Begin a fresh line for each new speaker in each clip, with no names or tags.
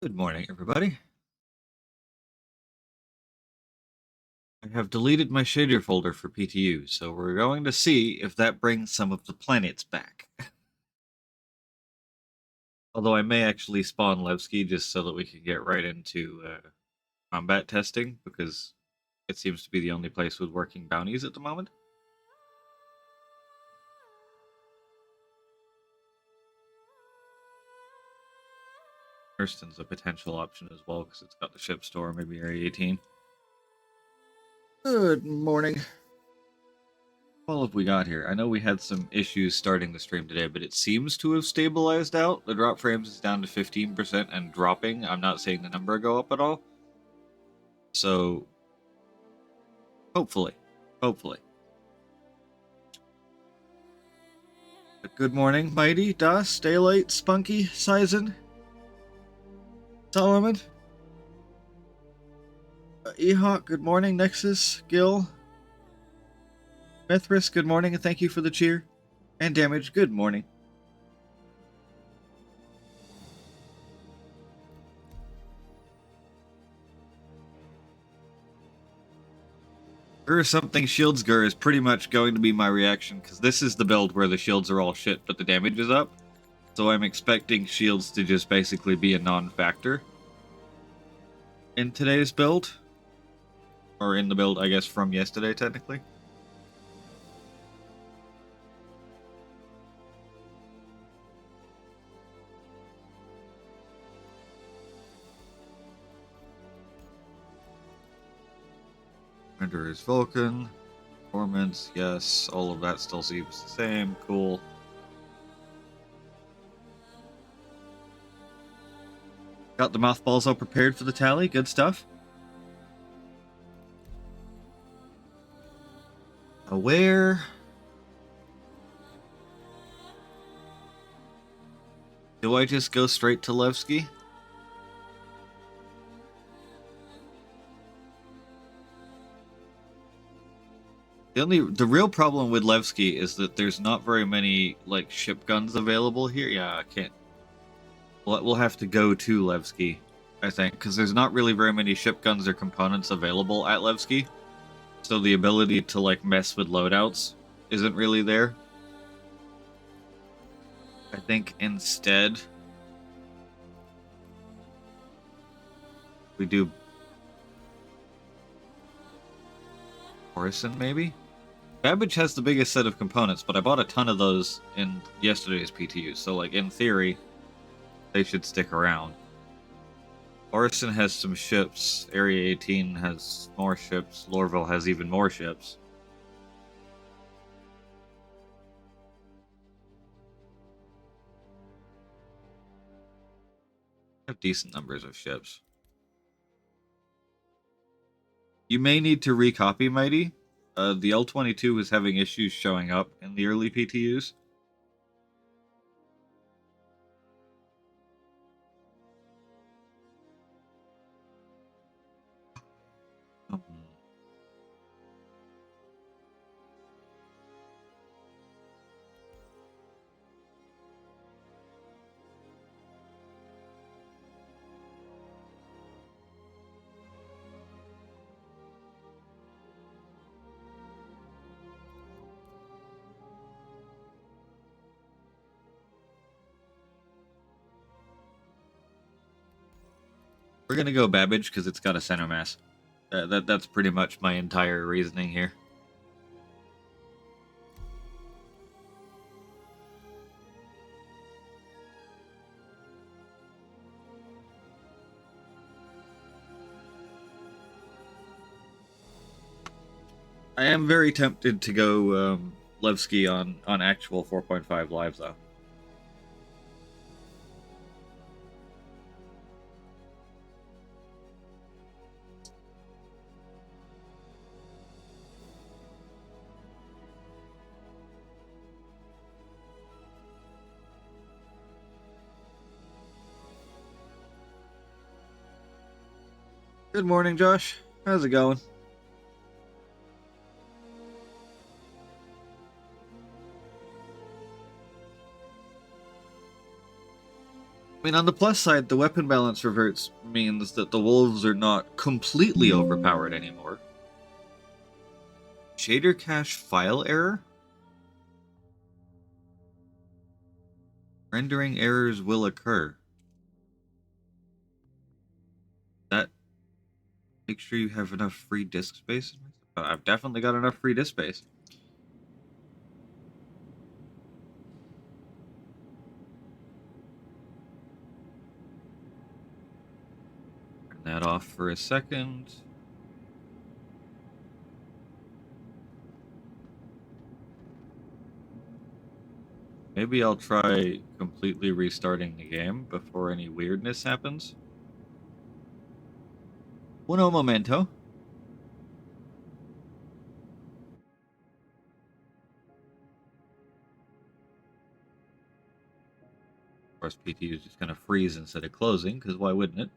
Good morning, everybody. I have deleted my shader folder for PTU, so we're going to see if that brings some of the planets back. Although I may actually spawn Levski just so that we can get right into combat testing, because it seems to be the only place with working bounties at the moment. Hurston's a potential option as well, because it's got the ship store, maybe Area 18. Good morning. What have we got here? I know we had some issues starting the stream today, but it seems to have stabilized out. The drop frames is down to 15% and dropping. I'm not seeing the number go up at all. So, hopefully. Good morning, Mighty, Das, Daylight, Spunky, Sizen, Solomon, Ehawk, good morning, Nexus, Gil, Mithras, good morning, and thank you for the cheer. And Damage, good morning. Something Shieldsgur is pretty much going to be my reaction, because this is the build where the shields are all shit, but the damage is up. So I'm expecting shields to just basically be a non-factor in today's build. Or in the build, I guess, from yesterday, technically. Render is Vulcan. Performance, yes. All of that still seems the same. Cool. Got the mothballs all prepared for the tally. Good stuff. Aware. Do I just go straight to Levski? The real problem with Levski is that there's not very many like ship guns available here. Yeah, I can't. We'll have to go to Levski, I think, because there's not really very many ship guns or components available at Levski. So the ability to like mess with loadouts isn't really there. I think instead we do Horizon, maybe? Babbage has the biggest set of components, but I bought a ton of those in yesterday's PTU, so like in theory, they should stick around. Orison has some ships, Area 18 has more ships, Lorville has even more ships. Have decent numbers of ships. You may need to recopy Mighty. The L-22 is having issues showing up in the early PTUs. We're gonna go Babbage because it's got a center mass. That's pretty much my entire reasoning here. I am very tempted to go Levski on actual 4.5 lives though. Good morning, Josh. How's it going? I mean, on the plus side, the weapon balance reverts means that the wolves are not completely overpowered anymore. Shader cache file error? Rendering errors will occur. That make sure you have enough free disk space. I've definitely got enough free disk space. Turn that off for a second. Maybe I'll try completely restarting the game before any weirdness happens. Uno momento. Of course, PTU is just going to freeze instead of closing, because why wouldn't it?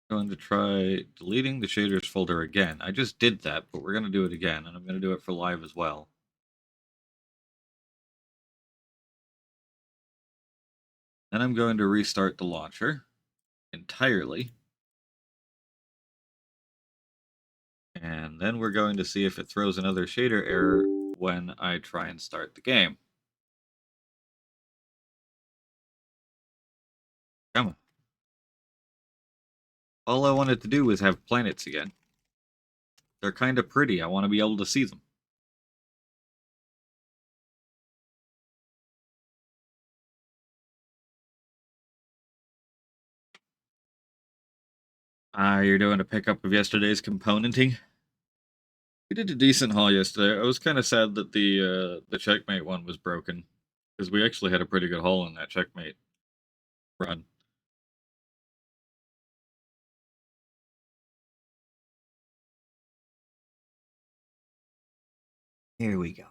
Going to try deleting the shaders folder again. I just did that, but we're going to do it again, and I'm going to do it for live as well. Then I'm going to restart the launcher entirely. And then we're going to see if it throws another shader error when I try and start the game. Come on. All I wanted to do was have planets again. They're kind of pretty. I want to be able to see them. You're doing a pickup of yesterday's componenting? We did a decent haul yesterday. I was kind of sad that the checkmate one was broken, because we actually had a pretty good haul in that checkmate run. Here we go.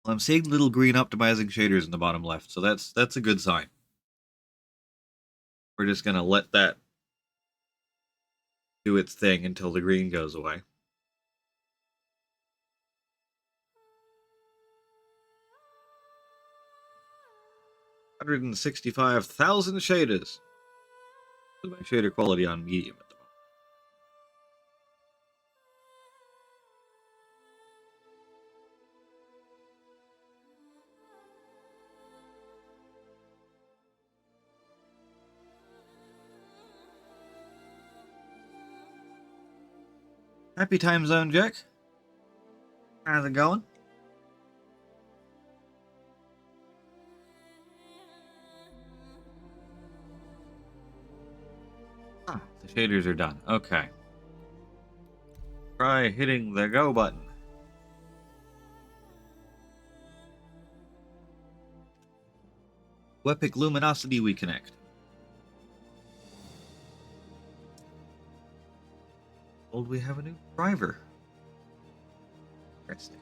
Well, I'm seeing little green optimizing shaders in the bottom left, so that's a good sign. We're just gonna let that do its thing until the green goes away. $165,000 shaders. With my shader quality on medium at the moment. Happy time zone, Jack. How's it going? Ah, the shaders are done. Okay. Try hitting the go button. Epic luminosity we connect. Told we have a new driver. Interesting.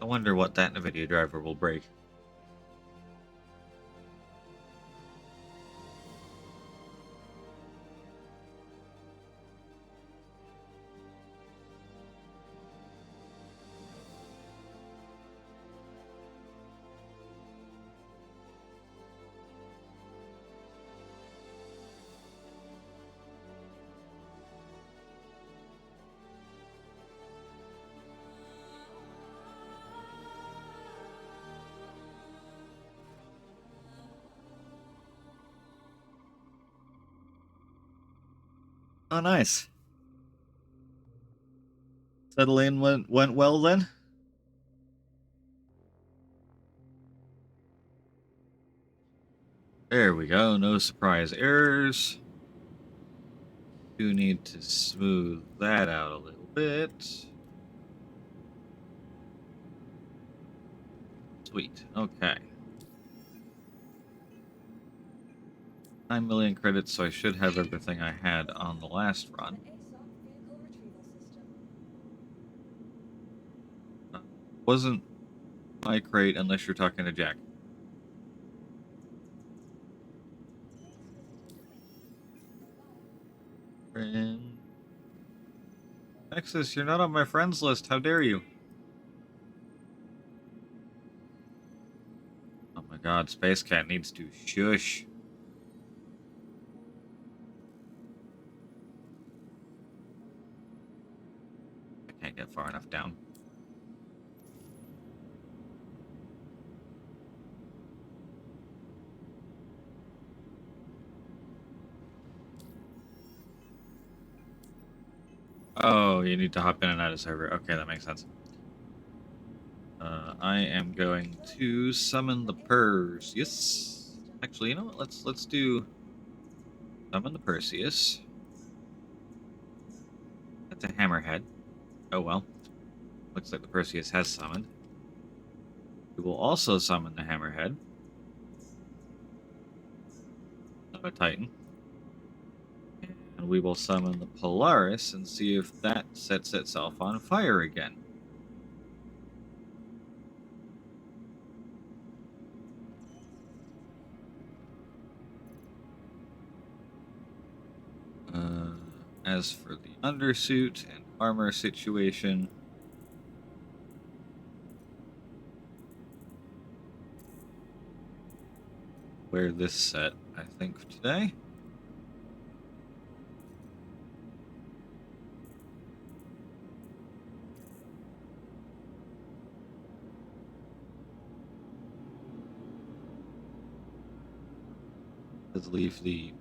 I wonder what that NVIDIA driver will break. Oh, nice. Settling went well then? There we go. No surprise errors. Do need to smooth that out a little bit. Sweet. Okay. 9 million credits, so I should have everything I had on the last run. wasn't my crate unless you're talking to Jack. Friend. Nexus, you're not on my friends list. How dare you? Oh my god, Space Cat needs to shush. I can't get far enough down. Oh, you need to hop in and out of server. Okay, that makes sense. I am going to summon the Perseus. Actually, you know what? Let's do summon the Perseus. That's a hammerhead. Oh well. Looks like the Perseus has summoned. We will also summon the hammerhead. Of a Titan. And we will summon the Polaris and see if that sets itself on fire again. As for the undersuit and armor situation, wear this set, I think, today. Let's leave the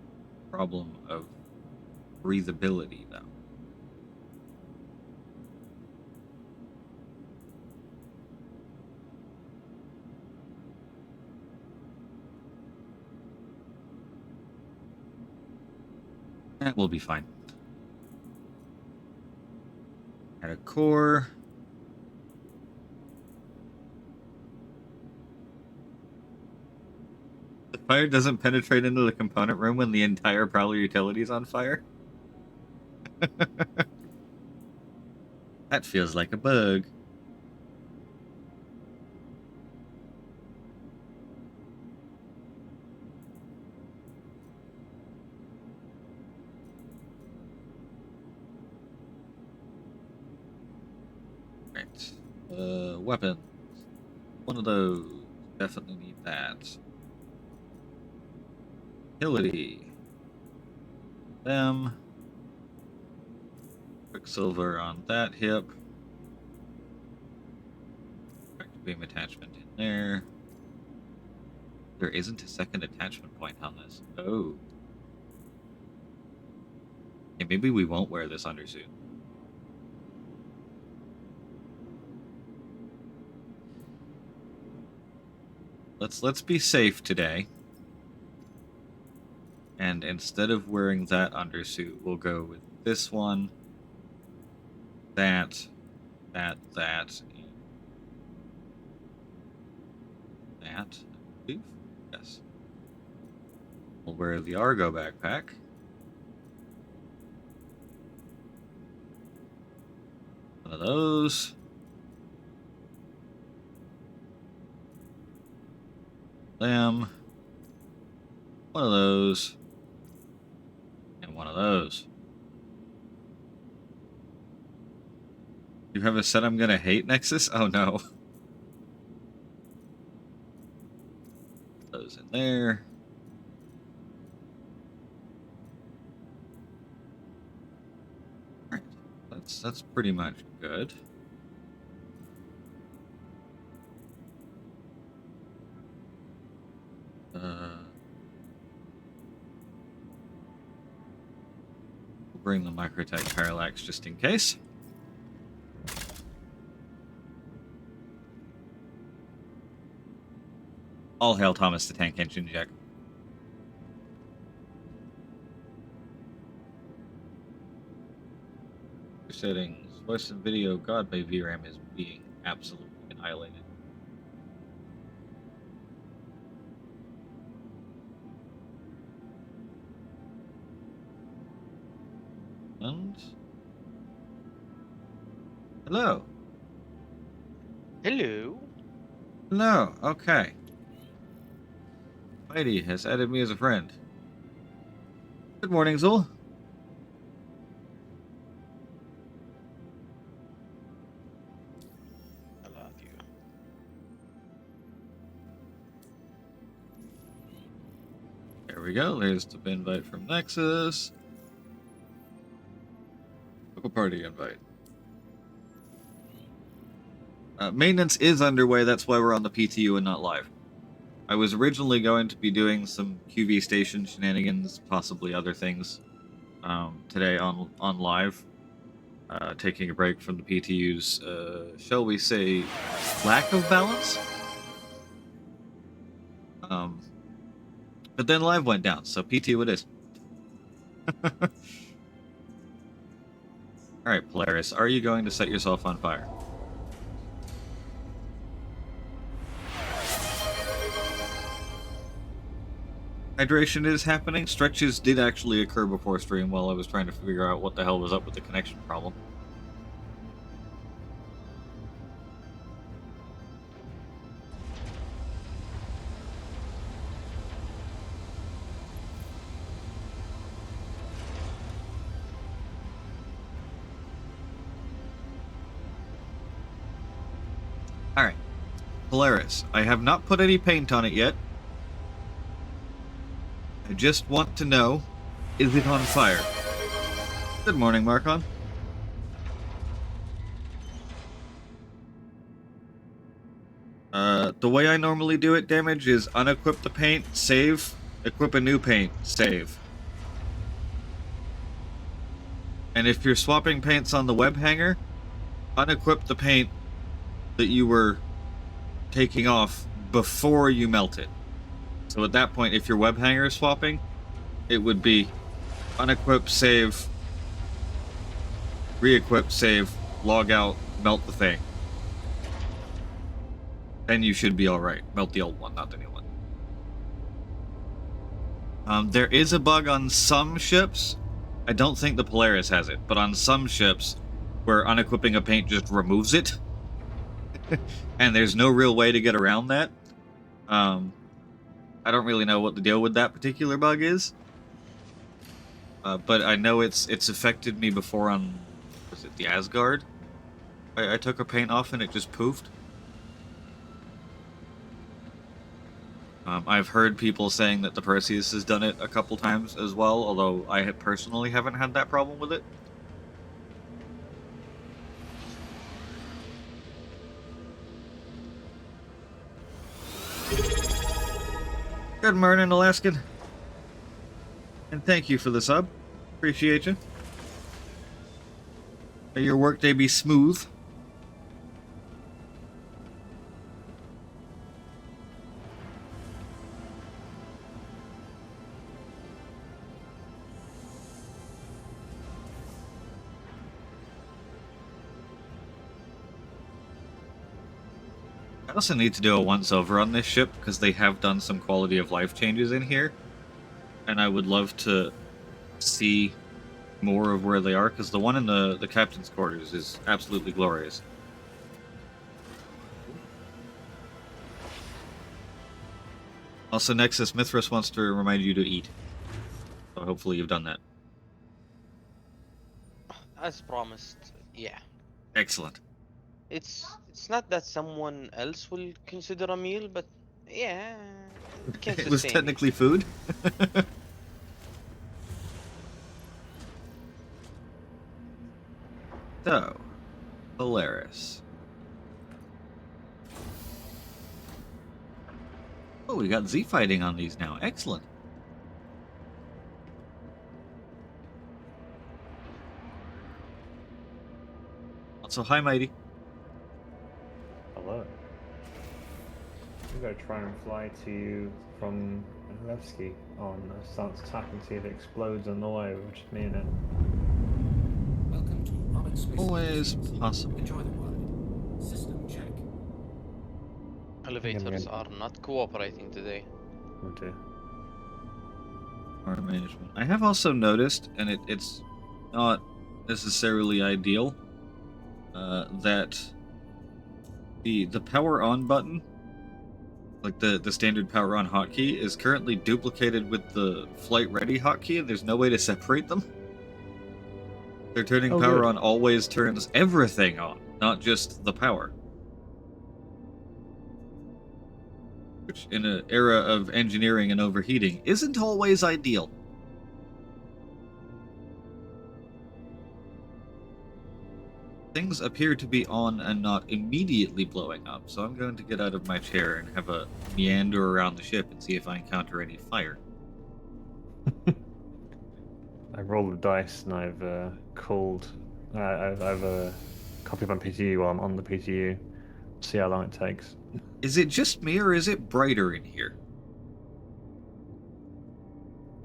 problem of breathability, though. That will be fine. Add a core. The fire doesn't penetrate into the component room when the entire Prowler utility is on fire. That feels like a bug. Right. Weapons. One of those. Definitely need that. Utility. Them. Quicksilver on that hip. Beam attachment in there. There isn't a second attachment point on this. Oh. Okay, maybe we won't wear this undersuit. Let's be safe today. And instead of wearing that undersuit, we'll go with this one. That. That. That. I believe. Yes. We'll wear the Argo backpack. One of those. Them. One of those. And one of those. You have a set I'm gonna hate, Nexus? Oh no. Those in there. Alright. That's pretty much good. We'll bring the Microtech Parallax just in case. All hail Thomas the Tank Engine Jack. Settings, voice and video, God, my VRAM is being absolutely annihilated. And hello.
Hello.
No, okay. Mighty has added me as a friend. Good morning, Zul.
I love you.
There we go. There's the invite from Nexus. Local party invite. Maintenance is underway. That's why we're on the PTU and not live. I was originally going to be doing some QV station shenanigans, possibly other things, today on live. Taking a break from the PTU's, shall we say, lack of balance. But then live went down, so PTU it is. Alright, Polaris, are you going to set yourself on fire? Hydration is happening. Stretches did actually occur before stream while I was trying to figure out what the hell was up with the connection problem. Alright. Polaris, I have not put any paint on it yet. I just want to know, is it on fire? Good morning, Marcon. The way I normally do it, damage, is unequip the paint, save, equip a new paint, save. And if you're swapping paints on the web hanger, unequip the paint that you were taking off before you melt it. So at that point, if your web hanger is swapping, it would be unequip, save, re-equip, save, log out, melt the thing. Then you should be alright. Melt the old one, not the new one. There is a bug on some ships. I don't think the Polaris has it, but on some ships where unequipping a paint just removes it. And there's no real way to get around that. I don't really know what the deal with that particular bug is. But I know it's affected me before on, was it the Asgard? I took a paint off and it just poofed. I've heard people saying that the Perseus has done it a couple times as well, although I personally haven't had that problem with it. Good morning, Alaskan. And thank you for the sub. Appreciate you. May your workday be smooth. I also need to do a once-over on this ship, because they have done some quality of life changes in here. And I would love to see more of where they are, because the one in the captain's quarters is absolutely glorious. Also, Nexus, Mithras wants to remind you to eat. So hopefully you've done that.
As promised, yeah.
Excellent.
It's not that someone else will consider a meal, but yeah, it can
It was
sustain
technically
me.
food. So, Polaris. Oh, we got Z fighting on these now. Excellent. Also, hi, Mighty.
Hello. I'm going to try and fly to you from Levski on start to tap and see if it explodes on the way, or just me in it.
Welcome to Robin Space.
Always possible.
Enjoy the ride. System check.
Elevators are not cooperating today.
Oh dear.
Power management. I have also noticed, and it's not necessarily ideal, that The power on button, like the standard power on hotkey, is currently duplicated with the flight ready hotkey, and there's no way to separate them. They're turning power
good.
on always turns everything on, not just the power. Which, in an era of engineering and overheating, isn't always ideal. Things appear to be on and not immediately blowing up, so I'm going to get out of my chair and have a meander around the ship and see if I encounter any fire.
I rolled the dice and I've called. I've a copy of my PTU while I'm on the PTU. See how long it takes.
Is it just me, or is it brighter in here?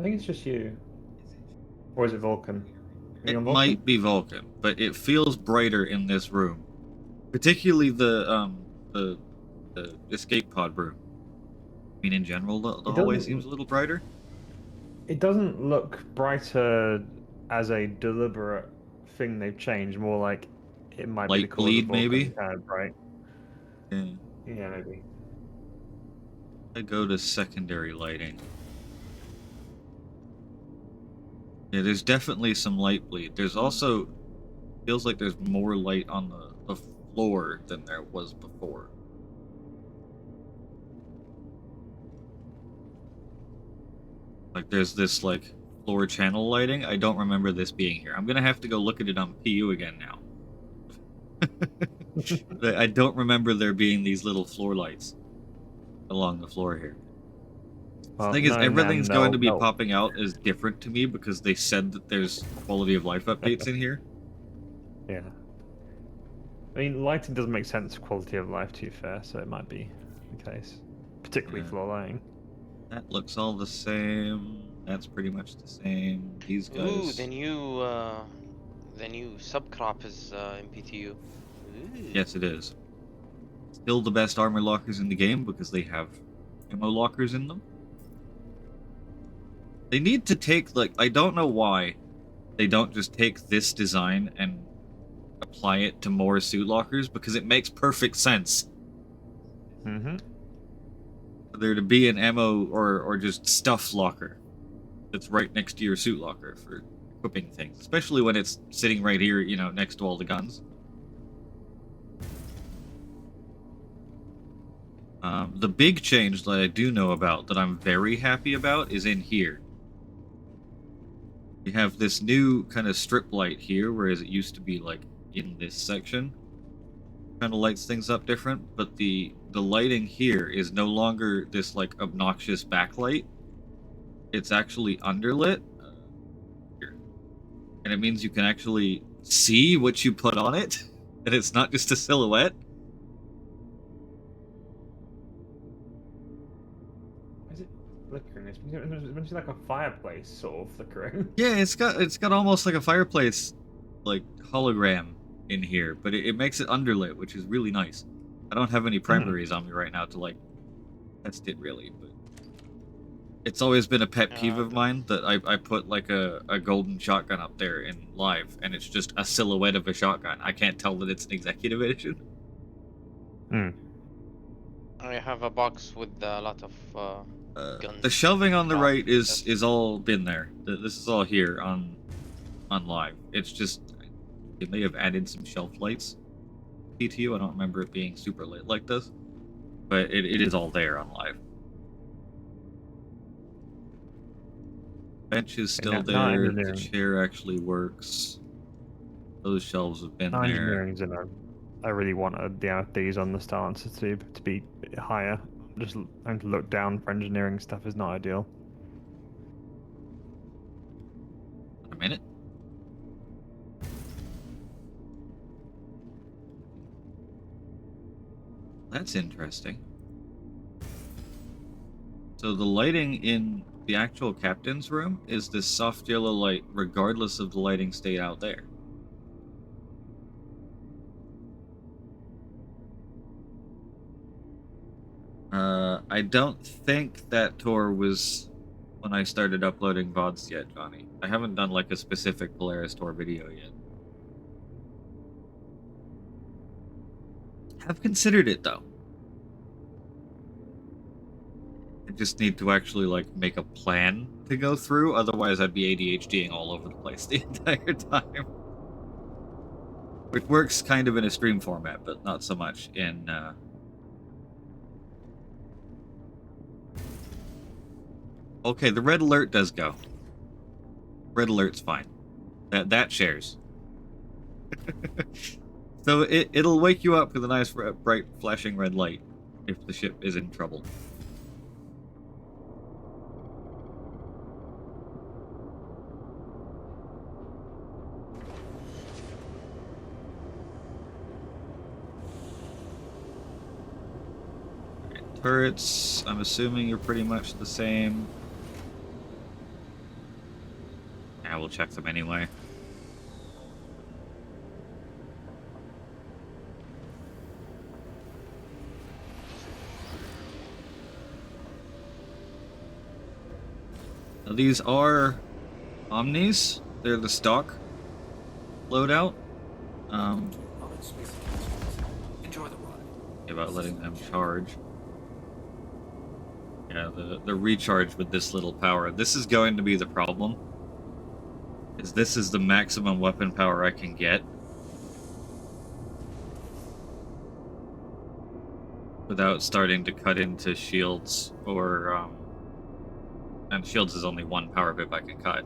I think it's just you. Or is it Vulcan? Are you
It
on Vulcan?
might be Vulcan, but it feels brighter in this room. Particularly the escape pod room. I mean, in general, the
It
hallway
doesn't-
seems a little brighter.
It doesn't look brighter as a deliberate thing they've changed. More like it might be the
Light
cause
bleed,
of Vulcan
maybe?
kind of bright.
Yeah.
Yeah, maybe.
I go to secondary lighting. Yeah, there's definitely some light bleed. There's also feels like there's more light on the floor than there was before. Like there's this like floor channel lighting. I don't remember this being here. I'm gonna have to go look at it on PU again now. I don't remember there being these little floor lights along the floor here. The thing is, everything's going to be popping out as different to me because they said that there's quality of life updates in here.
Yeah. I mean, lighting doesn't make sense for quality of life, to be fair, so it might be the case. Particularly
Yeah.
floor lighting.
That looks all the same. That's pretty much the same. These guys.
Ooh, the new subcrop is in PTU. Ooh.
Yes, it is. Still the best armor lockers in the game because they have ammo lockers in them. They need to take, like, I don't know why they don't just take this design and apply it to more suit lockers, because it makes perfect sense.
Mm-hmm.
For there to be an ammo or just stuff locker that's right next to your suit locker for equipping things, especially when it's sitting right here, you know, next to all the guns. The big change that I do know about, that I'm very happy about, is in here. We have this new kind of strip light here, whereas it used to be like in this section. Kind of lights things up different, but the lighting here is no longer this like obnoxious backlight. It's actually underlit here, and it means you can actually see what you put on it, and it's not just a silhouette.
Is it flickering? It's meant to be like a fireplace sort of flickering.
Yeah, it's got almost like a fireplace, like hologram in here, but it makes it underlit, which is really nice. I don't have any primaries on me right now to like test it really, but it's always been a pet peeve of mine that I put like a golden shotgun up there in live, and it's just a silhouette of a shotgun. I can't tell that it's an executive edition.
Hmm.
I have a box with a lot of guns.
The shelving on the
Oh,
right
that's-
is all been there. This is all here on live. It's just they may have added some shelf lights. PTU, I don't remember it being super lit like this, but it is all there on live. Bench is still
not
there. The
engineering.
chair actually works. Those shelves have been there.
Engineering's in a. I really wanted the these on the stances to be a bit higher. Just having to look down for engineering stuff is not ideal.
A minute. That's interesting. So the lighting in the actual captain's room is this soft yellow light, regardless of the lighting state out there. I don't think that tour was when I started uploading VODs yet, Johnny. I haven't done like a specific Polaris tour video yet. have considered it though. I just need to actually like make a plan to go through, otherwise I'd be ADHDing all over the place the entire time. Which works kind of in a stream format, but not so much in Okay, the red alert does go. Red alert's fine. That shares. So it'll wake you up with a nice bright flashing red light if the ship is in trouble. Okay, turrets, I'm assuming you're pretty much the same. Yeah, we'll check them anyway. Now, these are Omnis. They're the stock loadout.
Welcome to Omid Space Industries. Enjoy the ride.
About letting them charge. Yeah, the recharge with this little power. This is going to be the problem. Is this is the maximum weapon power I can get. Without starting to cut into shields or and shields is only one power pip I can cut.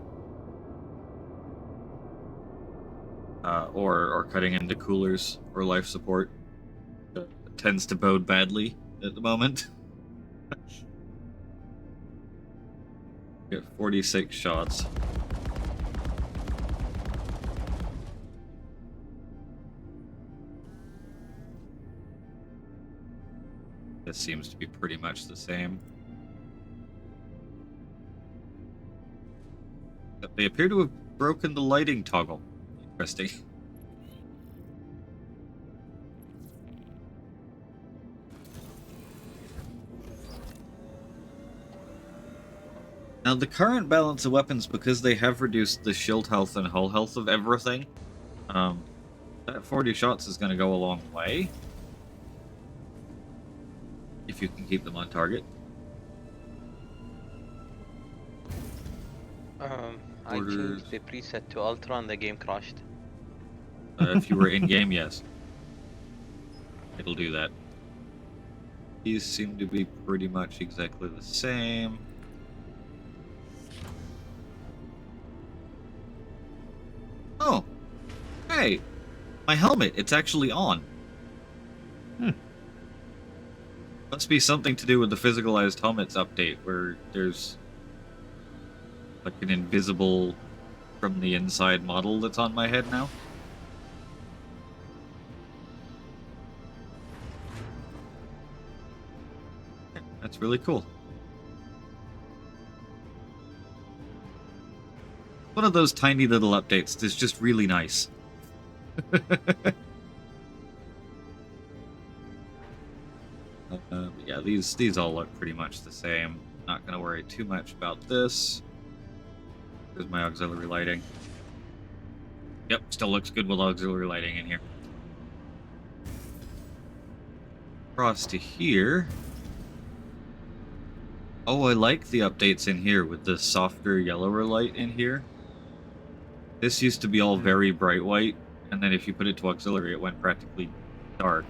Or cutting into coolers or life support. It tends to bode badly at the moment. Get 46 shots. This seems to be pretty much the same. But they appear to have broken the lighting toggle. Interesting. Now, the current balance of weapons, because they have reduced the shield health and hull health of everything, that 40 shots is going to go a long way. If you can keep them on target.
I changed the preset to Ultra and the game crashed.
If you were in-game, yes. It'll do that. These seem to be pretty much exactly the same. Oh! Hey! My helmet, it's actually on. Must be something to do with the physicalized helmets update, where there's like an invisible from the inside model that's on my head now. Yeah, that's really cool. One of those tiny little updates that's just really nice. Yeah, these all look pretty much the same. Not gonna worry too much about this. There's my auxiliary lighting. Yep, still looks good with auxiliary lighting in here. Across to here. Oh, I like the updates in here with the softer yellower light in here. This used to be all very bright white, and then if you put it to auxiliary, it went practically dark.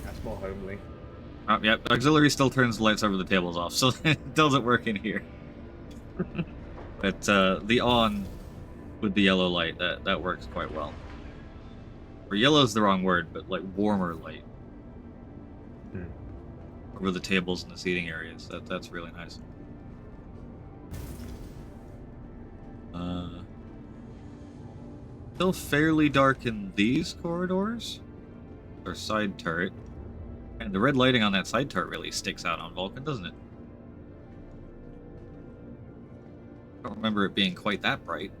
That's more homely.
Yep, auxiliary still turns the lights over the tables off, so it doesn't work in here. But the on with the yellow light, that works quite well. Or yellow's the wrong word, but like warmer light. Over the tables and the seating areas. That's really nice. Still fairly dark in these corridors. Or side turret. And the red lighting on that side turret really sticks out on Vulcan, doesn't it? I don't remember it being quite that bright.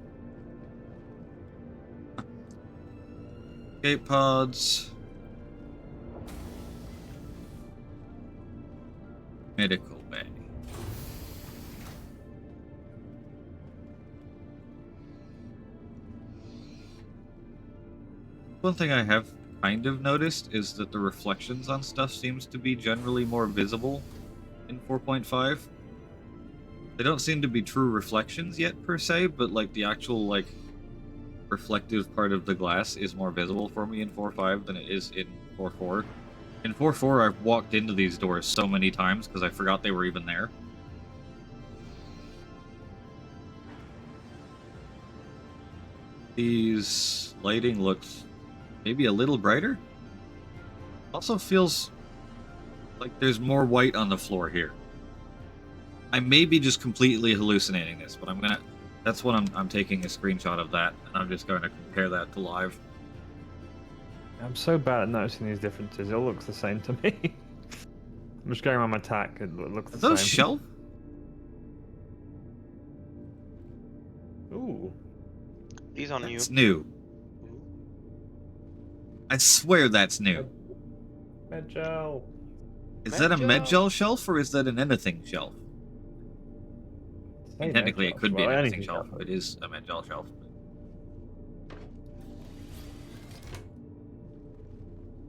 Escape pods. Medical bay. One thing I have kind of noticed is that the reflections on stuff seems to be generally more visible in 4.5. They don't seem to be true reflections yet per se, but like the actual like reflective part of the glass is more visible for me in 4.5 than it is in 4.4. In 4.4, I've walked into these doors so many times because I forgot they were even there. These lighting looks maybe a little brighter. Also feels like there's more white on the floor here. I may be just completely hallucinating this, but that's what I'm taking a screenshot of that, and I'm just going to compare that to live.
I'm so bad at noticing these differences. It all looks the same to me. I'm just going around my tack. It looks
Are
the
those
same.
shelf?
Ooh.
These on you.
That's new. I swear that's new.
Medgel.
Is that a
Medgel?
Medgel shelf or is that an anything shelf?
Say
Technically, it
Medgel.
could be
Well,
an anything
anything
shelf.
shelf.
It is a Medgel shelf.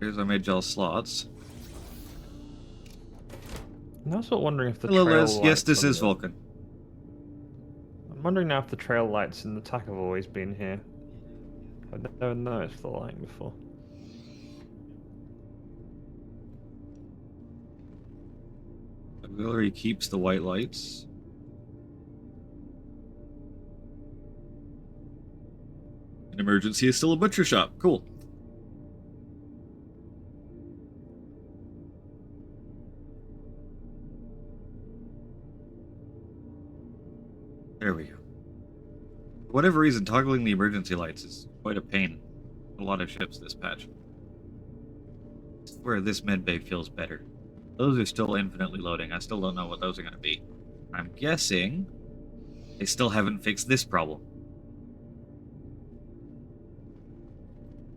Here's our Medgel slots.
I'm also wondering if the
Hello,
trail
Liz.
lights
Yes, this
on
is
the-
Vulcan.
I'm wondering now if the trail lights in the tack have always been here. I've never noticed the light before.
Auxiliary keeps the white lights. An emergency is still a butcher shop. Cool. There we go. For whatever reason, toggling the emergency lights is quite a pain. A lot of ships this patch. This is where this medbay feels better. Those are still infinitely loading. I still don't know what those are going to be. I'm guessing they still haven't fixed this problem.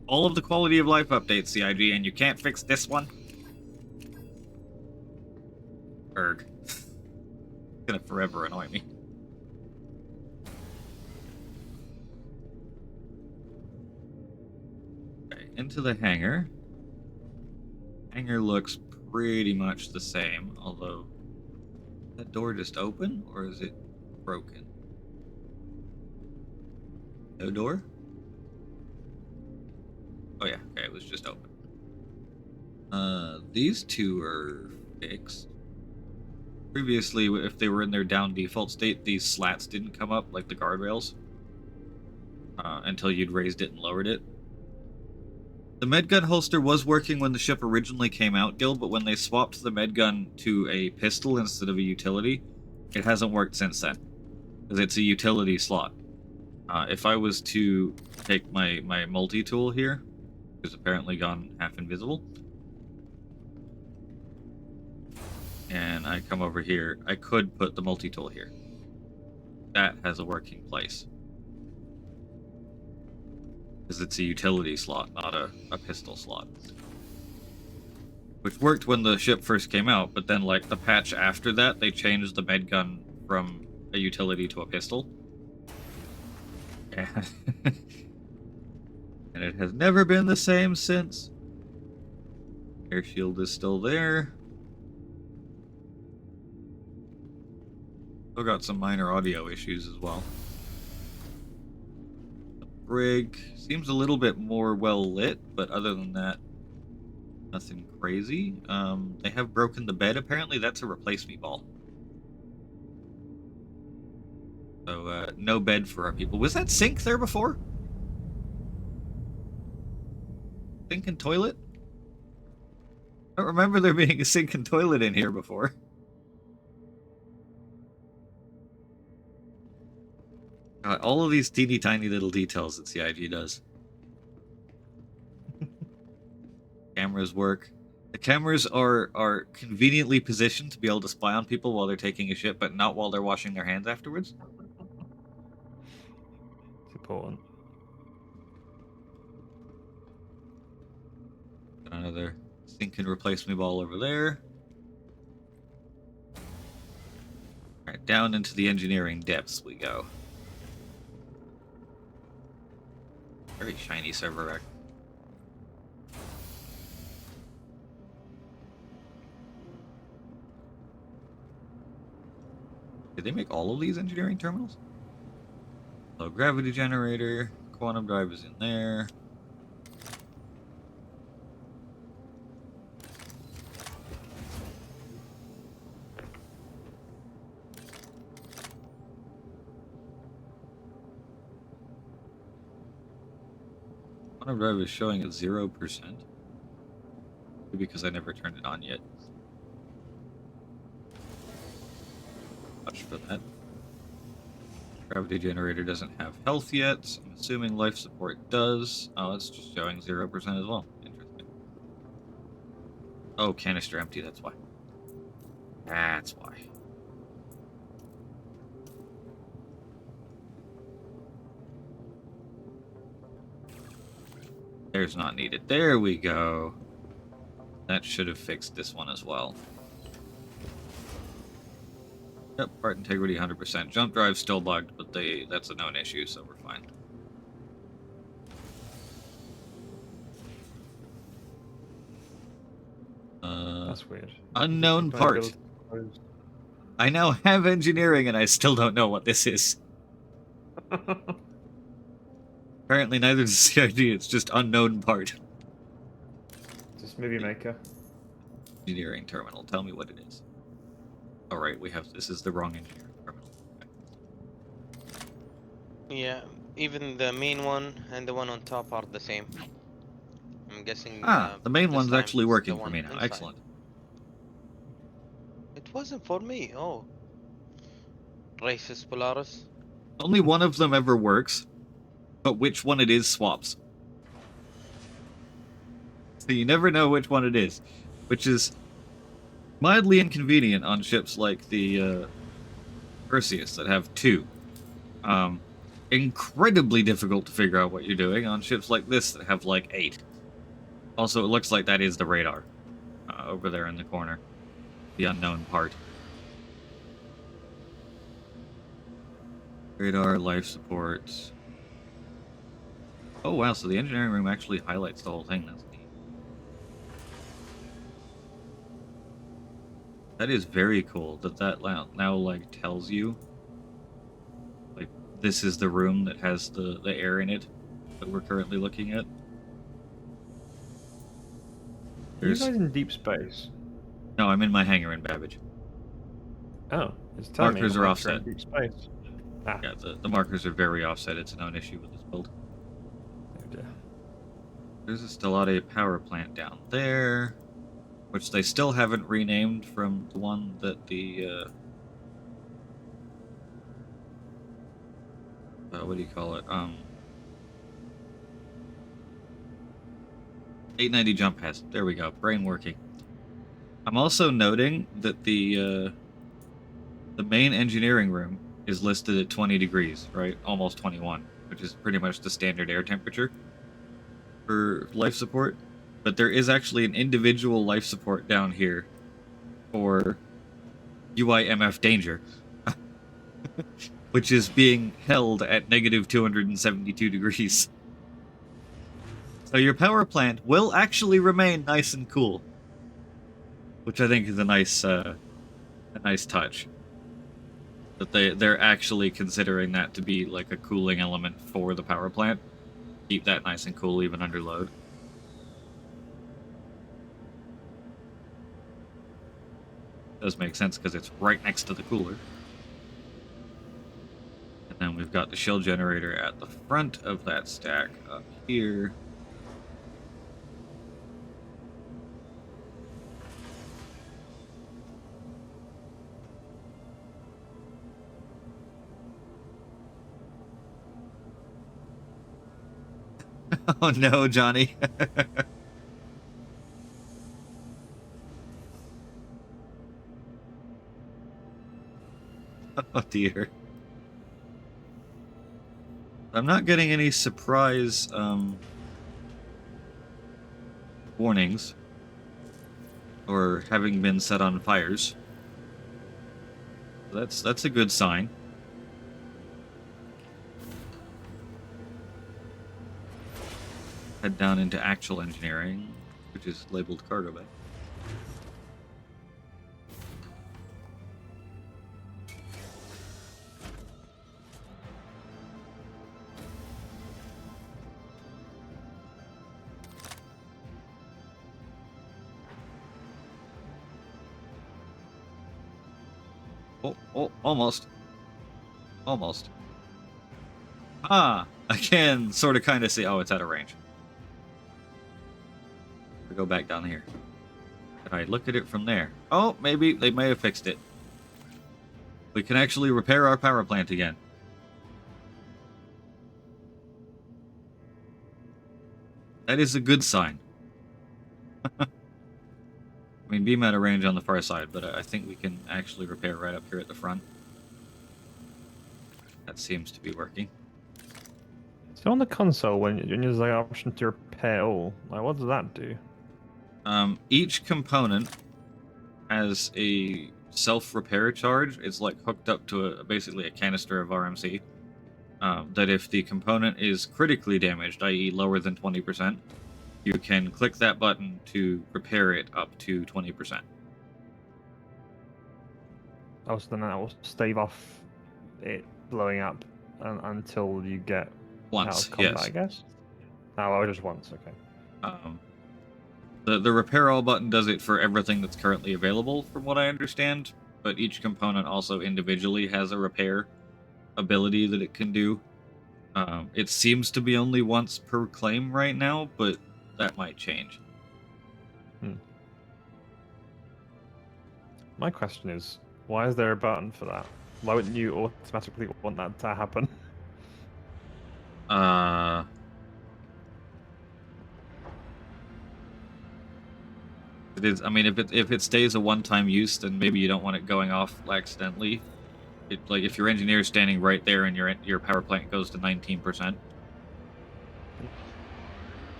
All of the quality of life updates, CIG, and you can't fix this one? Erg. It's gonna forever annoy me. Okay, into the hangar. Hangar looks pretty much the same, although... Is that door just open, or is it broken? No door? Oh yeah, okay, it was just open. These two are fixed. Previously, if they were in their down default state, these slats didn't come up, like the guardrails, until you'd raised it and lowered it. The medgun holster was working when the ship originally came out, Gil, but when they swapped the medgun to a pistol instead of a utility, it hasn't worked since then, because it's a utility slot. If I was to take my multi-tool here, which has apparently gone half invisible, and I come over here, I could put the multi-tool here. That has a working place. Because it's a utility slot, not a pistol slot. Which worked when the ship first came out, but then, like, the patch after that, they changed the medgun from a utility to a pistol. And and it has never been the same since. Air shield is still there. Still got some minor audio issues as well. The brig seems a little bit more well lit, but other than that, nothing crazy. They have broken the bed. Apparently that's a replace me ball. So, no bed for our people. Was that sink there before? Sink and toilet? I don't remember there being a sink and toilet in here before. God, all of these teeny tiny little details that CIG does. Cameras work. The cameras are conveniently positioned to be able to spy on people while they're taking a ship, but not while they're washing their hands afterwards.
It's important.
Got another sink and replace me ball over there. Alright, down into the engineering depths we go. Very shiny server rack. Did they make all of these engineering terminals? Low gravity generator, quantum drive is in there. Quantum drive is showing at 0%. Maybe because I never turned it on yet. Much for that. Gravity generator doesn't have health yet. So I'm assuming life support does. Oh, it's just showing 0% as well. Interesting. Oh, canister empty, that's why. That's why. There's not needed. There we go. That should have fixed this one as well. Yep, part integrity 100%. Jump drive still bugged, but that's a known issue, so we're fine.
That's weird.
Unknown
Trying to
part.
build-
I now have engineering and I still don't know what this is. Apparently neither does CID, it's just unknown part.
Just movie maker.
Engineering terminal, tell me what it is. Alright, this is the wrong engineering terminal.
Yeah, even the main one and the one on top are the same. I'm guessing.
The main
this
one's
time
actually
it's
working
the
for
one
me now.
inside.
Excellent.
It wasn't for me. Oh, racist Polaris.
Only one of them ever works, but which one it is swaps. So you never know which one it is, which is mildly inconvenient on ships like the Perseus that have two. Incredibly difficult to figure out what you're doing on ships like this that have like 8. Also, it looks like that is the radar over there in the corner. The unknown part. Radar, life support. Oh wow, so the engineering room actually highlights the whole thing. That's neat. That is very cool that now like tells you like this is the room that has the air in it that we're currently looking at.
Are you guys in deep space?
No, I'm in my hangar in Babbage.
Oh, it's telling
Markers
me
are
I'm
offset.
in deep space. Ah,
Yeah, the markers are very offset. It's a known issue with this build.
oh dear.
There's a Stellati power plant down there, which they still haven't renamed from the one that the what do you call it? 890 jump has. There we go. Brain working. I'm also noting that the main engineering room is listed at 20 degrees, right? Almost 21, which is pretty much the standard air temperature for life support. But there is actually an individual life support down here for UIMF danger, which is being held at negative 272 degrees. So your power plant will actually remain nice and cool, which I think is a nice touch. That they're actually considering that to be like a cooling element for the power plant. Keep that nice and cool even under load. Does make sense because it's right next to the cooler. And then we've got the shell generator at the front of that stack up here. Oh no, Johnny. Oh dear. I'm not getting any surprise warnings or having been set on fires. That's a good sign. Head down into actual engineering, which is labeled cargo bay. Oh, almost. Almost. Ah, I can sort of kind of see. Oh, it's out of range. We go back down here. Can I look at it from there? Oh, maybe they may have fixed it. We can actually repair our power plant again. That is a good sign. I mean, beam out of range on the far side, but I think we can actually repair right up here at the front. That seems to be working.
So on the console, when there's like an option to repair all, like what does that do?
Each component has a self-repair charge. It's like hooked up to basically a canister of RMC. That if the component is critically damaged, i.e. lower than 20%, you can click that button to repair it up to 20%.
Oh, so then that will stave off it blowing up until you get
Once,
out of combat,
yes.
I guess? Oh, just once, okay.
The repair all button does it for everything that's currently available, from what I understand, but each component also individually has a repair ability that it can do. It seems to be only once per claim right now, but that might change.
My question is, why is there a button for that? Why wouldn't you automatically want that to happen?
It is. I mean, if it stays a one-time use, then maybe you don't want it going off accidentally. Like if your engineer is standing right there and your power plant goes to 19%.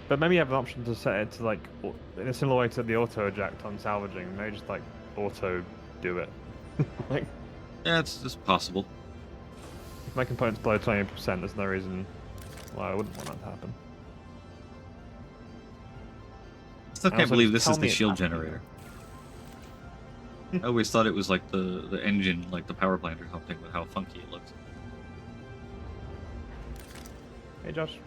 But maybe you have an option to set it to like in a similar way to the auto eject on salvaging. Maybe just like auto do it. Like
Yeah, it's just possible.
if my component's below 20%, there's no reason why I wouldn't want that to happen.
I still
And
can't
also
believe
just
this is
tell
the
me
shield
it's happening.
generator. I always thought it was like the engine, like the power plant or something, with how funky it looks.
Hey Josh.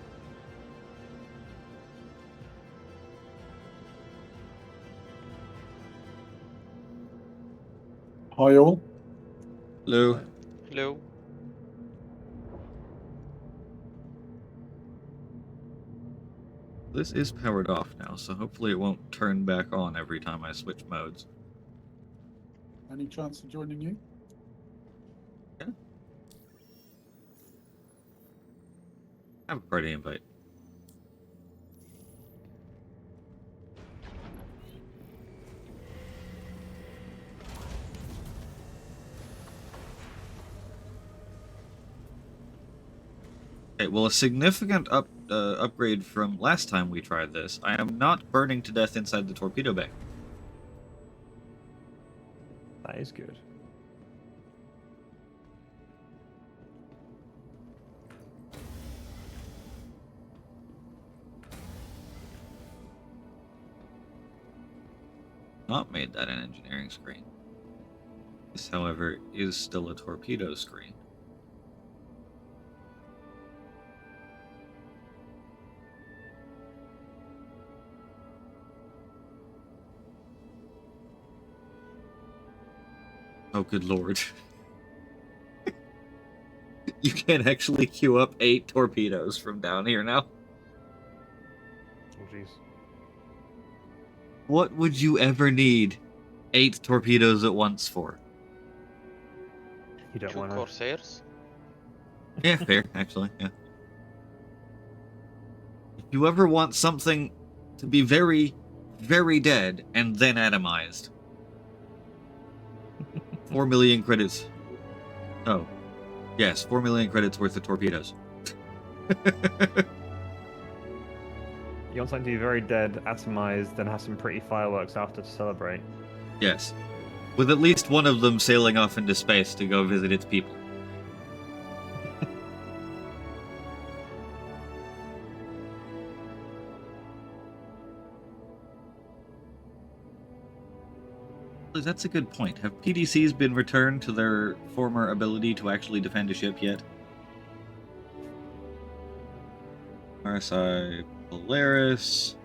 Hi all.
Hello.
Hello.
This is powered off now, so hopefully it won't turn back on every time I switch modes.
Any chance of joining you?
Yeah. I have a party invite. Okay, well, a significant upgrade from last time we tried this. I am not burning to death inside the torpedo bay.
That is good.
Not made that an engineering screen. This, however, is still a torpedo screen. Oh, good lord. You can actually queue up 8 torpedoes from down here now.
Oh jeez.
What would you ever need 8 torpedoes at once for?
You don't
2
want to.
Corsairs.
Yeah, fair, actually, yeah. If you ever want something to be very, very dead and then atomized. 4 million credits. Oh. Yes, 4 million credits worth of torpedoes.
You want something to be very dead, atomized, then have some pretty fireworks after to celebrate.
Yes. With at least one of them sailing off into space to go visit its people. That's a good point. Have PDCs been returned to their former ability to actually defend a ship yet? RSI Polaris,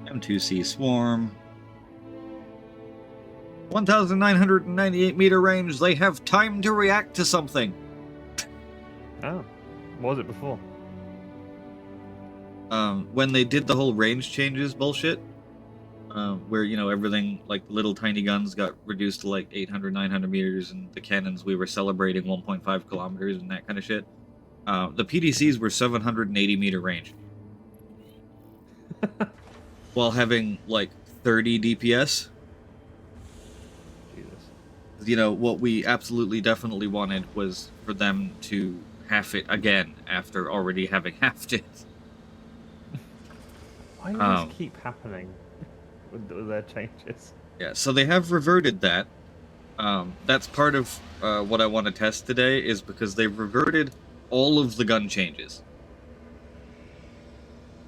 M2C Swarm, 1,998 meter range. They have time to react to something.
Oh, what was it before?
When they did the whole range changes bullshit, where, you know, everything, like little tiny guns got reduced to like 800, 900 meters, and the cannons, we were celebrating 1.5 kilometers and that kind of shit. The PDCs were 780 meter range. While having like 30 DPS.
Jesus.
You know, what we absolutely definitely wanted was for them to half it again after already having halved it.
Why does this keep happening with their changes?
Yeah, so they have reverted that. That's part of what I want to test today, is because they've reverted all of the gun changes.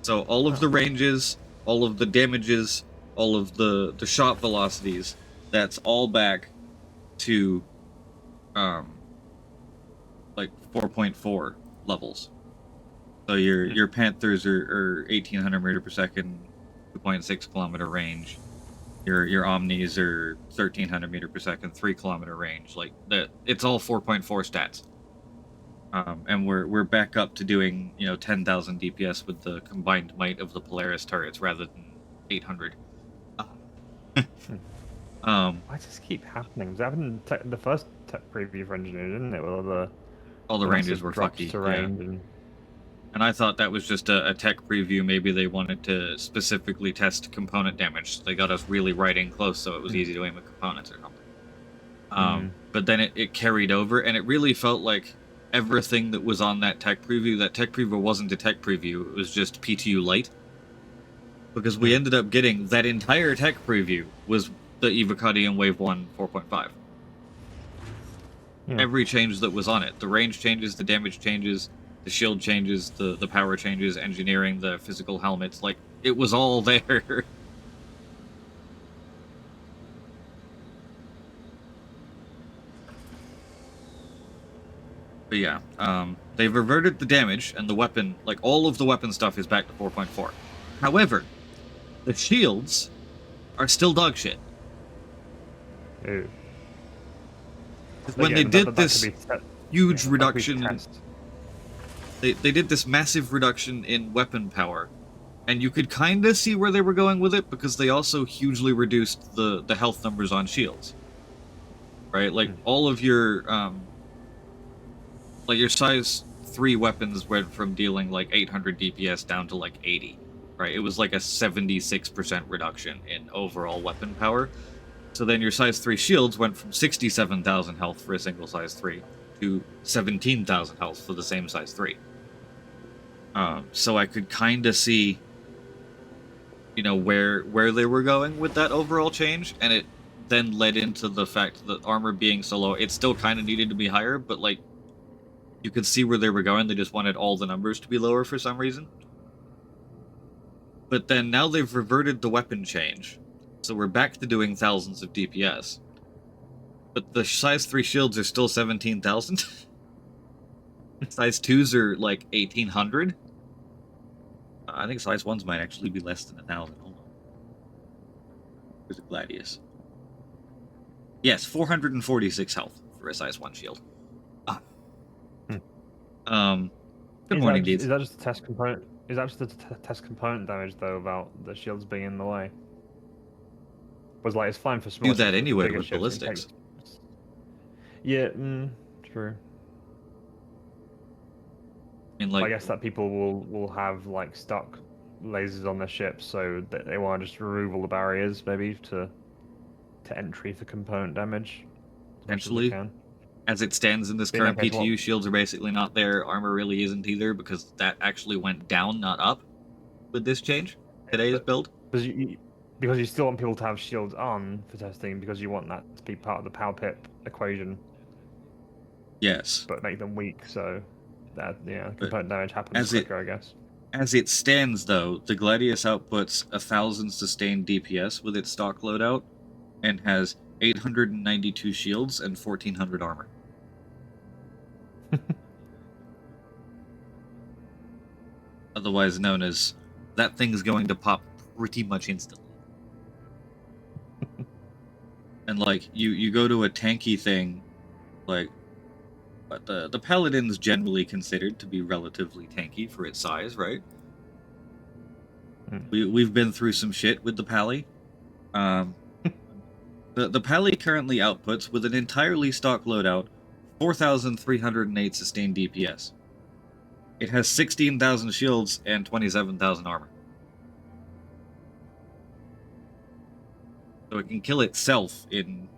So all of the ranges, all of the damages, all of the shot velocities, that's all back to like 4.4 levels. So your Panthers are 1,800 meter per second, 2.6 kilometer range. Your Omnis are 1,300 meter per second, 3 kilometer range. Like that, it's all 4.4 stats. And we're back up to doing, you know, 10,000 DPS with the combined might of the Polaris turrets rather than 800.
Why does this keep happening? Was that in the first tech preview for Engineer, didn't it? With
all the ranges were
drops
fucky.
to
Yeah.
range
And I thought that was just a tech preview. Maybe they wanted to specifically test component damage. They got us really right in close, so it was easy to aim at components or something. But then it carried over, and it really felt like everything that was on that tech preview wasn't a tech preview. It was just PTU Lite. Because we ended up getting that entire tech preview was the Evocati and Wave 1 4.5. Every change that was on it. The range changes, the damage changes, the shield changes, the power changes, engineering, the physical helmets. Like, it was all there. But yeah, they've reverted the damage, and the weapon, like, all of the weapon stuff is back to 4.4. However, the shields are still dog shit.
Ew.
When they did this huge
that
reduction,
could be test.
they did this massive reduction in weapon power, and you could kind of see where they were going with it, because they also hugely reduced the health numbers on shields. Right? Like, all of your, like, your size 3 weapons went from dealing, like, 800 DPS down to, like, 80. Right? It was like a 76% reduction in overall weapon power. So then your size 3 shields went from 67,000 health for a single size 3 to 17,000 health for the same size 3. So I could kind of see, you know, where they were going with that overall change, and it then led into the fact that armor being so low, it still kind of needed to be higher, but, like, you could see where they were going. They just wanted all the numbers to be lower for some reason. But then now they've reverted the weapon change. So we're back to doing thousands of DPS. But the size 3 shields are still 17,000. Size 2s are like 1,800. I think size 1s might actually be less than 1,000. Hold on. There's a Gladius. Yes, 446 health for a size 1 shield. Good morning, Deeds.
Is that just a test component? Is that just the test component damage, though, about the shields being in the way? Was like, it's fine for small.
Do that
ships,
anyway
bigger
with
ships, it
ballistics.
takes- Yeah, true.
I mean, like,
I guess that people will have like stock lasers on their ships, so that they want to just remove all the barriers, maybe to entry for component damage. as much as they
Potentially.
can.
as it stands in this
Being
current
like, well-
PTU, shields are basically not there. Armor really isn't either, because that actually went down, not up, with this change. Today's build.
Because you still want people to have shields on for testing, because you want that to be part of the power pip equation,
Yes.
but make them weak, so that
But
component damage happens
as it-
quicker, I guess.
As it stands, though, the Gladius outputs 1,000 sustained DPS with its stock loadout, and has 892 shields and 1,400 armor. Otherwise known as, that thing's going to pop pretty much instantly. And like you go to a tanky thing, like, but the Paladin's generally considered to be relatively tanky for its size, right? We've been through some shit with the Pally. The Pally currently outputs with an entirely stock loadout 4,308 sustained DPS. It has 16,000 shields and 27,000 armor. So it can kill itself in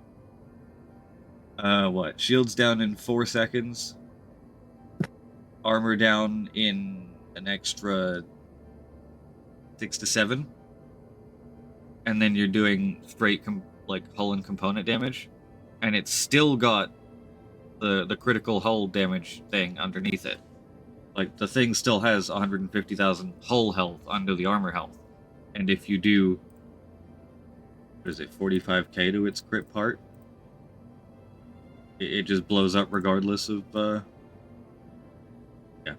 what? Shields down in 4 seconds. Armor down in an extra 6 to 7. And then you're doing straight hull and component damage. And it's still got the critical hull damage thing underneath it. Like, the thing still has 150,000 hull health under the armor health. And if you do, what is it, 45k to its crit part? It just blows up regardless of, yeah,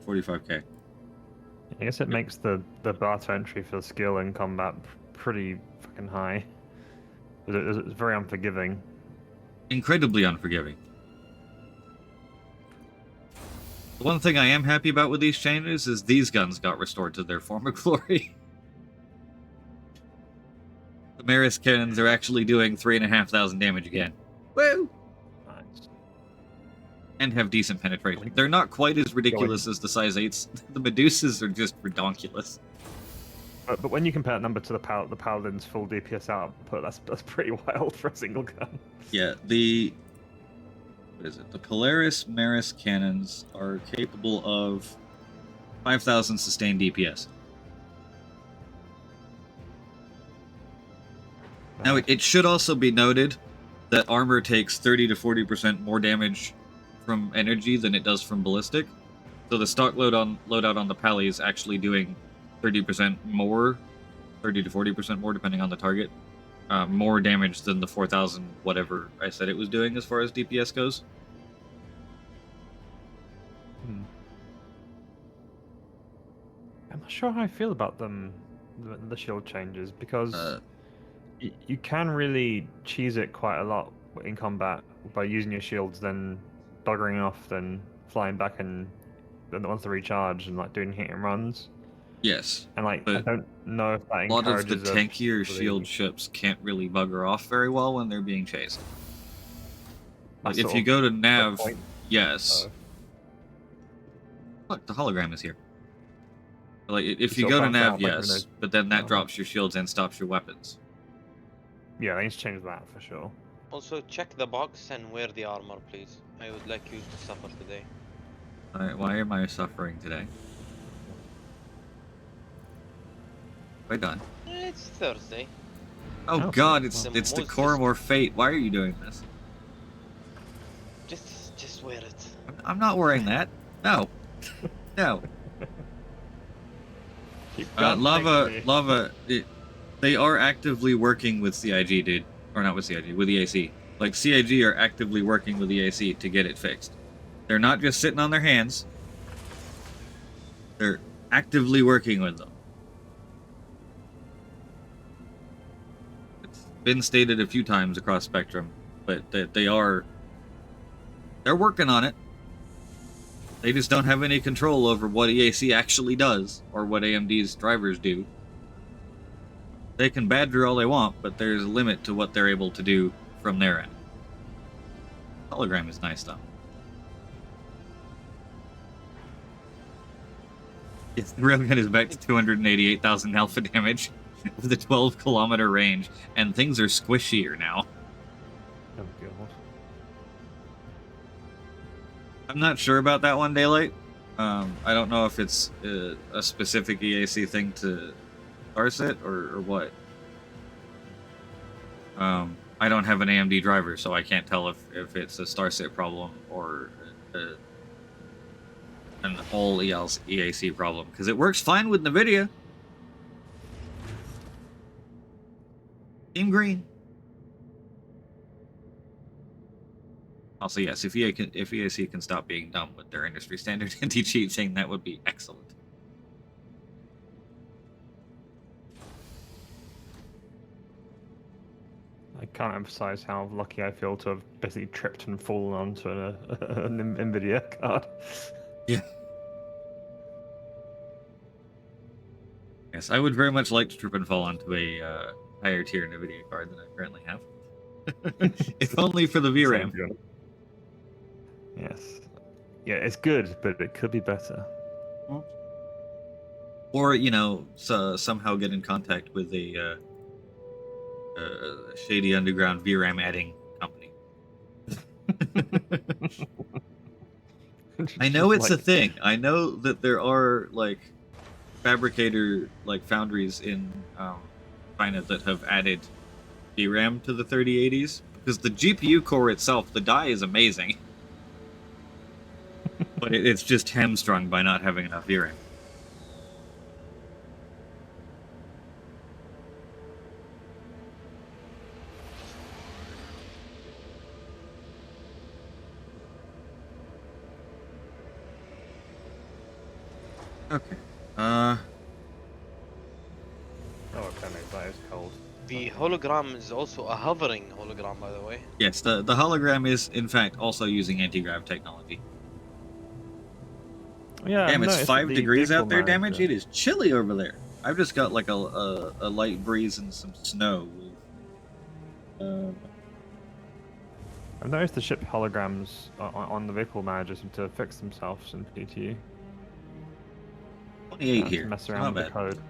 45k.
I guess it makes the bar to entry for skill in combat pretty fucking high. It's very unforgiving.
Incredibly unforgiving. The one thing I am happy about with these changes is these guns got restored to their former glory. The Maris cannons are actually doing 3,500 damage again. Woo!
Nice.
And have decent penetration. They're not quite as ridiculous as the size 8s. The Medusas are just redonkulous.
But when you compare that number to the Paladin's full DPS output, that's pretty wild for a single gun.
Yeah, what is it? The Polaris Maris cannons are capable of 5,000 sustained DPS. Now, it should also be noted that armor takes 30 to 40% more damage from energy than it does from ballistic. So the stock loadout on the Pally is actually doing 30% more, 30 to 40% more, depending on the target. More damage than the 4,000 whatever I said it was doing as far as DPS goes.
I'm not sure how I feel about them, the shield changes, because you can really cheese it quite a lot in combat by using your shields, then doggering off, then flying back, and then once they recharge and like doing hit and runs.
Yes,
And like I
but
don't know if that
a lot of the
encourages
tankier shield ships can't really bugger off very well when they're being chased. Like if you go to nav, yes. Look, the hologram is here. Like if you go to nav, yes, but then that drops your shields and stops your weapons.
Yeah, they need to change that for sure.
Also, check the box and wear the armor, please. I would like you to suffer today.
Alright, why am I suffering today? We're done.
It's Thursday.
Oh god, it's the Quorum or Fate. Why are you doing this?
Just wear it.
I'm not wearing that. No. No. Lava, they are actively working with CIG, dude. Or not with CIG, with EAC. Like, CIG are actively working with EAC to get it fixed. They're not just sitting on their hands. They're actively working with them. It's been stated a few times across Spectrum, but they're working on it. They just don't have any control over what EAC actually does, or what AMD's drivers do. They can badger all they want, but there's a limit to what they're able to do from their end. Hologram is nice, though. Yes, the railgun is back to 288,000 alpha damage with a 12-kilometer range, and things are squishier now.
Oh god.
I'm not sure about that one, Daylight. I don't know if it's a specific EAC thing to parse it or what. I don't have an AMD driver, so I can't tell if it's a StarSit problem or an all EAC problem, because it works fine with NVIDIA. Team Green. Also, yes, if EAC can stop being dumb with their industry standard anti-cheating, that would be excellent.
I can't emphasize how lucky I feel to have basically tripped and fallen onto an NVIDIA card.
Yeah. Yes, I would very much like to trip and fall onto a higher tier NVIDIA card than I currently have. If only for the VRAM.
Yes. Yeah, it's good, but it could be better.
Or, you know, somehow get in contact with a shady underground VRAM adding company. I know it's a thing. I know that there are, like, fabricator, like, foundries in China that have added VRAM to the 3080s. Because the GPU core itself, the die is amazing. But it's just hamstrung by not having enough VRAM. Okay.
Oh, okay, mate, that is cold.
The hologram is also a hovering hologram, by the way.
Yes, the hologram is, in fact, also using anti-grav technology.
Yeah,
Damn, it's 5 degrees out there,
manager.
damage? It is chilly over there. I've just got, like, a light breeze and some snow.
I've noticed the ship holograms on the vehicle manager seem to fix themselves in PTU.
28
To
here.
mess
so
around
not
with the
bad.
code.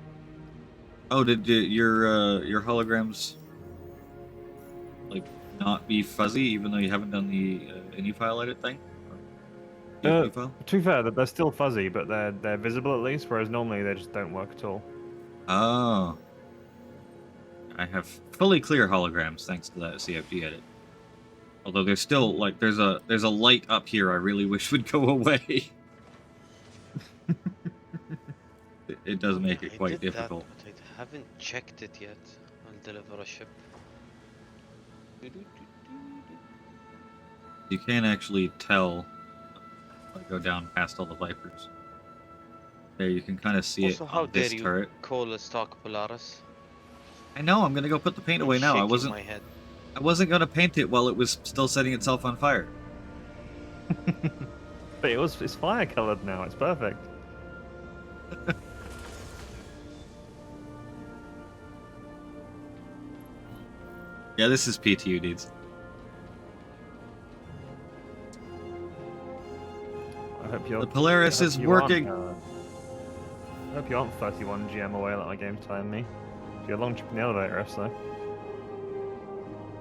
Oh, did your holograms, like, not be fuzzy even though you haven't done the ini file edit thing?
To
file?
be fair, they're still fuzzy, but they're visible at least, whereas normally they just don't work at all.
Oh. I have fully clear holograms thanks to that CFG edit. Although there's still, like, there's a light up here I really wish would go away. It does make it quite difficult.
That, but I haven't checked it yet. I'll deliver a ship.
You can actually tell, like, go down past all the Vipers. There, you can kind of see
Also,
it
how
on
dare
this
you
turret.
call a stock Polaris?
I know, I'm gonna go put the paint
I'm
away now.
shaking my head.
I wasn't gonna paint it while it was still setting itself on fire.
But it's fire colored now. It's perfect.
Yeah, this is PTU, dudes.
I hope you're.
The Polaris is working.
I hope you aren't 31 GM away like my game's telling me. You're long trip in the elevator, so.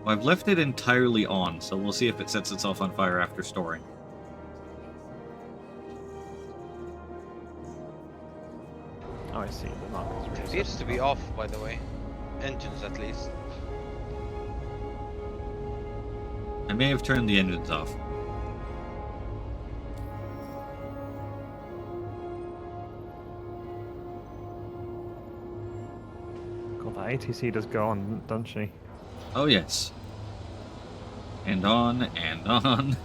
Well, I've left it entirely on, so we'll see if it sets itself on fire after storing.
Oh, I see. The marker's
It
reset.
appears to be off, by the way. Engines, at least.
I may have turned the engines off.
God, that ATC does go on, doesn't she?
Oh, yes. And on, and on.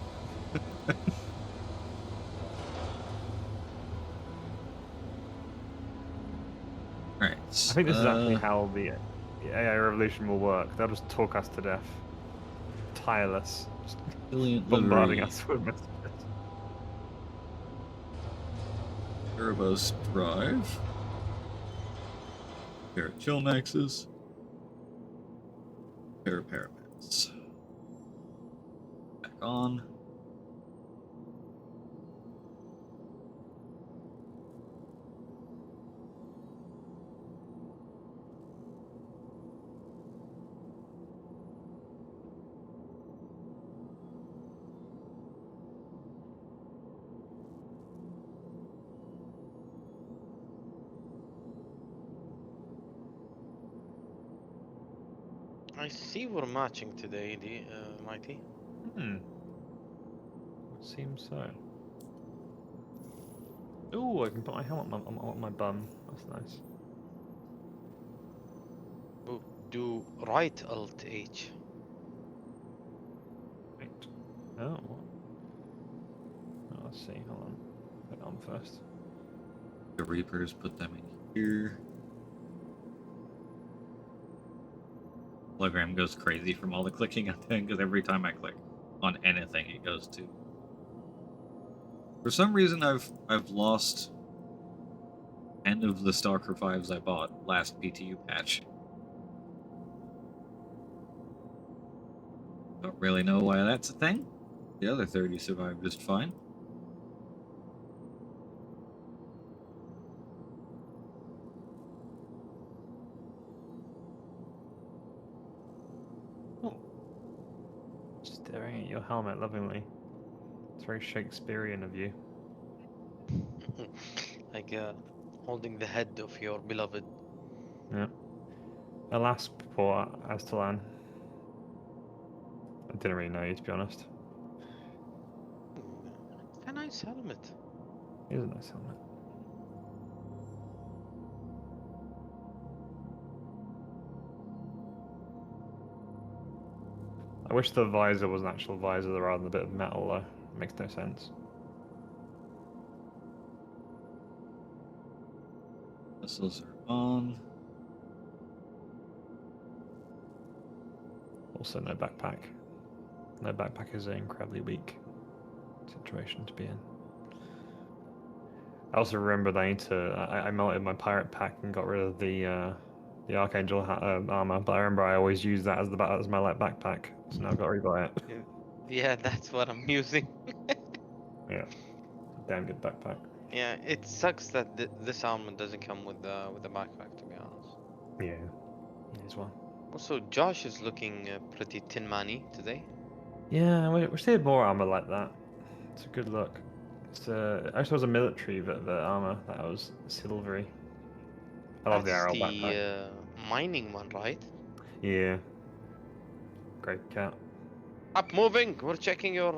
Alright.
I think this is actually how the AI revolution will work. They'll just talk us to death. Tireless. Just
Brilliant
bombarding
livery.
us with messages.
Turbos drive. Pair of chill maxes. Pair of parapets. Back on.
I see we're matching today, Mighty.
Hmm. It seems so. Ooh, I can put my helmet on my bum. That's nice.
Oh, do right Alt H.
Wait. Oh, what? Oh, let's see. Hold on. Put it on first.
The Reapers, put them in here. hologram goes crazy from all the clicking I'm doing, because every time I click on anything, it goes to. For some reason, I've lost 10 of the Stalker 5s I bought last PTU patch. Don't really know why that's a thing. The other 30 survived just fine.
Staring at your helmet lovingly. It's very Shakespearean of you.
Like holding the head of your beloved.
Yeah. Alas, poor Astalan. I didn't really know you, to be honest.
A nice helmet.
It is a nice helmet. I wish the visor was an actual visor rather than a bit of metal, though. It makes no sense.
Missiles are on.
Also, no backpack. No backpack is an incredibly weak situation to be in. I also remember that I need to. I melted my pirate pack and got rid of the Archangel armor, but I remember I always use that as my light backpack. So now I've got to rebuy it.
Yeah, that's what I'm using.
Yeah, damn good backpack.
Yeah, it sucks that this armor doesn't come with the backpack, to be honest.
Yeah, it is one.
Also, Josh is looking pretty Tin Man-y today.
Yeah, we wish they had more armor like that. It's a good look. It's actually was a military the armor that was silvery. I love the
That's
arrow
the
backpack.
mining one, right?
Yeah. Great cat.
Up moving. We're checking your.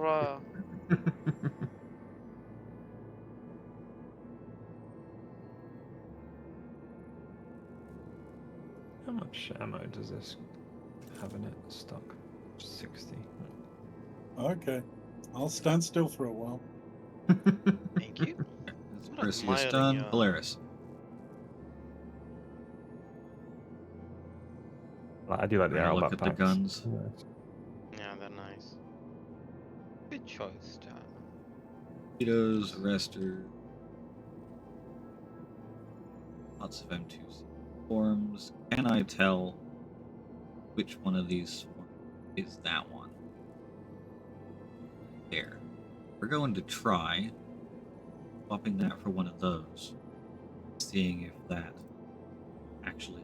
How much ammo does this have in it stock? 60.
Okay. I'll stand still for a while.
Thank you.
It's
I'm
Perseus
admiring
done.
your-
Polaris.
I do like the
Having a
arrow
look at the
backpacks.
guns.
Nice.
Yeah, they're nice. Good choice, John.
Torpedoes, arrestor. Lots of M2 forms. Can I tell which one of these forms is that one? There. We're going to try swapping that for one of those. Seeing if that actually.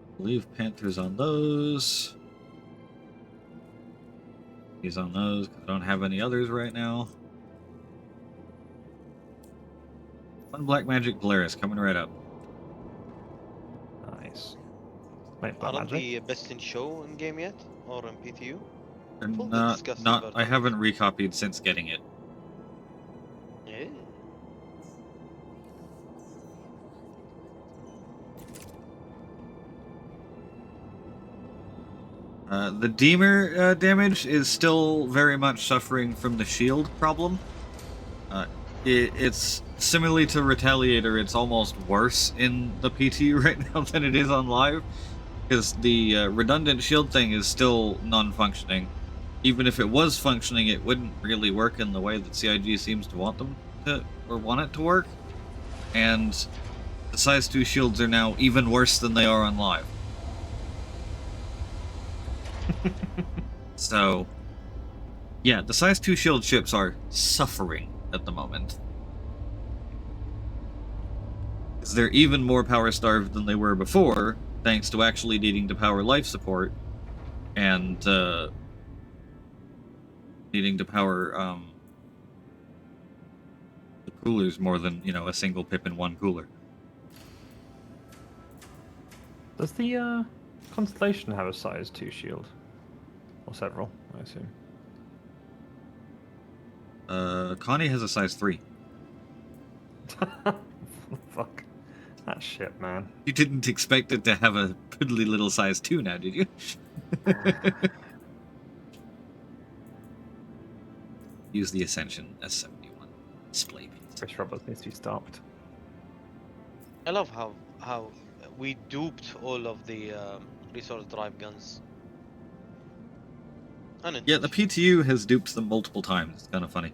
I believe Panther's on those. He's on those because I don't have any others right now. One Black Magic Polaris coming right up.
Nice. Wait, Black
Are
Magic?
the best in show in game yet, or in PTU?
They're
Full the disgusting
I
version.
haven't recopied since getting it.
Yeah.
The Deemer damage is still very much suffering from the shield problem. It's similarly to Retaliator, it's almost worse in the PTU right now than it is on live, because the redundant shield thing is still non-functioning. Even if it was functioning, it wouldn't really work in the way that CIG seems to want them to, or want it to work. And the size 2 shields are now even worse than they are on live. So, yeah, the size 2 shield ships are suffering at the moment. Because they're even more power starved than they were before, thanks to actually needing to power life support, and needing to power the coolers more than, a single pip in one cooler.
Does the Constellation have a size 2 shield? Or several, I assume.
Connie has a size 3.
That shit, man.
You didn't expect it to have a piddly little size 2 now, did you? Use the Ascension S71 display piece.
Chris Roberts needs to be stopped.
I love how we duped all of the resource drive guns.
Yeah, the PTU has duped them multiple times. It's kind of funny.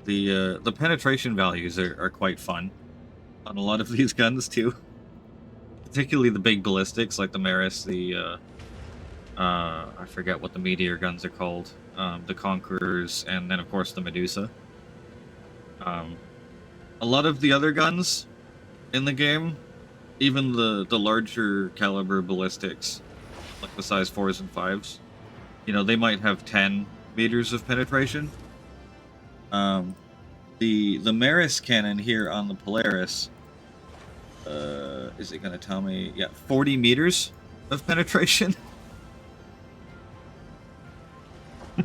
Yeah, the penetration values are quite fun on a lot of these guns too. Particularly the big ballistics like the Maris, the I forget what the meteor guns are called, the Conquerors, and then of course the Medusa. A lot of the other guns in the game, even the larger caliber ballistics, like the size 4s and 5s, you know, they might have 10 meters of penetration. The Maris cannon here on the Polaris, is it going to tell me? Yeah, 40 meters of penetration.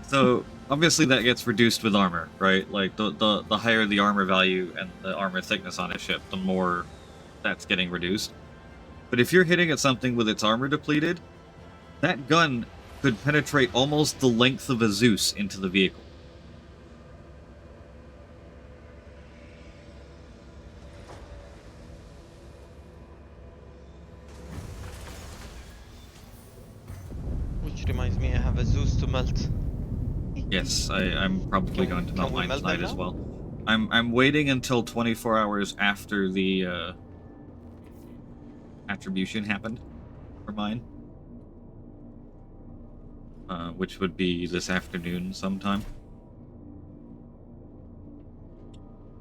So obviously that gets reduced with armor, right? Like the higher the armor value and the armor thickness on a ship, the more that's getting reduced. But if you're hitting at something with its armor depleted, that gun could penetrate almost the length of a Zeus into the vehicle.
Which reminds me, I have a Zeus to melt.
Yes, I'm probably going to melt
we
mine
melt them
tonight as
now?
well. I'm waiting until 24 hours after the attribution happened for mine, which would be this afternoon sometime.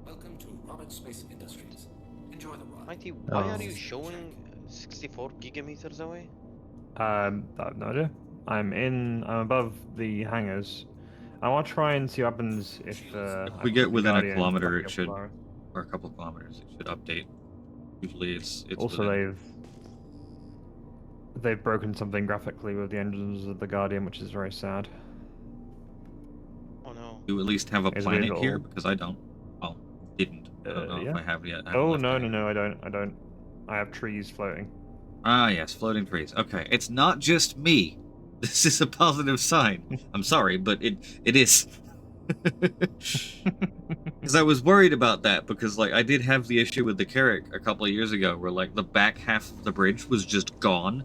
Welcome to Robert Space Industries. Enjoy the ride.
Mighty, why are
Oh.
you showing 64 gigameters away?
I have no idea. I'm above the hangars. I want to try and see what happens if
If we get within a kilometer, it should, or a couple kilometers, it should update. Usually, it's
Also,
within.
they've broken something graphically with the engines of the Guardian, which is very sad.
Oh no.
You at least have a
It's a weird
planet here
little-
because I don't. Oh, didn't. I don't know
yeah.
if I have yet. I haven't
Oh
left
no,
any.
no, no! I don't. I have trees floating.
Ah, yes, floating trees. Okay, it's not just me. This is a positive sign. I'm sorry, but it is. Because I was worried about that, because like I did have the issue with the Carrack a couple of years ago, where like the back half of the bridge was just gone,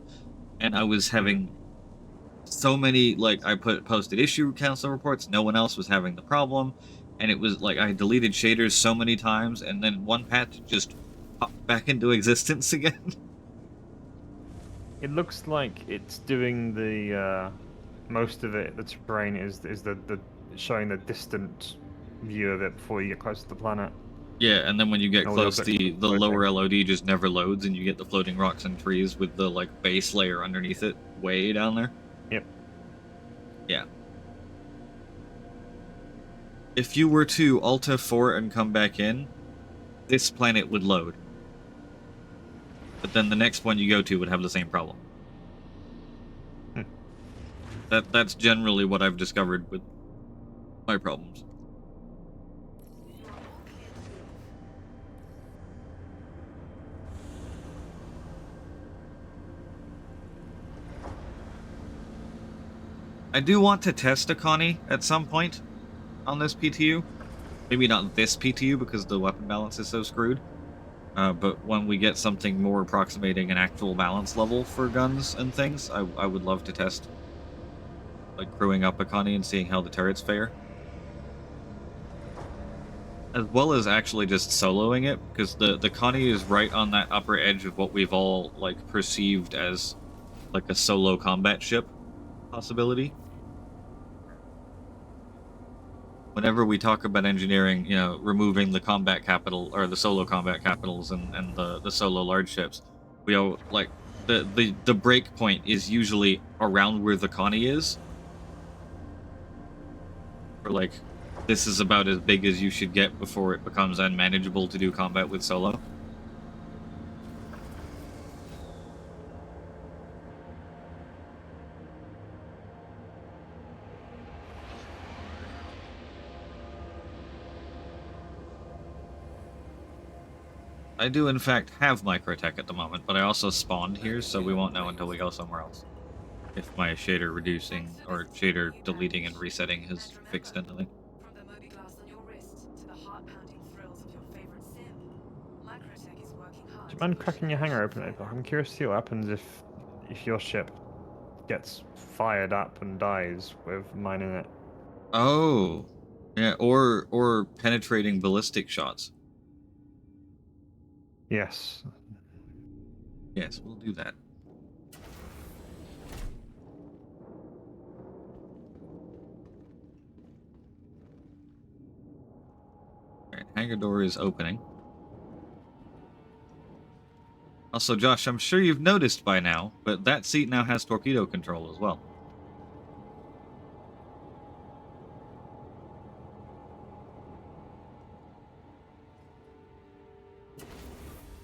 and I was having so many, like, I posted issue council reports, no one else was having the problem, and it was like I deleted shaders so many times, and then one patch just popped back into existence again.
It looks like it's doing the most of it. The terrain is the showing the distant view of it before you get close to the planet.
Yeah, and then when you get
All the
close, the
objects
lower
floating.
LOD just never loads, and you get the floating rocks and trees with the like base layer underneath it, way down there.
Yep.
Yeah. If you were to Alta 4 and come back in, this planet would load. But then the next one you go to would have the same problem.
Hmm.
That's generally what I've discovered with my problems. I do want to test a Connie at some point on this PTU. Maybe not this PTU because the weapon balance is so screwed. But when we get something more approximating an actual balance level for guns and things, I would love to test, like, crewing up a Connie and seeing how the turrets fare. As well as actually just soloing it, because the Connie is right on that upper edge of what we've all, like, perceived as, like, a solo combat ship possibility. Whenever we talk about engineering, you know, removing the combat capital, or the solo combat capitals and the solo large ships, we all, like, the break point is usually around where the Connie is. Or, like, this is about as big as you should get before it becomes unmanageable to do combat with solo. I do in fact have microtech at the moment, but I also spawned here, so we won't know until we go somewhere else. If my shader reducing or shader deleting and resetting has fixed anything.
From the Moby glass on your wrist to the heart-pounding thrills of your favorite sim, Microtech is working hard.
Do you mind cracking your hangar open, April? I'm curious to see what happens if your ship gets fired up and dies with mine in it.
Oh, yeah, or penetrating ballistic shots.
Yes.
Yes, we'll do that. Alright, hangar door is opening. Also, Josh, I'm sure you've noticed by now, but that seat now has torpedo control as well.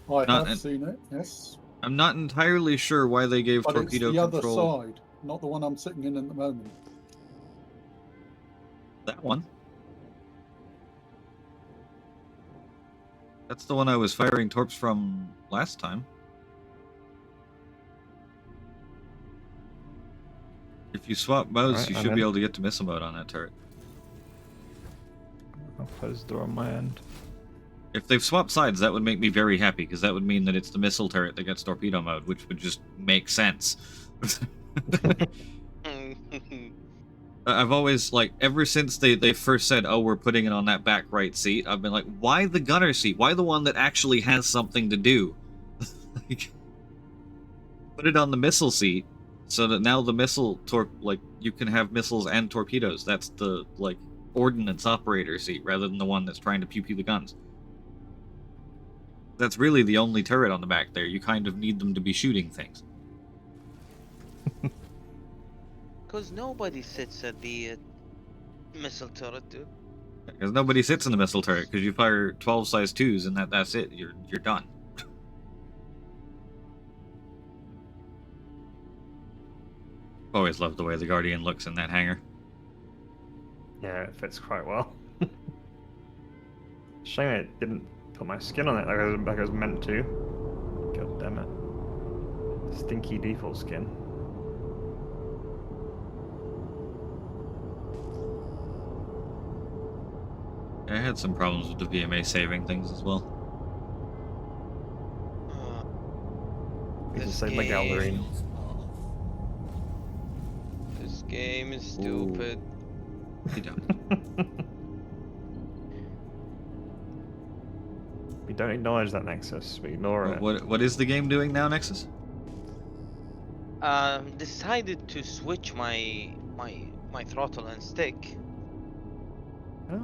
I
Not
have
an-
seen it, yes.
I'm not entirely sure why they gave
But
torpedo
it's the
control.
other side, not the one I'm sitting in at the moment.
That one. That's the one I was firing torps from last time. If you swap modes,
Right,
you
I'm
should
in.
be able to get to missile mode on that turret.
I'll close the door on my end.
If they've swapped sides, that would make me very happy, because that would mean that it's the missile turret that gets torpedo mode, which would just make sense. I've always, like, ever since they first said, oh, we're putting it on that back right seat, I've been like, why the gunner seat? Why the one that actually has something to do? Like, put it on the missile seat, so that now the missile, like, you can have missiles and torpedoes. That's the, like, ordnance operator seat, rather than the one that's trying to pew-pew the guns. That's really the only turret on the back there. You kind of need them to be shooting things.
Because nobody sits at the missile turret, dude.
Because nobody sits in the missile turret, because you fire 12 size 2s and that's it. You're done. Always loved the way the Guardian looks in that hangar.
Yeah, it fits quite well. Shame it didn't put my skin on it like I was meant to. God damn it. Stinky default skin.
I had some problems with the VMA saving things as well.
You can
This
save my gallery.
This game is stupid.
You don't.
We don't acknowledge that Nexus. We ignore it.
What is the game doing now, Nexus?
Decided to switch my throttle and stick.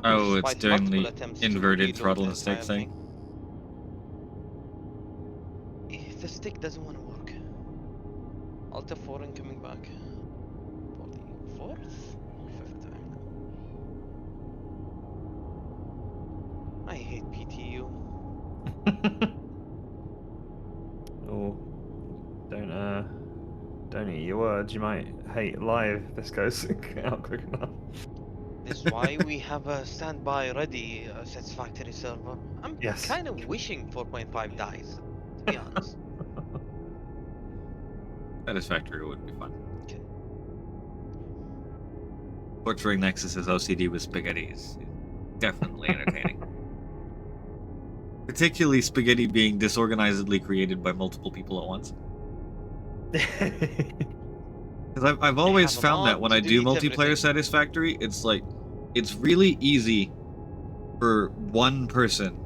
Oh, it's
despite
doing
multiple
the
attempts to
inverted
reload
throttle
the
and stick
entire
thing.
If the stick doesn't want to work, Alt F4 and coming back for the fourth or fifth time now. I hate PTU.
Oh, don't eat your words. You might hate live if this goes out quick enough.
This is why we have a standby ready satisfactory server. I'm
Yes.
kind of wishing 4.5 dies, to be honest.
Satisfactory would be fun.
Okay.
Torturing Nexus's OCD with spaghetti is definitely entertaining. Particularly spaghetti being disorganizedly created by multiple people at once. Because I've always
have a
found that
mod
when
to
I do
delete
multiplayer
everything.
satisfactory, it's like, it's really easy for one person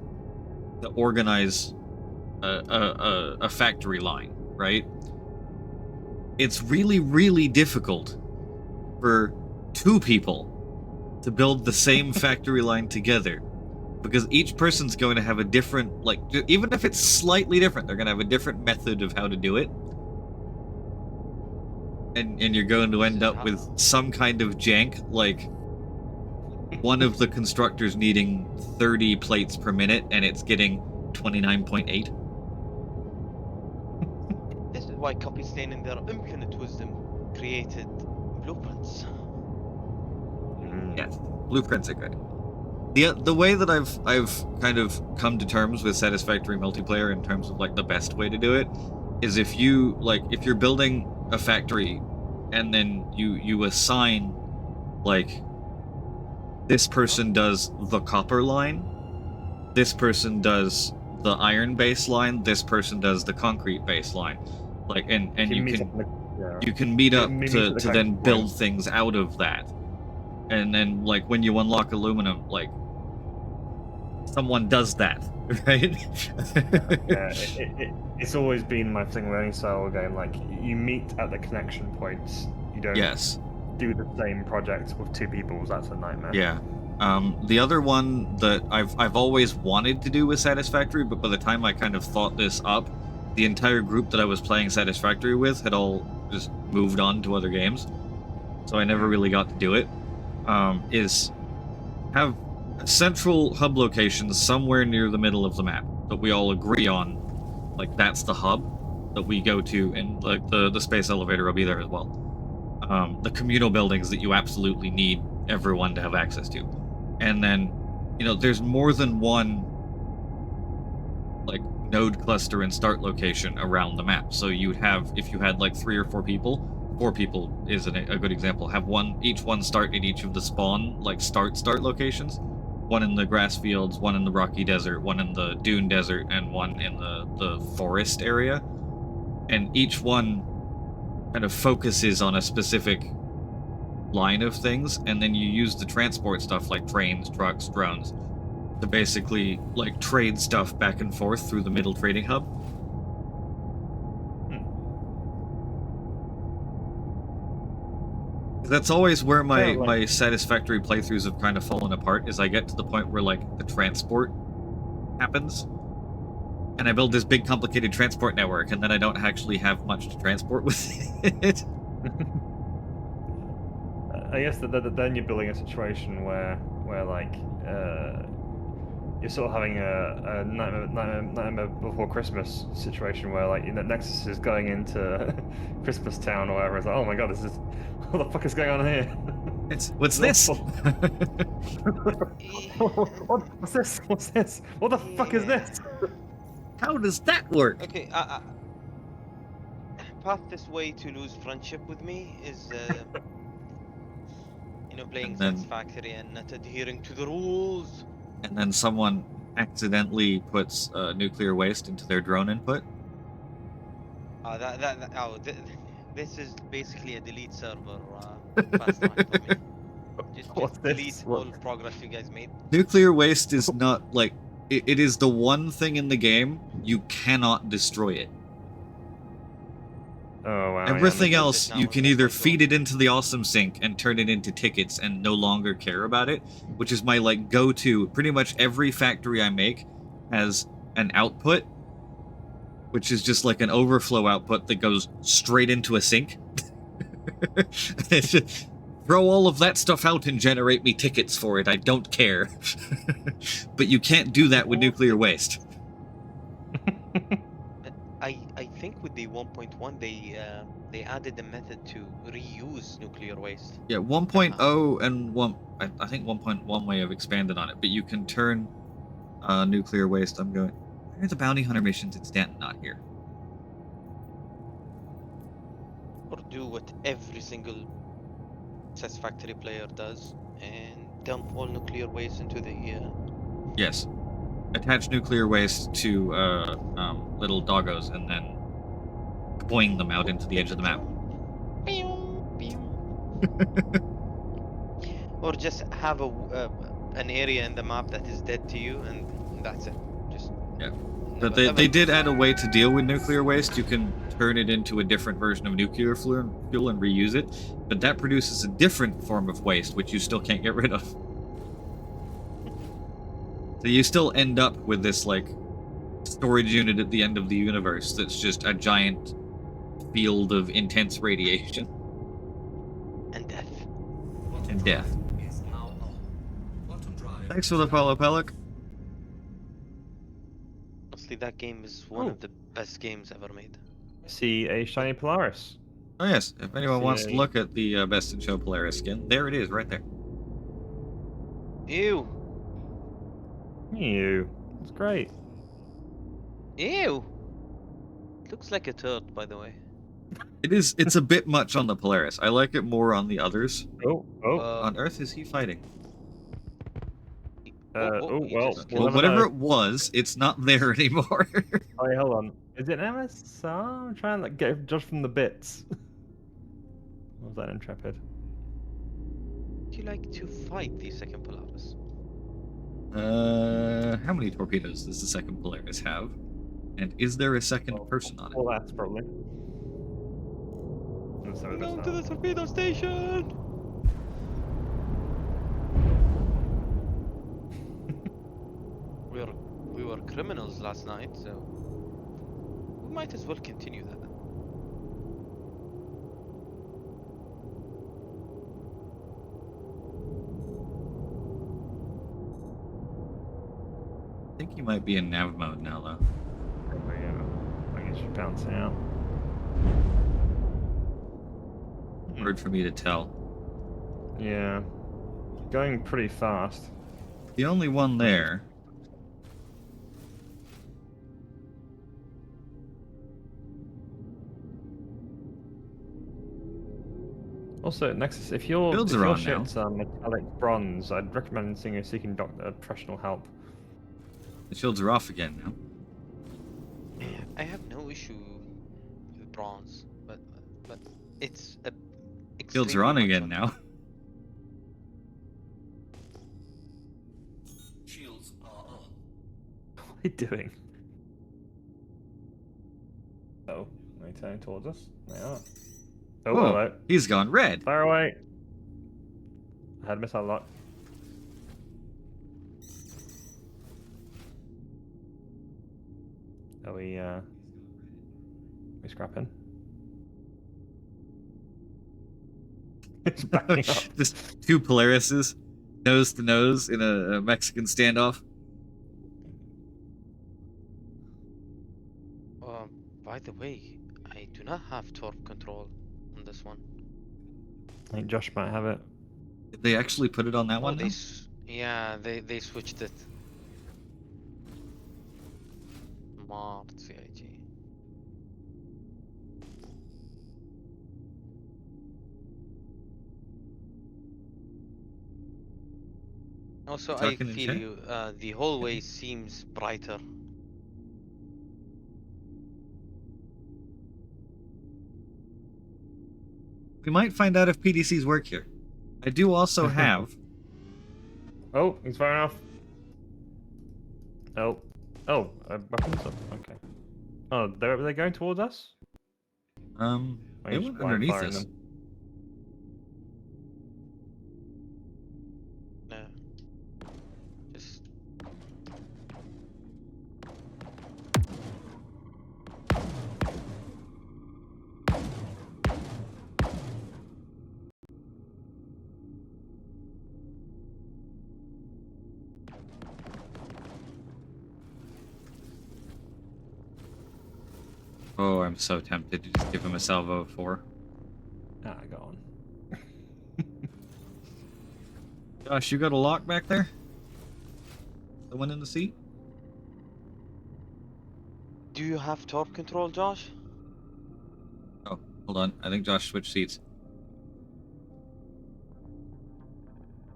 to organize a factory line, right? It's really, really difficult for two people to build the same factory line together. Because each person's going to have a different, like, even if it's slightly different, they're going to have a different method of how to do it. And you're going to end up with some kind of jank, like one of the constructors needing 30 plates per minute, and it's getting 29.8.
This is why Copy Stain in their infinite wisdom created blueprints.
Yes, blueprints are good. the way that I've kind of come to terms with satisfactory multiplayer in terms of like the best way to do it is if you're building a factory and then you assign like this person does the copper line, this person does the iron base line, this person does the concrete base line, like and you can meet up to then build things out of that. And then, like, when you unlock aluminum, like, someone does that, right?
It's always been my thing with any style game. Like, you meet at the connection points. You don't do the same project with two people. That's a nightmare.
Yeah. The other one that I've always wanted to do with Satisfactory, but by the time I kind of thought this up, the entire group that I was playing Satisfactory with had all just moved on to other games. So I never really got to do it. Is have central hub locations somewhere near the middle of the map that we all agree on, like that's the hub that we go to, and like the space elevator will be there as well. The communal buildings that you absolutely need everyone to have access to, and then there's more than one like node cluster and start location around the map. So you'd have, if you had like 3 or 4 people. 4 people is a good example. Have each one start at each of the spawn, like start locations. One in the grass fields, one in the rocky desert, one in the dune desert, and one in the forest area. And each one kind of focuses on a specific line of things, and then you use the transport stuff like trains, trucks, drones to basically like trade stuff back and forth through the middle trading hub. That's always where my satisfactory playthroughs have kind of fallen apart, is I get to the point where, like, the transport happens, and I build this big, complicated transport network, and then I don't actually have much to transport with it.
I guess that then you're building a situation where like, you're sort of having a Nightmare Before Christmas situation where, like, Nexus is going into Christmas Town or whatever. It's like, oh my god, what the fuck is going on here?
What's this?
What's this? What's this? What the fuck is this?
How does that work?
Okay, fastest way to lose friendship with me is, playing Satisfactory and not adhering to the rules.
And then someone accidentally puts nuclear waste into their drone input.
This is basically a delete server pastime for me. Just delete all progress you guys made.
Nuclear waste is not, like, it is the one thing in the game you cannot destroy it.
Oh, wow.
Everything else, you can either feed it into the awesome sink and turn it into tickets and no longer care about it, which is my, like, go-to. Pretty much every factory I make has an output, which is just like an overflow output that goes straight into a sink. Throw all of that stuff out and generate me tickets for it. I don't care. But you can't do that with nuclear waste.
I think with the 1.1 they added a method to reuse nuclear waste.
Yeah, 1.0 and I think 1.1 may have expanded on it, but you can turn nuclear waste. Where are the bounty hunter missions in Stanton? Not here.
Or do what every single Satisfactory player does and dump all nuclear waste into the
Yes. Attach nuclear waste to little doggos and then boing them out into the edge of the map.
Or just have an area in the map that is dead to you, and that's it. Just
But they did add a way to deal with nuclear waste. You can turn it into a different version of nuclear fuel and reuse it, but that produces a different form of waste, which you still can't get rid of. So you still end up with this, like, storage unit at the end of the universe that's just a giant field of intense radiation.
And death.
And death. Thanks for the follow, Pellic.
Honestly, that game is one of the best games ever made.
See a shiny Polaris.
Oh yes, if anyone wants to look at the Best in Show Polaris skin, there it is, right there.
Ew!
Ew. It's great.
Ew! Looks like a turd, by the way.
It is. It's a bit much on the Polaris. I like it more on the others.
Oh,
On Earth, is he fighting?
He
well,
just
we'll
Well,
never
whatever
know.
it was, it's not there anymore.
Oh, hold on. Is it an MSR? I'm trying to like, get it just from the bits. Or was that Intrepid?
Would you like to fight the second Polaris?
How many torpedoes does the second Polaris have? And is there a second person on it?
Well, that's probably. And so it does
Go to
now.
the torpedo station! We were criminals last night, so we might as well continue that.
I think you might be in nav mode now, though.
Probably, I guess you're bouncing out.
Hard for me to tell.
Yeah. Going pretty fast.
The only one there.
Also, Nexus, if your
Builds are on now.
ship's metallic bronze, I'd recommend seeing a seeking professional help.
The shields are off again now.
I have no issue with bronze, but it's a
Shields are on
extremely
again
much
now.
Shields are on.
What are they doing? Oh, are they turning towards us? They are. Oh,
Whoa,
hello.
he's gone red.
Fire away! I had missile lock. Are we scrapping? It's backing up.
Just two Polarises, nose to nose in a Mexican standoff.
By the way, I do not have torque control on this one.
I think Josh might have it.
Did they actually put it on that
Oh,
one?
they
now?
they switched it. Smart CIG. Also, I
Talking in
feel
chat?
you. The hallway seems brighter.
We might find out if PDCs work here. I do also have.
Oh, he's firing off. Oh. Oh, weapons up. Okay. Oh, they're going towards us? Or
They
you
went
just blind
underneath
firing
us.
them?
No. Just
Oh, I'm so tempted to just give him a salvo of 4.
Ah, go on.
Josh, you got a lock back there? The one in the seat?
do you have torque control, Josh?
Oh, hold on. I think Josh switched seats.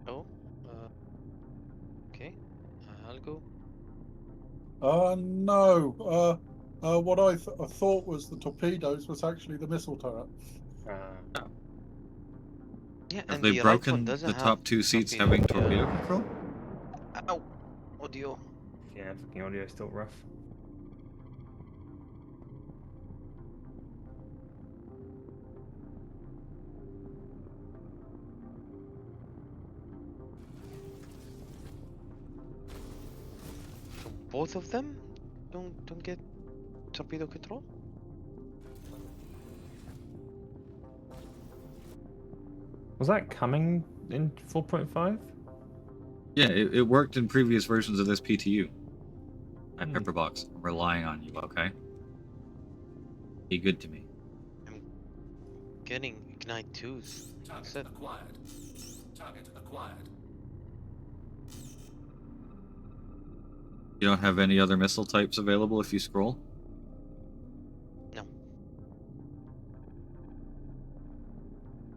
Oh. Okay. I'll go.
No. What I thought was the torpedoes was actually the missile turret.
Yeah,
Have
and
they
the right one
broken
doesn't
the
have
top two seats
torpedo,
having
yeah.
torpedo control?
Ow! Audio.
Yeah, fucking audio is still rough.
So both of them don't get torpedo control?
Was that coming in 4.5?
Yeah, it worked in previous versions of this PTU.
Hmm.
Pepperbox, I'm relying on you, okay? Be good to me.
I'm getting Ignite 2s. That's it.
Target acquired. Target acquired.
You don't have any other missile types available if you scroll?
No.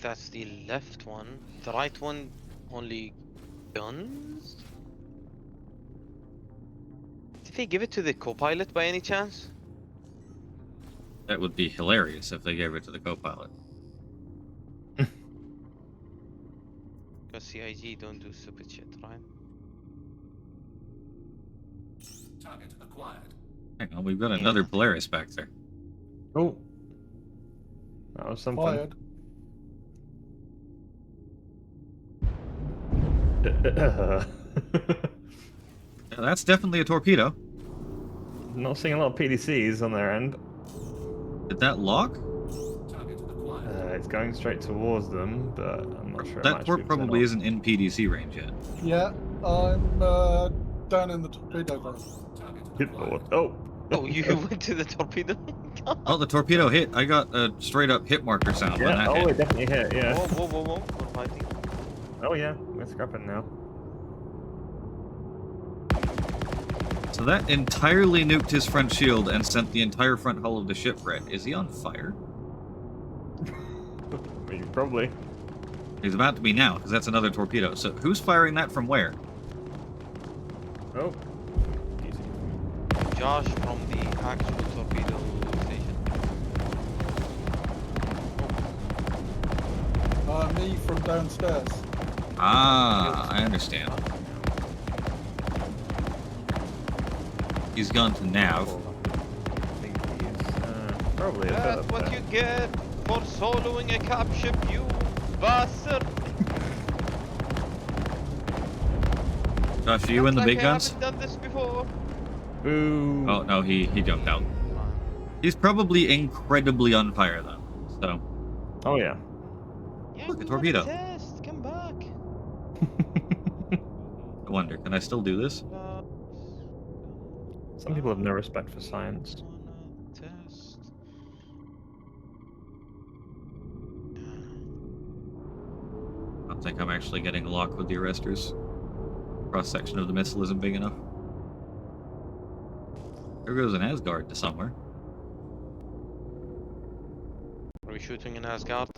That's the left one. The right one only guns? Did they give it to the co-pilot by any chance?
That would be hilarious if they gave it to the co-pilot.
Because CIG don't do stupid shit, right?
Target acquired.
Hang on, we've got another Polaris back there.
Oh, that was something.
Fired.
Yeah, that's definitely a torpedo.
Not seeing a lot of PDCs on their end.
Did that lock?
Target acquired.
It's going straight towards them, but I'm not sure. it
That
might
torp
shoot
probably
them
isn't in PDC range yet.
Yeah, I'm down in the torpedo bay.
Target
off. Good lord.
acquired.
Oh!
Oh, you went to the torpedo?
Oh, the torpedo hit. I got a straight up hit marker sound when
Yeah,
that
oh,
hit.
it definitely hit, yeah.
Whoa, whoa, whoa, whoa. We're fighting.
Oh, yeah, we're scrapping now.
So that entirely nuked his front shield and sent the entire front hull of the ship red. Is he on fire?
I mean, probably.
He's about to be now, because that's another torpedo. So who's firing that from where?
Oh. Easy.
Josh from the actual torpedo station.
Me from downstairs.
Ah, I understand. He's gone to nav.
I think he's probably a bit
That's
up
what
there.
you get for soloing a cap ship, you bastard!
Josh, are you in the
Looks
big
like I
guns?
haven't done this before.
Boo!
Oh, no, he jumped out. He's probably incredibly on fire, though. So,
Oh, yeah.
Yeah,
Look, a
we
torpedo.
wanna test. Come back.
I wonder, can I still do this?
Some people have no respect for science.
Test.
I don't think I'm actually getting a lock with the arresters. Cross-section of the missile isn't big enough. There goes an Asgard to somewhere.
Are we shooting in Asgard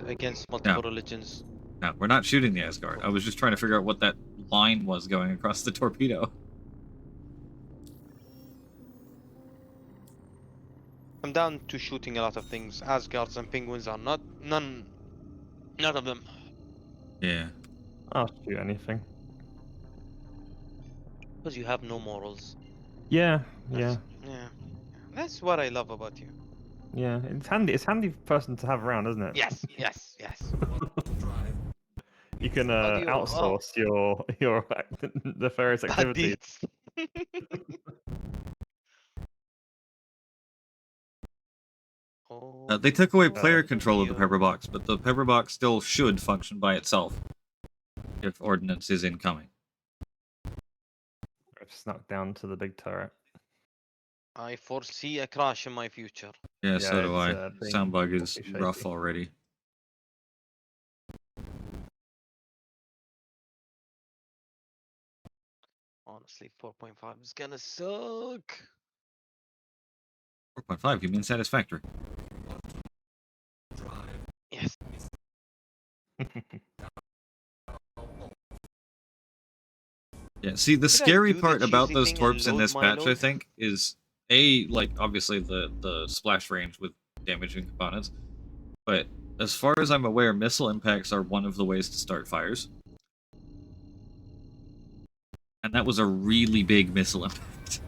against multiple religions?
No, we're not shooting the Asgard. I was just trying to figure out what that line was going across the torpedo.
I'm down to shooting a lot of things. Asgards and penguins are none of them.
Yeah.
I'll shoot anything.
Because you have no morals.
Yeah,
Yeah. That's what I love about you.
yeah. It's handy. It's handy person to have around, isn't it?
Yes.
Drive.
You can
How do you-
outsource your nefarious
Bad
activities.
deeds.
They took away
Oh,
player control of the
yeah.
pepper box, but the pepper box still should function by itself if ordnance is incoming.
I've snuck down to the big turret.
I foresee a crash in my future.
Yeah,
Yeah,
so do I.
it's, being
Sound bug is
shaky.
rough already.
Honestly, 4.5 is gonna suck.
4.5, you mean satisfactory?
Drive.
Yes.
Yeah, see, the
Did I
scary
do the
part about
cheesy
those
thing and
torps in
load
this
my
patch, I
load?
think, is A, like, obviously the splash range with damaging components, but as far as I'm aware, missile impacts are one of the ways to start fires. And that was a really big missile impact.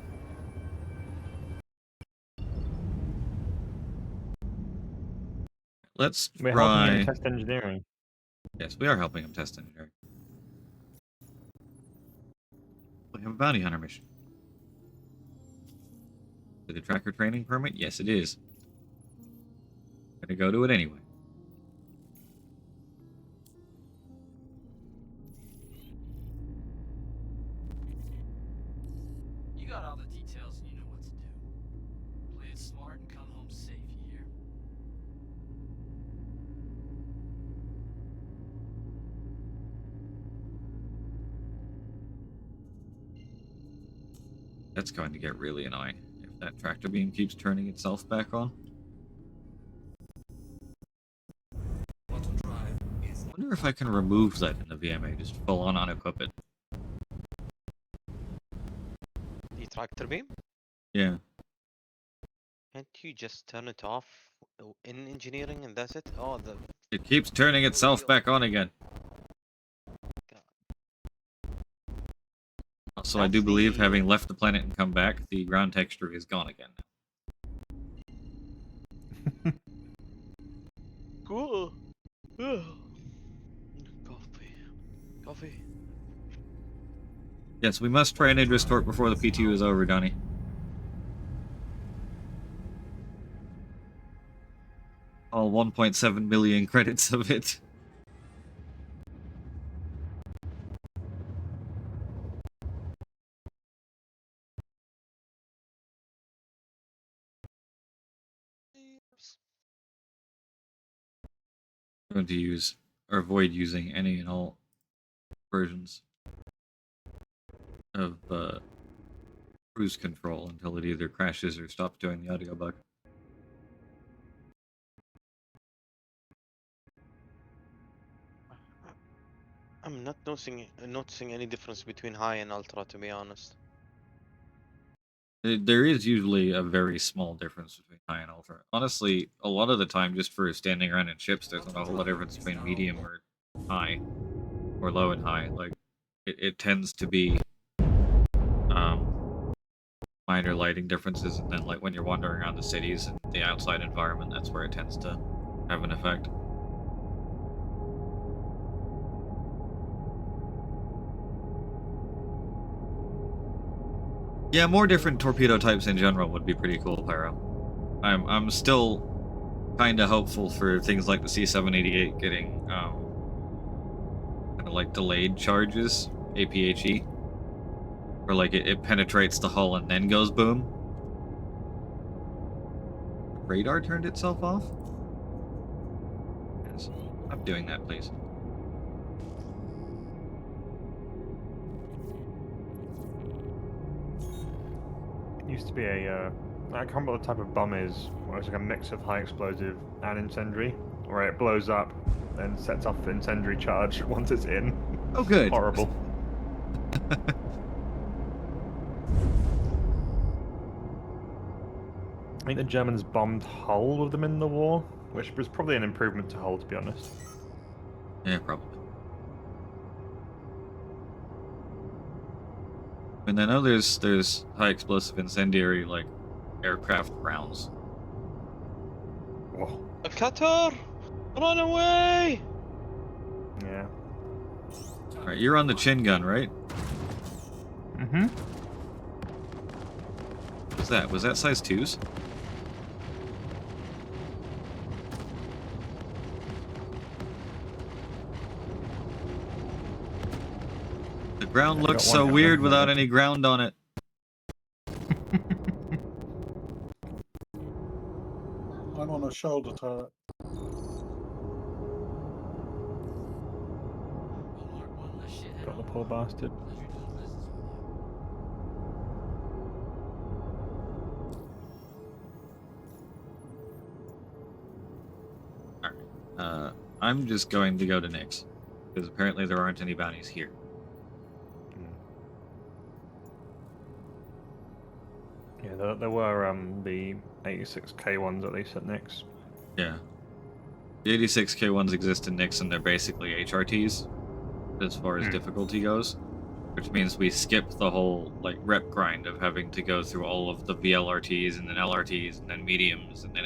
Let's
We're helping
try...
in test engineering.
Yes, we are helping him test engineering. We have a bounty hunter mission. With a tracker training permit? Yes, it is. Gonna go to it anyway.
You got all the details and you know what to do. Play it smart and come home safe, you hear?
That's going to get really annoying if that tractor beam keeps turning itself back on.
Bottom drive is
I wonder if I can remove that in the VMA, just full on unequip it.
The tractor beam?
Yeah.
Can't you just turn it off in engineering and that's it? Oh, the
It keeps turning itself back on again. So I do
That's
believe,
the-
having left the planet and come back, the ground texture is gone again.
Cool. Coffee. Coffee.
Yes, we must try an Idris torque before the PTU is over, Donnie. All 1.7 million credits of it. I'm going to use, or avoid using any and all versions of cruise control until it either crashes or stops doing the audio bug.
I'm not noticing any difference between high and ultra, to be honest.
There is usually a very small difference between high and ultra. Honestly, a lot of the time, just for standing around in ships, there's not a whole lot of difference between medium or high, or low and high. Like, it tends to be minor lighting differences, and then like when you're wandering around the cities and the outside environment, that's where it tends to have an effect. Yeah, more different torpedo types in general would be pretty cool, Pyro. I'm still kind of hopeful for things like the C-788 getting kind of like delayed charges, APHE, where like it penetrates the hull and then goes boom. Radar turned itself off? Yes. Stop doing that, please.
Used to be a I can't remember what the type of bomb is, where it's like a mix of high explosive and incendiary, where it blows up and sets off the incendiary charge once it's in.
Oh, good.
Horrible. I think the Germans bombed Hull with them in the war, which was probably an improvement to Hull, to be honest.
Yeah, probably. And I know there's high explosive incendiary like aircraft rounds.
Whoa.
A cutter! Run away!
Yeah.
Alright, you're on the chin gun, right?
Mm-hmm.
What's that? Was that size 2s? The ground
Yeah,
looks
got
so
one
weird
coming,
without
yeah.
any ground on it.
I'm on a shoulder turret.
Well, Mark 1, let's shit head
Got the
on.
poor bastard.
Pleasure doing business with you.
Alright. I'm just going to go to Nyx, because apparently there aren't any bounties here.
Yeah, there were the 86k ones at least at Nyx.
Yeah. The 86k ones exist in Nyx, and they're basically HRTs, as far as difficulty goes. Which means we skip the whole like rep grind of having to go through all of the VLRTs and then LRTs and then mediums and then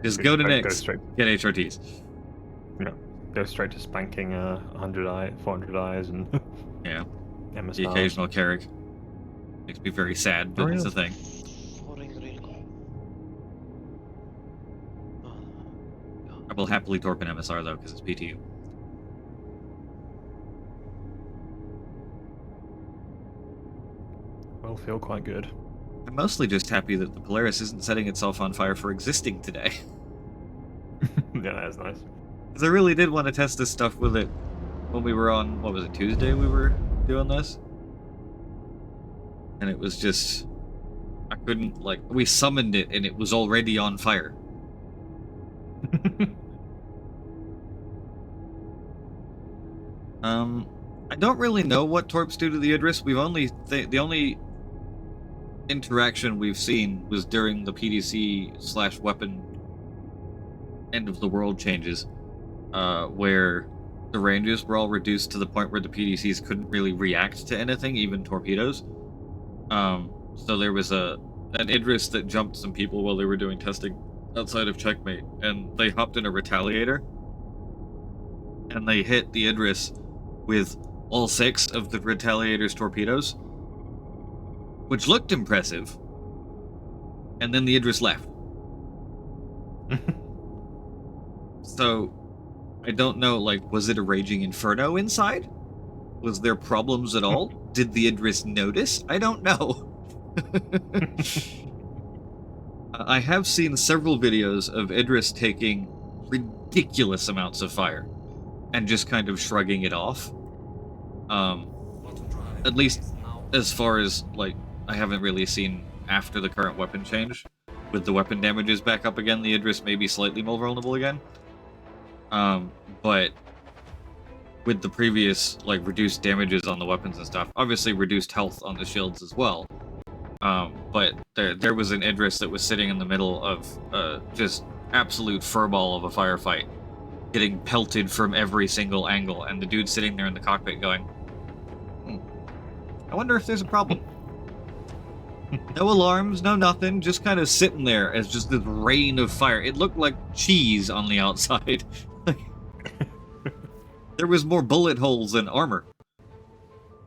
just go to Nyx, get HRTs.
Yeah, go straight to spanking 100i, 400i's, and
Yeah,
MSRs.
the occasional Carrick. Makes me very sad, but it's a thing.
Foreign really.
I will happily torp an MSR though, because it's PTU.
Will feel quite good.
I'm mostly just happy that the Polaris isn't setting itself on fire for existing today.
Yeah, that's nice.
Because I really did want to test this stuff with it when we were on, what was it, Tuesday we were doing this? And it was just... I couldn't, like... We summoned it, and it was already on fire. I don't really know what torps do to the Idris. We've only... the only interaction we've seen was during the PDC/weapon end of the world changes, where the ranges were all reduced to the point where the PDCs couldn't really react to anything, even torpedoes. So there was an Idris that jumped some people while they were doing testing outside of Checkmate, and they hopped in a Retaliator, and they hit the Idris with all 6 of the Retaliator's torpedoes, which looked impressive, and then the Idris left. So, I don't know, like, was it a raging inferno inside? Was there problems at all? Did the Idris notice? I don't know. I have seen several videos of Idris taking ridiculous amounts of fire and just kind of shrugging it off. At least as far as, like, I haven't really seen after the current weapon change. With the weapon damages back up again, the Idris may be slightly more vulnerable again. But with the previous, like, reduced damages on the weapons and stuff, obviously reduced health on the shields as well. But there was an Idris that was sitting in the middle of just absolute furball of a firefight, getting pelted from every single angle, and the dude sitting there in the cockpit going, I wonder if there's a problem. No alarms, no nothing, just kind of sitting there as just this rain of fire. It looked like cheese on the outside. There was more bullet holes than armor.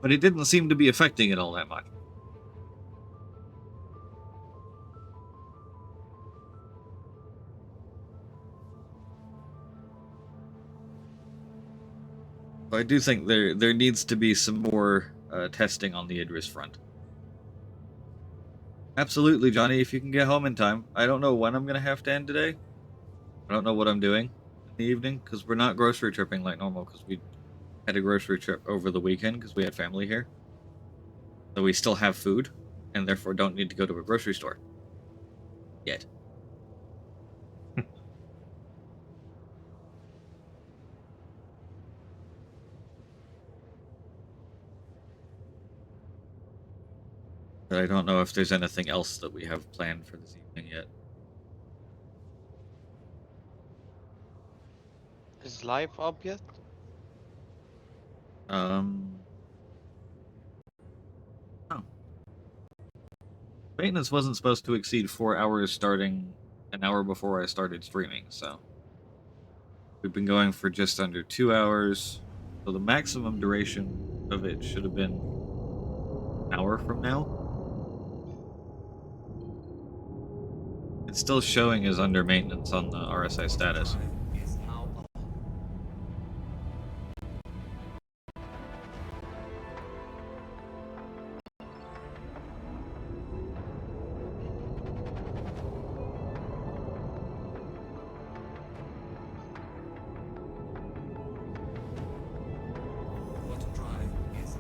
But it didn't seem to be affecting it all that much. I do think there needs to be some more testing on the Idris front. Absolutely, Johnny, if you can get home in time. I don't know when I'm going to have to end today. I don't know what I'm doing in the evening, because we're not grocery tripping like normal, because we had a grocery trip over the weekend, because we had family here. So we still have food, and therefore don't need to go to a grocery store. Yet. But I don't know if there's anything else that we have planned for this evening yet.
Is live up yet?
No. Maintenance wasn't supposed to exceed 4 hours starting an hour before I started streaming, so... We've been going for just under 2 hours, so the maximum duration of it should have been an hour from now. It's still showing as under maintenance on the RSI status.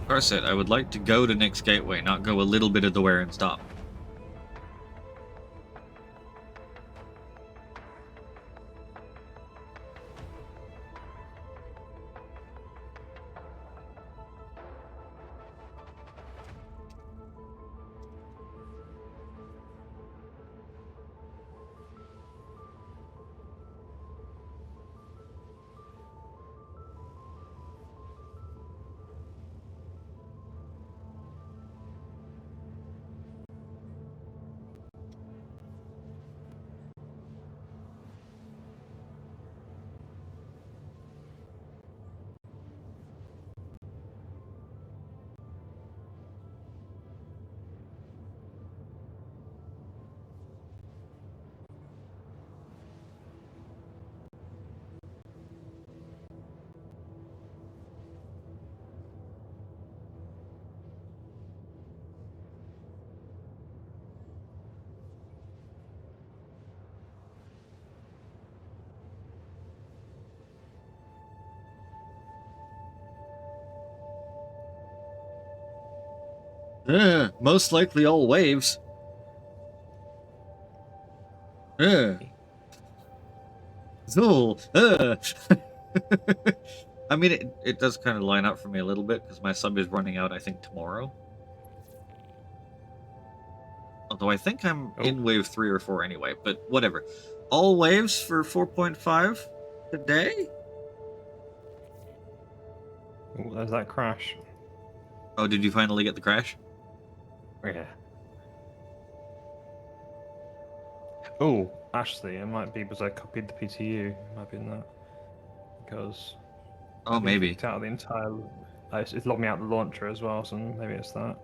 Carset, I would like to go to Nick's Gateway, not go a little bit of the wear and stop. Most likely all waves. Zool. I mean, it does kind of line up for me a little bit, because my sub is running out, I think, tomorrow. Although I think I'm in wave 3 or 4 anyway, but whatever. All waves for 4.5 today?
Oh, there's that crash.
Oh, did you finally get the crash?
Yeah. Oh, actually, it might be because I copied the PTU. It might be in that. Because...
Oh, maybe.
Out of the entire... It's logged me out the launcher as well, so maybe it's that.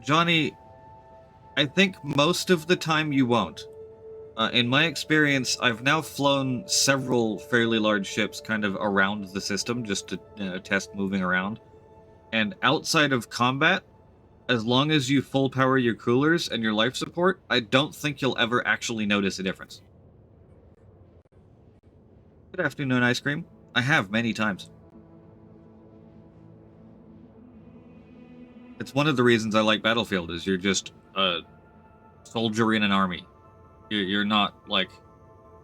Johnny, I think most of the time you won't. In my experience, I've now flown several fairly large ships kind of around the system just to test moving around. And outside of combat, as long as you full power your coolers and your life support, I don't think you'll ever actually notice a difference. Good afternoon, Ice Cream. I have many times. It's one of the reasons I like Battlefield, is you're just a soldier in an army. You're not, like,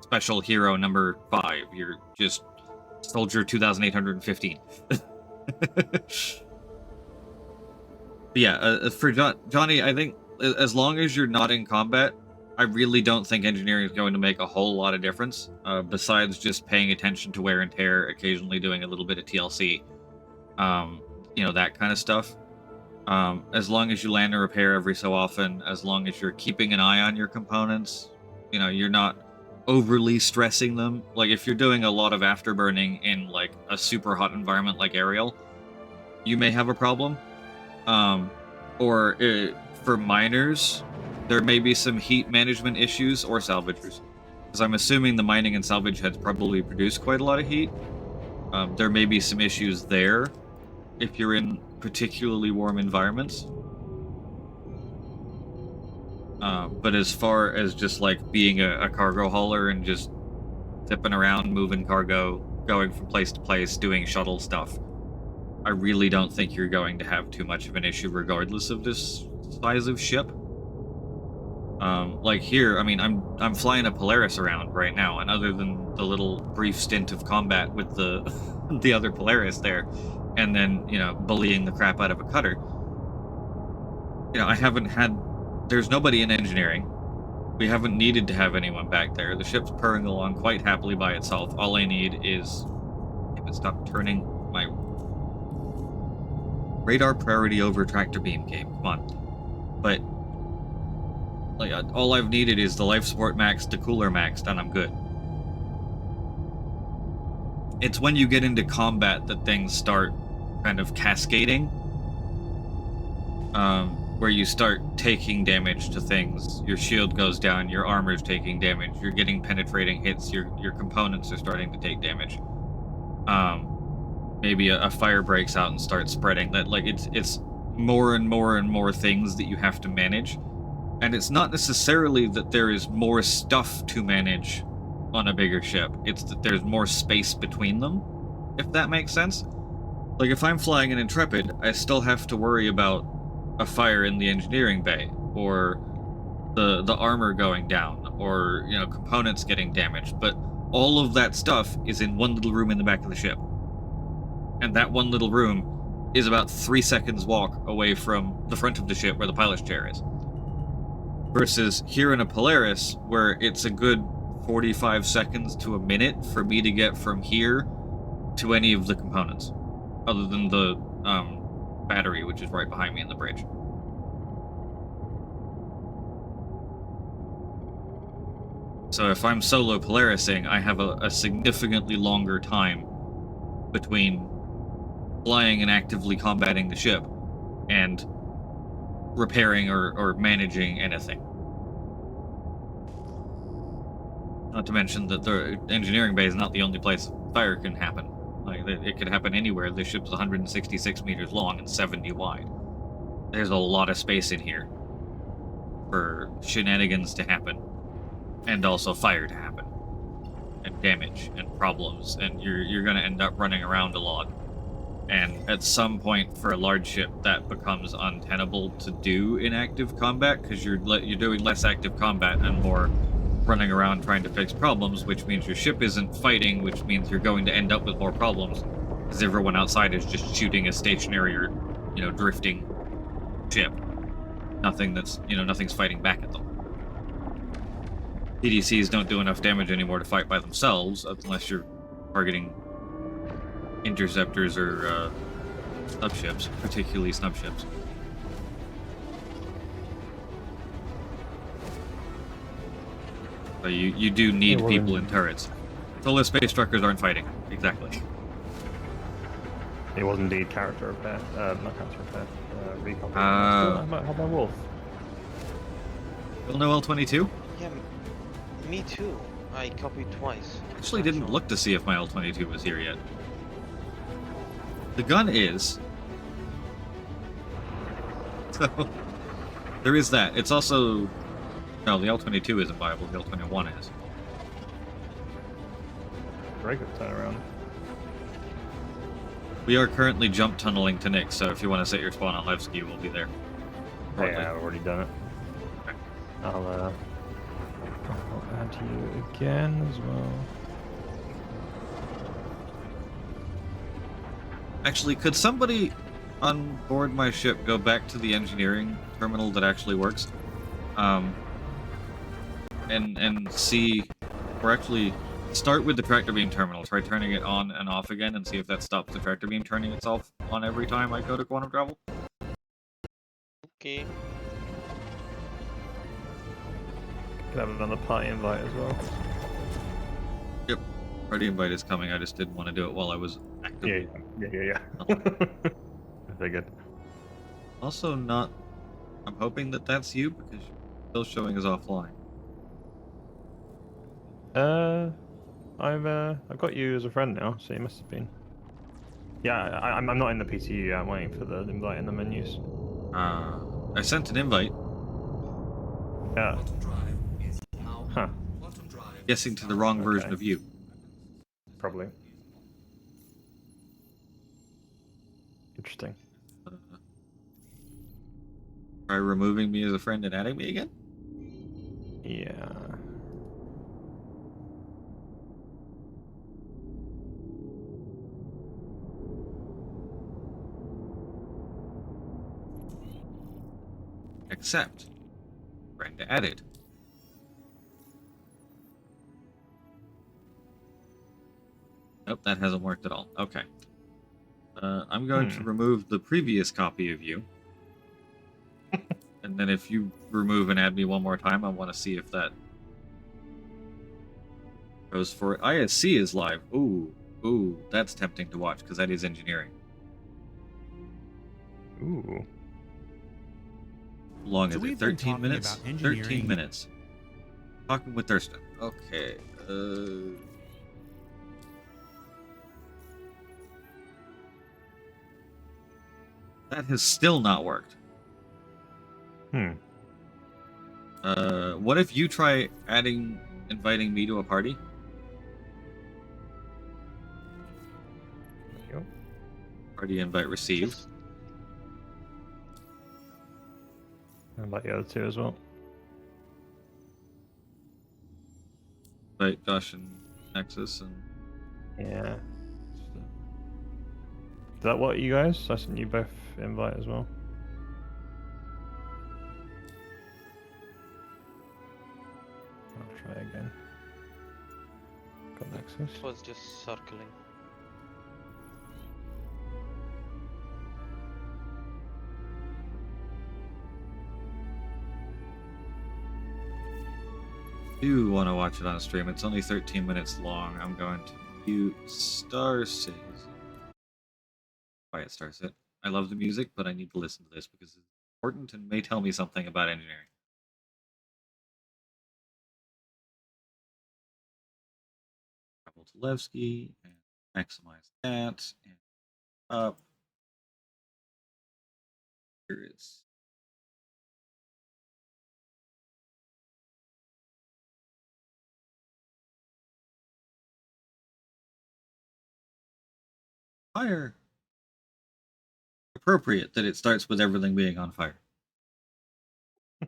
special hero number 5. You're just soldier 2815. Yeah, for Johnny, I think as long as you're not in combat, I really don't think engineering is going to make a whole lot of difference, besides just paying attention to wear and tear, occasionally doing a little bit of TLC, you know, that kind of stuff. As long as you land and repair every so often, as long as you're keeping an eye on your components, you know, you're not overly stressing them. Like, if you're doing a lot of afterburning in, like, a super hot environment like Ariel, you may have a problem. For miners, there may be some heat management issues, or salvagers. Because I'm assuming the mining and salvage heads probably produce quite a lot of heat. There may be some issues there if you're in particularly warm environments. But as far as just like being a cargo hauler and just zipping around, moving cargo, going from place to place, doing shuttle stuff, I really don't think you're going to have too much of an issue regardless of this size of ship. Like here, I mean, I'm flying a Polaris around right now, and other than the little brief stint of combat with the the other Polaris there, and then, you know, bullying the crap out of a cutter, you know, there's nobody in engineering. We haven't needed to have anyone back there. The ship's purring along quite happily by itself. All I need is, if it stopped turning my radar priority over tractor beam game, come on. But like, all I've needed is the life support maxed, the cooler maxed, and I'm good. It's when you get into combat that things start kind of cascading, where you start taking damage to things. Your shield goes down, your armor's taking damage, you're getting penetrating hits, your components are starting to take damage. Maybe a fire breaks out and starts spreading. That, like, it's more and more and more things that you have to manage. And it's not necessarily that there is more stuff to manage on a bigger ship. It's that there's more space between them, if that makes sense. Like, if I'm flying an Intrepid, I still have to worry about a fire in the engineering bay, or the armor going down, or, you know, components getting damaged. But all of that stuff is in one little room in the back of the ship. And that one little room is about 3 seconds walk away from the front of the ship where the pilot's chair is. Versus here in a Polaris, where it's a good 45 seconds to a minute for me to get from here to any of the components, other than the battery, which is right behind me in the bridge. So if I'm solo Polarising, I have a significantly longer time between flying and actively combating the ship and repairing or managing anything. Not to mention that the engineering bay is not the only place fire can happen. Like, it could happen anywhere. The ship's 166 meters long and 70 wide. There's a lot of space in here for shenanigans to happen, and also fire to happen. And damage and problems, and you're going to end up running around a lot. And at some point, for a large ship, that becomes untenable to do in active combat because you're doing less active combat and more running around trying to fix problems, which means your ship isn't fighting, which means you're going to end up with more problems because everyone outside is just shooting a stationary or, drifting ship. Nothing's fighting back at them. PDCs don't do enough damage anymore to fight by themselves unless you're targeting interceptors or snub ships, particularly snub ships. So you do need people in turrets. Solar space truckers aren't fighting. Exactly.
It was indeed character repair. Not character repair. Recon. I might have my wolf.
Still no L22?
Yeah, me too. I copied twice.
Actually didn't look to see if my L22 was here yet. The gun is. So, there is that. It's also... No, the L22 isn't viable, the L21 is.
Very good turnaround.
We are currently jump tunneling to Nick, so if you want to set your spawn on Levski, we'll be there.
Hey, I've already done it.
Okay.
I'll add you again as well.
Actually, could somebody on board my ship go back to the engineering terminal that actually works? And see, or actually start with the tractor beam terminal. Try turning it on and off again and see if that stops the tractor beam turning itself on every time I go to quantum travel.
Okay.
Could have another party invite as well.
Yep, party invite is coming. I just didn't want to do it while I was active.
Yeah. Very good.
Also not... I'm hoping that that's you, because you're still showing as offline.
I've got you as a friend now, so you must have been. Yeah, I'm not in the PTU yet. I'm waiting for the invite in the menus.
I sent an invite.
Yeah.
Quantum drive is now.
Huh.
Quantum drive
Guessing to the wrong version of you.
Probably. Interesting.
Try removing me as a friend and adding me again?
Yeah.
Accept. Friend added. Nope, that hasn't worked at all. Okay. I'm going to remove the previous copy of you. And then if you remove and add me one more time, I want to see if that goes for it. ISC is live. Ooh, that's tempting to watch because that is engineering.
Ooh.
How long
So
is
we've
it?
been
13
talking
minutes?
about engineering.
13 minutes. Talking with Thurston. Okay. That has still not worked. What if you try inviting me to a party?
There you go.
Party invite received.
Just
And like the other two as well.
Invite Josh and Nexus and...
Yeah. Is that what you guys? I sent you both invite as well. I'll try again. Got Nexus.
it was just circling.
Do want to watch it on stream. It's only 13 minutes long. I'm going to mute Star Citizen. Quiet Star Citizen. I love the music, but I need to listen to this because it's important and may tell me something about engineering. Travel to Levski and maximize that. And up. Here is fire. Appropriate that it starts with everything being on fire.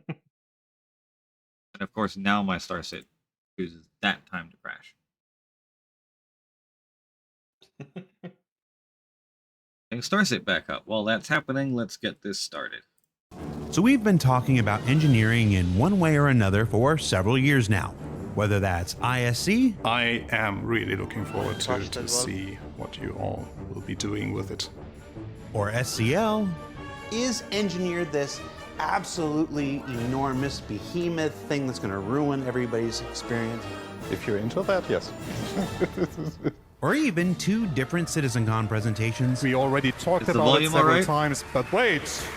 And of course, now my starset chooses that time to crash. Starset back up. While that's happening, let's get this started.
So we've been talking about engineering in one way or another for several years now, whether that's ISC.
I am really looking forward to see what you all will be doing with it.
Or SCL.
Is engineered this absolutely enormous behemoth thing that's going to ruin everybody's experience?
If you're into that, yes.
Or even 2 different CitizenCon presentations.
We already talked about it several times, but wait,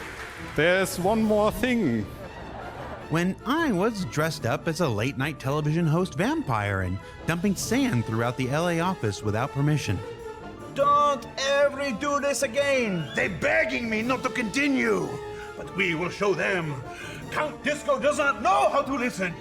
there's one more thing.
When I was dressed up as a late-night television host vampire and dumping sand throughout the LA office without permission.
Don't ever do this again! They're begging me not to continue! But we will show them! Count Disco does not know how to listen!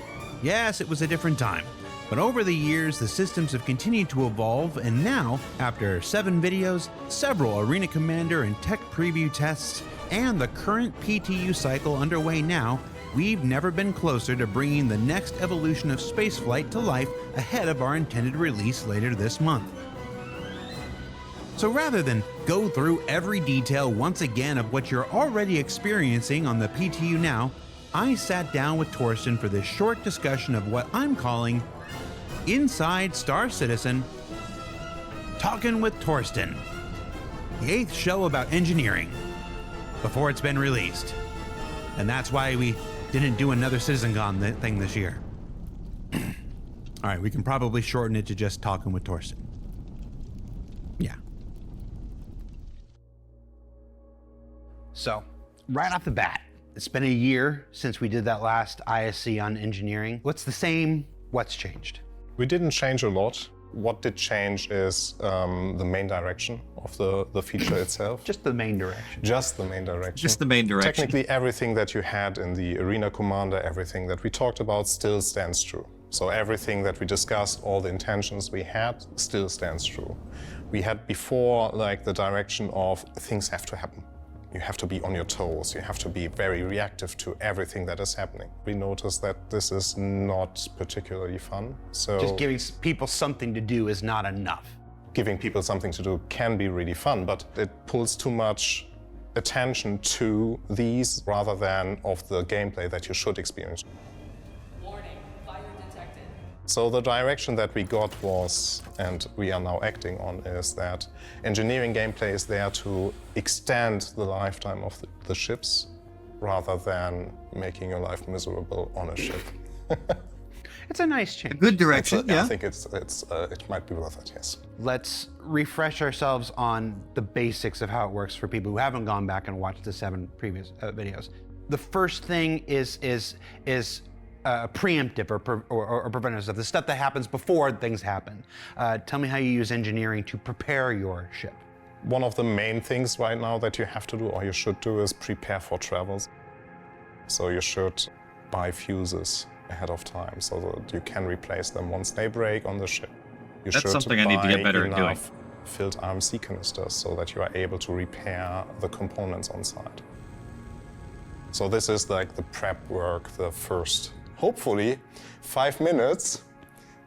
Yes, it was a different time. But over the years, the systems have continued to evolve, and now, after 7 videos, several Arena Commander and tech preview tests, and the current PTU cycle underway now, we've never been closer to bringing the next evolution of spaceflight to life ahead of our intended release later this month. So rather than go through every detail once again of what you're already experiencing on the PTU now, I sat down with Torsten for this short discussion of what I'm calling Inside Star Citizen, Talking with Torsten, the 8th show about engineering before it's been released. And that's why we didn't do another CitizenCon thing this year. All right, we can probably shorten it to just Talking with Torsten. Yeah.
So, right off the bat, it's been a year since we did that last ISC on engineering. What's the same? What's changed?
We didn't change a lot. What did change is the main direction of the feature itself.
Just the main direction.
Just the main direction.
Just the main direction.
Technically, everything that you had in the Arena Commander, everything that we talked about still stands true. So everything that we discussed, all the intentions we had, still stands true. We had before like the direction of things have to happen. You have to be on your toes. You have to be very reactive to everything that is happening. We noticed that this is not particularly fun. So
just giving people something to do is not enough.
Giving people something to do can be really fun, but it pulls too much attention to these rather than of the gameplay that you should experience.
Warning, fire detected.
So the direction that we got was, and we are now acting on, is that engineering gameplay is there to extend the lifetime of the ships rather than making your life miserable on a ship.
It's a nice change.
A good direction, yeah.
I think it might be worth it, yes.
Let's refresh ourselves on the basics of how it works for people who haven't gone back and watched the 7 previous videos. The first thing is preemptive or preventative stuff, the stuff that happens before things happen. Tell me how you use engineering to prepare your ship.
One of the main things right now that you have to do, or you should do, is prepare for travels. So you should buy fuses ahead of time so that you can replace them once they break on the ship. You
That's
should
something I need to get better at doing.
enough filled RMC canisters so that you are able to repair the components on site. So this is like the prep work, the first, hopefully, 5 minutes,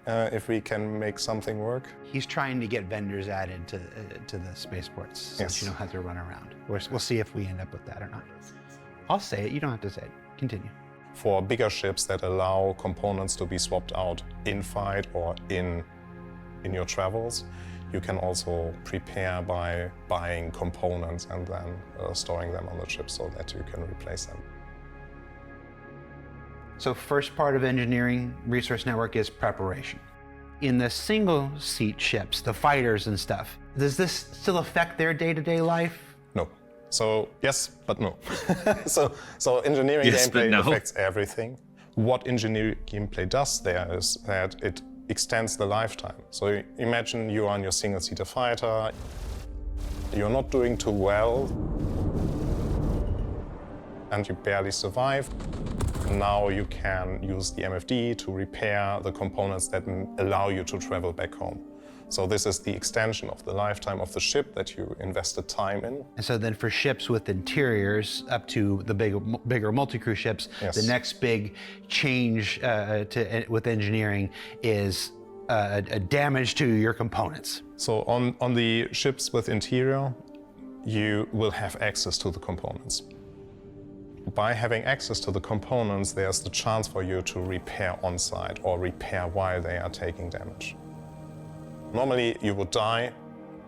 if we can make something work.
He's trying to get vendors added to the spaceports so that you don't have to run around. We'll see if we end up with that or not. I'll say it, you don't have to say it. Continue.
For bigger ships that allow components to be swapped out in fight or in your travels, you can also prepare by buying components and then storing them on the ship so that you can replace them.
So first part of engineering resource network is preparation. In the single seat ships, the fighters and stuff, does this still affect their day-to-day life?
No. So yes, but no. so engineering gameplay affects everything. What engineering gameplay does there is that it extends the lifetime. So imagine you are on your single-seater fighter, you're not doing too well, and you barely survive. Now you can use the MFD to repair the components that allow you to travel back home. So this is the extension of the lifetime of the ship that you invested time in.
And so then for ships with interiors up to the bigger multi-crew ships,
Yes.
the next big change with engineering is a damage to your components.
So on the ships with interior, you will have access to the components. By having access to the components, there's the chance for you to repair on-site or repair while they are taking damage. Normally, you would die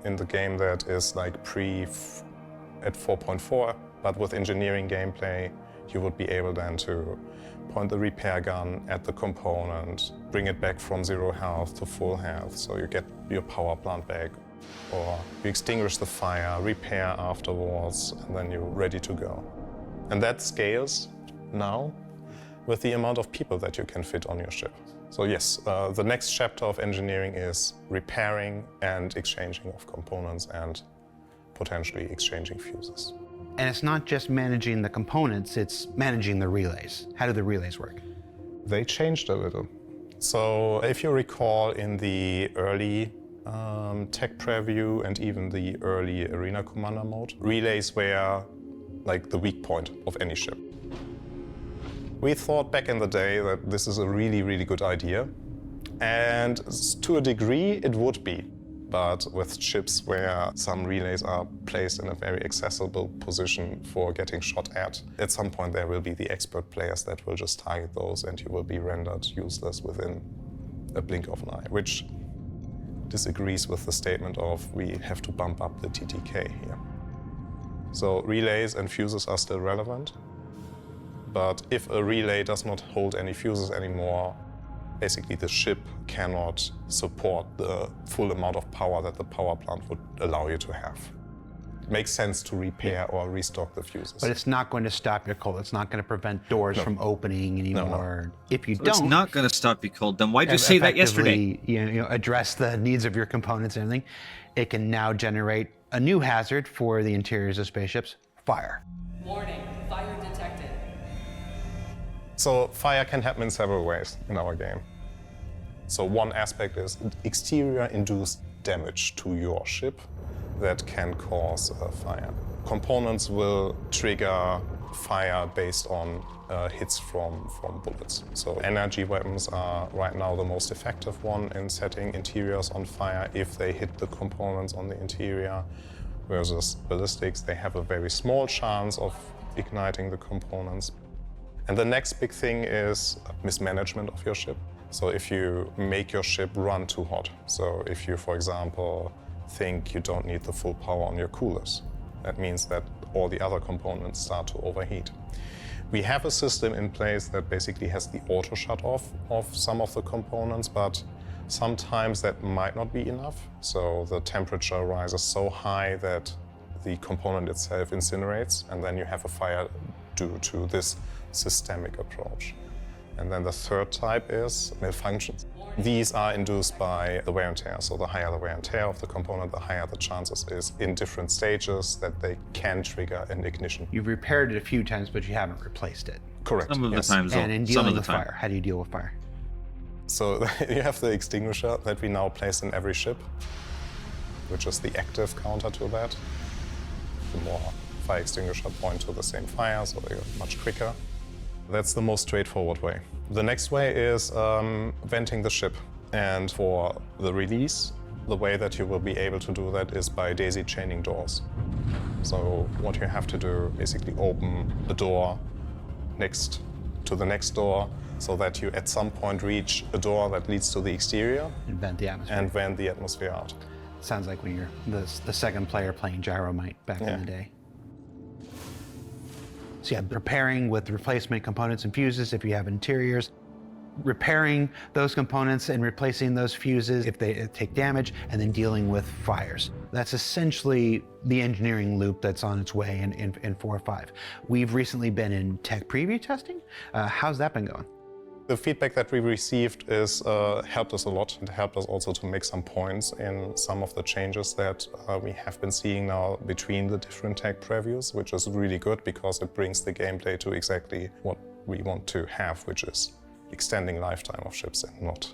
in the game that is like at 4.4, but with engineering gameplay, you would be able then to point the repair gun at the component, bring it back from 0 health to full health, so you get your power plant back, or you extinguish the fire, repair afterwards, and then you're ready to go. And that scales now with the amount of people that you can fit on your ship. So yes, the next chapter of engineering is repairing and exchanging of components and potentially exchanging fuses.
And it's not just managing the components, it's managing the relays. How do the relays work?
They changed a little. So if you recall in the early tech preview and even the early Arena Commander mode, relays were like the weak point of any ship. We thought back in the day that this is a really, really good idea. And to a degree, it would be. But with ships where some relays are placed in a very accessible position for getting shot at some point there will be the expert players that will just target those and you will be rendered useless within a blink of an eye, which disagrees with the statement of we have to bump up the TTK here. So relays and fuses are still relevant. But if a relay does not hold any fuses anymore, basically the ship cannot support the full amount of power that the power plant would allow you to have. It makes sense to repair or restock the fuses.
But it's not going to stop your cold. It's not going to prevent doors from opening anymore.
No.
If you
So
don't,
it's not going to stop you cold. Then why'd you say that yesterday?
You know, address the needs of your components and everything. It can now generate a new hazard for the interiors of spaceships: fire.
Warning, fire detected.
So fire can happen in several ways in our game. So one aspect is exterior-induced damage to your ship that can cause a fire. Components will trigger fire based on hits from bullets. So energy weapons are right now the most effective one in setting interiors on fire if they hit the components on the interior, versus ballistics, they have a very small chance of igniting the components. And the next big thing is mismanagement of your ship. So if you make your ship run too hot, so if you, for example, think you don't need the full power on your coolers, that means that all the other components start to overheat. We have a system in place that basically has the auto shut off of some of the components, but sometimes that might not be enough. So the temperature rises so high that the component itself incinerates, and then you have a fire due to this systemic approach. And then the third type is malfunctions. These are induced by the wear and tear. So the higher the wear and tear of the component, the higher the chances is in different stages that they can trigger an ignition.
You've repaired it a few times, but you haven't replaced it.
Correct.
Some of the time.
And in dealing with fire, how do you deal with fire?
So you have the extinguisher that we now place in every ship, which is the active counter to that. The more fire extinguisher point to the same fire, so they're much quicker. That's the most straightforward way. The next way is venting the ship. And for the release, the way that you will be able to do that is by daisy chaining doors. So what you have to do, basically open a door next to the next door, so that you at some point reach a door that leads to the exterior.
And vent the atmosphere.
And vent the atmosphere out.
Sounds like when you're the second player playing Gyromite back in the day. So yeah, repairing with replacement components and fuses if you have interiors, repairing those components and replacing those fuses if they take damage, and then dealing with fires. That's essentially the engineering loop that's on its way in 4.5. We've recently been in tech preview testing. How's that been going?
The feedback that we received is helped us a lot, and helped us also to make some points in some of the changes that we have been seeing now between the different tech previews, which is really good because it brings the gameplay to exactly what we want to have, which is extending lifetime of ships and not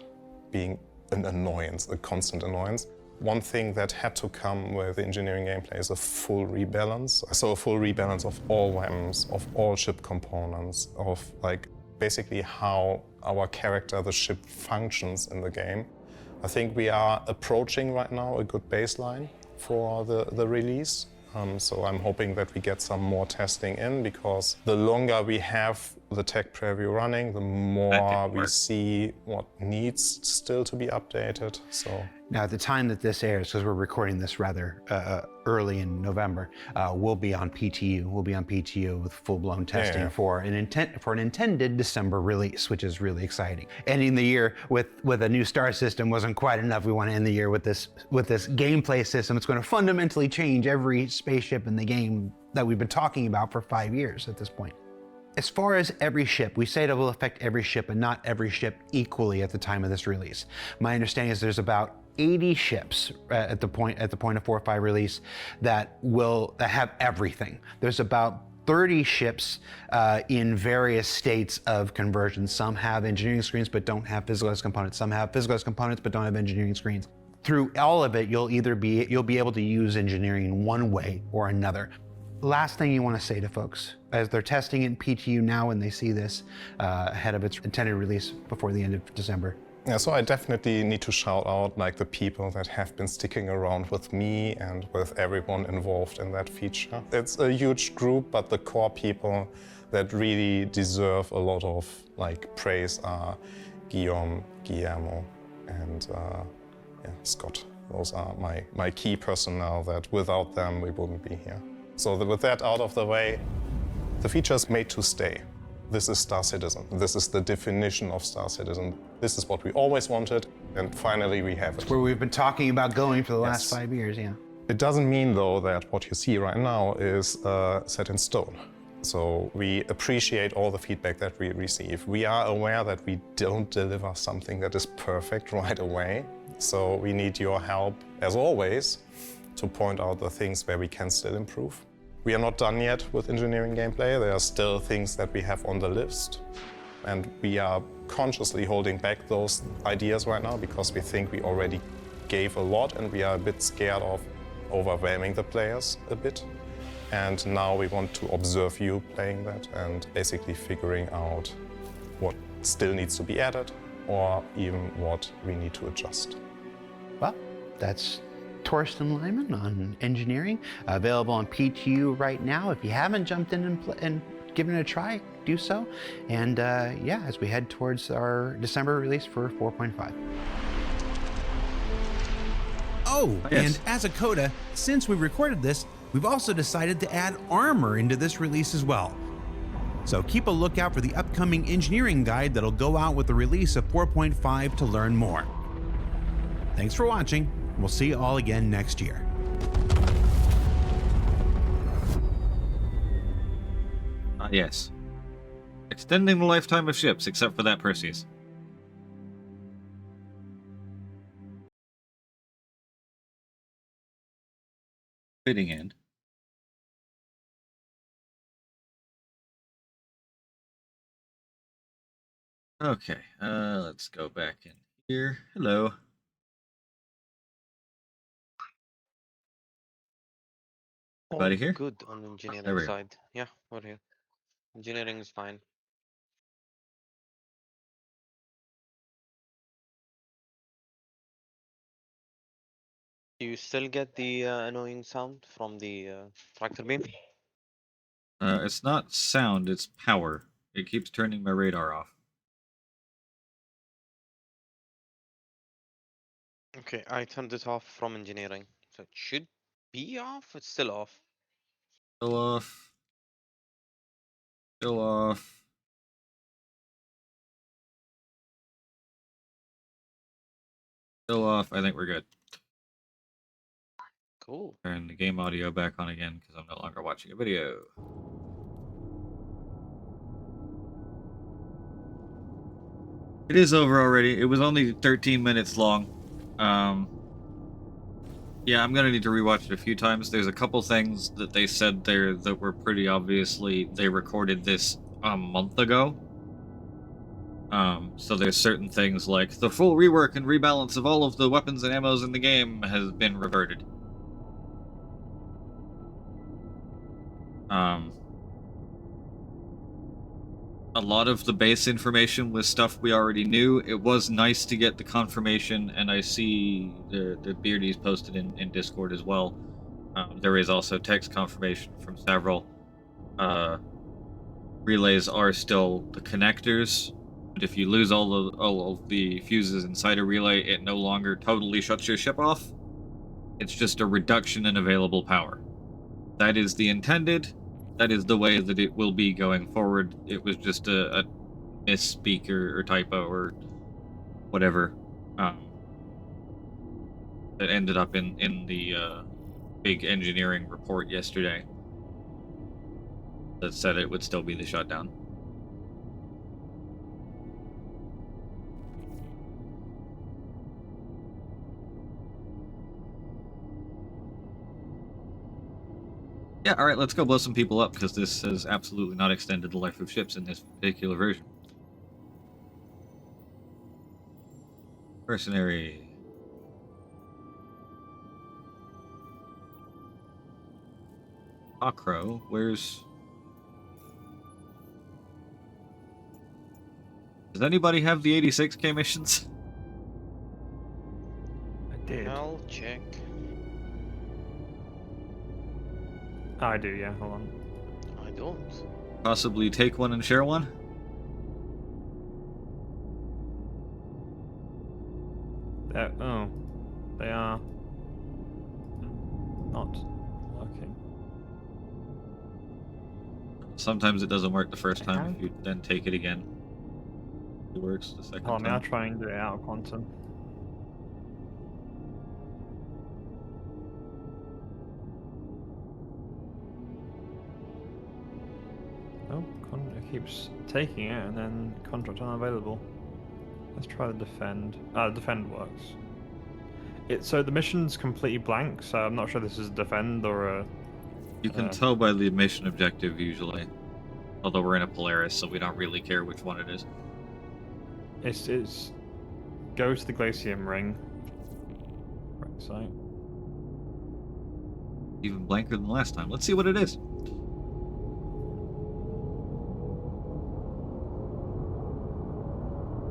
being an annoyance, a constant annoyance. One thing that had to come with the engineering gameplay is a full rebalance. So a full rebalance of all weapons, of all ship components, of like basically how our character, the ship, functions in the game. I think we are approaching right now a good baseline for the release. So I'm hoping that we get some more testing in, because the longer we have the tech preview running, the more we see what needs still to be updated. So
now, at the time that this airs, because we're recording this rather early in November, we'll be on PTU. We'll be on PTU with full-blown testing for an intended December release, which is really exciting. Ending the year with a new star system wasn't quite enough. We want to end the year with this gameplay system. It's going to fundamentally change every spaceship in the game that we've been talking about for 5 years at this point. As far as every ship, we say it will affect every ship, and not every ship equally at the time of this release. My understanding is there's about 80 ships at the point of 4.5 release that have everything. There's about 30 ships in various states of conversion. Some have engineering screens but don't have physicalized components. Some have physicalized components but don't have engineering screens. Through all of it, you'll be able to use engineering in one way or another. Last thing you want to say to folks as they're testing in PTU now and they see this ahead of its intended release before the end of December.
Yeah, so I definitely need to shout out like the people that have been sticking around with me and with everyone involved in that feature. It's a huge group, but the core people that really deserve a lot of like praise are Guillermo, and Scott. Those are my key personnel that without them we wouldn't be here. So with that out of the way, the feature is made to stay. This is Star Citizen. This is the definition of Star Citizen. This is what we always wanted, and finally we have it.
It's where we've been talking about going for the last 5 years, yeah.
It doesn't mean, though, that what you see right now is set in stone. So we appreciate all the feedback that we receive. We are aware that we don't deliver something that is perfect right away. So we need your help, as always, to point out the things where we can still improve. We are not done yet with engineering gameplay. There are still things that we have on the list. And we are consciously holding back those ideas right now because we think we already gave a lot and we are a bit scared of overwhelming the players a bit. And now we want to observe you playing that and basically figuring out what still needs to be added or even what we need to adjust.
Well, that's Torsten Lyman on engineering, available on PTU right now. If you haven't jumped in and given it a try, do so. And yeah, as we head towards our December release for 4.5.
Oh, and as a coda, since we recorded this, we've also decided to add armor into this release as well. So keep a lookout for the upcoming engineering guide that'll go out with the release of 4.5 to learn more. Thanks for watching. We'll see you all again next year.
Yes. Extending the lifetime of ships, except for that Perseus. Fitting end. Okay, let's go back in here. Hello. Everybody here?
Good on
There we
engineering
go.
side. Yeah, we're here. Engineering is fine. Do you still get the annoying sound from the tractor beam?
It's not sound, it's power. It keeps turning my radar off.
Okay, I turned it off from engineering. So it should be off. It's still off.
Still off. Still off. Still off. I think we're good.
Cool.
Turn the game audio back on again because I'm no longer watching a video. It is over already. It was only 13 minutes long. Yeah, I'm gonna need to rewatch it a few times. There's a couple things that they said there that were pretty obviously they recorded this a month ago. So there's certain things like the full rework and rebalance of all of the weapons and ammos in the game has been reverted. A lot of the base information was stuff we already knew. It was nice to get the confirmation, and I see the Beardies posted in Discord as well. There is also text confirmation from several. Relays are still the connectors, but if you lose all of the fuses inside a relay, it no longer totally shuts your ship off. It's just a reduction in available power. That is the intended. That is the way that it will be going forward. It was just a misspeak or typo or whatever that ended up in the big engineering report yesterday that said it would still be the shutdown. Yeah, alright, let's go blow some people up, because this has absolutely not extended the life of ships in this particular version. Mercenary. Acro, where's... Does anybody have the 86k missions?
I did.
I'll check.
Oh, I do, yeah, hold on.
I don't.
Possibly take one and share one?
Oh, they are not working.
Sometimes it doesn't work the first time if you then take it again. It works the second
Oh,
time.
I'll try and do it out of quantum. Oh, it keeps taking it and then contract unavailable. Let's try the defend. Defend works. So the mission's completely blank, so I'm not sure this is a defend or a...
You can tell by the mission objective usually. Although we're in a Polaris, so we don't really care which one it is.
It's go to the Glacium ring. Right site.
Even blanker than last time. Let's see what it is.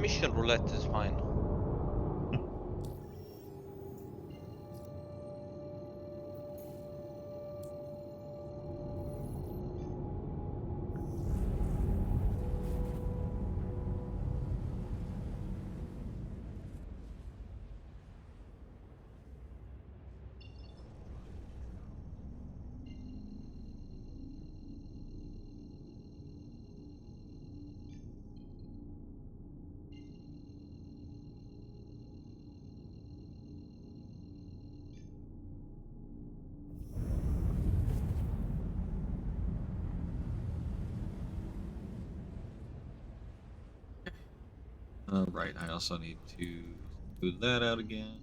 Mission roulette is fine.
Right, I also need to move that out again.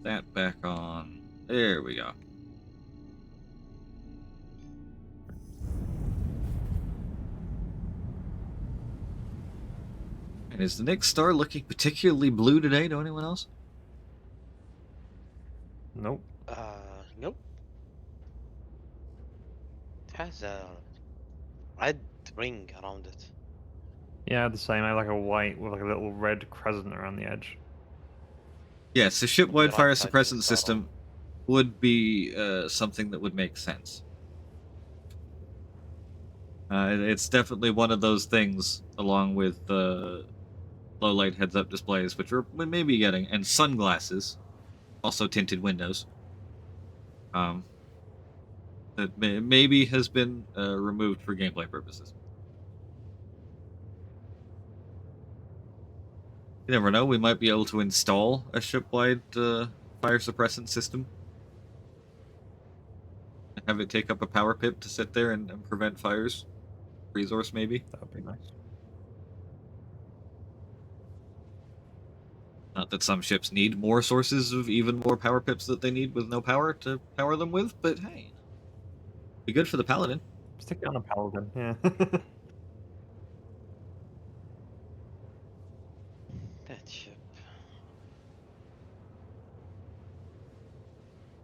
That back on. There we go. And is the next star looking particularly blue today to anyone else?
Nope.
Nope. It has a red ring around it.
Yeah, the same. I have like a white with like a little red crescent around the edge.
Yes, the ship-wide
The
fire
right side of the
suppressant
star.
system would be something that would make sense. It's definitely one of those things, along with the low-light heads-up displays, which we may be getting, and sunglasses, also tinted windows, that maybe has been removed for gameplay purposes. You never know, we might be able to install a ship-wide fire suppressant system. And have it take up a power pip to sit there and prevent fires. Resource, maybe?
That would be nice.
Not that some ships need more sources of even more power pips that they need with no power to power them with, but hey. Be good for the paladin.
Stick it on a paladin, yeah.
That ship.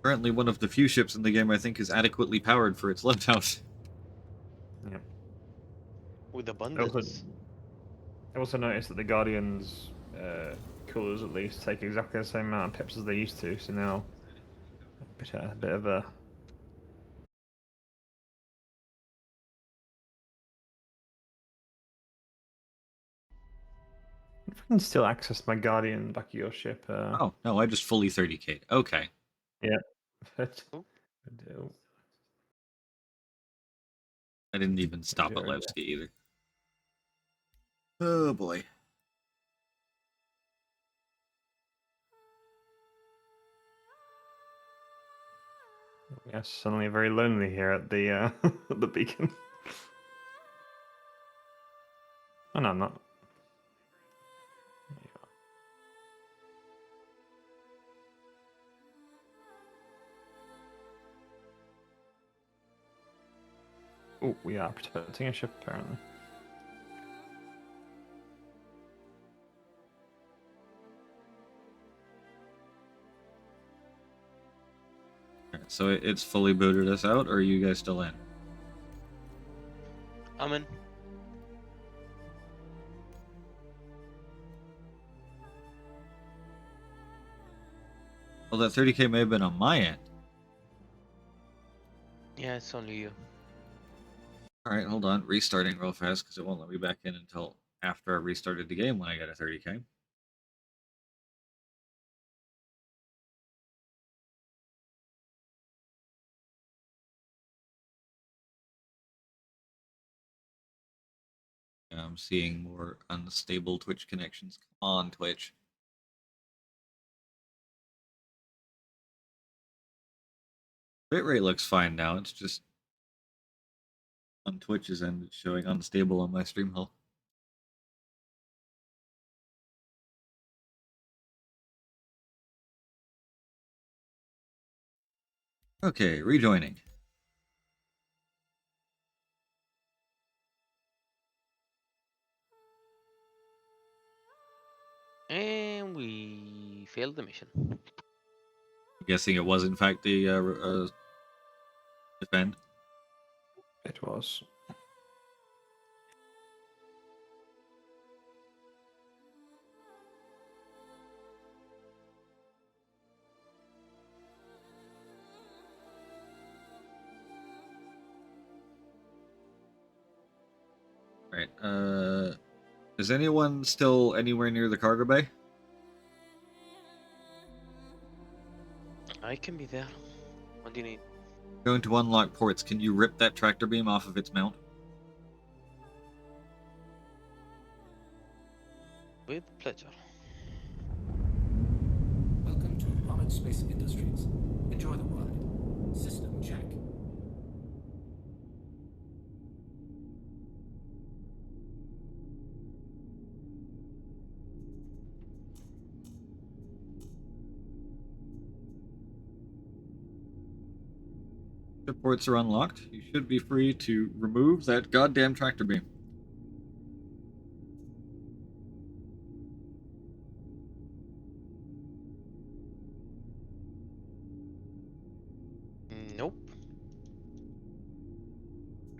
Currently one of the few ships in the game I think is adequately powered for its loadout.
Yep.
With abundance.
I also noticed that the Guardians' colours at least take exactly the same amount of pips as they used to, so now a bit of a... If I can still access my Guardian back of your ship.
Oh, no, I just fully 30k'd. Okay.
Yeah.
I didn't even stop at Levski either. Oh boy.
Yes, suddenly very lonely here at the at the beacon. Oh no, I'm not. Oh, we are protecting a ship apparently.
So it's fully booted us out, or are you guys still in?
I'm in.
Well, that 30k may have been on my end.
Yeah, it's only you.
Alright, hold on. Restarting real fast, because it won't let me back in until after I restarted the game when I got a 30k. I'm seeing more unstable Twitch connections. Come on, Twitch. Bitrate looks fine now. It's just on Twitch's end, it's showing unstable on my stream hull. Okay, rejoining.
And we failed the mission.
I'm guessing it was in fact the defend.
It was.
Right. Is anyone still anywhere near the cargo bay?
I can be there. What do you need?
Going to unlock ports. Can you rip that tractor beam off of its mount?
With pleasure.
Welcome to Rocket Space Industries. Enjoy the ride. System check.
The ports are unlocked. You should be free to remove that goddamn tractor beam.
Nope.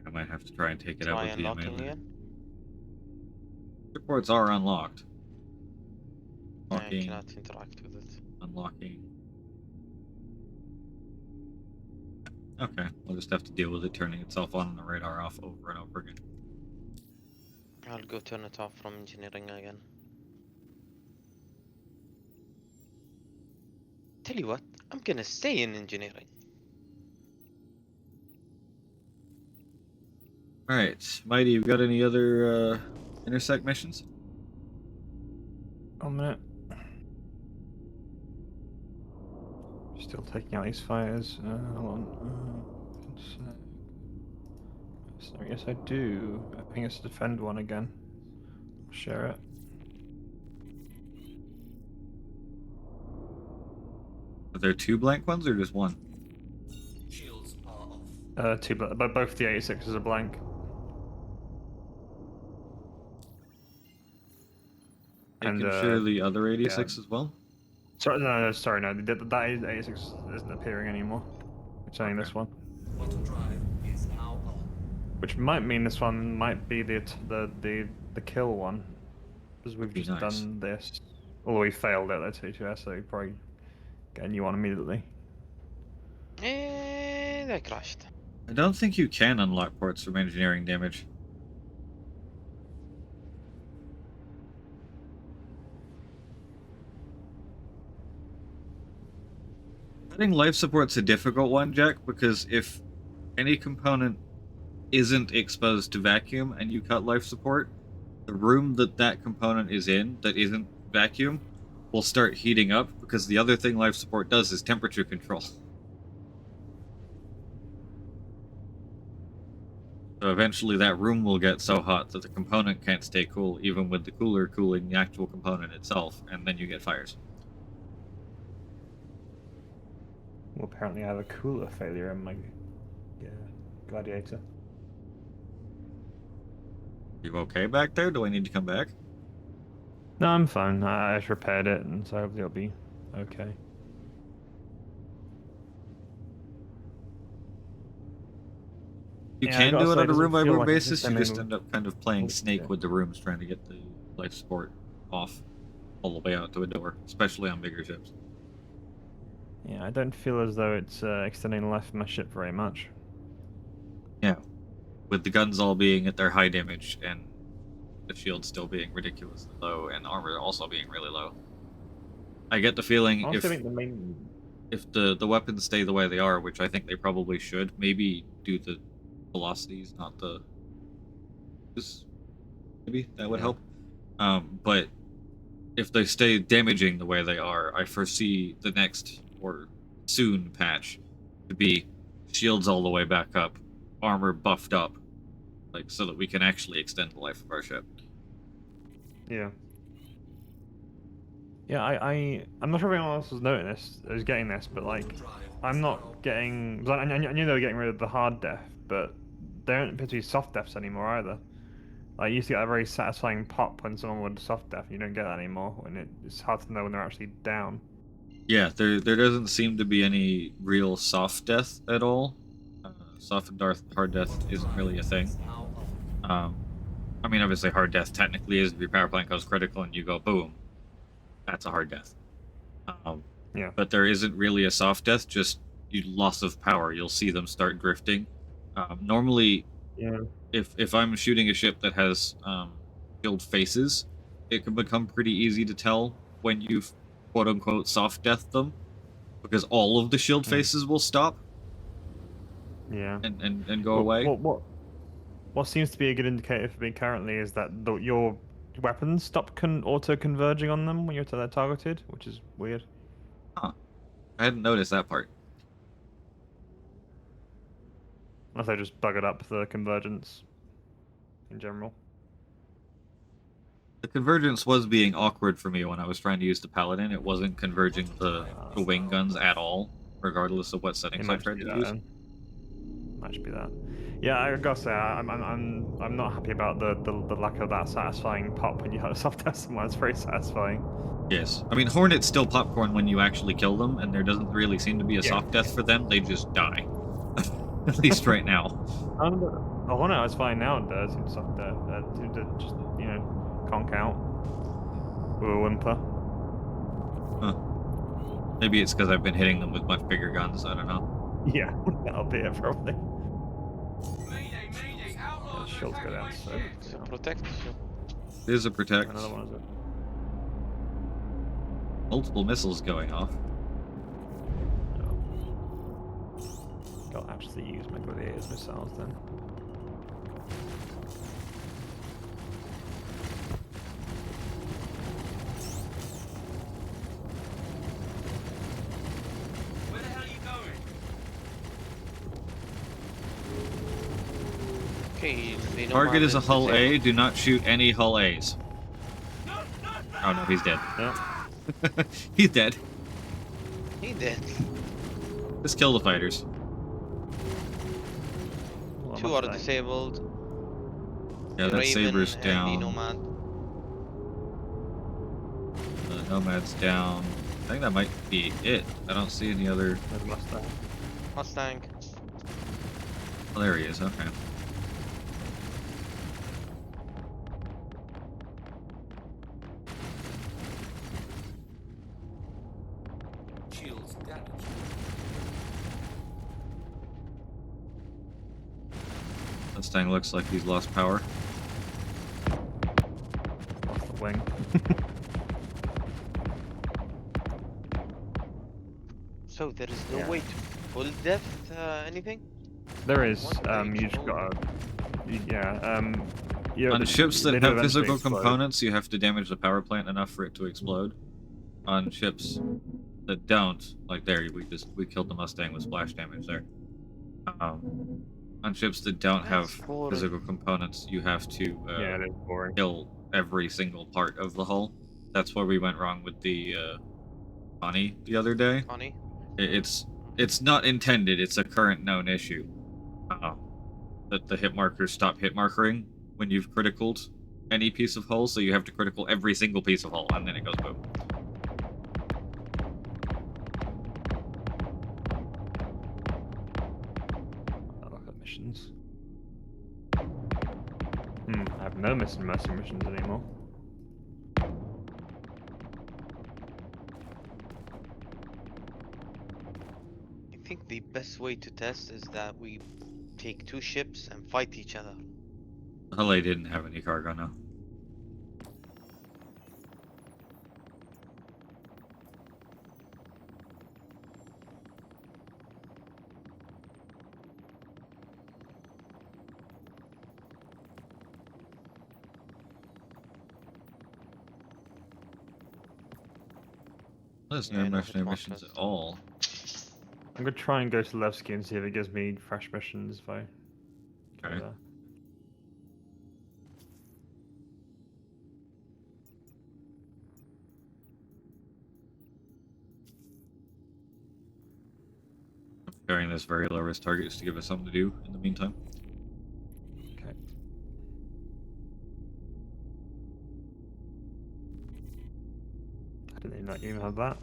I might have to try and take it out
Try
with the
unlocking
melee.
again.
The ports are unlocked.
I
Unlocking.
cannot interact with it.
Unlocking. Okay, we'll just have to deal with it turning itself on and the radar off over and over again.
I'll go turn it off from engineering again. Tell you what, I'm gonna stay in engineering.
Alright, Mighty, you got any other intersect missions?
1 minute. Still taking out these fires. Hold on. So, yes, I do. I think it's a defend one again. Share it.
Are there 2 blank ones or just one?
Shields are off.
But both the 86s are blank.
And sure the other 86 as well?
Sorry, no, that 86 isn't appearing anymore. It's only this one.
Quantum drive is now on.
Which might mean this one might be the kill one, because we've just done this. Although we failed at that T2S, so we probably get a new one immediately.
And I crashed.
I don't think you can unlock ports from engineering damage. I think life support's a difficult one, Jack, because if any component isn't exposed to vacuum and you cut life support, the room that component is in that isn't vacuum will start heating up, because the other thing life support does is temperature control. So eventually that room will get so hot that the component can't stay cool, even with the cooler cooling the actual component itself, and then you get fires.
Well, apparently I have a cooler failure in my Gladiator.
You okay back there? Do I need to come back?
No, I'm fine. I just repaired it, and so hopefully it'll be okay.
You can do it on a room-by-room basis, you just end up kind of playing Snake with the rooms, trying to get the life support off all the way out to a door, especially on bigger ships.
Yeah, I don't feel as though it's extending the life of my ship very much.
Yeah, with the guns all being at their high damage, and the shield still being ridiculously low, and armor also being really low. I get the feeling if the weapons stay the way they are, which I think they probably should, maybe do the velocities, not the... Maybe that would help. But if they stay damaging the way they are, I foresee the next or soon patch to be shields all the way back up, armor buffed up, like so that we can actually extend the life of our ship.
Yeah. Yeah, I'm not sure if anyone else was noting this, is getting this, but like, I'm not getting... I knew they were getting rid of the hard death, but they don't appear to be soft deaths anymore either. Like, you used to get a very satisfying pop when someone would soft death, and you don't get that anymore, and it's hard to know when they're actually down.
Yeah, there doesn't seem to be any real soft death at all. Soft and hard death isn't really a thing. I mean, obviously hard death technically is if your power plant goes critical and you go boom. That's a hard death.
Yeah.
But there isn't really a soft death, just loss of power. You'll see them start drifting. Normally,
yeah.
If I'm shooting a ship that has shield faces, it can become pretty easy to tell when you've quote-unquote soft-deathed them, because all of the shield faces will stop.
Yeah.
And go away.
What seems to be a good indicator for me currently is that your weapons stop auto-converging on them when you're targeted, which is weird.
Huh. I hadn't noticed that part.
Unless they just buggered up the convergence in general.
The convergence was being awkward for me when I was trying to use the Paladin. It wasn't converging the wing guns at all, regardless of what settings I tried to use.
Might be that. Yeah, I gotta say, I'm not happy about the lack of that satisfying pop when you have a soft death someone. It's very satisfying.
Yes. I mean, Hornet's still popcorn when you actually kill them, and there doesn't really seem to be a soft death for them. They just die. At least right now.
A Hornet is fine now, it does. It's soft death. It seems to just, conk out with a whimper.
Huh. Maybe it's because I've been hitting them with much bigger guns. I don't know.
Yeah, that'll be it probably. The shields go down so
protect.
There's a protect.
Another one, is it?
Multiple missiles going off.
I'll actually use my Gladiator's missiles then.
Where the hell are you going?
Okay, they know
Target is a
Marvin's
hull A. Do not shoot any hull A's. Oh no, he's dead.
No.
He's dead.
He dead.
Just kill the fighters.
two are disabled.
Yeah, that
Raven
Saber's
and
down.
the Nomad.
The Nomad's down. I think that might be it. I don't see any other.
Mustang.
Oh, there he is. Okay.
Shields damaged.
Mustang looks like he's lost power.
Off the wing.
So there is no way to full death anything?
There is.
One
You
page.
just got. Yeah.
On ships that
they do
have
eventually
physical
explode.
components, you have to damage the power plant enough for it to explode. On ships that don't, like there, we killed the Mustang with splash damage there. On ships that don't have
boring.
physical components, you have to
Yeah, it is boring.
kill every single part of the hull. That's where we went wrong with the Connie the other day.
Connie?
It's not intended. It's a current known issue. That the hit markers stop hit markering when you've criticaled any piece of hull, so you have to critical every single piece of hull, and then it goes boom.
I'll look at missions. I have no missing mercy missions anymore.
I think the best way to test is that we take two ships and fight each other.
LA didn't have any cargo now. There's no mercenary missions at all.
I'm gonna try and go to Levski and see if it gives me fresh missions if I go
Okay.
there.
Carrying this very low risk target just to give us something to do in the meantime.
Okay. I didn't even have that.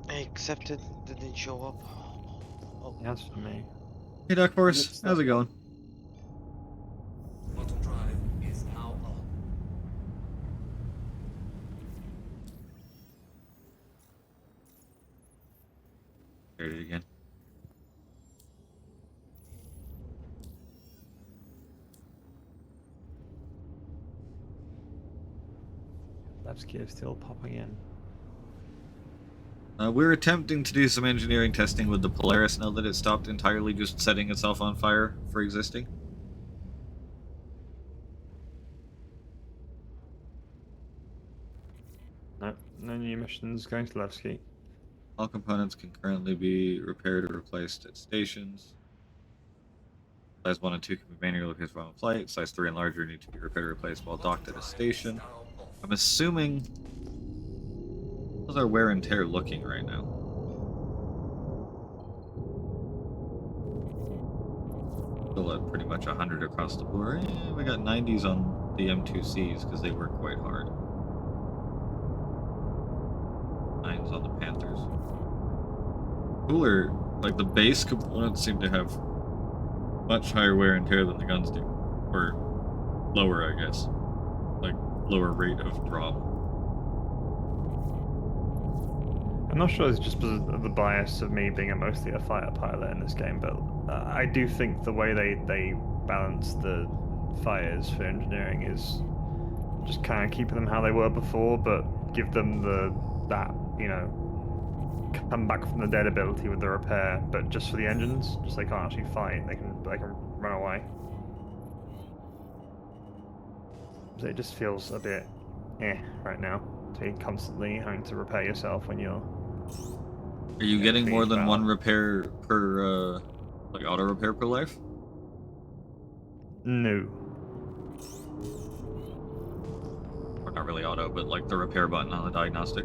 I accepted, didn't show up. Oh.
Yeah, that's for me.
Hey Dark Horse, how's it going?
Quantum drive is now on.
There it is again.
Levski is still popping in.
We're attempting to do some engineering testing with the Polaris now that it stopped entirely just setting itself on fire for existing.
No new missions going to Levski.
All components can currently be repaired or replaced at stations. Size 1 and 2 can be manually replaced while on flight. Size 3 and larger need to be repaired or replaced while docked at a station. I'm assuming... How's our wear and tear looking right now? Still at pretty much 100 across the board. Yeah, we got 90s on the M2Cs because they work quite hard. 9s on the Panthers. Cooler, like the base components seem to have much higher wear and tear than the guns do. Or lower, I guess. Like, lower rate of drop.
I'm not sure it's just because of the bias of me being mostly a fighter pilot in this game, but I do think the way they balance the fighters for engineering is just kind of keeping them how they were before, but give them that come back from the dead ability with the repair, but just for the engines, just they can't actually fight, they can run away. So it just feels a bit right now to be constantly having to repair yourself when you're...
Are you getting more than one repair per, like auto repair per life?
No.
Or not really auto, but like the repair button on the diagnostic.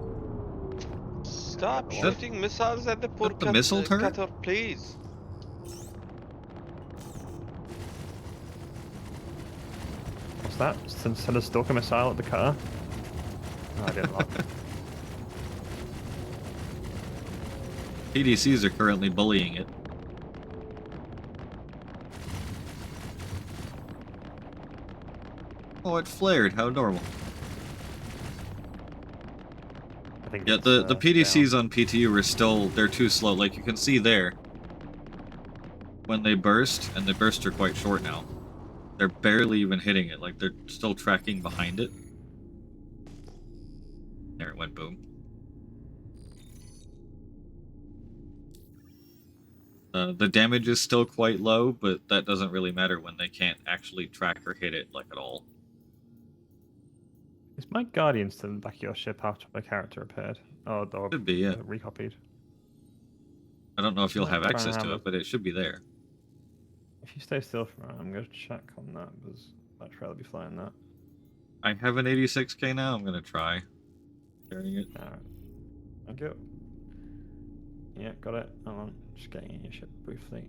Stop shooting missiles at the poor
the missile turret?
cutter, please.
that? Send a stalker missile at the car? Oh, I didn't lock.
PDCs are currently bullying it. Oh, it flared. How normal.
I think
Yeah,
it's,
the PDCs
down.
on PTU are still, they're too slow. Like, you can see there, when they burst, and the bursts are quite short now, they're barely even hitting it. Like, they're still tracking behind it. There it went, boom. The damage is still quite low, but that doesn't really matter when they can't actually track or hit it, like, at all.
Is my Guardian still in the back of your ship after my character repaired? Or
Should be, yeah.
recopied?
I don't know if you'll have
Try and
access to
have
it, but it should be there.
If you stay still for a minute, I'm going to check on that, because I'd rather be flying that.
I have an 86k now, I'm gonna try carrying it.
Alright. Thank you. Yeah, got it. Hold on, just getting in your ship briefly.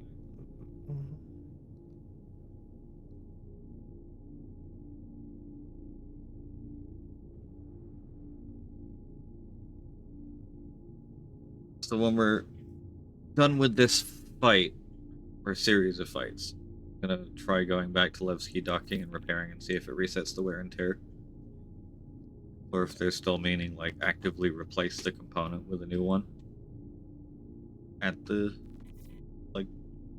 So when we're done with this fight, or series of fights, I'm gonna try going back to Levski docking and repairing and see if it resets the wear and tear. Or if there's still meaning, like, actively replace the component with a new one. At the, like,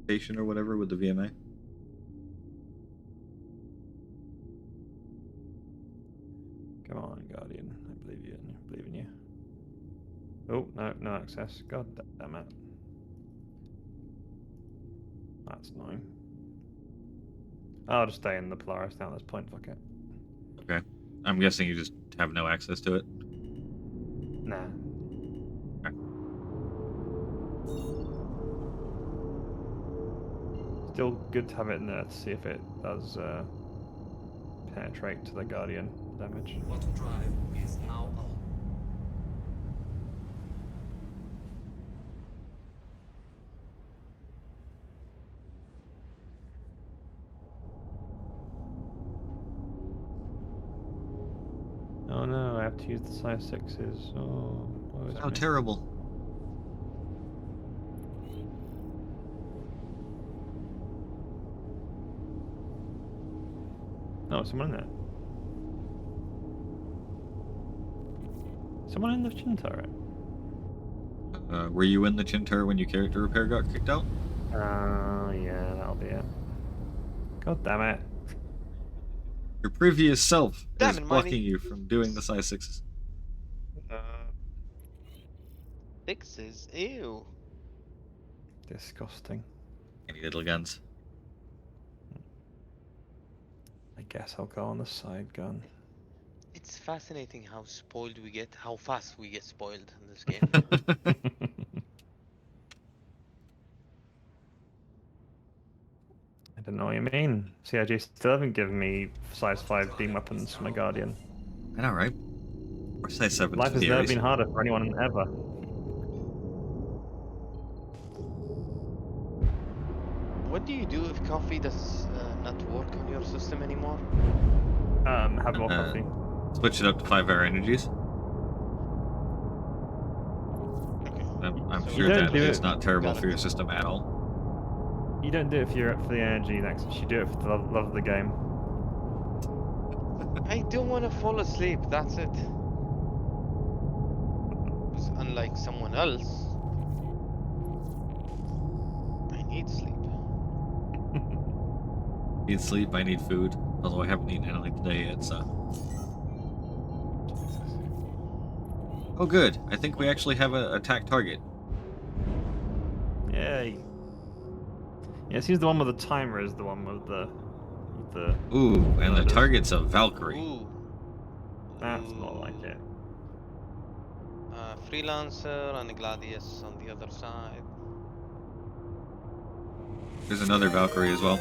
station or whatever with the VMA.
Come on, Guardian. I believe you. I believe in you. Oh, no access. God damn it. That's annoying. I'll just stay in the Polaris now at this point, fuck it.
Okay. I'm guessing you just have no access to it?
Nah.
Okay.
Still good to have it in there to see if it does penetrate to the Guardian damage.
Bottom drive is now on.
Oh no, I have to use the size 6s. Oh,
How terrible.
Oh, someone in there. Someone in the chin turret.
Were you in the chin turret when your character repair got kicked out?
Yeah, that'll be it. God damn it.
Your previous self
Damn
is
it,
blocking
Marty.
you from doing the size 6s.
Sixes? Ew.
Disgusting.
Any little guns.
I guess I'll go on the side gun.
It's fascinating how spoiled we get, how fast we get spoiled in this game.
I don't know what you mean. CIG still haven't given me size 5 beam weapons for my Guardian.
I know, right? Or size 7
Life has never been harder for anyone ever.
What do you do if coffee does not work on your system anymore?
Have more coffee.
Switch it up to 5-hour energies. I'm
So
sure
don't
that
do
is
it.
not terrible
Got it.
for your system at all.
You don't do it for the energy next. You do it for the love of the game.
I don't want to fall asleep, that's it. 'Cause unlike someone else, I need sleep.
Need sleep, I need food. Although I haven't eaten anything today yet, so. Oh good, I think we actually have an attack target.
Yay. Yeah, it seems the one with the timer is the one with the
Ooh, and the target's a Valkyrie.
Ooh.
That's not like it.
Freelancer and a Gladius on the other side.
There's another Valkyrie as well.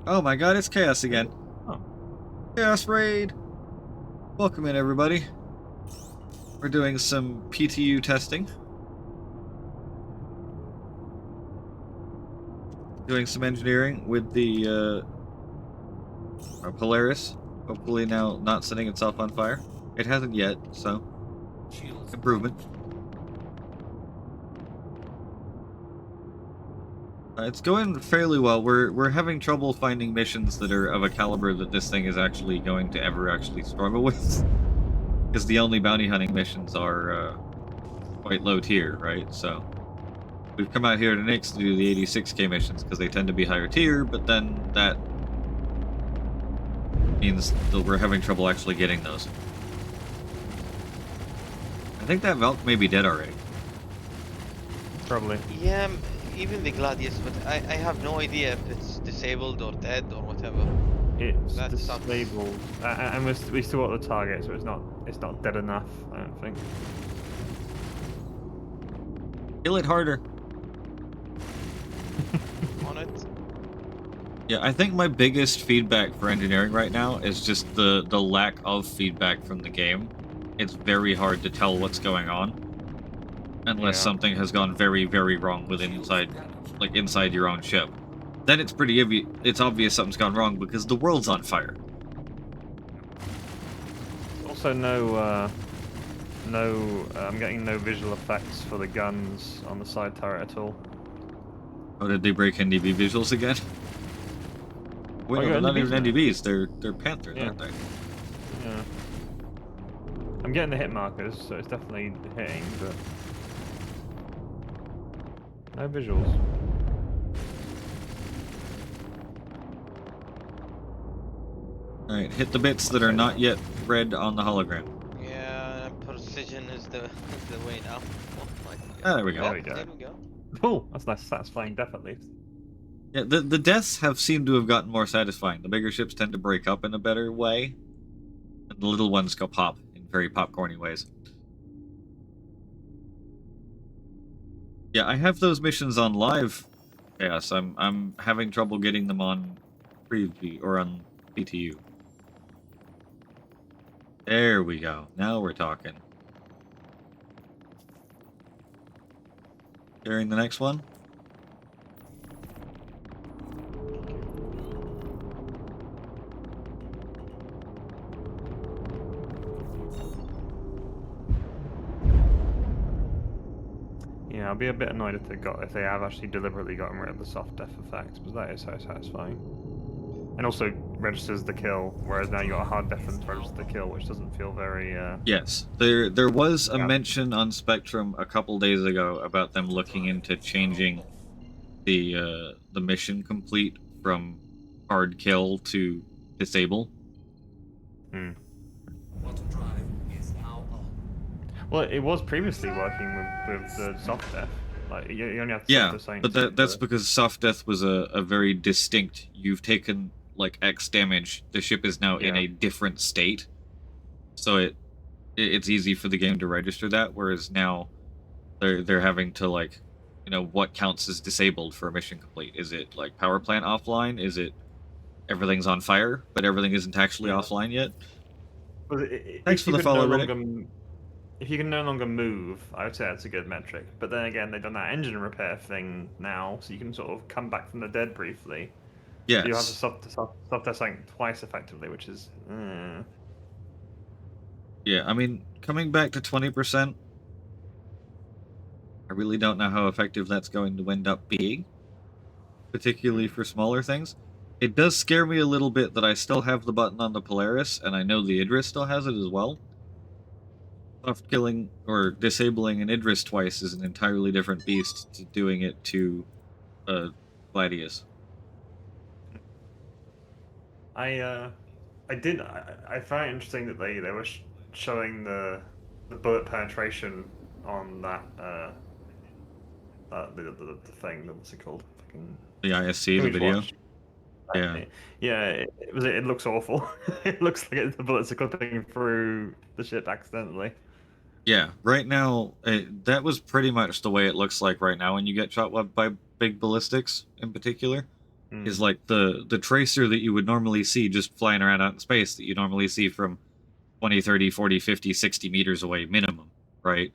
Oh my god, it's Chaos again.
Oh.
Chaos Raid! Welcome in, everybody. We're doing some PTU testing. Doing some engineering with the Polaris Hopefully now not setting itself on fire. It hasn't yet, so improvement. It's going fairly well. We're having trouble finding missions that are of a caliber that this thing is actually going to ever actually struggle with. Because the only bounty hunting missions are quite low tier, right? So we've come out here to Nix to do the 86k missions because they tend to be higher tier, but then that means that we're having trouble actually getting those. I think that Valk may be dead already.
Probably.
Yeah, even the Gladius, but I have no idea if it's disabled or dead or whatever.
It's
That sucks.
disabled, and we still got the target, so it's not dead enough. I don't think.
Kill it harder.
On it.
Yeah, I think my biggest feedback for engineering right now is just the lack of feedback from the game. It's very hard to tell what's going on unless something has gone very, very wrong within inside your own ship. Then it's it's obvious something's gone wrong because the world's on fire.
Also, I'm getting no visual effects for the guns on the side turret at all.
Oh, did they break NDB visuals again? Wait, no, they're not even NDBs. They're Panthers, aren't they?
Yeah. I'm getting the hit markers, so it's definitely hitting, but no visuals.
Alright, hit the bits that are not yet red on the hologram.
Yeah, precision is the way now. Oh my God.
Ah, there we go.
There we go.
Oh, that's nice, satisfying death at least.
Yeah, the deaths have seemed to have gotten more satisfying. The bigger ships tend to break up in a better way, and the little ones go pop in very popcorny ways. Yeah, I have those missions on live. Yes, I'm having trouble getting them on preview or on PTU. There we go. Now we're talking. During the next one?
Yeah, I'll be a bit annoyed if they have actually deliberately gotten rid of the soft death effects, because that is so satisfying. And also registers the kill, whereas now you got a hard death and registers the kill, which doesn't feel very.
Yes, there was a mention on Spectrum a couple days ago about them looking into changing the mission complete from hard kill to disable.
Quantum drive is now on.
Well, it was previously working with the soft death. Like you only have to
Yeah, but that's because soft death was a very distinct. You've taken like X damage. The ship is now in a different state, so it's easy for the game to register that. Whereas now they're having to like, what counts as disabled for a mission complete? Is it like power plant offline? Is it everything's on fire but everything isn't actually offline yet? Thanks for the follow, Riddick.
If you can no longer move, I would say that's a good metric. But then again, they've done that engine repair thing now, so you can sort of come back from the dead briefly.
Yes.
So you have to soft test something twice effectively, which is.
Yeah, I mean, coming back to 20%, I really don't know how effective that's going to end up being, particularly for smaller things. It does scare me a little bit that I still have the button on the Polaris, and I know the Idris still has it as well. Soft killing or disabling an Idris twice is an entirely different beast to doing it to Gladius.
I found it interesting that they were showing the bullet penetration on that the thing. What's it called?
The ISC, the video. Yeah.
Yeah, it looks awful. It looks like the bullets are clipping through the ship accidentally.
Yeah, right now, that was pretty much the way it looks like right now when you get shot by big ballistics, in particular. Is like the tracer that you would normally see just flying around out in space, that you normally see from 20, 30, 40, 50, 60 meters away minimum, right?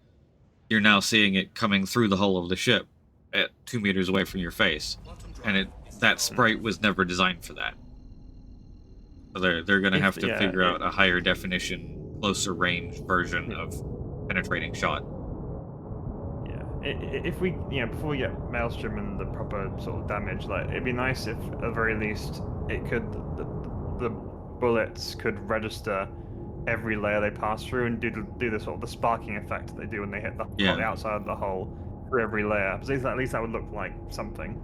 You're now seeing it coming through the hull of the ship at 2 meters away from your face. And that sprite was never designed for that. So they're gonna have to
yeah,
figure out a higher definition, closer range version of penetrating shot.
Yeah, if we, before we get Maelstrom and the proper sort of damage, like, it'd be nice if, at the very least, it could, the bullets could register every layer they pass through and do the sort of the sparking effect they do when they hit the, the outside of the hole for every layer. At least that would look like something.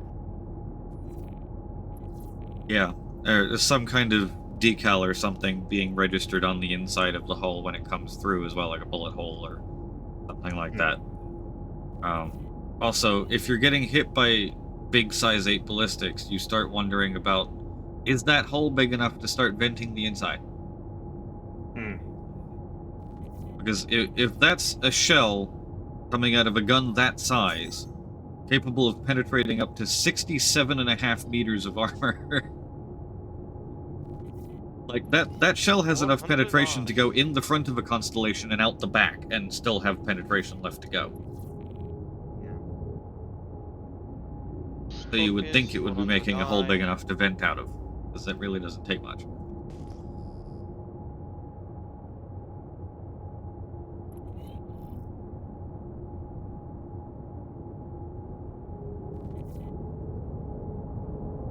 Yeah, or some kind of decal or something being registered on the inside of the hull when it comes through as well, like a bullet hole or something like that. Also, if you're getting hit by big size 8 ballistics, you start wondering about, is that hole big enough to start venting the inside? Because if that's a shell coming out of a gun that size, capable of penetrating up to 67.5 meters of armor, like that shell has enough penetration to go in the front of a constellation and out the back, and still have penetration left to go. So you would think it would be making a hole big enough to vent out of, because that really doesn't take much.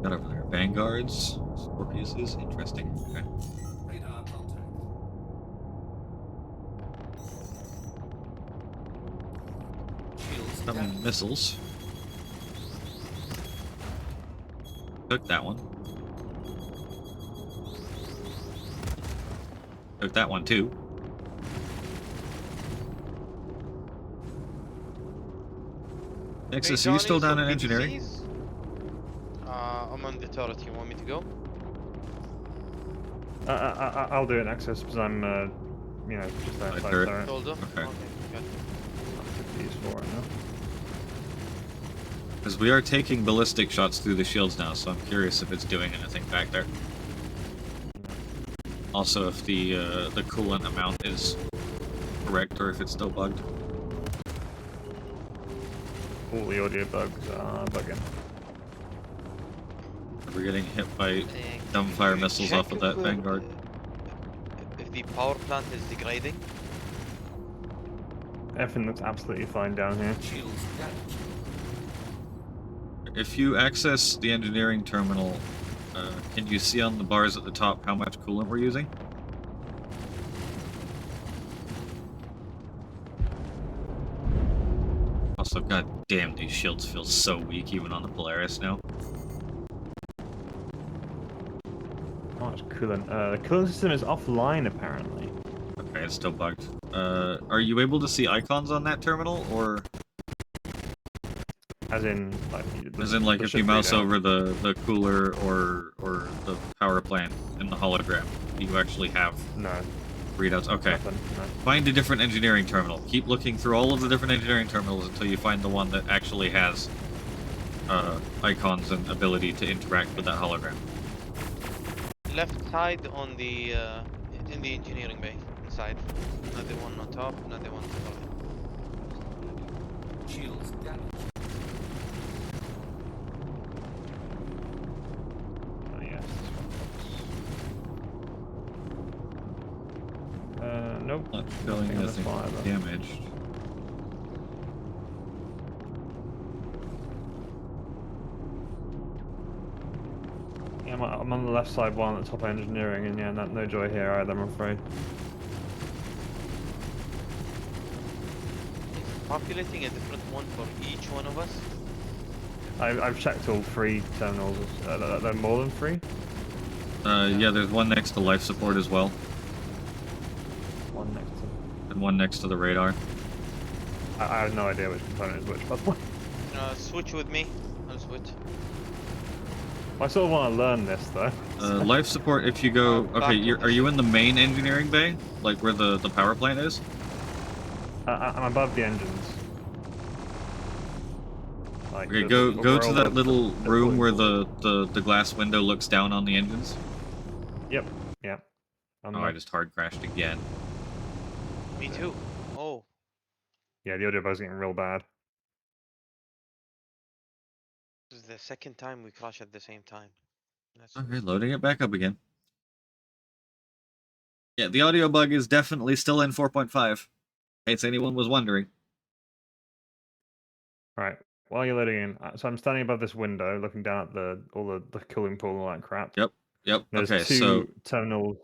Got over there. Vanguards, Scorpiuses, interesting. Okay.
Radar contact.
Shields coming missiles. Took that one. Took that one too. Nexus, are you still down in engineering?
I'm on the turret. You want me to go?
I'll do it, Nexus, because I'm, just outside
turret.
turret.
Soldier?
Okay.
Good.
I'm useful right now.
Because we are taking ballistic shots through the shields now, so I'm curious if it's doing anything back there. Also, if the coolant amount is correct, or if it's still bugged.
All the audio bugs are bugging.
We're getting hit by dumbfire missiles off of that Vanguard.
If the power plant is degrading?
Everything looks absolutely fine down here.
Shields damaged.
If you access the engineering terminal, can you see on the bars at the top how much coolant we're using? Also, god damn, these shields feel so weak even on the Polaris now.
How much coolant? The coolant system is offline, apparently.
Okay, it's still bugged. Are you able to see icons on that terminal, or...?
As in, like,
if you mouse over the cooler or the power plant in the hologram, do you actually have readouts? Okay.
Nothing, no.
Find a different engineering terminal. Keep looking through all of the different engineering terminals until you find the one that actually has icons and ability to interact with that hologram.
Left side on the in the engineering bay inside. Another one on top, another one on top.
Shields damaged.
Oh, yes. Nope.
Not showing
Nothing on
anything
this either.
damaged.
Yeah, I'm on the left side one at top engineering, and yeah, no joy here either, I'm afraid.
Populating a different one for each one of us?
I've checked all 3 terminals. Are there more than 3?
Yeah, there's one next to life support as well.
One next to...
And one next to the radar.
I have no idea which component is which, by the way.
Switch with me. I'll switch.
I sort of want to learn this, though.
Life support, if you go... Okay, are you in the main engineering bay? Like where the power plant is?
I'm above the engines. Like
Okay, go to that little room where the glass window looks down on the engines.
Yep.
Oh, I just hard crashed again.
Me too. Oh.
Yeah, the audio bug's getting real bad.
This is the second time we crash at the same time.
Okay, loading it back up again. Yeah, the audio bug is definitely still in 4.5. In case anyone was wondering.
Right. While you're loading in, so I'm standing above this window, looking down at all the cooling pool and all that crap.
Yep.
There's
Okay,
two
so
terminals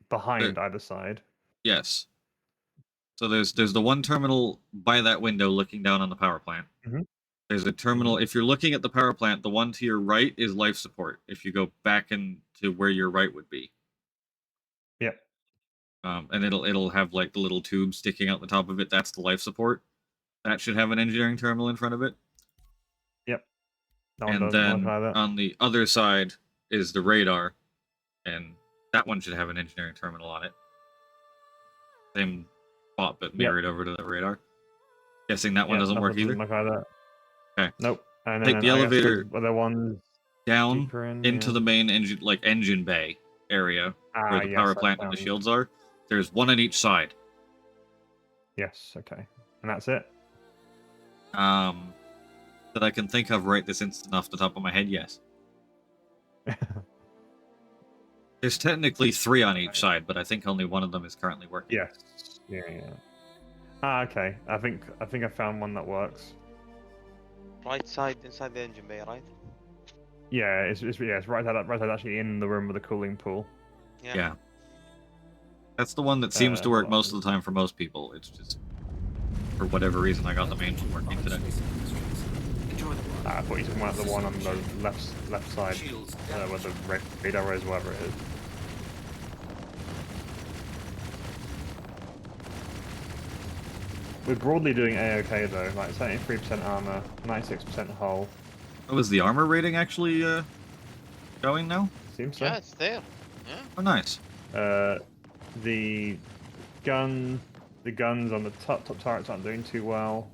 behind either side.
yes. So there's the one terminal by that window looking down on the power plant.
Mhm.
There's a terminal. If you're looking at the power plant, the one to your right is life support. If you go back into where your right would be.
Yep.
And it'll have like the little tube sticking out the top of it. That's the life support. That should have an engineering terminal in front of it.
Yep. That one
And
doesn't
then
look like that.
on the other side is the radar, and that one should have an engineering terminal on it. Same spot, but mirrored over to the radar. Guessing that one doesn't work either.
Look like that.
Okay.
Nope. And
Take the elevator
the one
down into the main engine bay area where the power plant and the shields are. There's one on each side.
Yes. Okay. And that's it.
That I can think of right this instant off the top of my head. Yes. There's technically 3 on each side, but I think only one of them is currently working.
Yes. Yeah. Okay. I think I found one that works.
Right side inside the engine bay, right?
Yeah, it's right side actually in the room with the cooling pool.
Yeah. That's the one that seems to work most of the time for most people. It's just for whatever reason I got the main one working today.
I thought you were talking about the one on the left side, where the radar is, whatever it is. We're broadly doing A-okay though, like 73% armor, 96% hull.
Oh, is the armor rating actually going now?
Seems so.
Yeah, it's there. Yeah.
Oh, nice.
The guns on the top turrets aren't doing too well.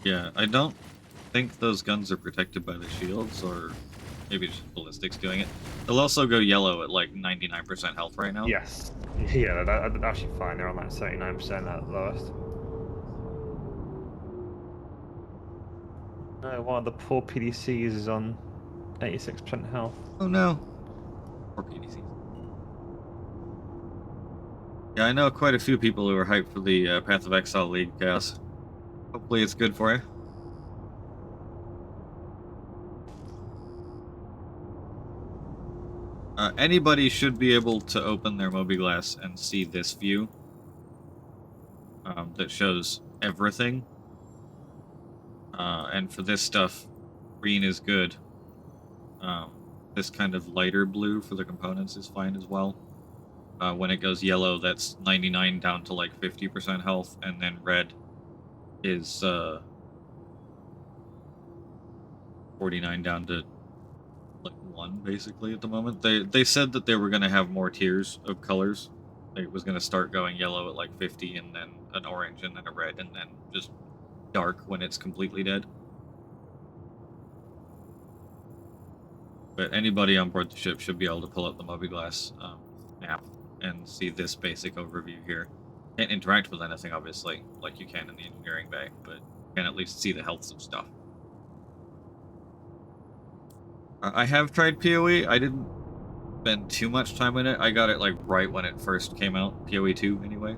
Yeah, I don't think those guns are protected by the shields, or maybe just ballistics doing it. They'll also go yellow at like 99% health right now.
Yes. Yeah, that's actually fine. They're on like 79% at the lowest. One of the poor PDCs is on 86% health.
Oh no. Poor PDCs. Yeah, I know quite a few people who are hyped for the Path of Exile League chaos. Hopefully it's good for you. Anybody should be able to open their Mobiglass and see this view that shows everything. And for this stuff, green is good. This kind of lighter blue for the components is fine as well. When it goes yellow, that's 99 down to like 50% health, and then red is 49 down to like 1 basically at the moment. They said that they were going to have more tiers of colors. It was going to start going yellow at like 50, and then an orange, and then a red, and then just dark when it's completely dead. But anybody on board the ship should be able to pull up the Mobiglass map and see this basic overview here. Can't interact with anything, obviously, like you can in the engineering bay, but you can at least see the healths of stuff. I have tried PoE. I didn't spend too much time in it. I got it like right when it first came out, PoE 2 anyway.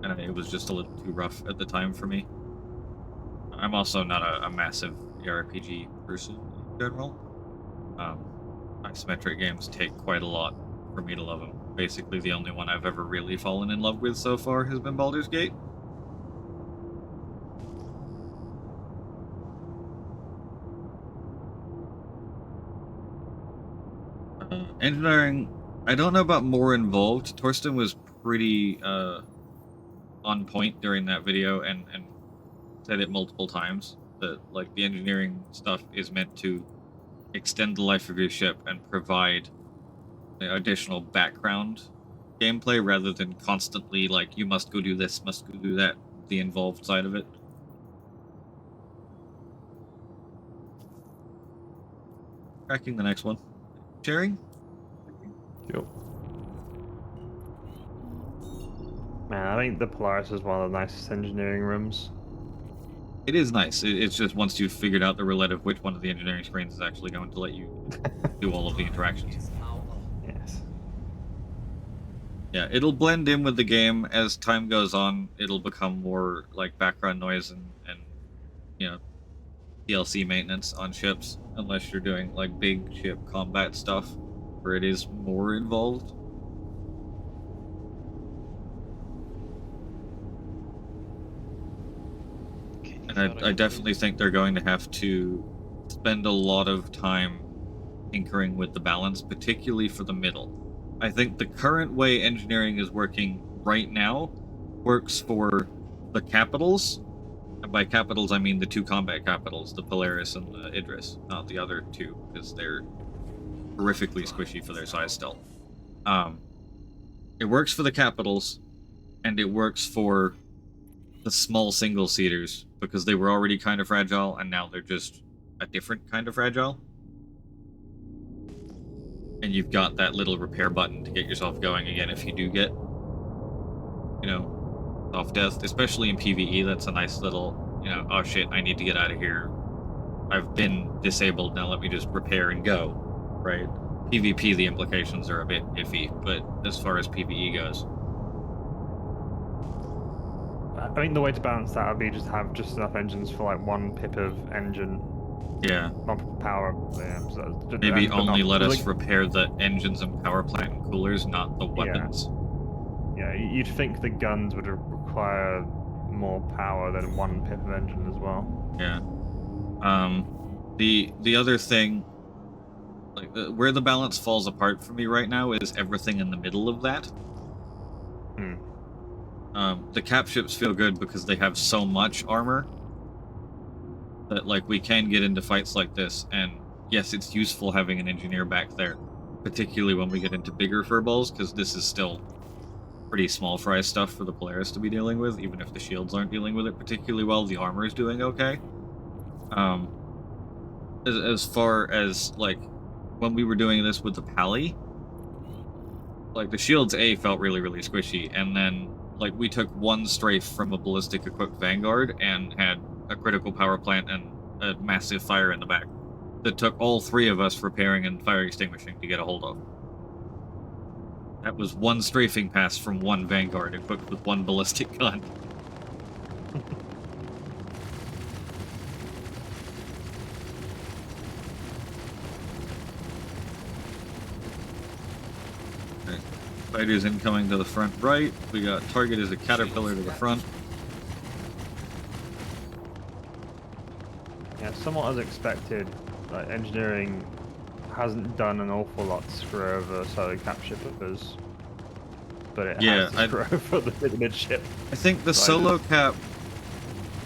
And it was just a little too rough at the time for me. I'm also not a massive RPG person in general. Isometric games take quite a lot for me to love them. Basically, the only one I've ever really fallen in love with so far has been Baldur's Gate. Engineering, I don't know about more involved. Torsten was pretty on point during that video and said it multiple times that like the engineering stuff is meant to extend the life of your ship and provide additional background gameplay rather than constantly like you must go do this, must go do that, the involved side of it. Tracking the next one. Sharing?
Yep. Man, I think the Polaris is one of the nicest engineering rooms.
It is nice. It's just once you've figured out the roulette of which one of the engineering screens is actually going to let you do all of the interactions.
Yes.
Yeah, it'll blend in with the game as time goes on. It'll become more like background noise and you know, DLC maintenance on ships, unless you're doing like big ship combat stuff where it is more involved. And I definitely think they're going to have to spend a lot of time tinkering with the balance, particularly for the middle. I think the current way engineering is working right now works for the capitals. And by capitals, I mean the two combat capitals, the Polaris and the Idris, not the other two, because they're horrifically squishy for their size still. It works for the capitals, and it works for the small single-seaters, because they were already kind of fragile, and now they're just a different kind of fragile. And you've got that little repair button to get yourself going again if you do get, you know, soft death, especially in PvE. That's a nice little, you know, oh shit, I need to get out of here. I've been disabled, now let me just repair and go, right? PvP, the implications are a bit iffy, but as far as PvE goes.
I think the way to balance that would be just have just enough engines for like one pip of engine.
Yeah.
Power. Yeah, so
maybe only let us repair the engines and power plant and coolers, not the weapons.
Yeah, you'd think the guns would require more power than one pip of engine as well.
Yeah. The other thing, like where the balance falls apart for me right now is everything in the middle of that. The cap ships feel good because they have so much armor that, like, we can get into fights like this, and yes, it's useful having an engineer back there, particularly when we get into bigger furballs, because this is still pretty small fry stuff for the Polaris to be dealing with, even if the shields aren't dealing with it particularly well. The armor is doing okay. As far as, like, when we were doing this with the Pally, like, the shields felt really, really squishy, and then, like, we took one strafe from a ballistic equipped Vanguard and had a critical power plant and a massive fire in the back that took all three of us repairing and fire extinguishing to get a hold of. That was one strafing pass from one Vanguard equipped with one ballistic gun. Right. Fighters incoming to the front right. We got target as a caterpillar to the front.
Yeah, somewhat as expected, like, engineering hasn't done an awful lot to screw over solo cap shippers, but it has to screw over the midship.
I think the solo cap,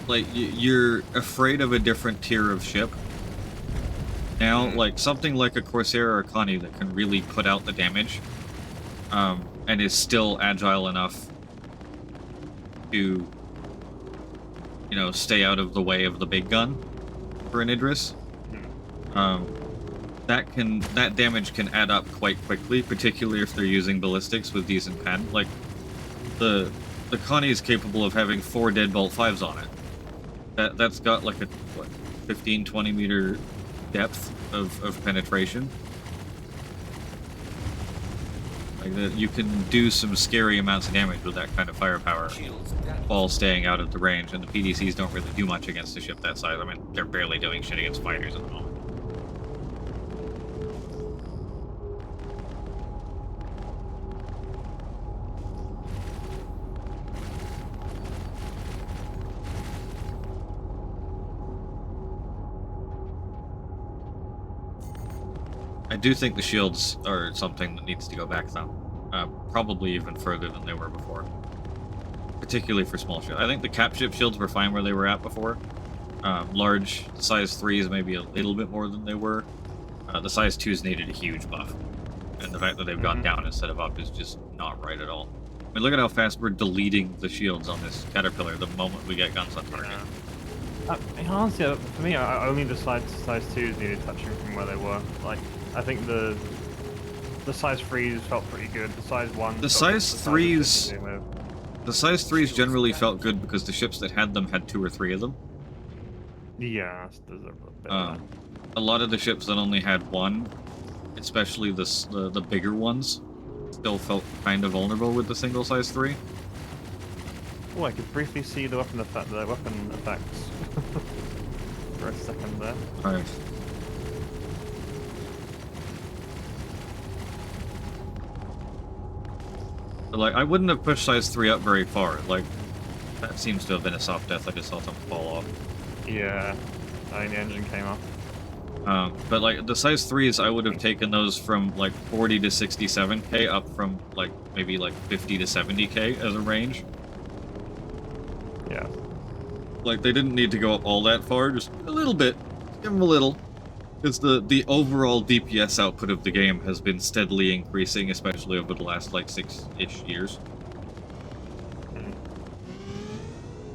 like, you're afraid of a different tier of ship. Now, like, something like a Corsair or a Connie that can really put out the damage, and is still agile enough to, you know, stay out of the way of the big gun for an Idris. That damage can add up quite quickly, particularly if they're using ballistics with decent pad. Like, the Connie is capable of having 4 deadbolt 5s on it. That's got like a, what, 15-20 meter depth of penetration. Like, you can do some scary amounts of damage with that kind of firepower while staying out of the range, and the PDCs don't really do much against a ship that size. I mean, they're barely doing shit against fighters at the moment. I do think the shields are something that needs to go back, though. Probably even further than they were before. Particularly for small shields. I think the cap ship shields were fine where they were at before. Large size 3s maybe a little bit more than they were. The size 2s needed a huge buff. And the fact that they've gone down instead of up is just not right at all. I mean, look at how fast we're deleting the shields on this Caterpillar the moment we get guns on target.
Honestly, for me, only the size 2s needed touching from where they were. Like, I think the size 3s felt pretty good. The size 1s.
The size 3s. The size 3s generally felt good because the ships that had them had 2 or 3 of them.
Yeah, there's a bit of that.
A lot of the ships that only had 1, especially the bigger ones, still felt kind of vulnerable with the single size 3.
Oh, I could briefly see the weapon effects for a second there.
Alright. But, like, I wouldn't have pushed size 3 up very far. Like, that seems to have been a soft death. I just saw something fall off.
Yeah, I mean, the engine came off.
But like the size 3s, I would have taken those from like 40 to 67k up from like maybe like 50 to 70k as a range.
Yeah.
Like they didn't need to go up all that far, just a little bit. Give them a little. Because the overall DPS output of the game has been steadily increasing, especially over the last like 6-ish years.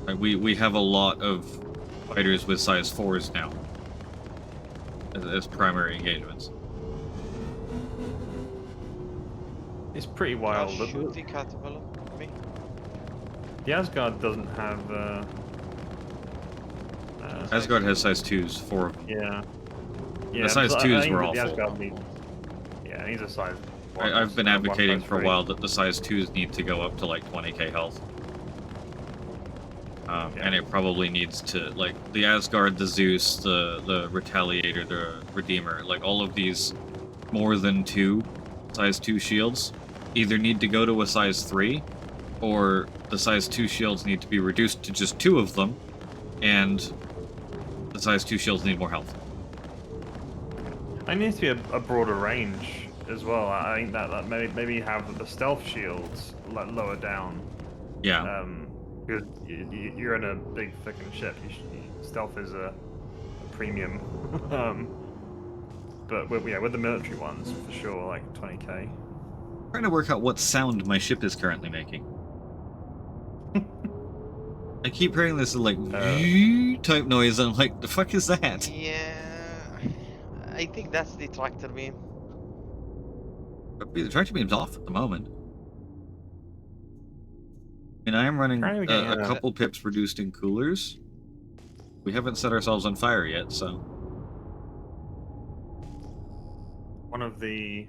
Like, we have a lot of fighters with size 4s now as primary engagements.
It's pretty wild.
Shoot the caterpillar at me.
The Asgard doesn't have.
Asgard has size 2s, 4 of them.
Yeah. Yeah.
The size 2s were awful.
Yeah, he's a size.
I've been advocating for a while that the size 2s need to go up to like 20k health. And it probably needs to, like, the Asgard, the Zeus, the Retaliator, the Redeemer, like, all of these more than 2 size 2 shields either need to go to a size 3, or the size 2 shields need to be reduced to just 2 of them, and the size 2 shields need more health.
It needs to be a broader range as well. I think that maybe have the stealth shields like lower down.
Yeah.
Because you're in a big freaking ship. Stealth is a premium. But with the military ones, for sure, like 20k.
Trying to work out what sound my ship is currently making. I keep hearing this like type noise, and I'm like, the fuck is that?
Yeah, I think that's the tractor beam.
The tractor beam's off at the moment. And I am running a couple pips reduced in coolers. We haven't set ourselves on fire yet, so.
One of the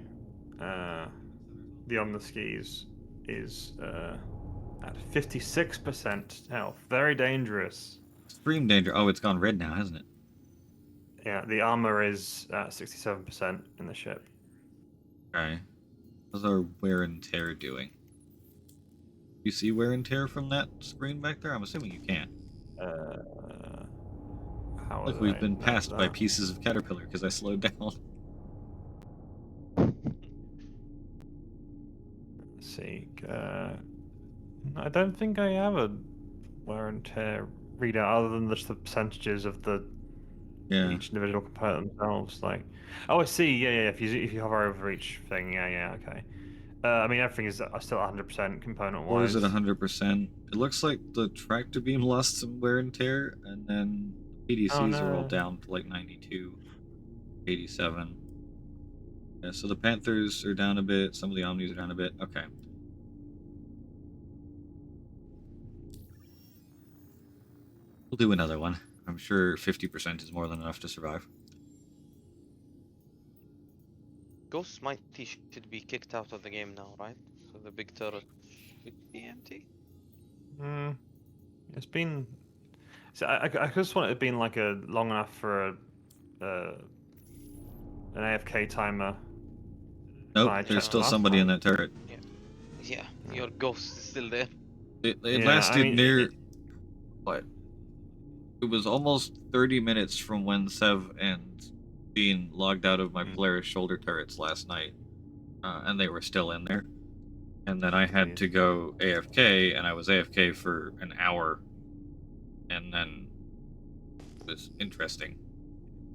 Omniskis is at 56% health. Very dangerous.
Extreme danger. Oh, it's gone red now, hasn't it?
Yeah, the armor is at 67% in the ship.
Okay. How's our wear and tear doing? You see wear and tear from that screen back there? I'm assuming you can.
How
Look, we've been passed by pieces of Caterpillar because I slowed down.
Let's see. I don't think I have a wear and tear readout other than just the percentages of the each individual component themselves. Like, oh, I see. Yeah. If you hover over each thing, yeah. Okay. I mean, everything is still 100% component-wise.
Or is it 100%? It looks like the tractor beam lost some wear and tear, and then the PDCs are all down to like 92, 87. Yeah, so the Panthers are down a bit, some of the Omnis are down a bit. Okay. We'll do another one. I'm sure 50% is more than enough to survive.
Ghost Mighty should be kicked out of the game now, right? So the big turret should be empty.
It's been. So I just want it to been like a long enough for an AFK timer.
Nope, there's still somebody in that turret.
Yeah, your ghost is still there.
It lasted near. What? It was almost 30 minutes from when Sev and Dean logged out of my Polaris shoulder turrets last night, and they were still in there. And then I had to go AFK, and I was AFK for an hour, and then it was interesting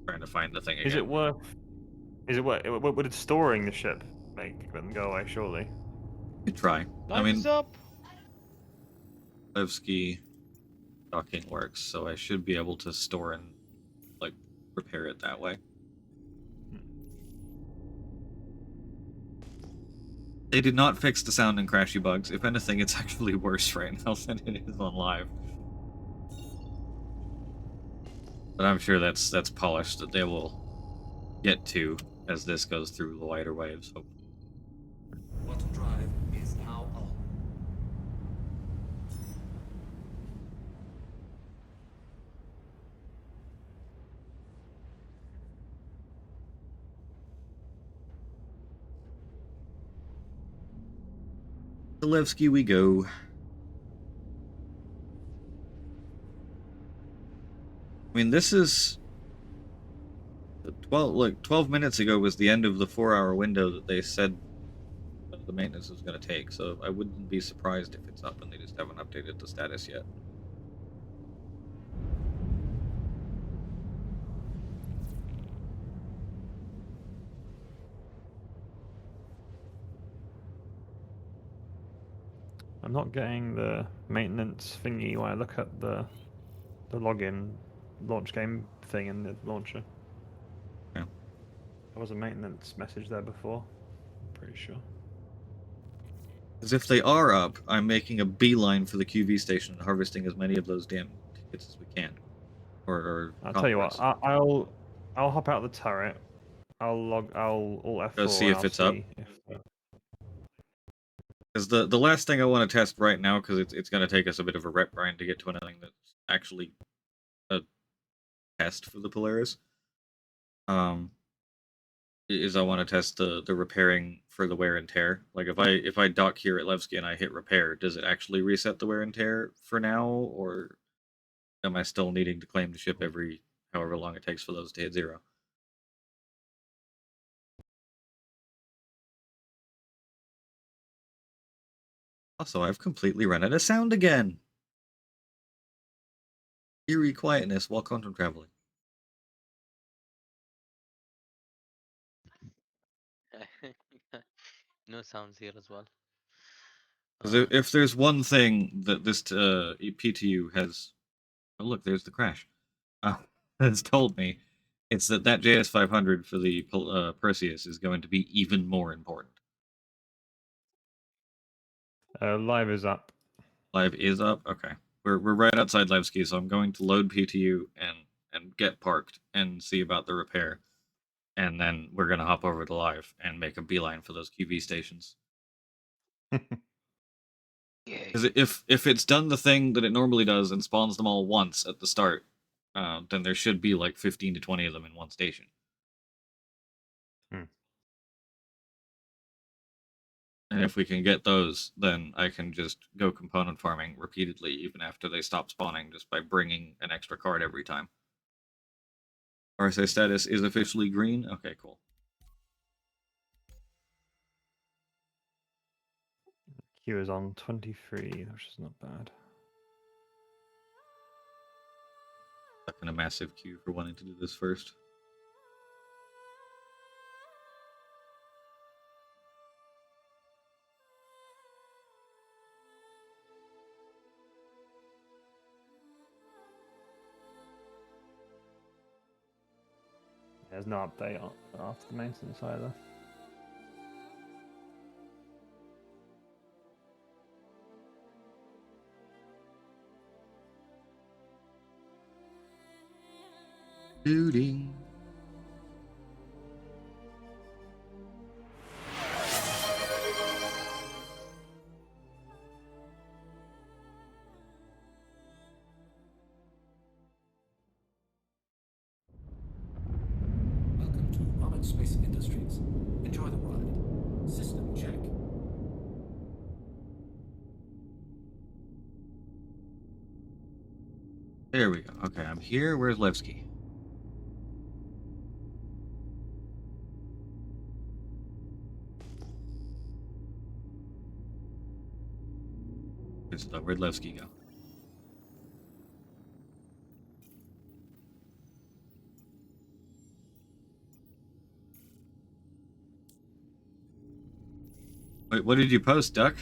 trying to find the thing again.
Is it worth? Would storing the ship make them go away? Surely.
You could try. I mean, Levski docking works, so I should be able to store and like repair it that way. They did not fix the sound and crashy bugs. If anything, it's actually worse right now than it is on live. But I'm sure that's polished that they will get to as this goes through the lighter waves.
What drives
Levski we go. I mean, this is 12 minutes ago was the end of the 4-hour window that they said the maintenance was going to take, so I wouldn't be surprised if it's up and they just haven't updated the status yet.
I'm not getting the maintenance thingy when I look at the login launch game thing in the launcher.
Yeah.
There was a maintenance message there before, I'm pretty sure.
Because if they are up, I'm making a beeline for the QV station and harvesting as many of those damn tickets as we can. Or
I'll tell you what, I'll hop out of the turret. I'll alt F4
go see if it's up.
If,
Because the last thing I want to test right now, because it's going to take us a bit of a rep grind to get to anything that's actually a test for the Polaris, is I want to test the repairing for the wear and tear. Like if I dock here at Levski and I hit repair, does it actually reset the wear and tear for now, or am I still needing to claim the ship every however long it takes for those to hit 0? Also, I've completely run out of sound again. Eerie quietness while quantum traveling.
No sounds here as well.
Because if there's one thing that this PTU has... Oh, look, there's the crash. Has told me, it's that JS500 for the Perseus is going to be even more important.
live is up.
Live is up? Okay. We're right outside Levski, so I'm going to load PTU and get parked and see about the repair. And then we're going to hop over to live and make a beeline for those QV stations. Because if it's done the thing that it normally does and spawns them all once at the start, then there should be like 15 to 20 of them in one station. And if we can get those, then I can just go component farming repeatedly, even after they stop spawning, just by bringing an extra card every time. RSA status is officially green? Okay, cool.
Queue is on 23, which is not bad.
Stuck in a massive queue for wanting to do this first.
There's no update after the maintenance either.
Duty.
Welcome to Rocket Space Industries. Enjoy the ride. System check.
There we go. Okay, I'm here. Where's Levski? Good stuff. Where'd Levski go? Wait, what did you post, Duck?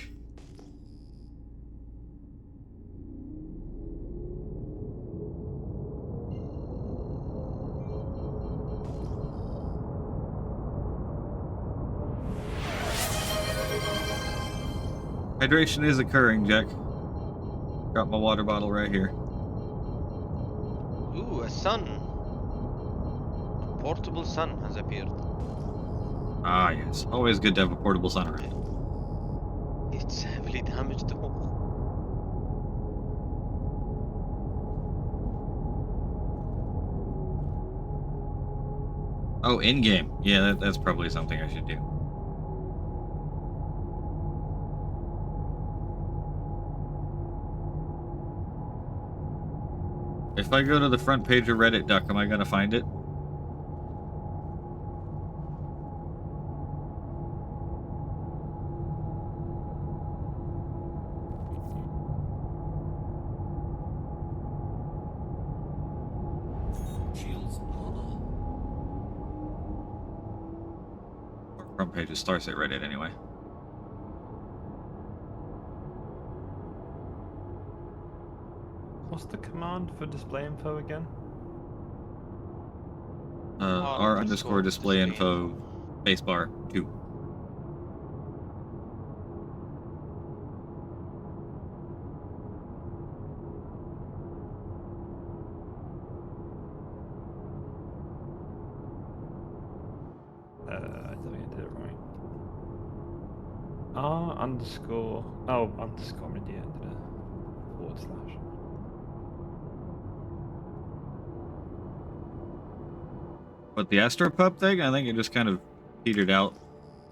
Hydration is occurring, Jack. Got my water bottle right here.
Ooh, a sun. A portable sun has appeared.
Ah, yes. Always good to have a portable sun around.
It's heavily damaged though.
Oh, in-game. Yeah, that's probably something I should do. If I go to the front page of Reddit, Duck, am I gonna find it?
Shields normal.
Front page of Starset Reddit, anyway.
What's the command for display info again?
R underscore display info spacebar 2.
I don't think I did it right. R underscore. Oh, underscore media. Did a forward slash.
But the Astropub thing, I think it just kind of petered out.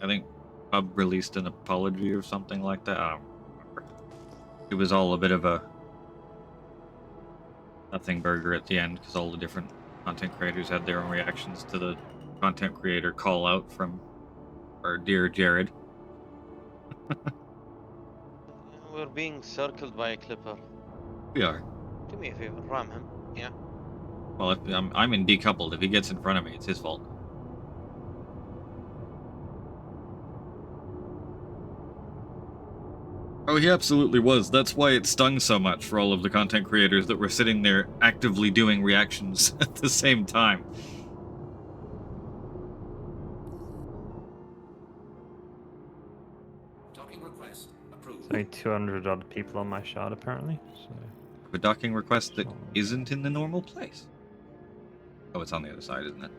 I think Pub released an apology or something like that. I don't remember. It was all a bit of a nothing burger at the end because all the different content creators had their own reactions to the content creator call out from our dear Jared.
We're being circled by a clipper.
We are.
Do me a favor, ram him. Yeah.
Well, if I'm in decoupled. If he gets in front of me, it's his fault. Oh, he absolutely was. That's why it stung so much for all of the content creators that were sitting there actively doing reactions at the same time.
Docking request approved.
Only 200 odd people on my shard apparently. So.
A docking request that isn't in the normal place. Oh, it's on the other side, isn't it?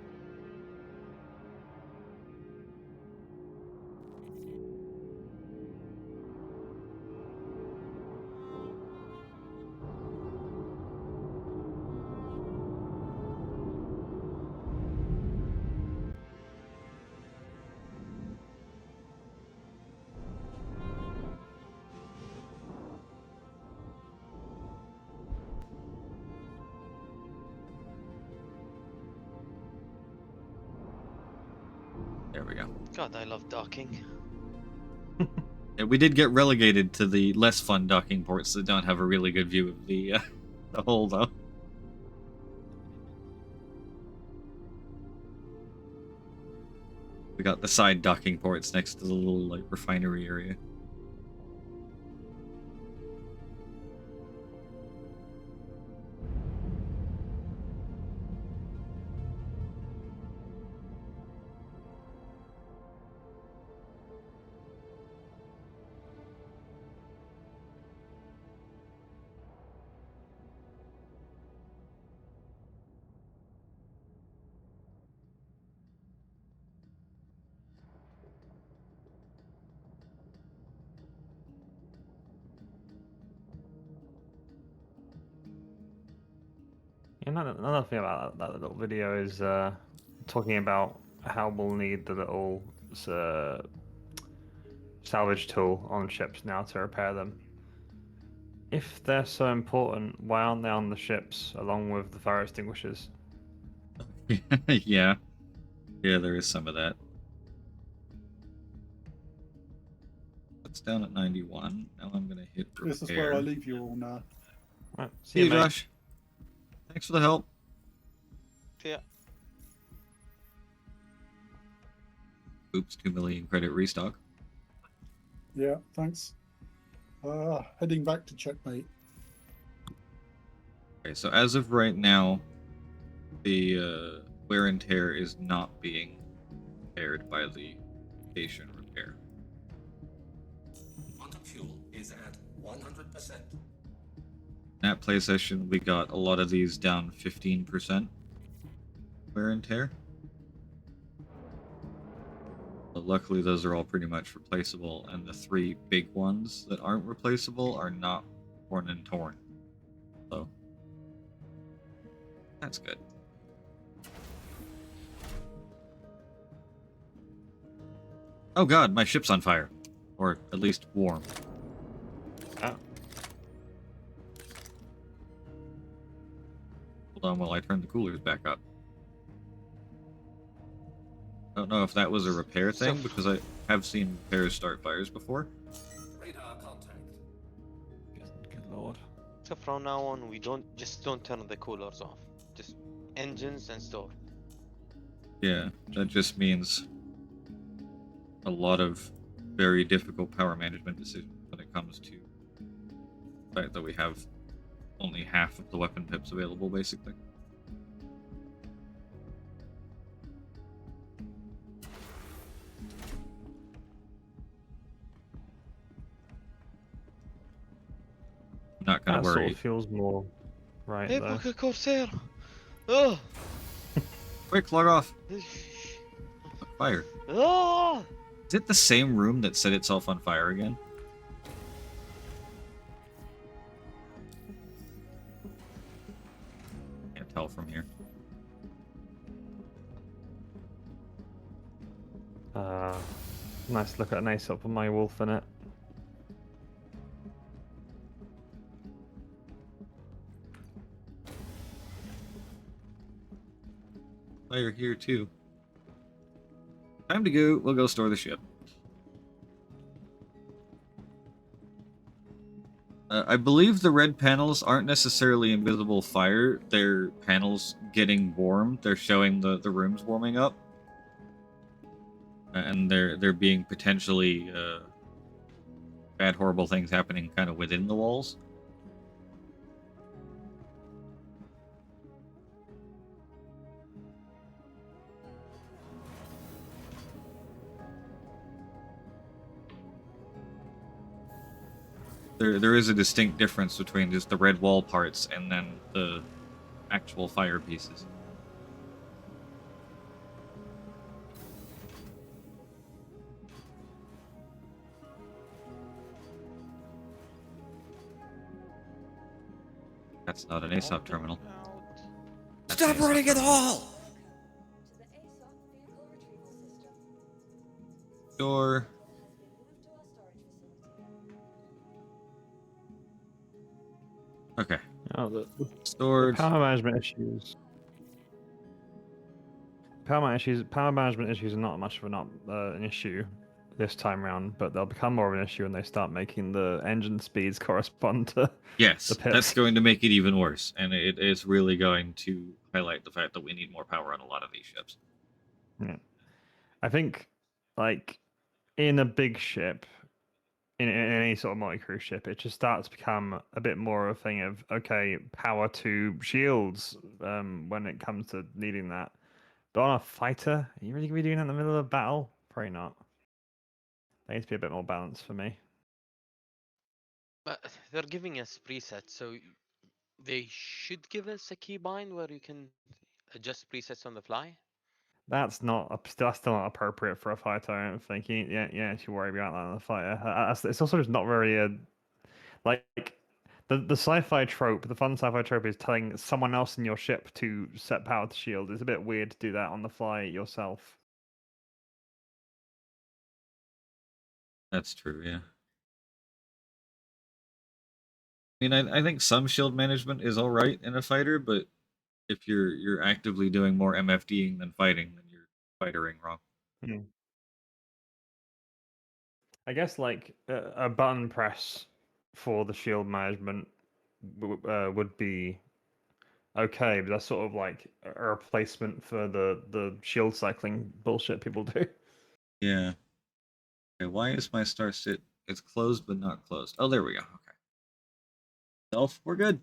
There we go.
God, I love docking.
Yeah, we did get relegated to the less fun docking ports that don't have a really good view of the hull, though. We got the side docking ports next to the little like refinery area.
Another thing about that little video is talking about how we'll need the little salvage tool on ships now to repair them. If they're so important, why aren't they on the ships along with the fire extinguishers?
Yeah. Yeah, there is some of that. It's down at 91. Now I'm going to hit repair.
This is where I leave you all now.
Right,
See you, Josh. Thanks for the help.
Yeah.
Oops, 2 million credit restock.
Yeah, thanks. Heading back to checkmate.
Okay, so as of right now, the wear and tear is not being repaired by the station repair.
Quantum fuel is at 100%.
That play session, we got a lot of these down 15% wear and tear. But luckily, those are all pretty much replaceable, and the 3 big ones that aren't replaceable are not torn and torn. So, that's good. Oh god, my ship's on fire. Or at least warm.
Oh.
Hold on while I turn the coolers back up. I don't know if that was a repair thing, because I have seen repairs start fires before.
Radar contact.
Good lord.
So from now on, we don't turn the coolers off. Just engines and store.
Yeah, that just means a lot of very difficult power management decisions when it comes to the fact that we have only half of the weapon pips available, basically. Not gonna
That
worry.
sort of feels more right
Hey,
though.
Pocket Corsair! Oh!
Quick, log off! Fire.
Oh!
Is it the same room that set itself on fire again? Can't tell from here.
Nice look at an ace up with my wolf in it.
Fire here too. Time to go. We'll go store the ship. I believe the red panels aren't necessarily invisible fire. They're panels getting warm. They're showing the rooms warming up. And they're being potentially bad, horrible things happening kind of within the walls. There is a distinct difference between just the red wall parts and then the actual fire pieces. That's not an ASOP terminal.
Stop running in the hall!
Door. Okay.
Oh, the
Storage.
power management issues. Power management issues are not much of an issue this time round, but they'll become more of an issue when they start making the engine speeds correspond to
Yes,
the pips.
that's going to make it even worse, and it is really going to highlight the fact that we need more power on a lot of these ships.
Yeah. I think, like, in a big ship, in any sort of multi-crew ship, it just starts to become a bit more of a thing of, okay, power to shields when it comes to needing that. But on a fighter, are you really going to be doing that in the middle of a battle? Probably not. There needs to be a bit more balance for me.
But they're giving us presets, so they should give us a keybind where you can adjust presets on the fly.
That's still not appropriate for a fighter. I don't think. Yeah, you should worry about that on the fighter. It's also just not very like the sci-fi trope. The fun sci-fi trope is telling someone else in your ship to set power to shield. It's a bit weird to do that on the fly yourself.
That's true, yeah. I mean, I think some shield management is all right in a fighter, but if you're actively doing more MFDing than fighting, then you're fightering wrong.
I guess like a button press for the shield management would be okay, but that's sort of like a replacement for the shield cycling bullshit people do.
Yeah. Okay, why is my star sit? It's closed but not closed. Oh, there we go. Okay. Self, we're good.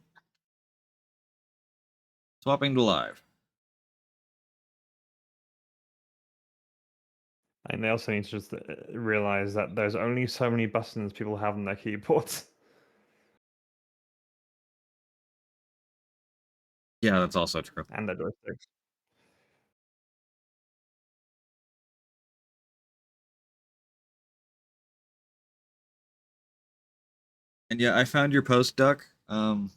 Swapping to live.
And they also need to just realize that there's only so many buttons people have on their keyboards.
Yeah, that's also true.
And their joysticks.
And yeah, I found your post, Duck. And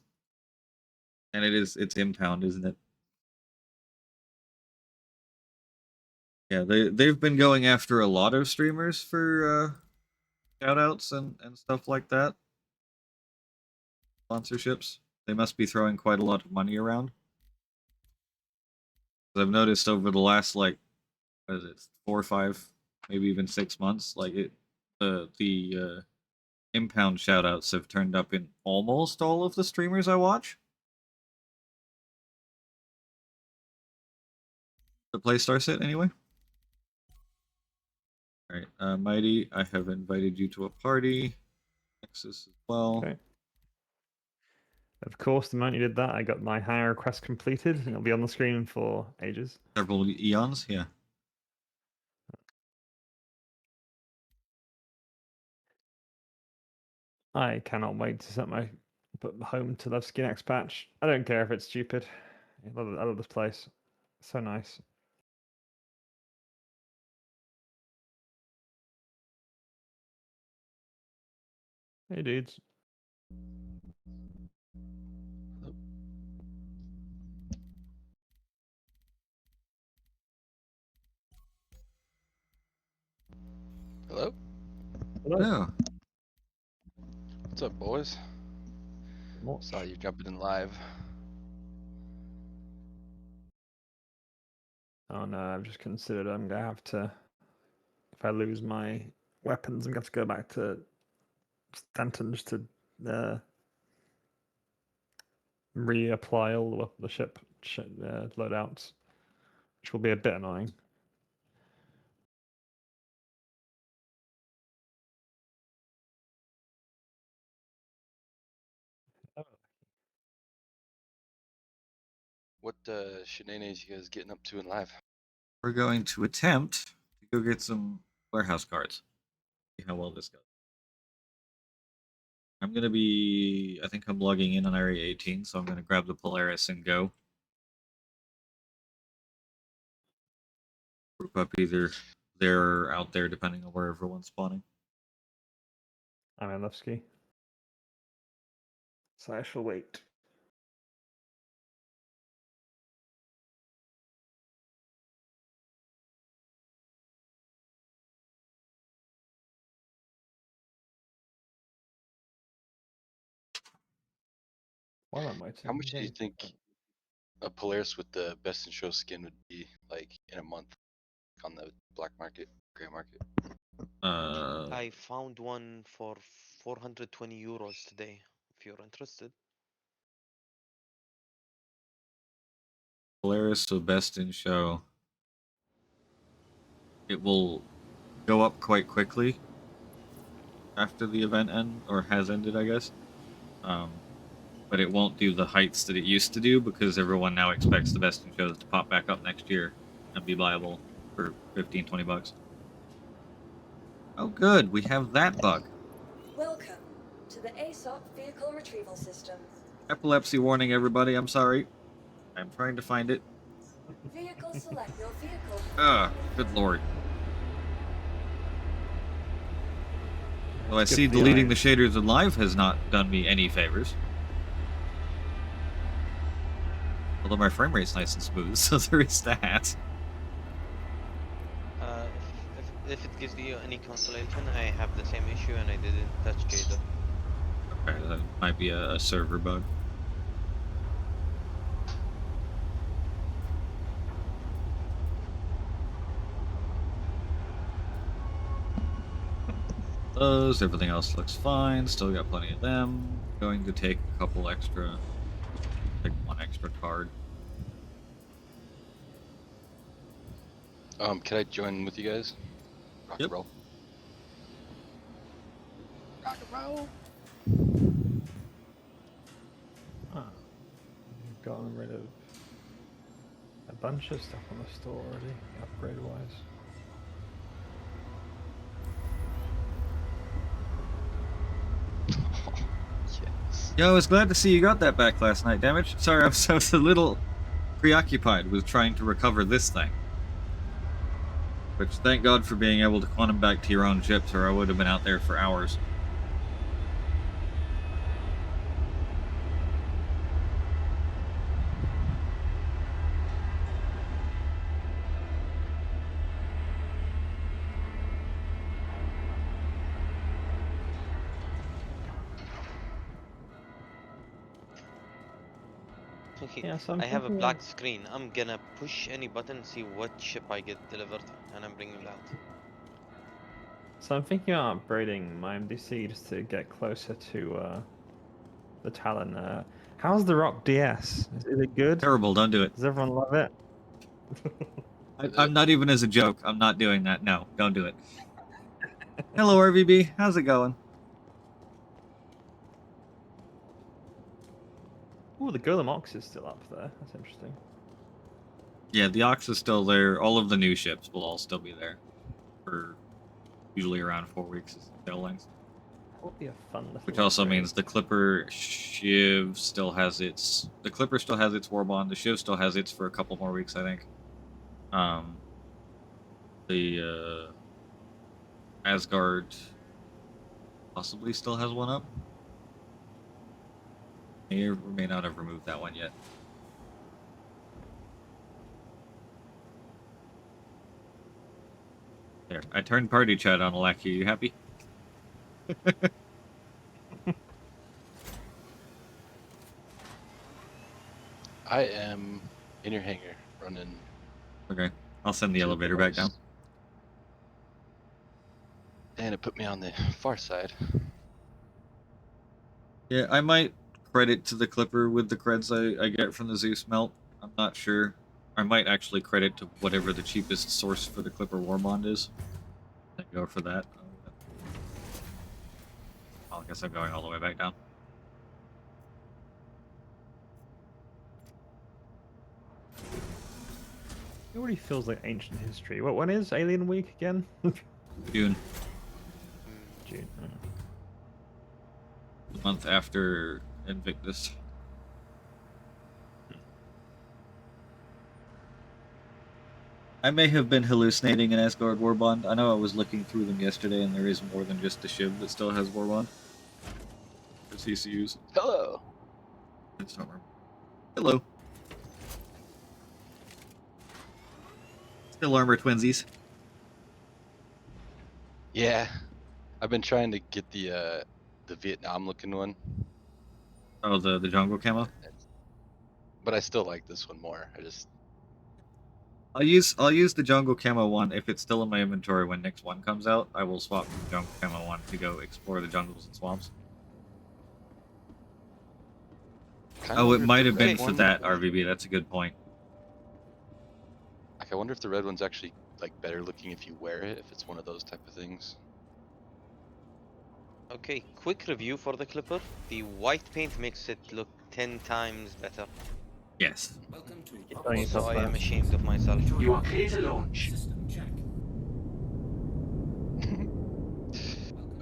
it's impound, isn't it? Yeah, they've been going after a lot of streamers for shoutouts and stuff like that. Sponsorships. They must be throwing quite a lot of money around. I've noticed over the last like, what is it, 4 or 5, maybe even 6 months, like the impound shoutouts have turned up in almost all of the streamers I watch. The Playstar set, anyway. Alright, Mighty, I have invited you to a party. Nexus as well.
Okay. Of course, the moment you did that, I got my hire request completed, and it'll be on the screen for ages.
Several eons, yeah.
I cannot wait to set my home to Levski next patch. I don't care if it's stupid. I love this place. So nice. Hey, dudes.
Hello?
Hello.
What's up, boys?
What?
Saw you jumping in live.
Oh no, I've just considered I'm gonna have to. If I lose my weapons, I'm gonna have to go back to Stanton just to reapply all the ship loadouts, which will be a bit annoying.
What shenanigans you guys getting up to in live?
We're going to attempt to go get some warehouse cards. See how well this goes. I'm gonna be. I think I'm logging in on Area 18, so I'm gonna grab the Polaris and go. Group up either there or out there, depending on where everyone's spawning.
I'm in Levski, so I shall wait. While I'm waiting,
How much do you think a Polaris with the best in show skin would be like in a month on the black market, gray market?
I found one for 420 euros today. If you're interested.
Polaris, so best in show. It will go up quite quickly after the event end, or has ended, I guess. But it won't do the heights that it used to do because everyone now expects the best in shows to pop back up next year and be viable for 15, 20 bucks. Oh, good. We have that bug.
Welcome to the ASOP vehicle retrieval system.
Epilepsy warning, everybody. I'm sorry. I'm trying to find it.
Vehicle select your vehicle.
Ugh, good lord. So I see deleting the shaders in live has not done me any favors. Although my frame rate's nice and smooth, so there is that.
If it gives you any consolation, I have the same issue and I didn't touch Jada.
Okay, that might be a server bug. Those, everything else looks fine. Still got plenty of them. Going to take a couple extra. Take one extra card.
Can I join with you guys? Rock and roll. Rock and roll.
We've gotten rid of a bunch of stuff on the store already, upgrade wise.
Yo, I was glad to see you got that back last night, damage. Sorry, I was a little preoccupied with trying to recover this thing. Which, thank God for being able to quantum back to your own ships, or I would have been out there for hours.
Yeah, so I'm
I have a
thinking
black
of-
screen. I'm gonna push any button, see what ship I get delivered, and I'm bringing it out.
So I'm thinking of upgrading my MDC just to get closer to the Talon. How's the Rock DS? Is it good?
Terrible, don't do it.
Does everyone love it?
I'm not even as a joke. I'm not doing that. No, don't do it. Hello, RVB. How's it going?
Ooh, the Golem Ox is still up there. That's interesting.
Yeah, the Ox is still there. All of the new ships will all still be there for usually around 4 weeks is the tail length.
That would be a fun little
Which also
upgrade.
means the Clipper Shiv still has its... The Clipper still has its Warbond. The Shiv still has its for a couple more weeks, I think. The Asgard possibly still has one up. May or may not have removed that one yet. There, I turned party chat on Alaki. Are you happy?
I am in your hangar, running.
Okay, I'll send the
to
elevator back down.
west. And it put me on the far side.
Yeah, I might credit to the Clipper with the creds I get from the Zeus melt. I'm not sure. I might actually credit to whatever the cheapest source for the Clipper Warbond is. Then go for that. I guess I'm going all the way back down.
It already feels like ancient history. When is Alien Week again?
June.
June. Oh.
The month after Invictus. I may have been hallucinating an Asgard Warbond. I know I was looking through them yesterday, and there is more than just the Shiv that still has Warbond. For CCUs.
Hello!
I just don't remember. Hello. Still armor twinsies.
Yeah, I've been trying to get the Vietnam-looking one.
Oh, the jungle camo?
But I still like this one more.
I'll use the jungle camo one if it's still in my inventory when Nyx 1 comes out. I will swap from the jungle camo one to go explore the jungles and swamps. Oh, it might have been for that, RVB. That's a good point.
Like, I wonder if the red one's actually like better looking if you wear it, if it's one of those type of things.
Okay, quick review for the Clipper. The white paint makes it look 10 times better.
Yes.
Welcome to
So I am ashamed of myself.
You are clear to launch. System check.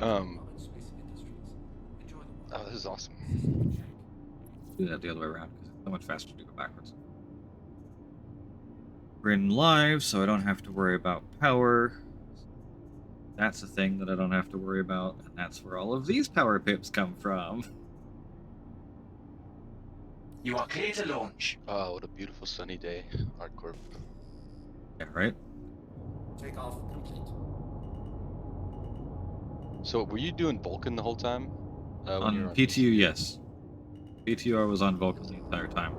Oh, this is awesome.
Do that the other way around because it's so much faster to go backwards. We're in live, so I don't have to worry about power. That's a thing that I don't have to worry about, and that's where all of these power pips come from.
You are clear to launch.
Oh, what a beautiful sunny day, Hardcore.
Yeah, right?
Take off complete.
So, were you doing Vulcan the whole time?
On PTU, yes. PTU, I was on Vulcan the entire time.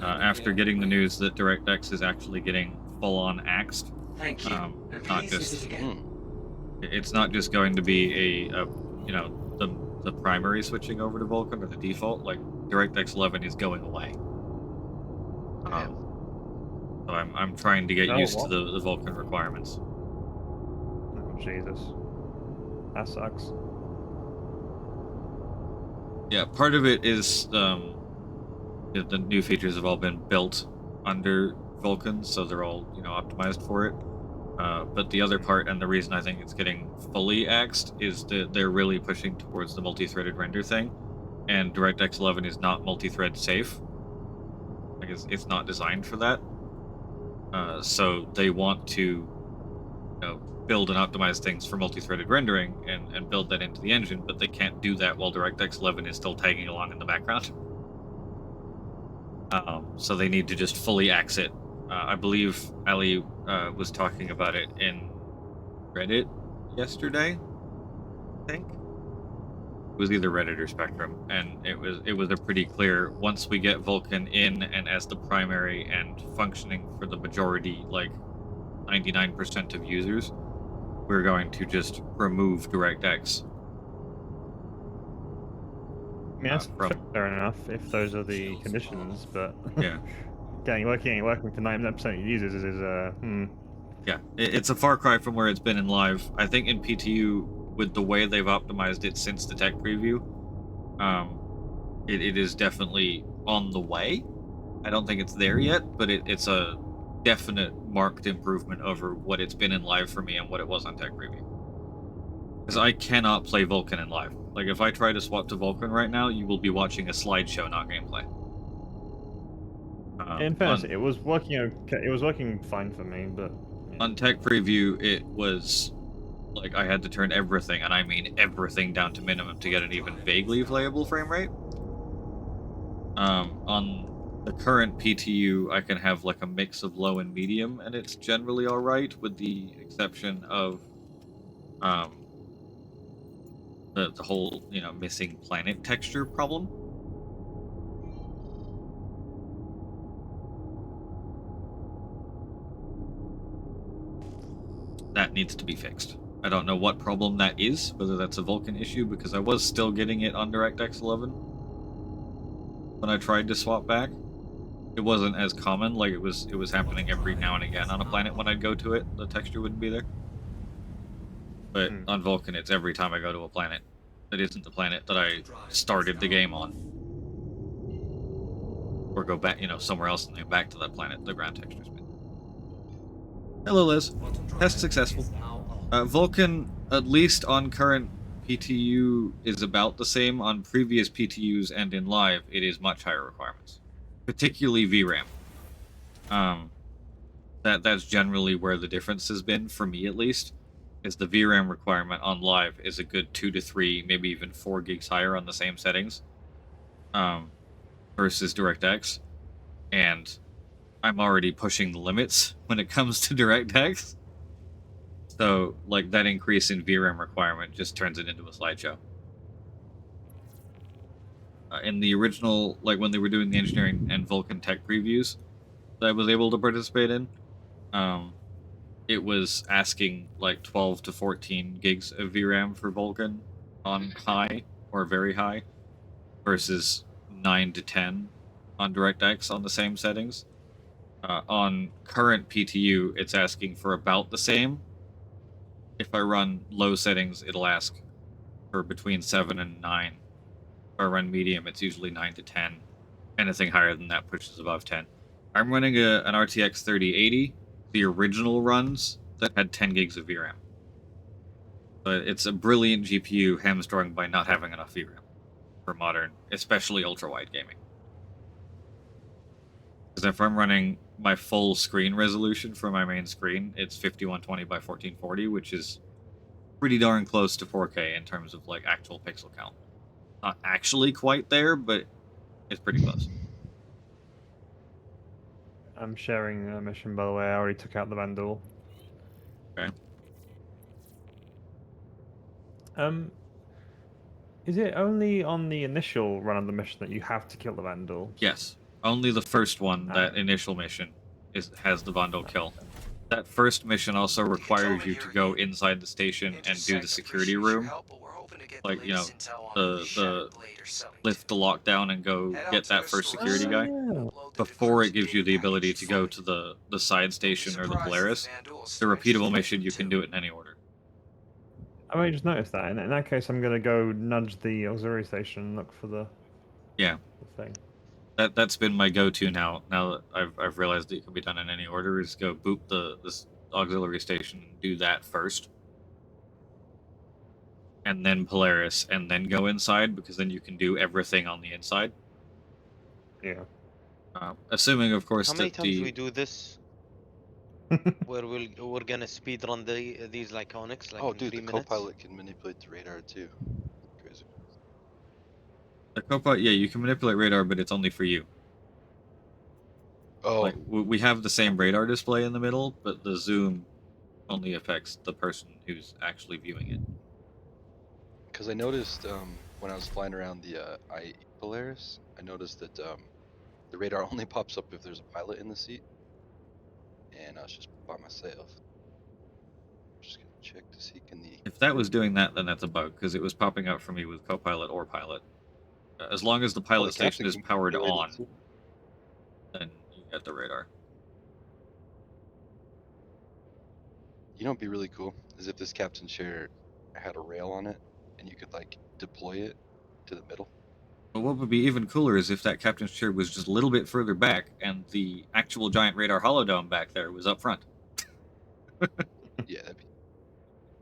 After getting the news that DirectX is actually getting full-on axed,
Thank you.
not just it's not just going to be a you know the primary switching over to Vulcan or the default. Like DirectX 11 is going away. So I'm trying to get used to the Vulcan requirements.
Oh, Jesus. That sucks.
Yeah, part of it is the new features have all been built under Vulkan, so they're all optimized for it. But the other part, and the reason I think it's getting fully axed, is that they're really pushing towards the multi-threaded render thing, and DirectX 11 is not multi-thread safe. Like it's not designed for that. So they want to build and optimize things for multi-threaded rendering and build that into the engine, but they can't do that while DirectX 11 is still tagging along in the background. So they need to just fully axe it. I believe Ali was talking about it in Reddit yesterday, I think. was either Reddit or Spectrum, and it was a pretty clear, once we get Vulkan in and as the primary and functioning for the majority, like 99% of users, we're going to just remove DirectX.
I mean, that's fair enough if those are the conditions, but
yeah,
getting working for 99% of users is
yeah, it's a far cry from where it's been in live. I think in PTU, with the way they've optimized it since the tech preview, it is definitely on the way. I don't think it's there yet, but it's a definite marked improvement over what it's been in live for me and what it was on tech preview. Because I cannot play Vulkan in live. Like, if I try to swap to Vulkan right now, you will be watching a slideshow, not gameplay.
in fairness, it was working okay. It was working fine for me, but
on tech preview, it was like I had to turn everything, and I mean everything, down to minimum to get an even vaguely playable frame rate. On the current PTU, I can have like a mix of low and medium, and it's generally alright, with the exception of the whole, you know, missing planet texture problem. That needs to be fixed. I don't know what problem that is, whether that's a Vulkan issue, because I was still getting it on DirectX 11 when I tried to swap back. It wasn't as common, like it was happening every now and again on a planet when I'd go to it, the texture wouldn't be there. But on Vulkan, it's every time I go to a planet that isn't the planet that I started the game on. Or go back, you know, somewhere else and then back to that planet, the ground texture's been. Hello, Liz. Test successful. Vulkan, at least on current PTU, is about the same. On previous PTUs and in live, it is much higher requirements. Particularly VRAM. That's generally where the difference has been, for me at least, is the VRAM requirement on live is a good 2 to 3, maybe even 4 gigs higher on the same settings, versus DirectX. And I'm already pushing the limits when it comes to DirectX. So, like, that increase in VRAM requirement just turns it into a slideshow. In the original, like, when they were doing the engineering and Vulkan tech previews that I was able to participate in, it was asking, like, 12 to 14 gigs of VRAM for Vulkan on high, or very high, versus 9 to 10 on DirectX on the same settings. On current PTU, it's asking for about the same. If I run low settings, it'll ask for between 7 and 9. If I run medium, it's usually 9 to 10. Anything higher than that pushes above 10. I'm running an RTX 3080, the original runs that had 10 gigs of VRAM. But it's a brilliant GPU hamstrung by not having enough VRAM for modern, especially ultra-wide gaming. Because if I'm running my full screen resolution for my main screen, it's 5120 by 1440, which is pretty darn close to 4K in terms of, like, actual pixel count. Not actually quite there, but it's pretty close.
I'm sharing a mission, by the way. I already took out the Vandal.
Okay.
Is it only on the initial run of the mission that you have to kill the Vandal?
Yes. Only the first one, that initial mission, has the Vandal kill. That first mission also requires you to go inside the station and do the security room. Like, you know, the lift the lockdown and go get that first security guy before it gives you the ability to go to the side station or the Polaris. The repeatable mission, you can do it in any order.
I just noticed that. In that case, I'm going to go nudge the auxiliary station and look for the thing.
That's been my go-to now. Now that I've realized that it can be done in any order, is go boot this auxiliary station and do that first, and then Polaris, and then go inside, because then you can do everything on the inside.
Yeah.
Assuming, of course,
how many
that
times we do this? Where we're gonna speed run these like Onyx, like
oh,
in
dude,
3
the
minutes.
co-pilot can manipulate the radar too. Crazy.
The co-pilot, yeah, you can manipulate radar, but it's only for you.
Oh.
Like, we have the same radar display in the middle, but the zoom only affects the person who's actually viewing it.
Because I noticed when I was flying around the IE Polaris, I noticed that the radar only pops up if there's a pilot in the seat, and I was just by myself. Just gonna check to see can the.
If that was doing that, then that's a bug because it was popping up for me with co-pilot or pilot. As long as the pilot station is powered on, then you get the radar.
You know what'd be really cool is if this captain's chair had a rail on it, and you could like deploy it to the middle.
But what would be even cooler is if that captain's chair was just a little bit further back, and the actual giant radar holodome back there was up front.
Yeah,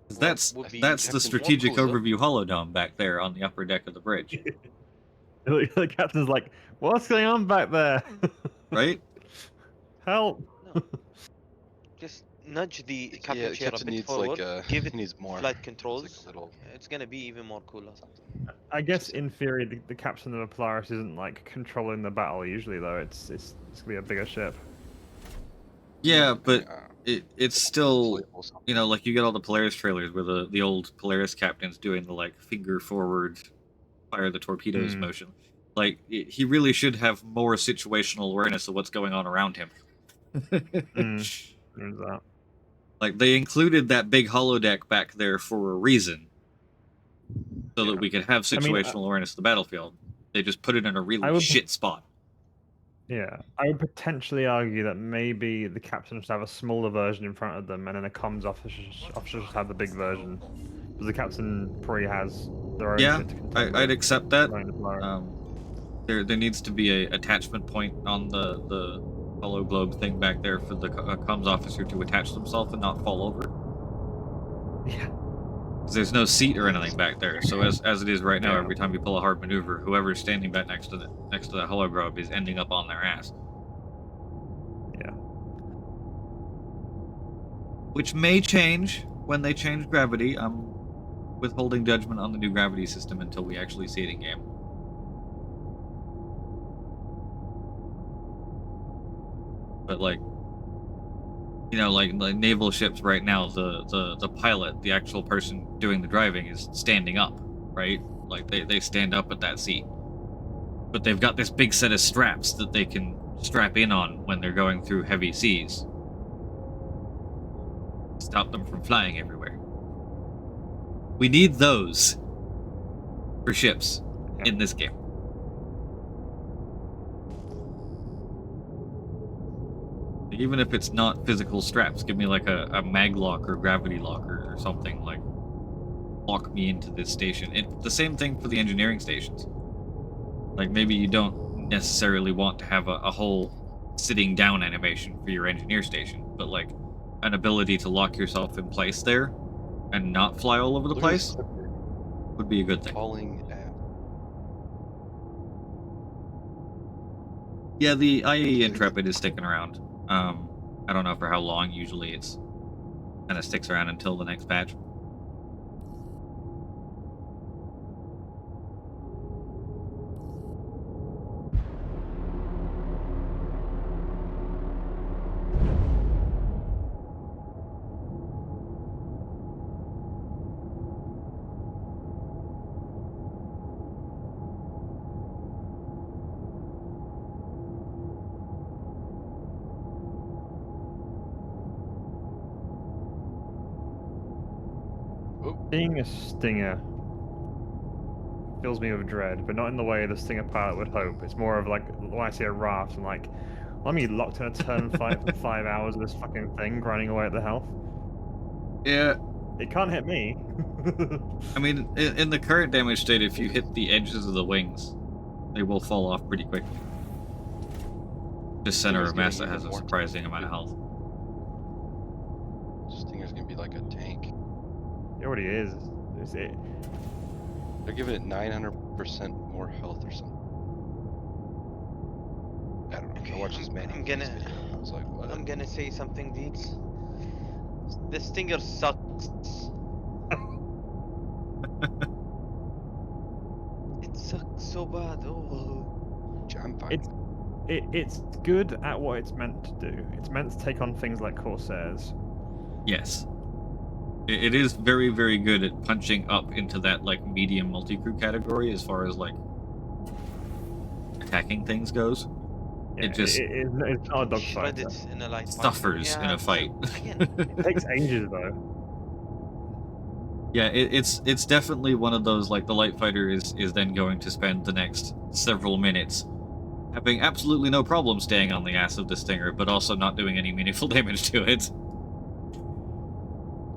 that'd be.
That's the strategic overview holodome back there on the upper deck of the bridge.
The captain's like, "What's going on back there?"
Right?
Help!
No. Just nudge the captain chair a bit forward. Give it
needs more
flight controls.
Like little...
It's gonna be even more cooler.
I guess in theory, the captain of the Polaris isn't like controlling the battle usually, though. It's gonna be a bigger ship.
Yeah, but it's still, you know, like you get all the Polaris trailers where the old Polaris captain's doing the like finger forward, fire the torpedoes motion. Like he really should have more situational awareness of what's going on around him.
There's that.
Like they included that big holodeck back there for a reason, so that we could have situational awareness of the battlefield. They just put it in a really shit spot.
Yeah, I would potentially argue that maybe the captain should have a smaller version in front of them, and then the comms officer should have the big version. Because the captain probably has their own.
Yeah,
shit to contend
I'd
with.
accept that. There needs to be a attachment point on the hollow globe thing back there for the comms officer to attach themselves and not fall over.
Yeah.
There's no seat or anything back there, so as it is right now, every time you pull a hard maneuver, whoever's standing back next to that hollow globe is ending up on their ass.
Yeah.
Which may change when they change gravity. I'm withholding judgment on the new gravity system until we actually see it in game. But like, you know, like naval ships right now, the pilot, the actual person doing the driving, is standing up, right? Like they stand up at that seat. But they've got this big set of straps that they can strap in on when they're going through heavy seas. Stop them from flying everywhere. We need those for ships in this game. Even if it's not physical straps, give me like a mag lock or gravity locker or something, like lock me into this station. It's the same thing for the engineering stations. Like maybe you don't necessarily want to have a whole sitting down animation for your engineer station, but like an ability to lock yourself in place there and not fly all over the place would be a good thing. Yeah, the IE Intrepid is sticking around. I don't know for how long. Usually it's kind of sticks around until the next patch.
Being a Stinger fills me with dread, but not in the way the Stinger pilot would hope. It's more of like when I see a raft and like, I'm gonna be locked in a turn fight for 5 hours of this fucking thing grinding away at the health.
Yeah.
It can't hit me.
I mean, in the current damage state, if you hit the edges of the wings, they will fall off pretty quickly. This center of mass that has a surprising amount of health.
Stinger's gonna be like a tank.
It already is. Is it?
They're giving it 900% more health or something. I don't know.
Okay,
I watched this man.
I'm gonna say something, Deeds. The Stinger sucks. It sucks so bad. Oh.
I'm fine.
It's good at what it's meant to do. It's meant to take on things like Corsairs.
Yes. It is very, very good at punching up into that like medium multi-crew category as far as like attacking things goes.
Yeah,
it just
it's not a dogfight.
Shredded in a light fighter.
suffers in
Yeah,
a fight.
Again,
It takes ages though.
Yeah, it's definitely one of those, like, the light fighter is then going to spend the next several minutes having absolutely no problem staying on the ass of the Stinger, but also not doing any meaningful damage to it.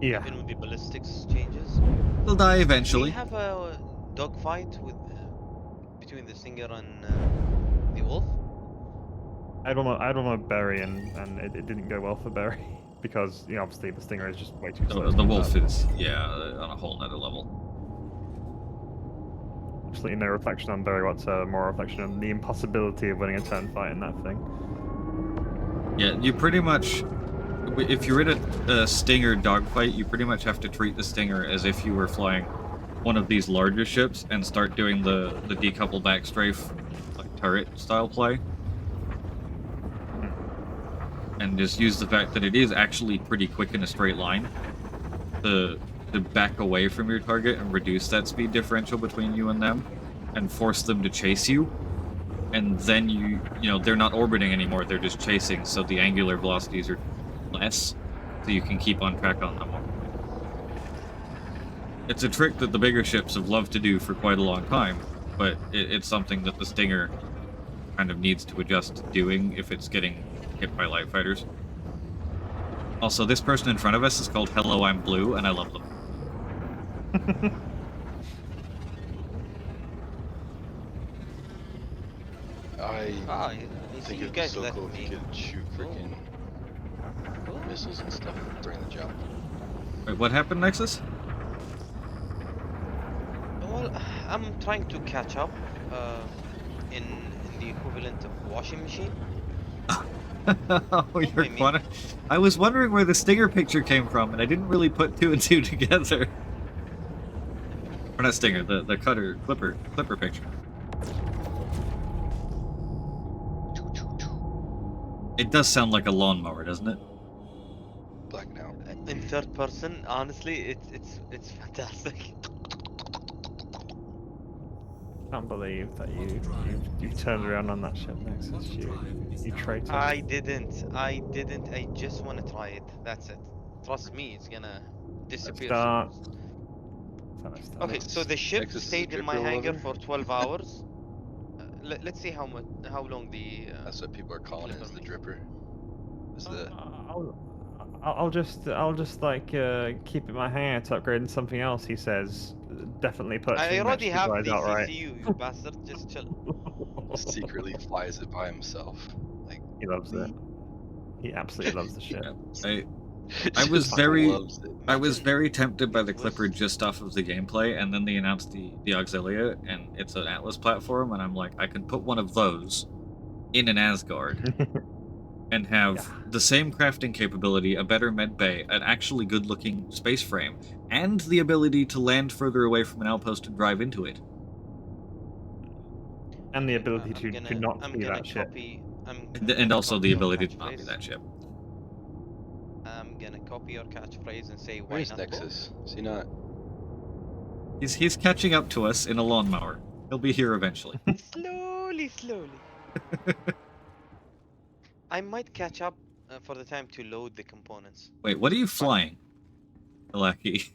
Yeah.
even with the ballistics changes.
They'll die
Do
eventually.
we have a dogfight with between the Stinger and the Wolf?
I don't know Berry, and it didn't go well for Berry because obviously the Stinger is just way too slow.
The Wolf is, yeah, on a whole nother level.
Absolutely no reflection on Berry whatsoever, more reflection on the impossibility of winning a turn fight in that thing.
Yeah, you pretty much, if you're in a Stinger dogfight, you pretty much have to treat the Stinger as if you were flying one of these larger ships and start doing the decouple backstrafe, like turret style play. And just use the fact that it is actually pretty quick in a straight line to back away from your target and reduce that speed differential between you and them and force them to chase you. And then you know, they're not orbiting anymore, they're just chasing, so the angular velocities are less, so you can keep on track on them. It's a trick that the bigger ships have loved to do for quite a long time, but it's something that the Stinger kind of needs to adjust to doing if it's getting hit by light fighters. Also, this person in front of us is called Hello, I'm Blue, and I love them.
I think
you
it'd be
guys
so
let
cool if
me.
you could shoot freaking missiles and stuff during the jump.
Wait, what happened, Nexus?
Well, I'm trying to catch up in the equivalent of washing machine.
Oh, you're funny. I was wondering where the Stinger picture came from, and I didn't really put two and two together. Or not Stinger, the Clipper picture. It does sound like a lawnmower, doesn't it?
Blacking out.
In third person, honestly, it's fantastic.
Can't believe that you turned around on that ship, Nexus. You traitor.
I didn't. I just want to try it. That's it. Trust me, it's gonna disappear.
Start.
Okay, so the ship
Nexus is
stayed in my
dripper
hangar
lover?
for 12 hours. Let's see how long the.
That's what people are calling it, is the dripper. Is the
I'll just like keep it in my hangar to upgrade into something else. He says, definitely
I
purchasing
already
match
have
supplies
the
outright.
CCU, you bastard. Just chill.
secretly flies it by himself. Like
He loves it. He absolutely loves the ship.
I was
Just
very
loves it.
I was very tempted by the Clipper just off of the gameplay, and then they announced the Auxilia, and it's an Atlas platform, and I'm like, I can put one of those in an Asgard and have the same crafting capability, a better med bay, an actually good-looking space frame, and the ability to land further away from an outpost and drive into it.
And the ability to not be that ship.
And also the ability to not be that ship.
I'm gonna copy your catchphrase and say, why
Where's
not?
Nexus? Is he not?
He's catching up to us in a lawnmower. He'll be here eventually.
Slowly. I might catch up for the time to load the components.
Wait, what are you flying, Lucky?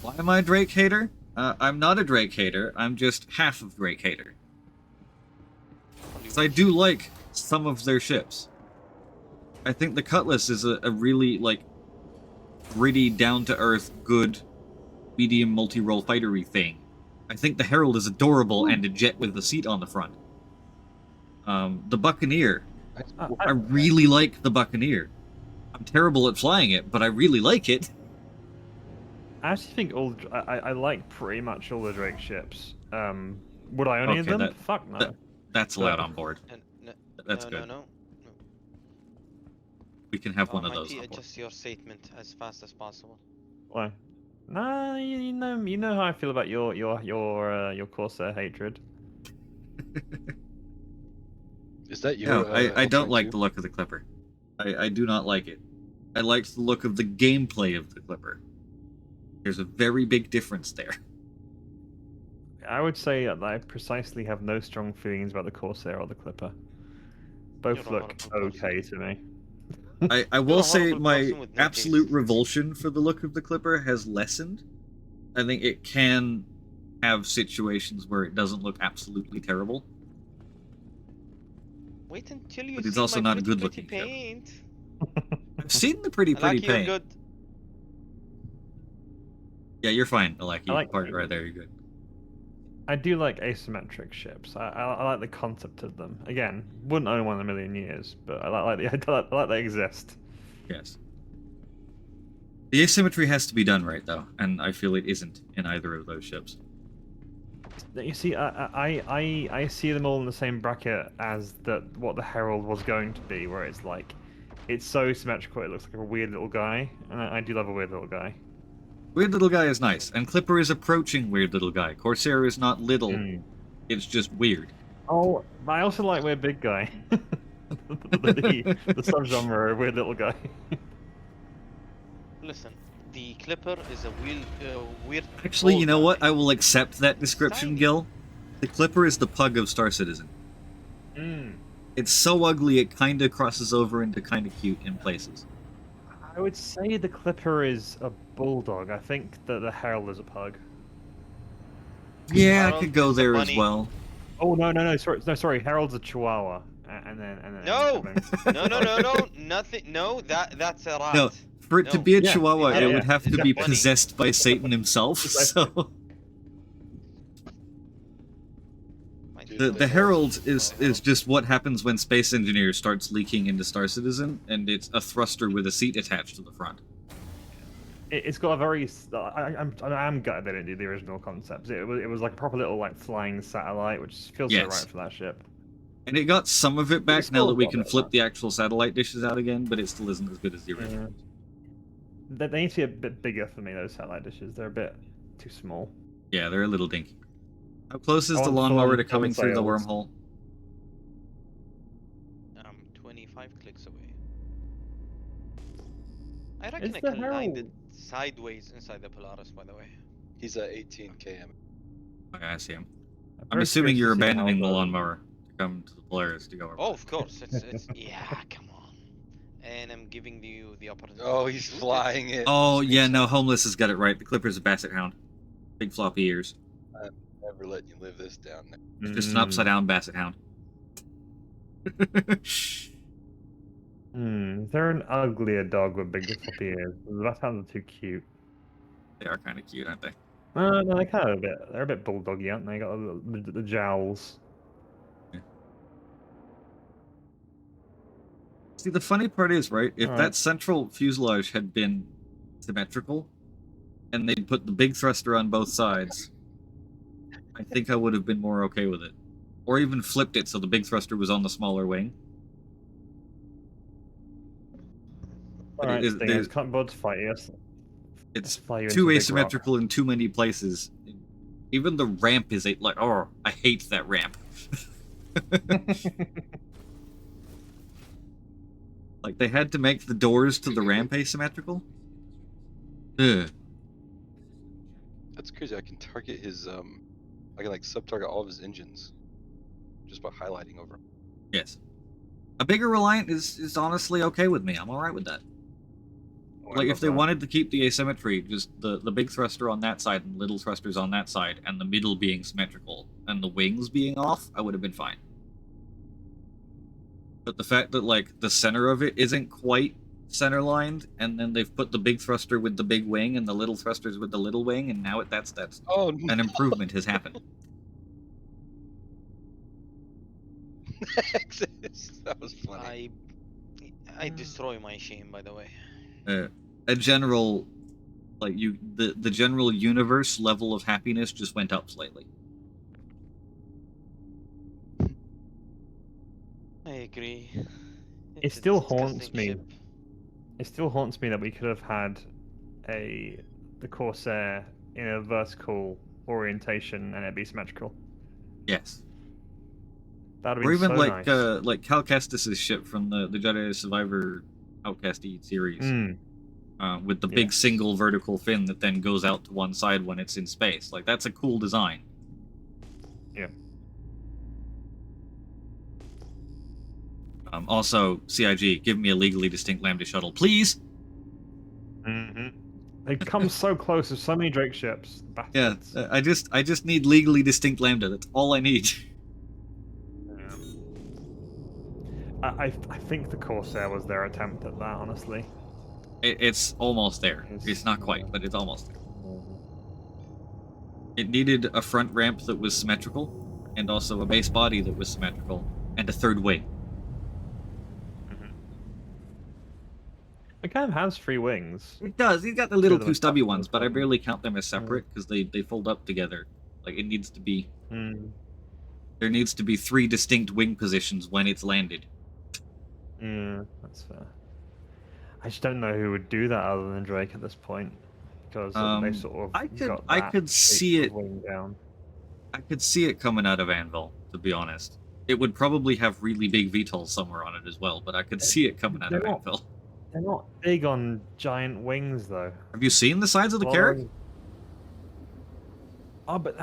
Why am I a Drake hater? I'm not a Drake hater. I'm just half of Drake hater. Because I do like some of their ships. I think the Cutlass is a really, like, gritty, down-to-earth, good, medium multi-role fightery thing. I think the Herald is adorable and a jet with a seat on the front. The Buccaneer. I really like the Buccaneer. I'm terrible at flying it, but I really like it.
I actually think I like pretty much all the Drake ships. Would I own them? Fuck no.
That's allowed on board. That's good.
No.
We can have one of those.
Adjust your statement as fast as possible.
Why? Nah, you know how I feel about your Corsair hatred.
Is that your?
No, I don't like the look of the Clipper. I do not like it. I liked the look of the gameplay of the Clipper. There's a very big difference there.
I would say that I precisely have no strong feelings about the Corsair or the Clipper. Both
You're a
look
horrible
okay to me.
I
You're
will
a
say
horrible
my
person with no
absolute
taste.
revulsion for the look of the Clipper has lessened. I think it can have situations where it doesn't look absolutely terrible.
Wait until you
But it's
see
also
my
not a
pretty
good-looking ship.
paint.
I've seen the pretty
Lucky you're
paint.
good.
Yeah, you're fine, Alaki.
I like
Park right there, you're good.
I do like asymmetric ships. I like the concept of them. Again, wouldn't own one in a million years, but I like I like they exist.
Yes. The asymmetry has to be done right, though, and I feel it isn't in either of those ships.
You see, I see them all in the same bracket as what the Herald was going to be, where it's like, it's so symmetrical it looks like a weird little guy, and I do love a weird little guy.
Weird Little Guy is nice, and Clipper is approaching Weird Little Guy. Corsair is not little, it's just weird.
Oh, I also like Weird Big Guy. the subgenre of Weird Little Guy.
Listen, the Clipper is a weird.
Actually, you know
old
what?
guy.
I will accept that description, Gil. The Clipper is the pug of Star Citizen. It's so ugly it kinda crosses over into kinda cute in places.
I would say the Clipper is a bulldog. I think that the Herald is a pug.
Yeah, I could go there as well.
Oh no! Sorry. Herald's a Chihuahua, and then
No, nothing. No, that's a rat.
No, for it to be a
Yeah,
Chihuahua,
yeah,
it
yeah.
would have to
It's a
be
bunny.
possessed by Satan himself, so... The Herald is just what happens when Space Engineer starts leaking into Star Citizen, and it's a thruster with a seat attached to the front.
It's got a very. I'm gutted they didn't do the original concepts. It was like a proper little like flying satellite, which feels so
Yes.
right for that ship.
And it got some of it back
It's
now
still
that we
got a
can
bit of
flip
that.
the actual satellite dishes out again, but it still isn't as good as the original.
They need to be a bit bigger for me. Those satellite dishes. They're a bit too small.
Yeah, they're a little dinky. How close is
I
the
want
lawnmower
full-
to coming
full
through the
sails.
wormhole?
25 clicks away. I reckon
Is
I
the
can land it
Herald-
sideways inside the Polaris, by the way.
He's at 18 km.
Okay, I see him. I'm
very
assuming
curious
you're
to see how
abandoning the
the-
lawnmower to come to the Polaris to go over.
Oh, of course. It's yeah, come on. And I'm giving you the opportunity.
Oh,
to
he's
shoot it.
flying it.
Oh, yeah, no, Homeless has got it right. The Clipper's a Basset Hound. Big floppy ears.
I'm never letting you live this down.
It's just an upside down Basset Hound.
Is there an uglier dog with big floppy ears? That sounds too cute.
They are kind of cute, aren't they?
No, they're kind of a bit. They're a bit bulldoggy, aren't they? Got the jowls.
See, the funny part is, right, if
Alright.
that central fuselage had been symmetrical, and they'd put the big thruster on both sides, I think I would have been more okay with it. Or even flipped it so the big thruster was on the smaller wing. But
Alright,
it is-
Stingers,
there's-
can't bother to fight you.
It's
fly you into
too
a big
asymmetrical in too many places. Even the ramp is like, oh, I hate that ramp. Like, they had to make the doors to the ramp asymmetrical? Ugh.
That's crazy. I can target his I can like sub-target all of his engines just by highlighting over him.
Yes. A bigger Reliant is honestly okay with me. I'm alright with that. Like, if they wanted to keep the asymmetry, just the big thruster on that side and little thrusters on that side, and the middle being symmetrical, and the wings being off, I would have been fine. But the fact that, like, the center of it isn't quite center-lined, and then they've put the big thruster with the big wing and the little thrusters with the little wing, and now that's
oh, no.
an improvement has happened.
That was funny.
I destroy my shame, by the way.
A general, like, the general universe level of happiness just went up slightly.
I agree.
It
It's a
still
disgusting
haunts me.
ship.
It still haunts me that we could have had the Corsair in a vertical orientation and it'd be symmetrical.
Yes.
That'd
Or
be
even
so
like
nice.
like Cal Kestis' ship from the Jedi Survivor Outcast-y series. With the big
Yes.
single vertical fin that then goes out to one side when it's in space. Like, that's a cool design.
Yeah.
Also, CIG, give me a legally distinct Lambda shuttle, please!
They come so close with so many Drake ships.
Yeah,
Bastards.
I just need legally distinct Lambda. That's all I need.
I think the Corsair was their attempt at that, honestly.
It's almost there. It's not quite, but it's almost there. It needed a front ramp that was symmetrical, and also a base body that was symmetrical, and a third wing.
It kind of has 3 wings.
It does. You've got the little 2 stubby
top
ones, but I barely count them as separate because they fold up together. Like, it needs to be... There needs to be 3 distinct wing positions when it's landed.
Yeah, that's fair. I just don't know who would do that other than Drake at this point, because they sort of
I could see it.
wing down.
I could see it coming out of Anvil, to be honest. It would probably have really big VTOLs somewhere on it as well, but I could see it coming out of Anvil.
They're not big on giant wings, though.
Have you seen the sides of the Carrack?
Oh, but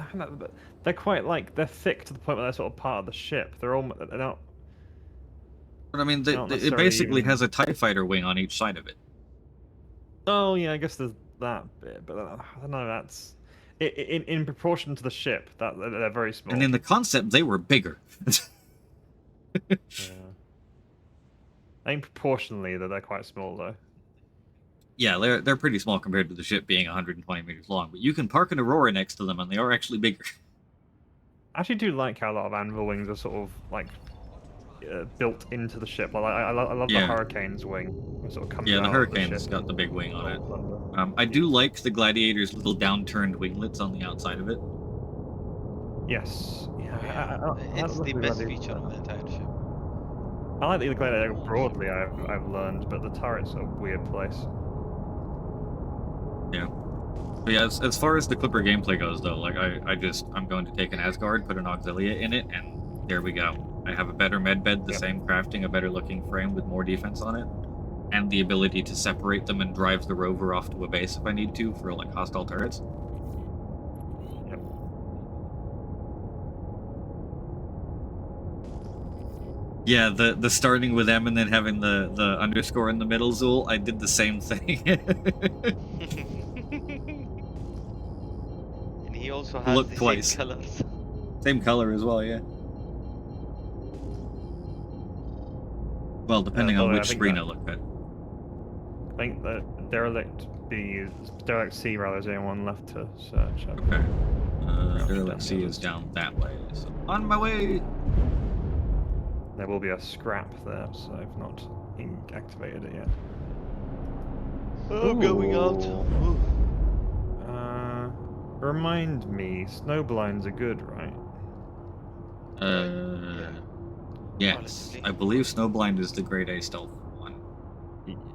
they're quite like they're thick to the point where they're sort of part of the ship. They're not.
But I mean,
not
it basically
even-
has a TIE fighter wing on each side of it.
Oh yeah, I guess there's that bit, but I don't know. That's in proportion to the ship. That they're very small.
And in the concept, they were bigger.
Yeah. I think proportionally that they're quite small, though.
Yeah, they're pretty small compared to the ship being 120 meters long, but you can park an Aurora next to them, and they are actually bigger.
I actually do like how a lot of Anvil wings are sort of like built into the ship. Like I love the Hurricane's wing. It sort of comes
Yeah, the
out of
Hurricane's
ship.
got the big wing on it. I do like the Gladiator's little downturned winglets on the outside of it.
Yes. Yeah.
It's the best feature on the entire ship.
I like the Gladiator broadly. I've learned, but the turret's a weird place.
Yeah. But yeah, as far as the Clipper gameplay goes, though, like I'm going to take an Asgard, put an Auxilia in it, and there we go. I have a better medbed, the same crafting, a better looking frame with more defense on it, and the ability to separate them and drive the rover off to a base if I need to for like hostile turrets.
Yep.
Yeah, the starting with M and then having the underscore in the middle, Zool, I did the same thing.
And he also has
Look
the
twice.
same colors.
Same color as well, yeah. Well, depending on which screen I look at.
I think the Derelict C rather is the only one left to search.
Okay. Derelict C is down that way, so on my way!
There will be a scrap there, so I've not activated it yet.
Oh, going out.
Remind me, snowblinds are good, right?
Yes. I believe Snowblind is the grade A stealth one.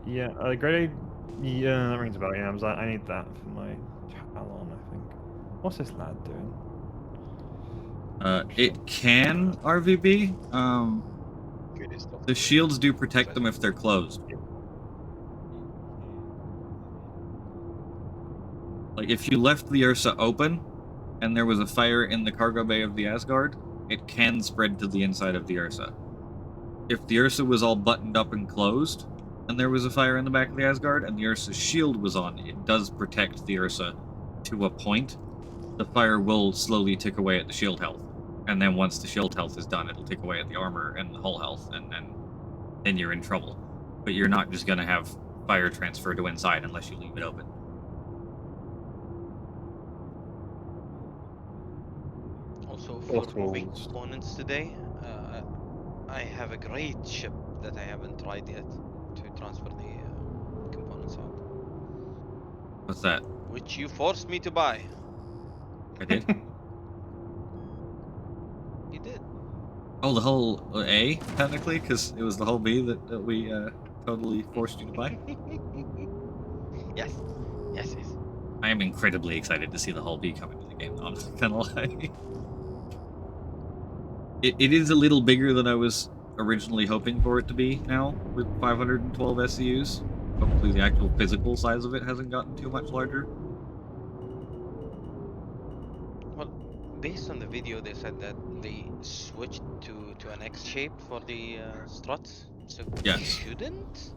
Yeah, grade A. Yeah, that rings a bell. Yeah, I need that for my Talon, I think. What's this lad doing?
It can RVB. The shields do protect them if they're closed. Like, if you left the Ursa open, and there was a fire in the cargo bay of the Asgard, it can spread to the inside of the Ursa. If the Ursa was all buttoned up and closed, and there was a fire in the back of the Asgard, and the Ursa's shield was on, it does protect the Ursa to a point. The fire will slowly tick away at the shield health. And then once the shield health is done, it'll tick away at the armor and the hull health, and then you're in trouble. But you're not just going to have fire transfer to inside unless you leave it open.
Also, for moving components today, I have a great ship that I haven't tried yet to transfer the components out.
What's that?
Which you forced me to buy.
I did?
You did.
Oh, the whole A, technically? Because it was the whole B that we totally forced you to buy?
Yes. Yes.
I am incredibly excited to see the whole B come into the game, though, I'm not gonna lie. It is a little bigger than I was originally hoping for it to be now, with 512 SCUs. Hopefully the actual physical size of it hasn't gotten too much larger.
Well, based on the video, they said that they switched to an X shape for the struts, so
Yes.
shouldn't?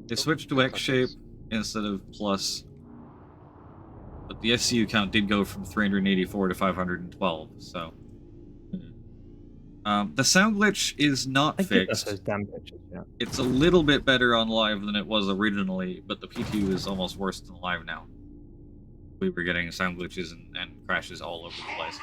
They switched to X shape instead of plus, but the SCU count did go from 384 to 512, so... the sound glitch is not fixed.
Those damn pictures, yeah.
It's a little bit better on live than it was originally, but the PTU is almost worse than live now. We were getting sound glitches and crashes all over the place.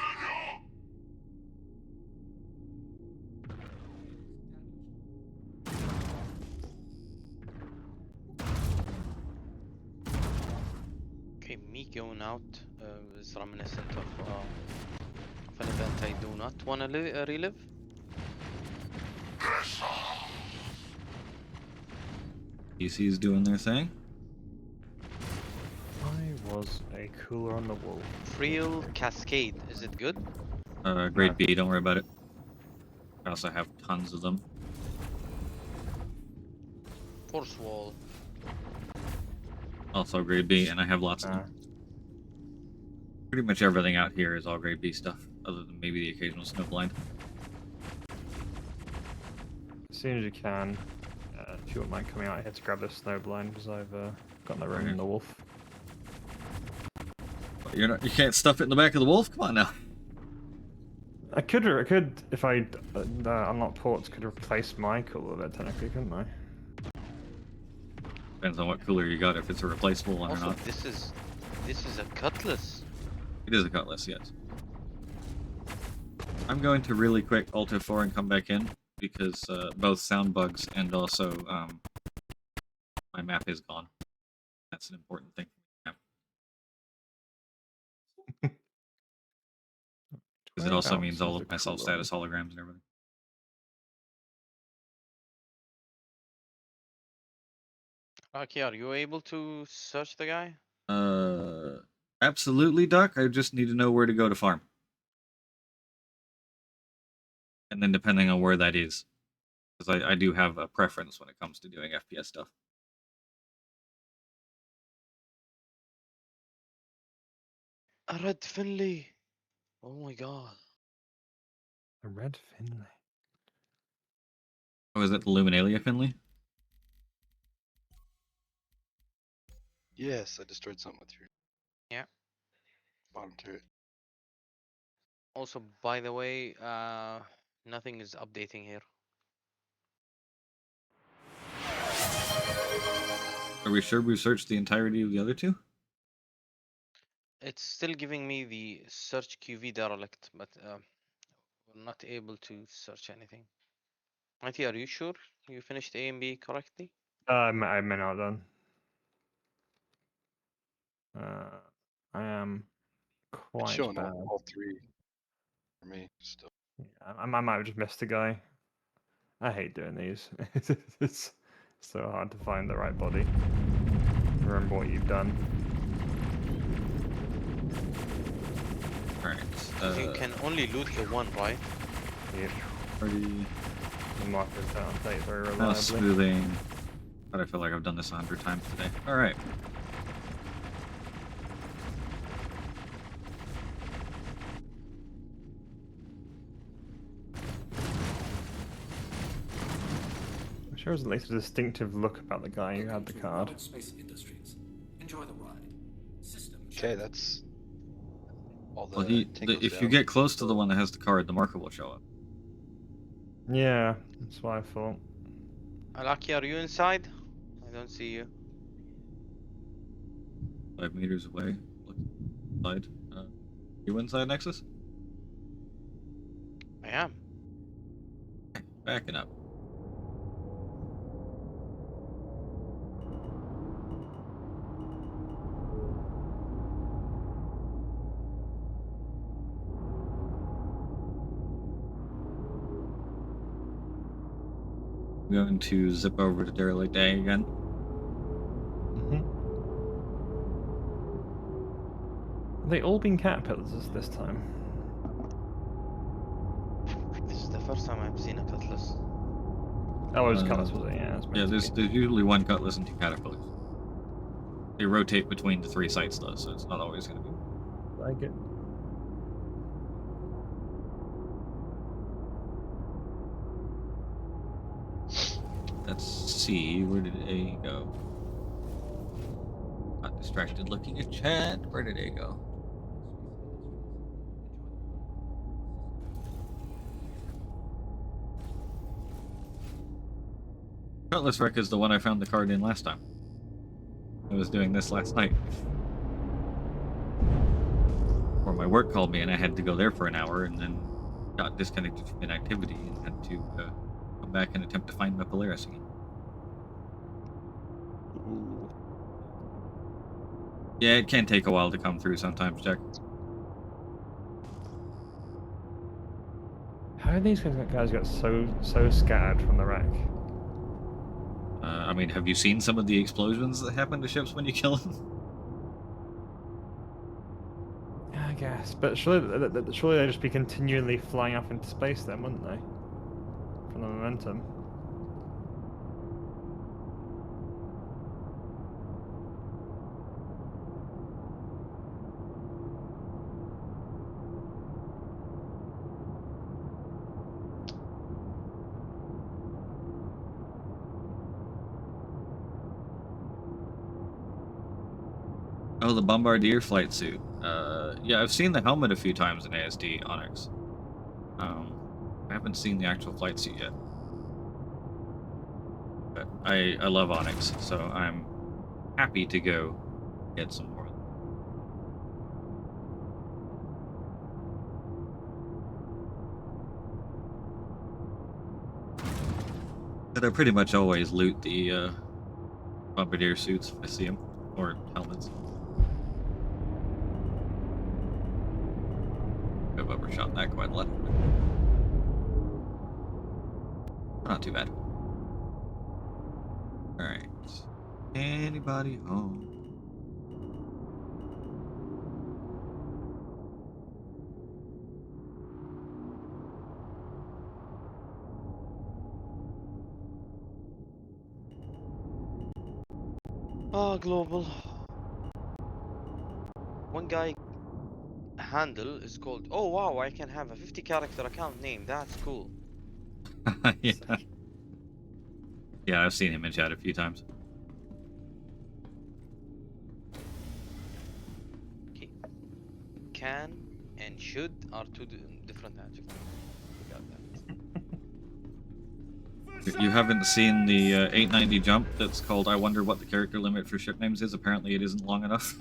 Okay, me going out is reminiscent of an event I do not want to relive.
PC's doing their thing.
I was a cooler on the wall.
Friel Cascade, is it good?
Grade B, don't worry about it. I also have tons of them.
Force Wall.
Also grade B, and I have lots of them. Pretty much everything out here is all grade B stuff, other than maybe the occasional snowblind.
As soon as you can, if you wouldn't mind coming out here to grab this snowblind, because I've got no room in the wolf.
You can't stuff it in the back of the wolf? Come on now.
I could, if I unlock ports, could replace my cooler there technically, couldn't I?
Depends on what cooler you got, if it's a replaceable one or not.
This is a cutlass.
It is a cutlass, yes. I'm going to really quick Alt F4 and come back in, because both sound bugs and also my map is gone. That's an important thing. Because it also means all of my self-status holograms and everything.
Aki, are you able to search the guy?
Absolutely, Duck. I just need to know where to go to farm. And then depending on where that is. Because I do have a preference when it comes to doing FPS stuff.
A red Finley. Oh my god.
A red Finley.
Oh, is it the Luminalia Finley?
Yes, I destroyed something with your bottom turret.
Also, by the way, nothing is updating here.
Are we sure we've searched the entirety of the other two?
It's still giving me the search QV derelict, but we're not able to search anything. Mighty, are you sure you finished A and B correctly?
I may not done. I am quite
It's showing
bad.
all three for me still.
Yeah, I might have just missed a guy. I hate doing these. It's so hard to find the right body. Remember what you've done.
Alright.
You can only loot the one, right?
Yep.
Pretty...
The markers don't update very reliably.
Mouse smoothing. But I feel like I've done this 100 times today. Alright.
I'm sure there's at least a distinctive look about the guy who had the card.
Enjoy the ride.
Okay, that's all the.
Well, if you get close to the one that has the card, the marker will show up.
Yeah, that's what I thought.
Alaki, are you inside? I don't see you.
5 meters away. Look inside. You inside, Nexus?
I am.
Backing up. I'm going to zip over to Derelict A again.
Have they all been caterpillars this time?
first time I've seen a cutlass.
Oh, it was cutlass, was it? Yeah,
yeah, there's usually one cutlass and two caterpillars. They rotate between the 3 sites though, so it's not always going to be.
Like it.
Let's see, where did A go? Got distracted looking at chat. Where did A go? Cutlass Wreck is the one I found the card in last time. I was doing this last night. Or my work called me and I had to go there for an hour and then got disconnected from inactivity and had to come back and attempt to find my Polaris again.
Ooh.
Yeah, it can take a while to come through sometimes, Jack.
How are these guys got so scattered from the wreck?
I mean, have you seen some of the explosions that happen to ships when you kill them?
I guess, but surely they'd just be continually flying off into space then, wouldn't they? From the momentum.
Oh, the Bombardier flight suit. Yeah, I've seen the helmet a few times in ASD Onyx. I haven't seen the actual flight suit yet. But I love Onyx, so I'm happy to go get some more. But I pretty much always loot the Bombardier suits if I see them, or helmets. I've overshot that quite a lot. Not too bad. Alright. Anybody home?
Ah, global. One guy handle is called, oh wow, I can have a 50 character account name. That's cool.
Yeah. Yeah, I've seen him in chat a few times.
Okay. Can and should are two different adjectives. We got that.
You haven't seen the 890 jump that's called I wonder what the character limit for ship names is? Apparently it isn't long enough.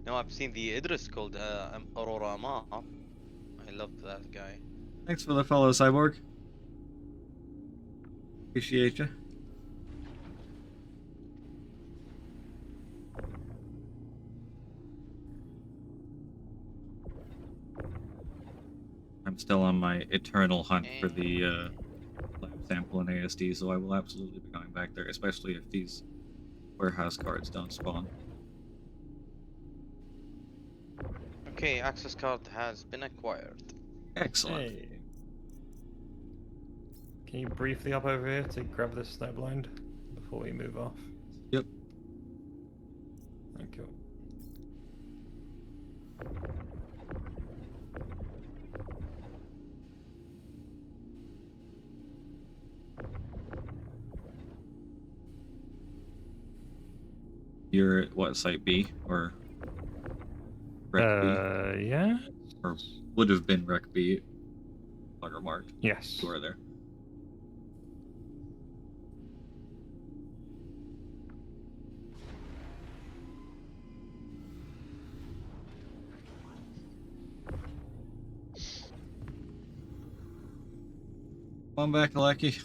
No, I've seen the Idris called Aurora Ma. I love that guy.
Thanks for the follow, Cyborg. Appreciate you. I'm still on my eternal hunt for the lab sample in ASD, so I will absolutely be going back there, especially if these warehouse cards don't spawn.
Okay, access card has been acquired.
Excellent.
Hey. Can you briefly hop over here to grab this snowblind before we move off?
Yep.
Thank you.
You're at what, Site B? Or Rec B?
Yeah?
Or would have been Rec B. Logger marked.
Yes.
You are there. Come on back, Lucky.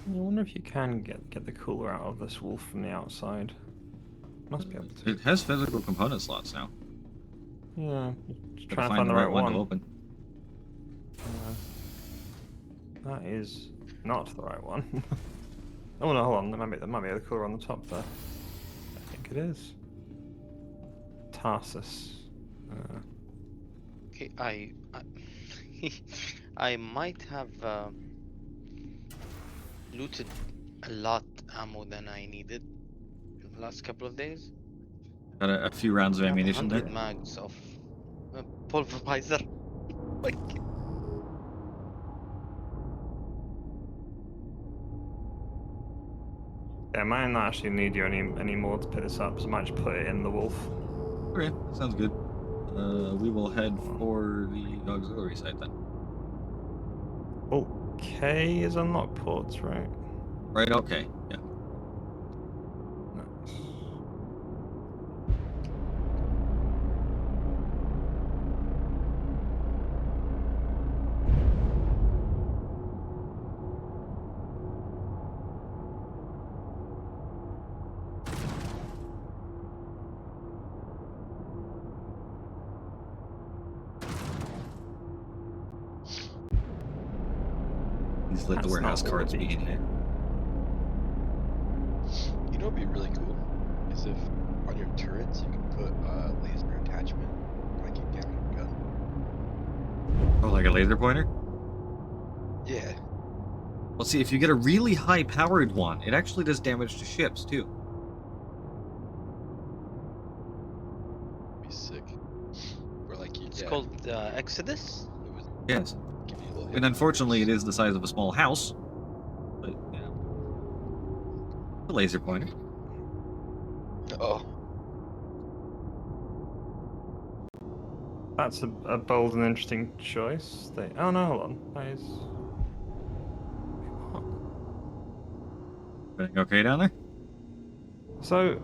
I wonder if you can get the cooler out of this wolf from the outside. Must be able to.
It has physical component slots now.
Yeah, just
Gotta
trying to find the right one.
to open.
That is not the right one. Oh no, hold on. There might be a cooler on the top there. I think it is. Tarsus.
Okay, I might have looted a lot ammo than I needed in the last couple of days.
Got a few rounds of
I have
ammunition there.
100 mags of pulverizer. Like,
Yeah, I might not actually need you any more to pick this up, so I might just put it in the wolf.
Okay, sounds good. We will head for the auxiliary site then.
Okay, is unlock ports, right?
Right, okay, yeah.
Nice.
Please let the
That's
warehouse
not
carts
VOD.
be in here.
You know, what'd be really cool is if on your turrets you could put a laser attachment, like you can on your gun.
Oh, like a laser pointer?
Yeah.
Well, see, if you get a really high-powered one, it actually does damage to ships, too.
Be sick. Or like you.
it's called Exodus.
It was
Yes.
give you a little.
And unfortunately, it is the size of a small house. But, yeah. A laser pointer.
Oh.
That's a bold and interesting choice. Oh no, hold on. That is.
Everything okay down there?
So,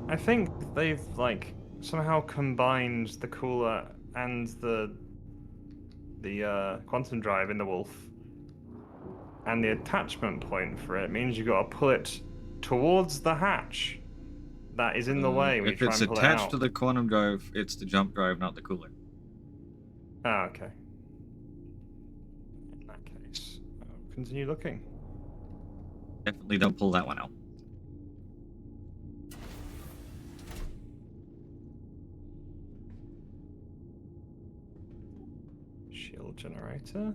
I think they've like somehow combined the cooler and the quantum drive in the wolf, and the attachment point for it means you've got to pull it towards the hatch that is in the way when you
If
try
it's
and pull it
attached
out.
to the quantum drive, it's the jump drive, not the cooler.
Ah, okay. In that case, I'll continue looking.
Definitely don't pull that one out.
Shield generator.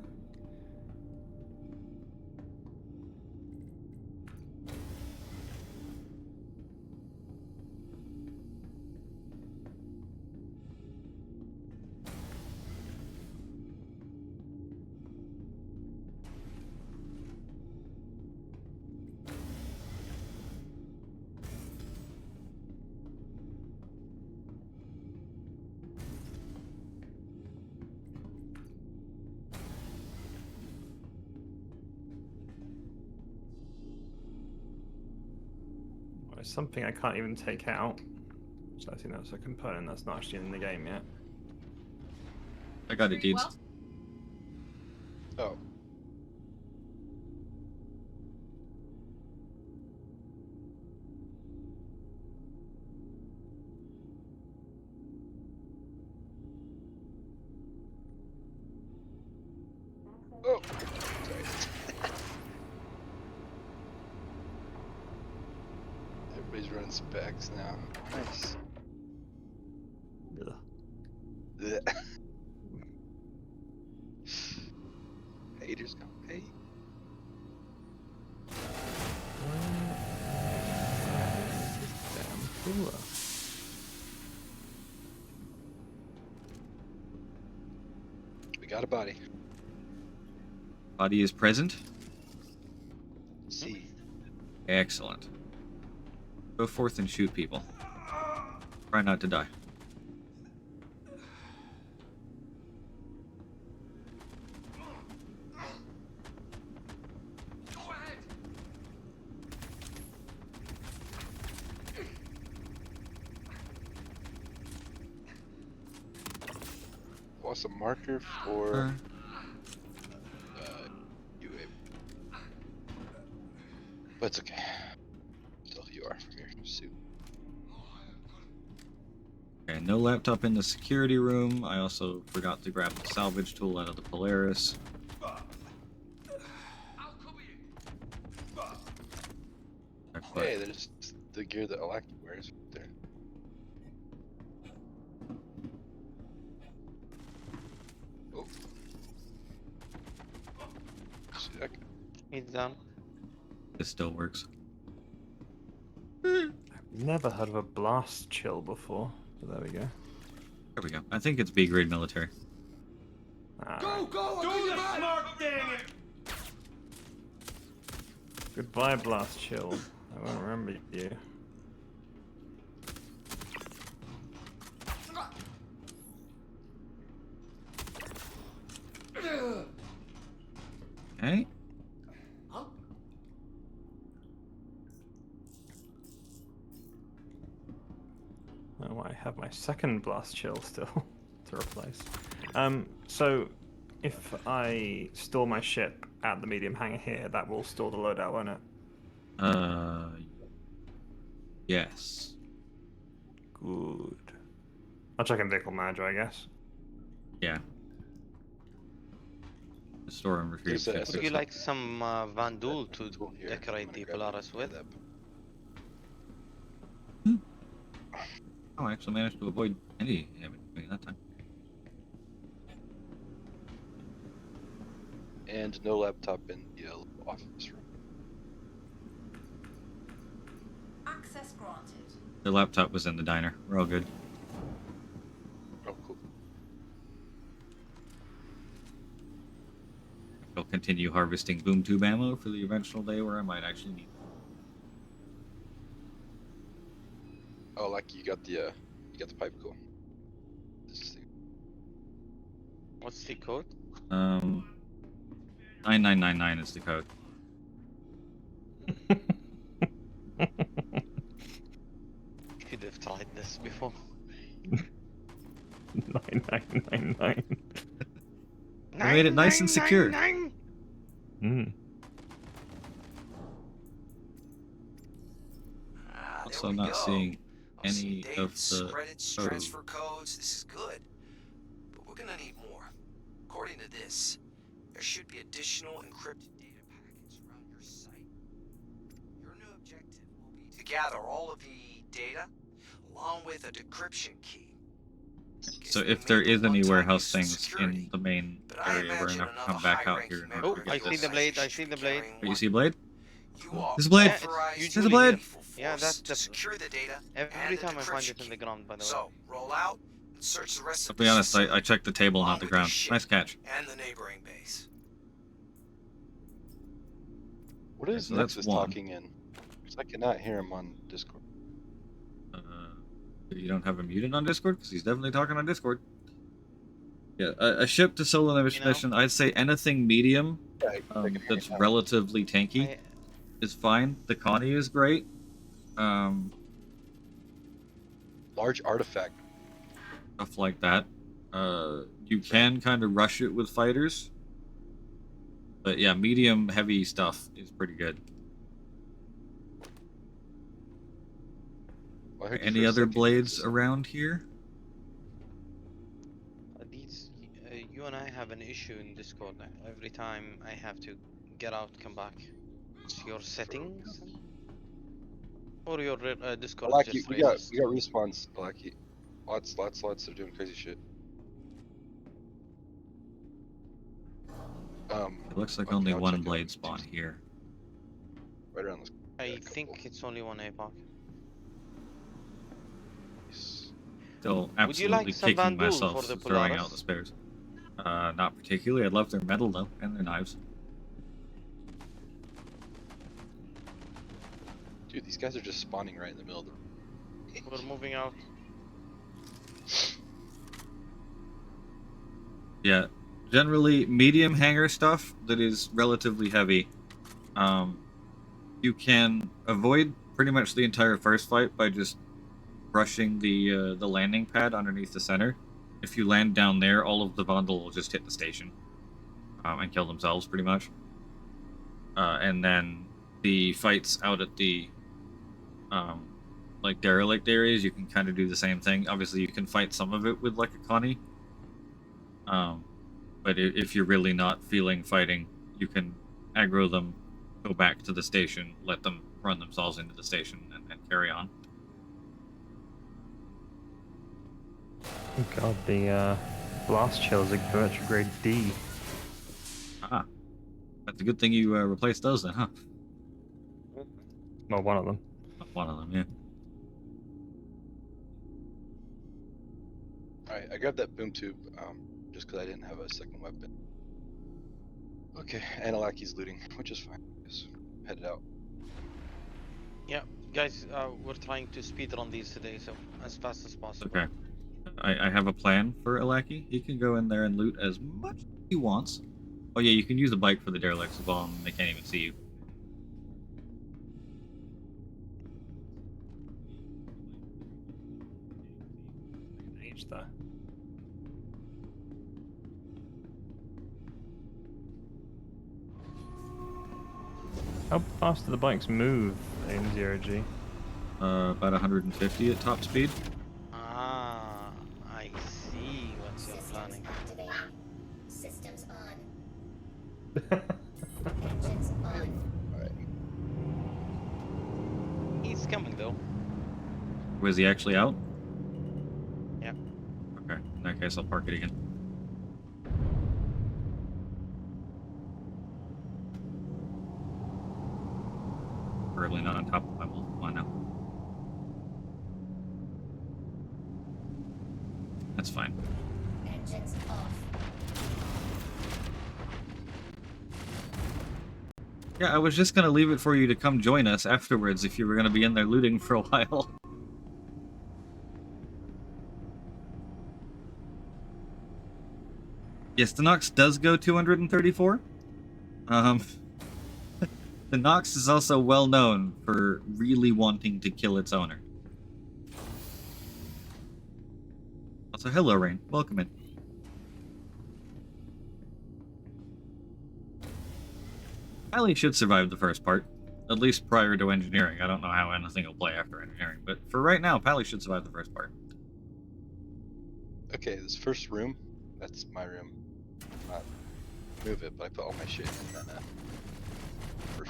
It's something I can't even take out. So I think that's a component that's not actually in the game yet.
I got it, dudes.
Oh. Oh. Sorry. Everybody's running specs now. Nice.
Ugh.
Blech. Haters gonna hate.
Damn cooler.
We got a body.
Body is present.
See.
Excellent. Go forth and shoot people. Try not to die.
What's a marker for UA? But it's okay. Tell who you are from your suit.
Okay, no laptop in the security room. I also forgot to grab the salvage tool out of the Polaris. But
Hey, there's the gear that Alaki wears right there. Oh. See that guy?
He's down.
it still works.
I've never heard of a blast chill before. So there we go.
There we go. I think it's B grade military.
Go, go! Do the smart thing!
Goodbye, blast chill. I won't remember you.
Okay.
Oh, I have my second blast chill still to replace. So if I store my ship at the medium hangar here, that will store the loadout, won't it?
Yes.
Good. I'll check in vehicle manager, I guess.
Yeah. Store and retrieve.
Would you like some Vandul to decorate the Polaris with?
Oh, I actually managed to avoid any damage that time.
And no laptop in the office room.
Access granted.
The laptop was in the diner. We're all good.
Oh, cool.
I'll continue harvesting boom tube ammo for the eventual day where I might actually need it.
Oh, like you got the pipe, cool.
What's the code?
9999 is the code.
Could have tried this before.
9999.
I made it nice and secure. Also not seeing any of the
credits,
code.
transfer codes. This is good, but we're gonna need more. According to this, there should be additional encrypted data packets around your site. Your new objective will be to gather all of the data, along with a decryption key.
So if there is any warehouse things in the main area, we're gonna have to come back out here.
Oh, I see the blade. I see the blade.
Oh, you see Blade?
are
There's a blade.
authorized
There's a blade.
Yeah, that's
to
the.
secure the data.
Every
and
time I find
decryption
it in the
key.
ground, by the way.
So roll out and search the rest
I'll
of
be
the
honest,
system
I checked the table, not the ground. Nice catch.
and the neighboring base.
What is
so that's
Nexus
one.
talking in? Because I cannot hear him on Discord.
You don't have him muted on Discord? Because he's definitely talking on Discord. Yeah, a ship to solo mission, I'd say anything medium that's relatively tanky is fine. The Connie is great.
Large artifact.
Stuff like that. You can kind of rush it with fighters. But yeah, medium heavy stuff is pretty good. Any other blades around here?
You and I have an issue in Discord. Every time I have to get out, come back. It's your settings, or your Discord.
Lucky,
Just
we got respawns. Lucky, lots. They're doing crazy shit.
It looks like only one blade spawn here.
Right around this.
I think it's only one APOC.
Still
Would you like
absolutely
some
kicking
Vandul
myself
for the
for throwing
Polaris?
out the spares. Not particularly. I love their metal though, and their knives.
Dude, these guys are just spawning right in the middle of the.
We're moving out.
Yeah, generally medium hanger stuff that is relatively heavy. You can avoid pretty much the entire first fight by just brushing the landing pad underneath the center. If you land down there, all of the Vandal will just hit the station and kill themselves, pretty much. And then the fights out at the like derelict areas, you can kind of do the same thing. Obviously, you can fight some of it with like a Connie. But if you're really not feeling fighting, you can aggro them, go back to the station, let them run themselves into the station and carry on.
Oh god, the blast chill is a virtual grade D.
Ah, that's a good thing you replaced those then, huh?
Well, one of them.
One of them, yeah.
Alright, I grabbed that boom tube, just because I didn't have a second weapon. Okay, Analaki's looting, which is fine. Just headed out.
Yeah, guys, we're trying to speed run these today, so as fast as possible.
Okay. I have a plan for Alaki. He can go in there and loot as much as he wants. Oh yeah, you can use a bike for the derelicts as well, and they can't even see you.
Age there. How fast do the bikes move in 0G?
About 150 at top speed.
Ah, I see what you're planning.
Systems on. Engines on.
He's coming though.
Was he actually out?
Yeah.
Okay, in that case I'll park it again. Preferably not on top of my wall. Come on now. That's fine.
Engines off.
Yeah, I was just gonna leave it for you to come join us afterwards if you were gonna be in there looting for a while. Yes, the Nox does go 234. The Nox is also well known for really wanting to kill its owner. Also, hello, Rain. Welcome in. Pally should survive the first part, at least prior to engineering. I don't know how anything will play after engineering, but for right now, Pally should survive the first part.
Okay, this first room, that's my room. Not move it, but I put all my shit in that.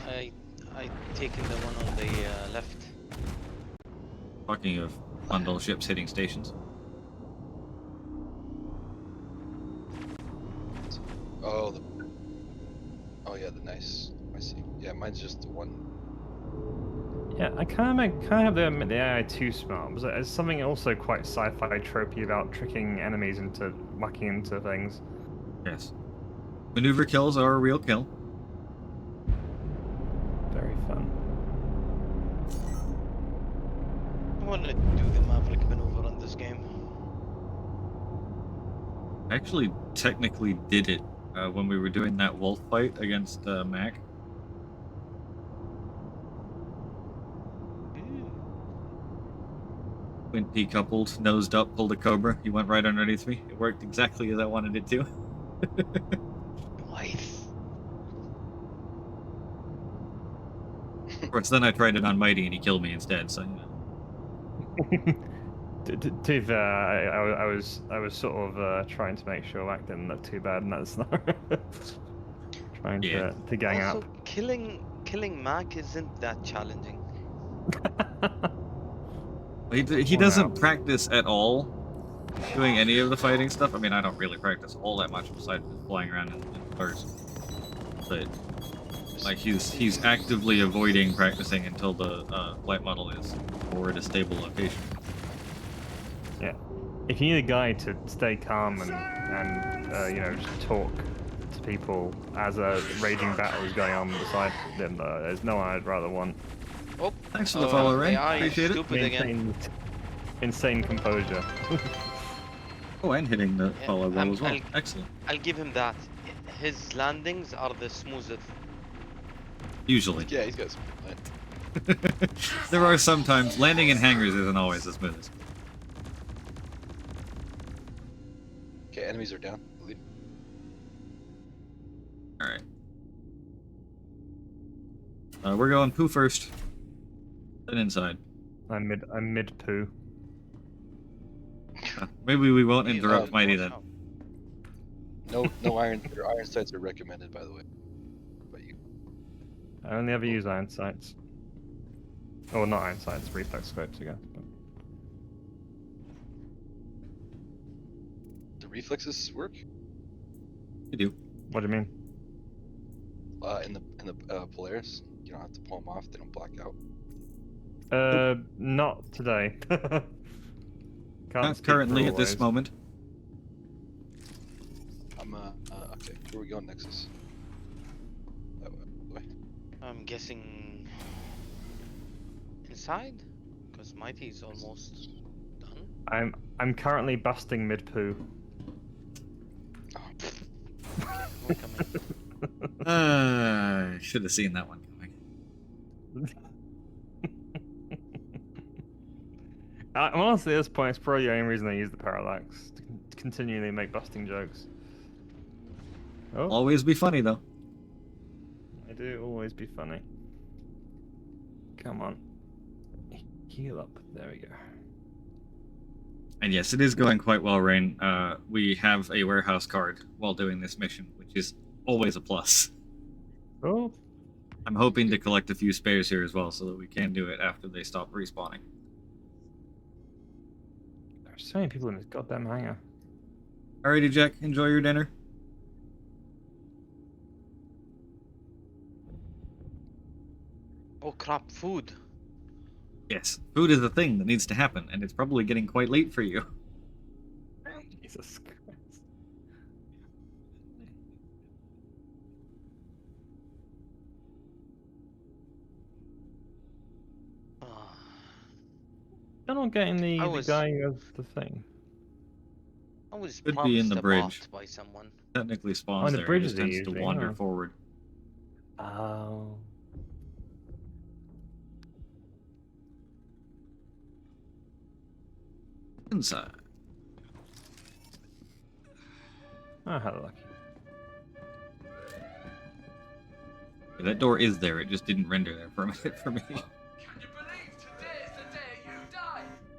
I taken the one on the left.
Talking of bundle ships hitting stations.
Oh, oh yeah, the nice. I see. Yeah, mine's just the one.
Yeah, I kind of have the AI too smart. There's something also quite sci-fi tropey about tricking enemies into whacking into things.
Yes. Maneuver kills are a real kill.
Very fun.
I want to do the Maverick maneuver in this game.
I actually technically did it when we were doing that wolf fight against Mac. Went decoupled, nosed up, pulled a cobra. He went right underneath me. It worked exactly as I wanted it to.
Nice.
Of course, then I tried it on Mighty and he killed me instead, so you know.
To be fair, I was sort of trying to make sure Mac didn't look too bad, and that's not trying to gang
also,
up.
killing Mac isn't that challenging.
He doesn't practice at all doing any of the fighting stuff. I mean, I don't really practice all that much besides just flying around in cars. But like he's actively avoiding practicing until the flight model is forward a stable location.
Yeah. If you need a guy to stay calm and you know, just talk to people as a raging battle is going on beside them, there's no one I'd rather want.
Oh,
thanks for the follow, Ray. Appreciate
it.
Insane composure.
Oh, and hitting the follow roll as well. Excellent.
I'll give him that. His landings are the smoothest.
Usually.
Yeah, he's got some.
There are some times landing in hangars isn't always the smoothest.
Okay, enemies are down. Lead.
Alright. We're going poo first. Then inside.
I'm mid poo.
Maybe we won't interrupt Mighty then.
No iron sights are recommended, by the way. But you.
I only ever use iron sights. Or not hindsight, it's reflex scopes, I guess. But...
Do reflexes work?
They do.
What do you mean?
In the Polaris, you don't have to pull them off; they don't black out.
Not today. Can't
Not
speak
currently
for
at this
always.
moment.
I'm okay. Where are we going, Nexus? That way.
I'm guessing inside, because Mighty is almost done.
I'm currently busting mid poo.
Okay, we're coming.
Should have seen that one coming.
Honestly, at this point, it's probably the only reason I use the parallax to continually make busting jokes. Oh,
Always be funny though.
I do always be funny. Come on, heal up. There we go.
And yes, it is going quite well, Rain. We have a warehouse card while doing this mission, which is always a plus.
Oh.
I'm hoping to collect a few spares here as well, so that we can do it after they stop respawning.
There's so many people in this goddamn hangar.
Alrighty, Jack. Enjoy your dinner.
Oh crap, food.
Yes, food is the thing that needs to happen, and it's probably getting quite late for you.
Jesus Christ. You're not getting the guy who has the thing.
I was
Could be in
promised
the
a
bridge.
bot by someone.
Technically
Oh,
spawns
in the
there. It
bridge
just
they
tends to
usually,
wander
yeah.
forward.
Oh.
Inside.
Oh, how lucky.
Yeah, that door is there. It just didn't render there for a minute for me.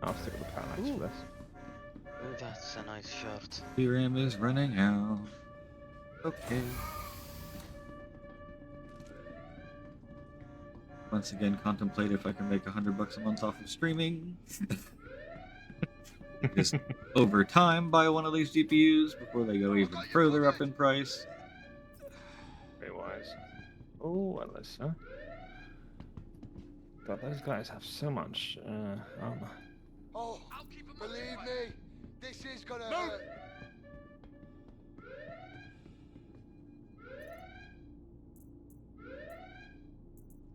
I'll stick with the parallax for this.
Oh, that's a nice shirt.
DRAM is running out. Okay. Once again, contemplate if I can make $100 a month off of streaming. Just over time buy one of these GPUs before they go even further up in price.
Very wise. Oh, Alyssa. God, those guys have so much armor.
Oh, believe me, this is gonna hurt.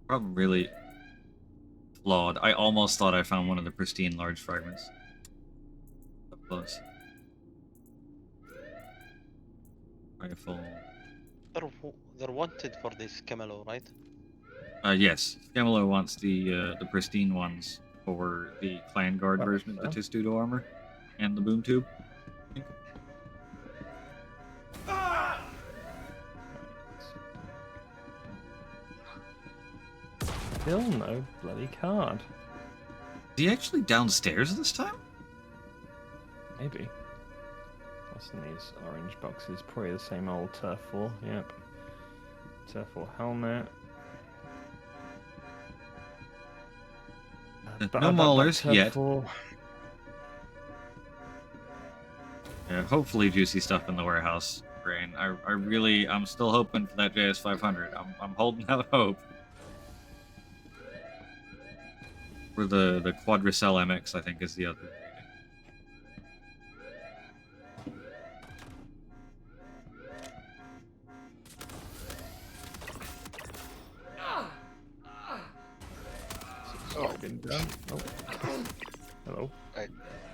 Problem really flawed. I almost thought I found one of the pristine large fragments. Up close. Rifle.
They're wanted for this Camelo, right?
Yes. Scamolo wants the pristine ones for the clan guard version of the Testudo armor and the boom tube. I think.
Still no bloody card.
Is he actually downstairs this time?
Maybe. What's in these orange boxes? Probably the same old turf war. Yep. Turf war helmet.
No maulers yet.
War.
Yeah, hopefully juicy stuff in the warehouse, Rain. I'm still hoping for that JS500. I'm holding out hope. For the Quadricell MX, I think, is the other.
Oh, been done. Oh. Hello.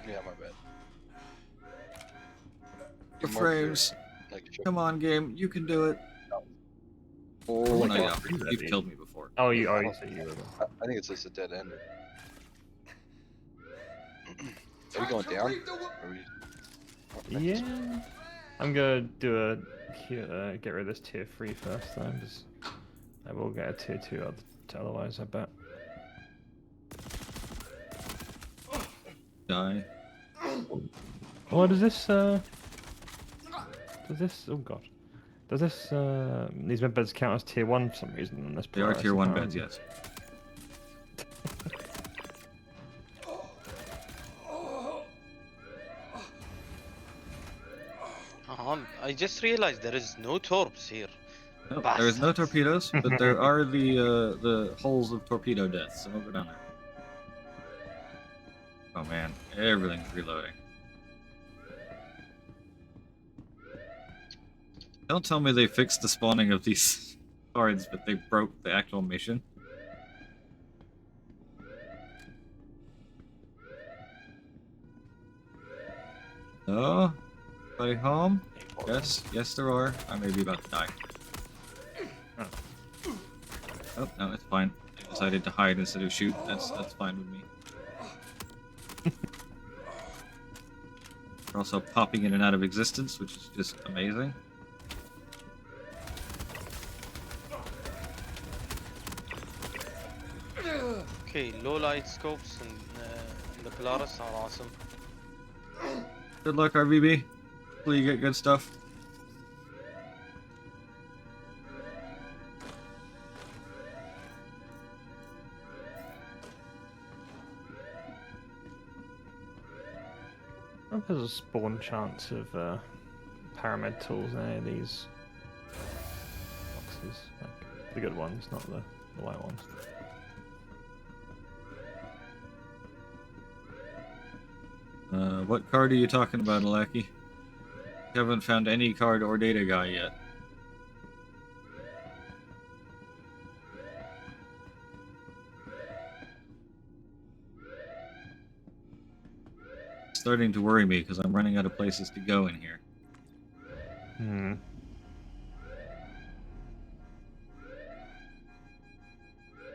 Yeah, my bad.
The frames. Come on, game. You can do it.
Oh,
no, yeah. You've killed me before.
Oh, you said you were.
I think it's just a dead end. Are we going down?
Yeah. I'm gonna do a get rid of this tier 3 first, though, because I will get a tier 2 otherwise, I bet.
Die.
What does this oh god. Does this these med beds count as tier 1 for some reason in this
They are
Polaris,
tier 1
apparently?
beds, yes.
I just realized there is no torps here.
Nope, there is no torpedoes, but there are the holes of torpedo death, so don't go down there. Oh man, everything's reloading. Don't tell me they fixed the spawning of these cards, but they broke the actual mission. Oh, anybody home? Yes, yes there are. I may be about to die. Oh, no, it's fine. I decided to hide instead of shoot. That's fine with me. They're also popping in and out of existence, which is just amazing.
Okay, low light scopes and the Polaris are awesome.
Good luck, RVB. Hopefully you get good stuff.
I hope there's a spawn chance of paramed tools in any of these boxes. Like the good ones, not the white ones.
What card are you talking about, Alaki? Haven't found any card or data guy yet. It's starting to worry me because I'm running out of places to go in here.
Hmm.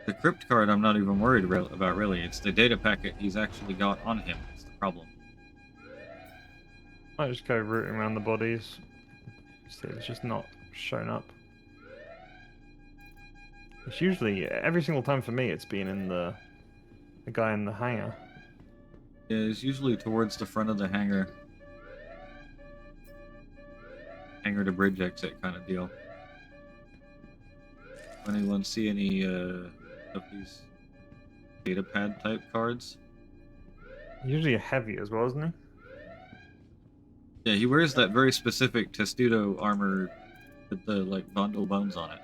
The crypt card I'm not even worried about really. It's the data packet he's actually got on him. That's the problem.
I just go rooting around the bodies. See, it's just not shown up. It's usually every single time for me. It's been in the guy in the hangar.
Yeah, it's usually towards the front of the hangar. Hangar to bridge exit kind of deal. Anyone see any of these data pad type cards?
Usually a heavy as well, isn't he?
Yeah, he wears that very specific testudo armor with the like bundle bones on it.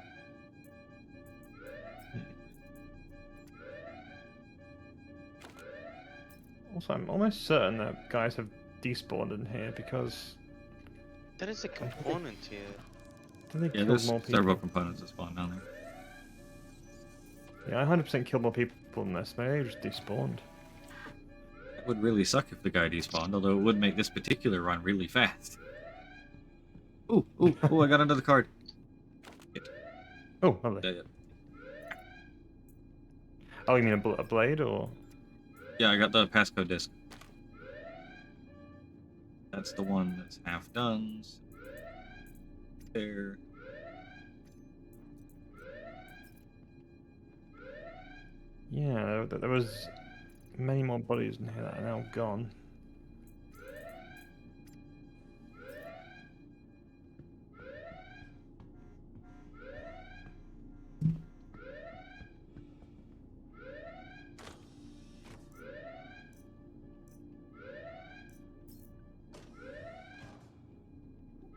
Also, I'm almost certain that guys have despawned in here because
There is a component here.
did they
Yeah,
kill
there's
more people?
several components that spawn down there.
Yeah, I 100% killed more people than this. Maybe they just despawned.
It would really suck if the guy despawned, although it would make this particular run really fast. Ooh, ooh, ooh, I got another card.
Oh, lovely.
Yeah.
Oh, you mean a blade or?
Yeah, I got the passcode disc. That's the one that's half done. There.
Yeah, there was many more bodies in here that are now gone.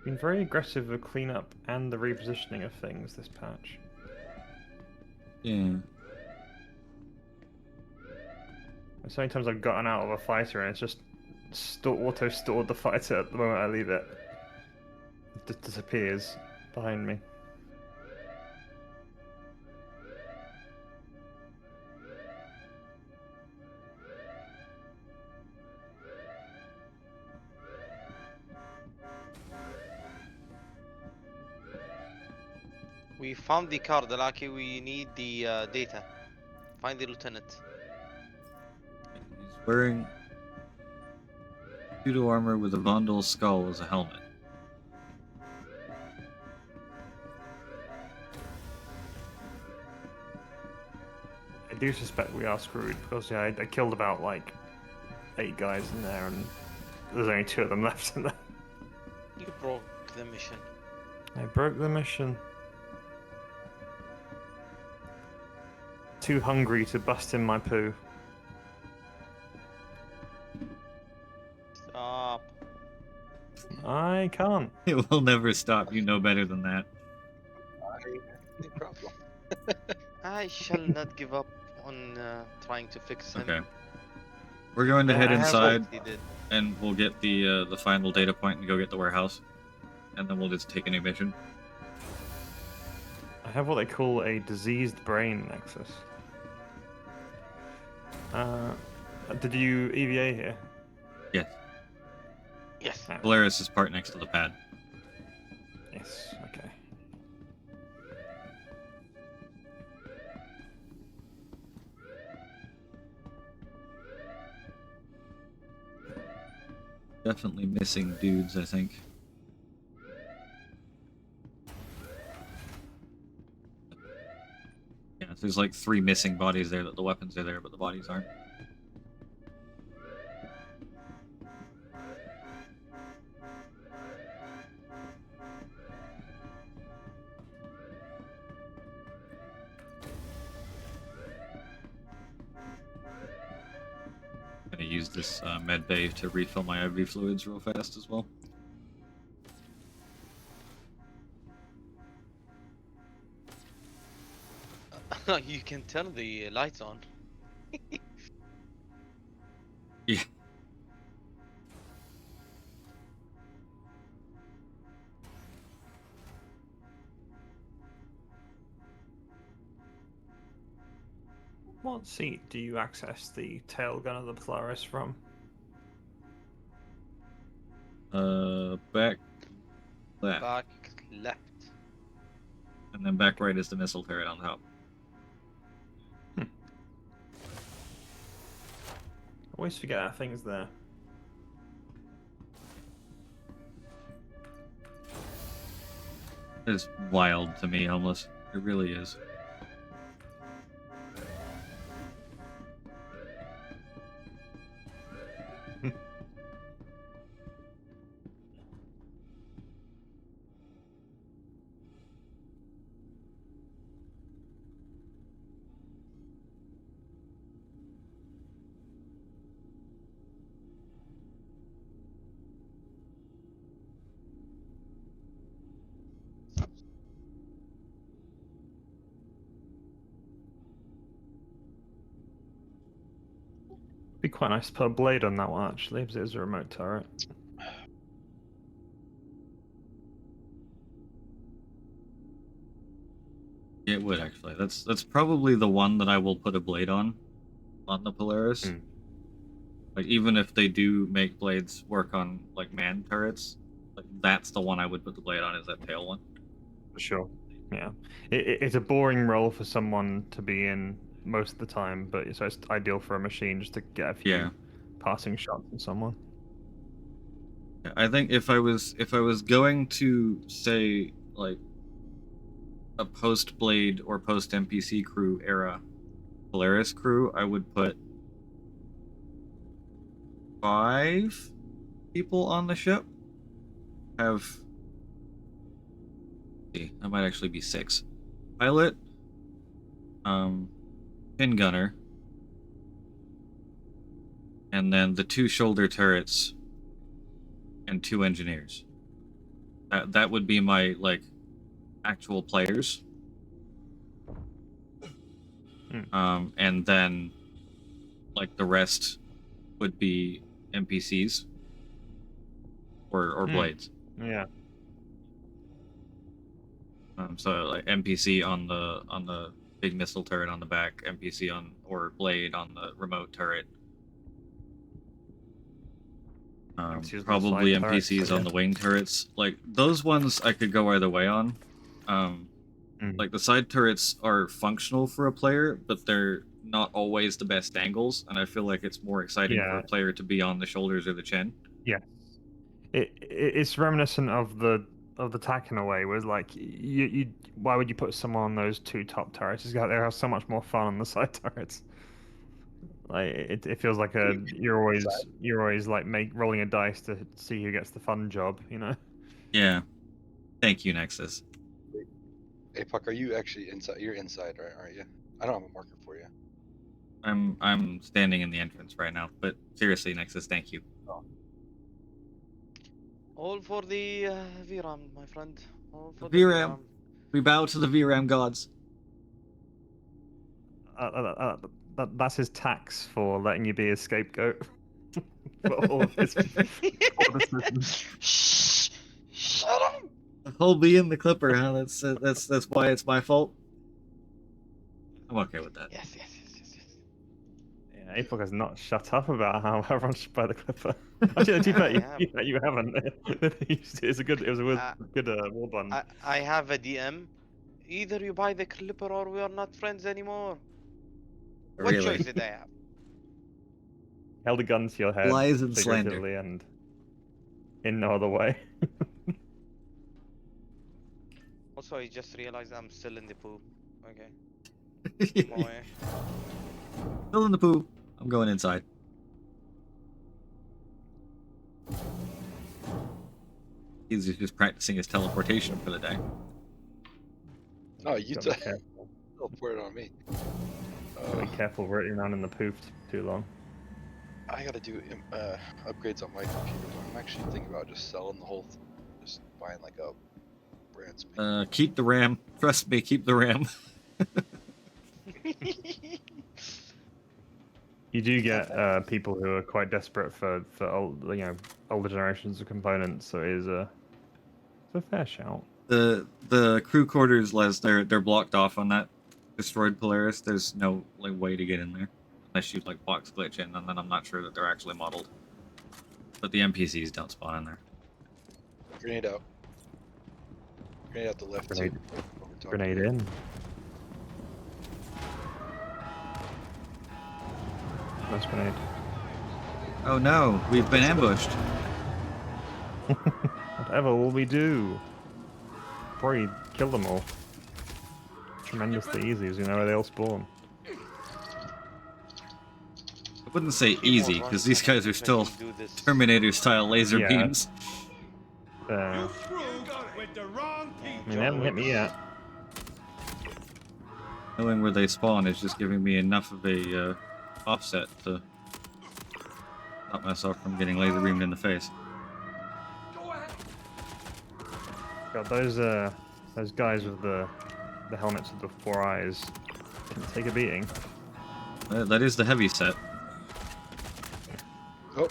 Been very aggressive with cleanup and the repositioning of things this patch.
Yeah.
So many times I've gotten out of a fighter and it's just auto-stored the fighter at the moment I leave it. It just disappears behind me.
We found the card, Lucky. We need the data. Find the lieutenant.
He's wearing pseudo armor with a Vondel skull as a helmet.
I do suspect we are screwed because yeah, I killed about like 8 guys in there and there's only 2 of them left in there.
You broke the mission.
I broke the mission. Too hungry to bust in my poo.
Stop.
I can't.
It will never stop. You know better than that.
No problem.
I shall not give up on trying to fix him.
Okay. We're going to head
I have
inside,
He did.
and we'll get the final data point and go get the warehouse, and then we'll just take a new mission.
I have what they call a diseased brain nexus. Did you EVA here?
Yes.
Yes.
Polaris is parked next to the pad.
Yes. Okay.
Definitely missing dudes, I think. Yeah, there's like 3 missing bodies there. That the weapons are there, but the bodies aren't. I'm gonna use this med bay to refill my IV fluids real fast as well.
You can turn the lights on.
Yeah.
What seat do you access the tail gun of the Polaris from?
Back left.
Back left.
And then back right is the missile turret on top.
Always forget our things there.
It's wild to me, Homeless. It really is.
Be quite nice to put a blade on that one actually, because it is a remote turret.
Yeah, it would actually. That's probably the one that I will put a blade on the Polaris. Like even if they do make blades work on like man turrets, like that's the one I would put the blade on. Is that tail one?
For sure. Yeah. It's a boring role for someone to be in most of the time, but so it's ideal for a machine just to get a few passing shots on someone.
I think if I was going to say like a post Blade or post NPC crew era Polaris crew, I would put 5 people on the ship. Have I might actually be 6. Pilot, pin gunner, and then the 2 shoulder turrets and 2 engineers. That would be my like actual players. And then like the rest would be NPCs or blades.
Yeah.
So like NPC on the big missile turret on the back, NPC on or blade on the remote turret. Probably NPCs on the wing turrets. Like those ones I could go either way on. Like the side turrets are functional for a player, but they're not always the best angles, and I feel like it's more exciting for a player to be on the shoulders or the chin.
Yeah. It's reminiscent of the TAC in a way, where it's like you why would you put someone on those 2 top turrets? They have so much more fun on the side turrets. Like it feels like you're always like rolling a dice to see who gets the fun job, you know?
Yeah. Thank you, Nexus.
Hey Puck, are you actually inside? You're inside, right? Aren't you? I don't have a marker for you.
I'm standing in the entrance right now, but seriously, Nexus, thank you.
All for the VRAM, my friend. All for the
VRAM. We bow to the VRAM gods.
That's his tax for letting you be a scapegoat for all of his poor decisions.
Shut up!
Hold me in the clipper, huh? That's why it's my fault. I'm okay with that.
Yes.
Yeah, APOC has not shut up about how everyone should buy the clipper. Actually, to be fair, you haven't. It's a good. It was a good wall button.
I have a DM. Either you buy the clipper or we are not friends anymore. What
Really?
choice did I have?
Held a gun to your head,
Lies and slander.
figuratively and in no other way.
Also, I just realized I'm still in the pool. Okay. Come away.
Still in the poo. I'm going inside. He's just practicing his teleportation for the day.
No, you teleport on me.
Be careful running around in the poof too long.
I gotta do upgrades on my computer, but I'm actually thinking about just selling the whole thing. Just buying like a brand spanking.
Keep the RAM. Trust me, keep the RAM.
You do get people who are quite desperate for old, older generations of components, so it is it's a fair shout.
The crew quarters, Les, they're blocked off on that destroyed Polaris. There's no way to get in there unless you box glitch in, and then I'm not sure that they're actually modeled. But the NPCs don't spawn in there.
Grenade out. Grenade out the left.
Grenade in. Nice grenade.
Oh no, we've been ambushed.
Whatever will we do? Probably kill them all. Tremendously easy, as you know where they all spawn.
I wouldn't say easy, because these guys are still Terminator-style laser beams.
I mean, they haven't hit me yet.
Knowing where they spawn is just giving me enough of a offset to stop myself from getting laser beamed in the face.
God, those guys with the helmets with the 4 eyes can take a beating.
That is the heavy set.
Oh,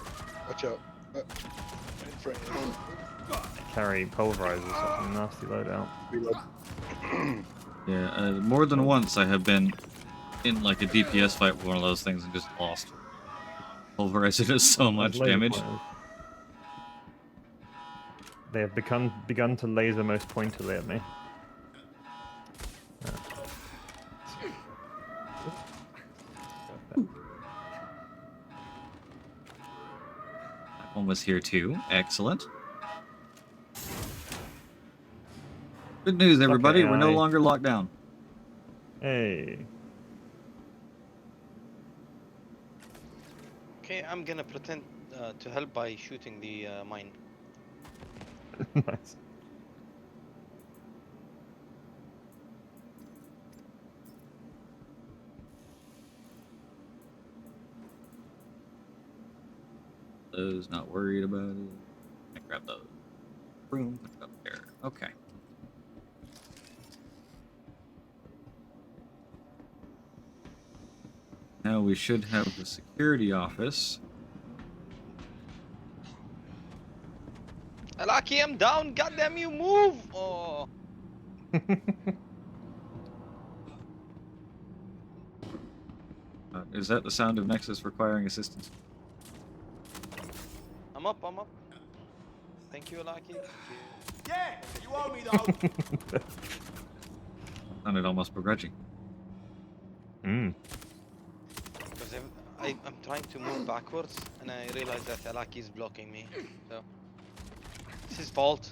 watch out.
Carry pulverizers, that's a nasty loadout.
Yeah, more than once I have been in a DPS fight with one of those things and just lost. Pulverizer does so much damage.
They have begun to laser most pointedly at me.
That one was here too. Excellent. Good news, everybody.
Okay,
we're no longer locked down.
Hey.
Okay, I'm gonna pretend to help by shooting the mine.
Nice.
Those not worried about it. I grab those. Boom, put it up there. Okay. Now we should have the security office.
Alaki, I'm down. Goddamn you, move! Oh.
Is that the sound of Nexus requiring assistance?
I'm up. Thank you, Alaki.
Yeah, you owe me though.
Sounded almost begrudging.
Because I'm trying to move backwards, and I realize that Alaki is blocking me. So it's his fault.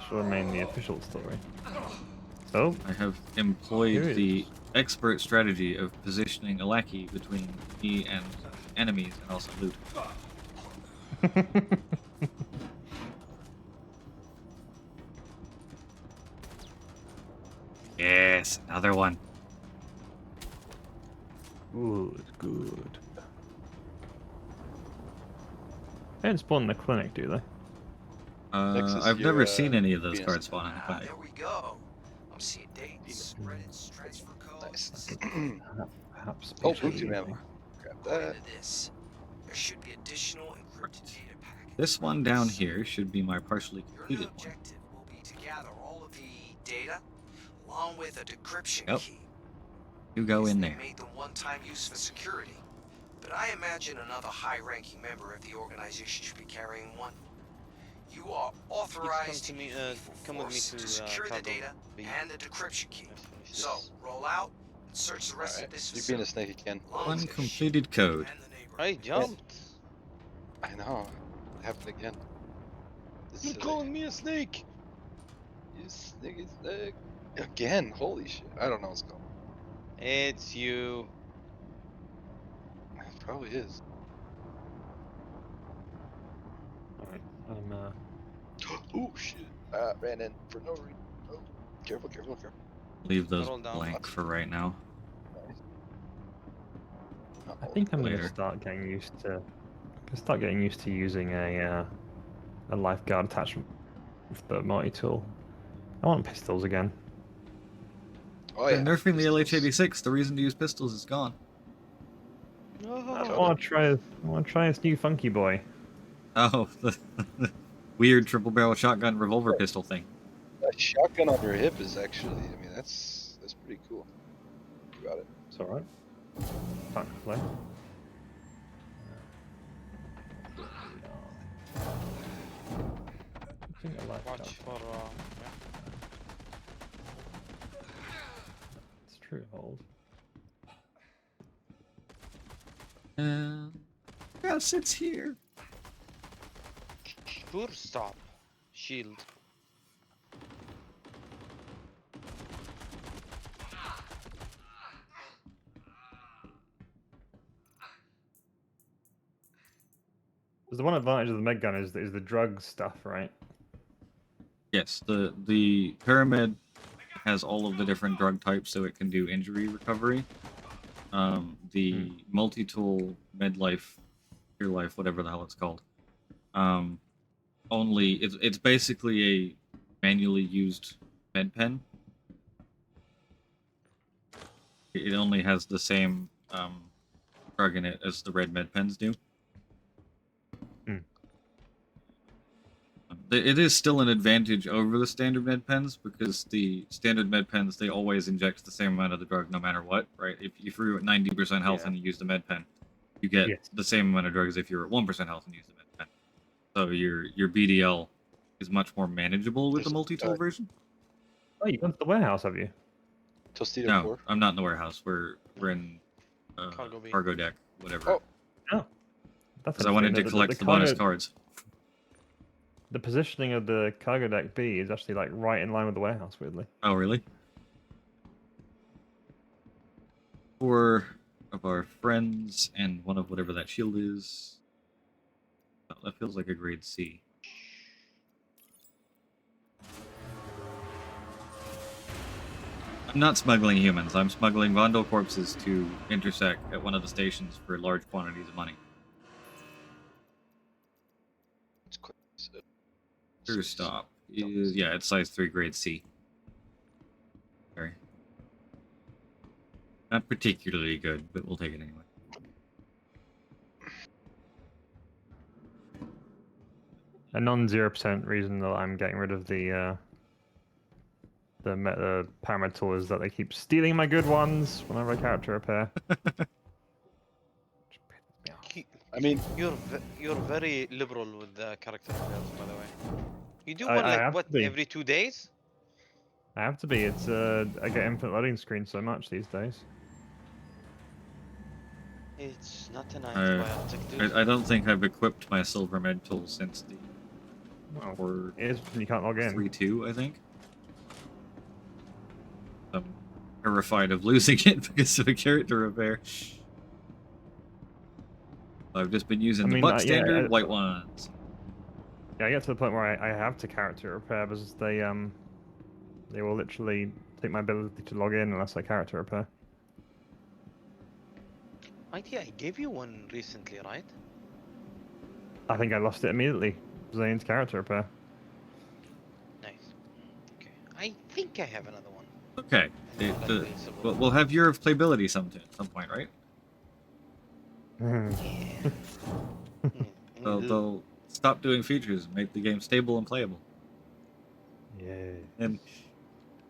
Should remain the official story. Oh,
I have employed the expert strategy of positioning Alaki between me and enemies and also loot. Yes, another one.
Good. They don't spawn in the clinic, do they?
I've never seen any of those cards spawn in the clinic.
There we go. I'm seeing dates, credits, transfer codes.
Perhaps.
Oh, blue team ammo. Grab that.
This. There should be additional encrypted data packets.
This one down here should be my partially
Your
completed
new
one.
objective will be to gather all of the data, along with a decryption
Yep.
key.
You go in
They
there.
made them one-time use for security, but I imagine another high-ranking member of the organization should be carrying one. You are authorized
to me,
lethal
come with me
force
to
secure the
cargo
data
B.
and the decryption key.
Let's finish
So,
this.
roll out and search the rest
Alright,
of this
you being a
facility.
snake again.
Uncompleted code.
I jumped.
I know. It happened again. This
You're
is
calling me a snake.
You snake. Again, holy shit. I don't know what's going on.
It's you.
It probably is.
Alright, I'm
Oh shit. Ran in for no reason. Oh, careful, careful, careful.
Leave those
Roll down.
blank for right now.
I think I'm
Later.
gonna start getting used to using a lifeguard attachment with the multi-tool. I want pistols again.
Oh
They're
yeah.
nerfing the LH86. The reason to use pistols is gone.
I want to try this new funky boy.
Oh, the weird triple barrel shotgun revolver pistol thing.
That shotgun on your hip is actually, I mean, that's pretty cool. You got it.
It's alright. Can't complain. I think I like
Watch
that.
for
It's true hold.
Yes, it's here.
Sure stop. Shield.
Because the one advantage of the med gun is the drug stuff, right?
Yes, the Pyramid has all of the different drug types, so it can do injury recovery. The multi-tool MedLife, Pure Life, whatever the hell it's called, only it's basically a manually used med pen. It only has the same drug in it as the red med pens do. It is still an advantage over the standard med pens because the standard med pens, they always inject the same amount of the drug no matter what, right? If you're at 90% health and you use the med pen, you get the same amount of drugs if you're at 1% health and use the med pen. So your BDL is much more manageable with the multi-tool version.
Oh, you went to the warehouse, have you?
Tostito
No,
4?
I'm not in the warehouse. We're in cargo deck, whatever.
Oh, that's
Because I wanted to collect the bonus cards.
The positioning of the cargo deck B is actually like right in line with the warehouse, weirdly.
Oh, really? 4 of our friends and one of whatever that shield is. Oh, that feels like a grade C. I'm not smuggling humans. I'm smuggling Vondel corpses to intersect at one of the stations for large quantities of money. Sure stop is, yeah, it's size 3 grade C. Sorry. Not particularly good, but we'll take it anyway.
A non-0% reason that I'm getting rid of the pyramid tool is that they keep stealing my good ones whenever I character repair.
I mean,
you're very liberal with the character repairs, by the way. You do
I
one like
have
what
to be.
every 2 days?
I have to be. It's I get infinite loading screen so much these days.
It's not a nice biotic, dude.
I don't think I've equipped my silver med tool since the
Well, it is you can't log in.
3.2, I think. I'm terrified of losing it because of a character repair. I've just been using the buck standard white ones.
Yeah, I get to the point where I have to character repair because they will literally take my ability to log in unless I character repair.
Mighty, I gave you one recently, right?
I think I lost it immediately. Zane's character repair.
Nice. Okay. I think I have another one.
Okay. We'll have year of playability at some point, right? They'll stop doing features and make the game stable and playable.
Yeah.
And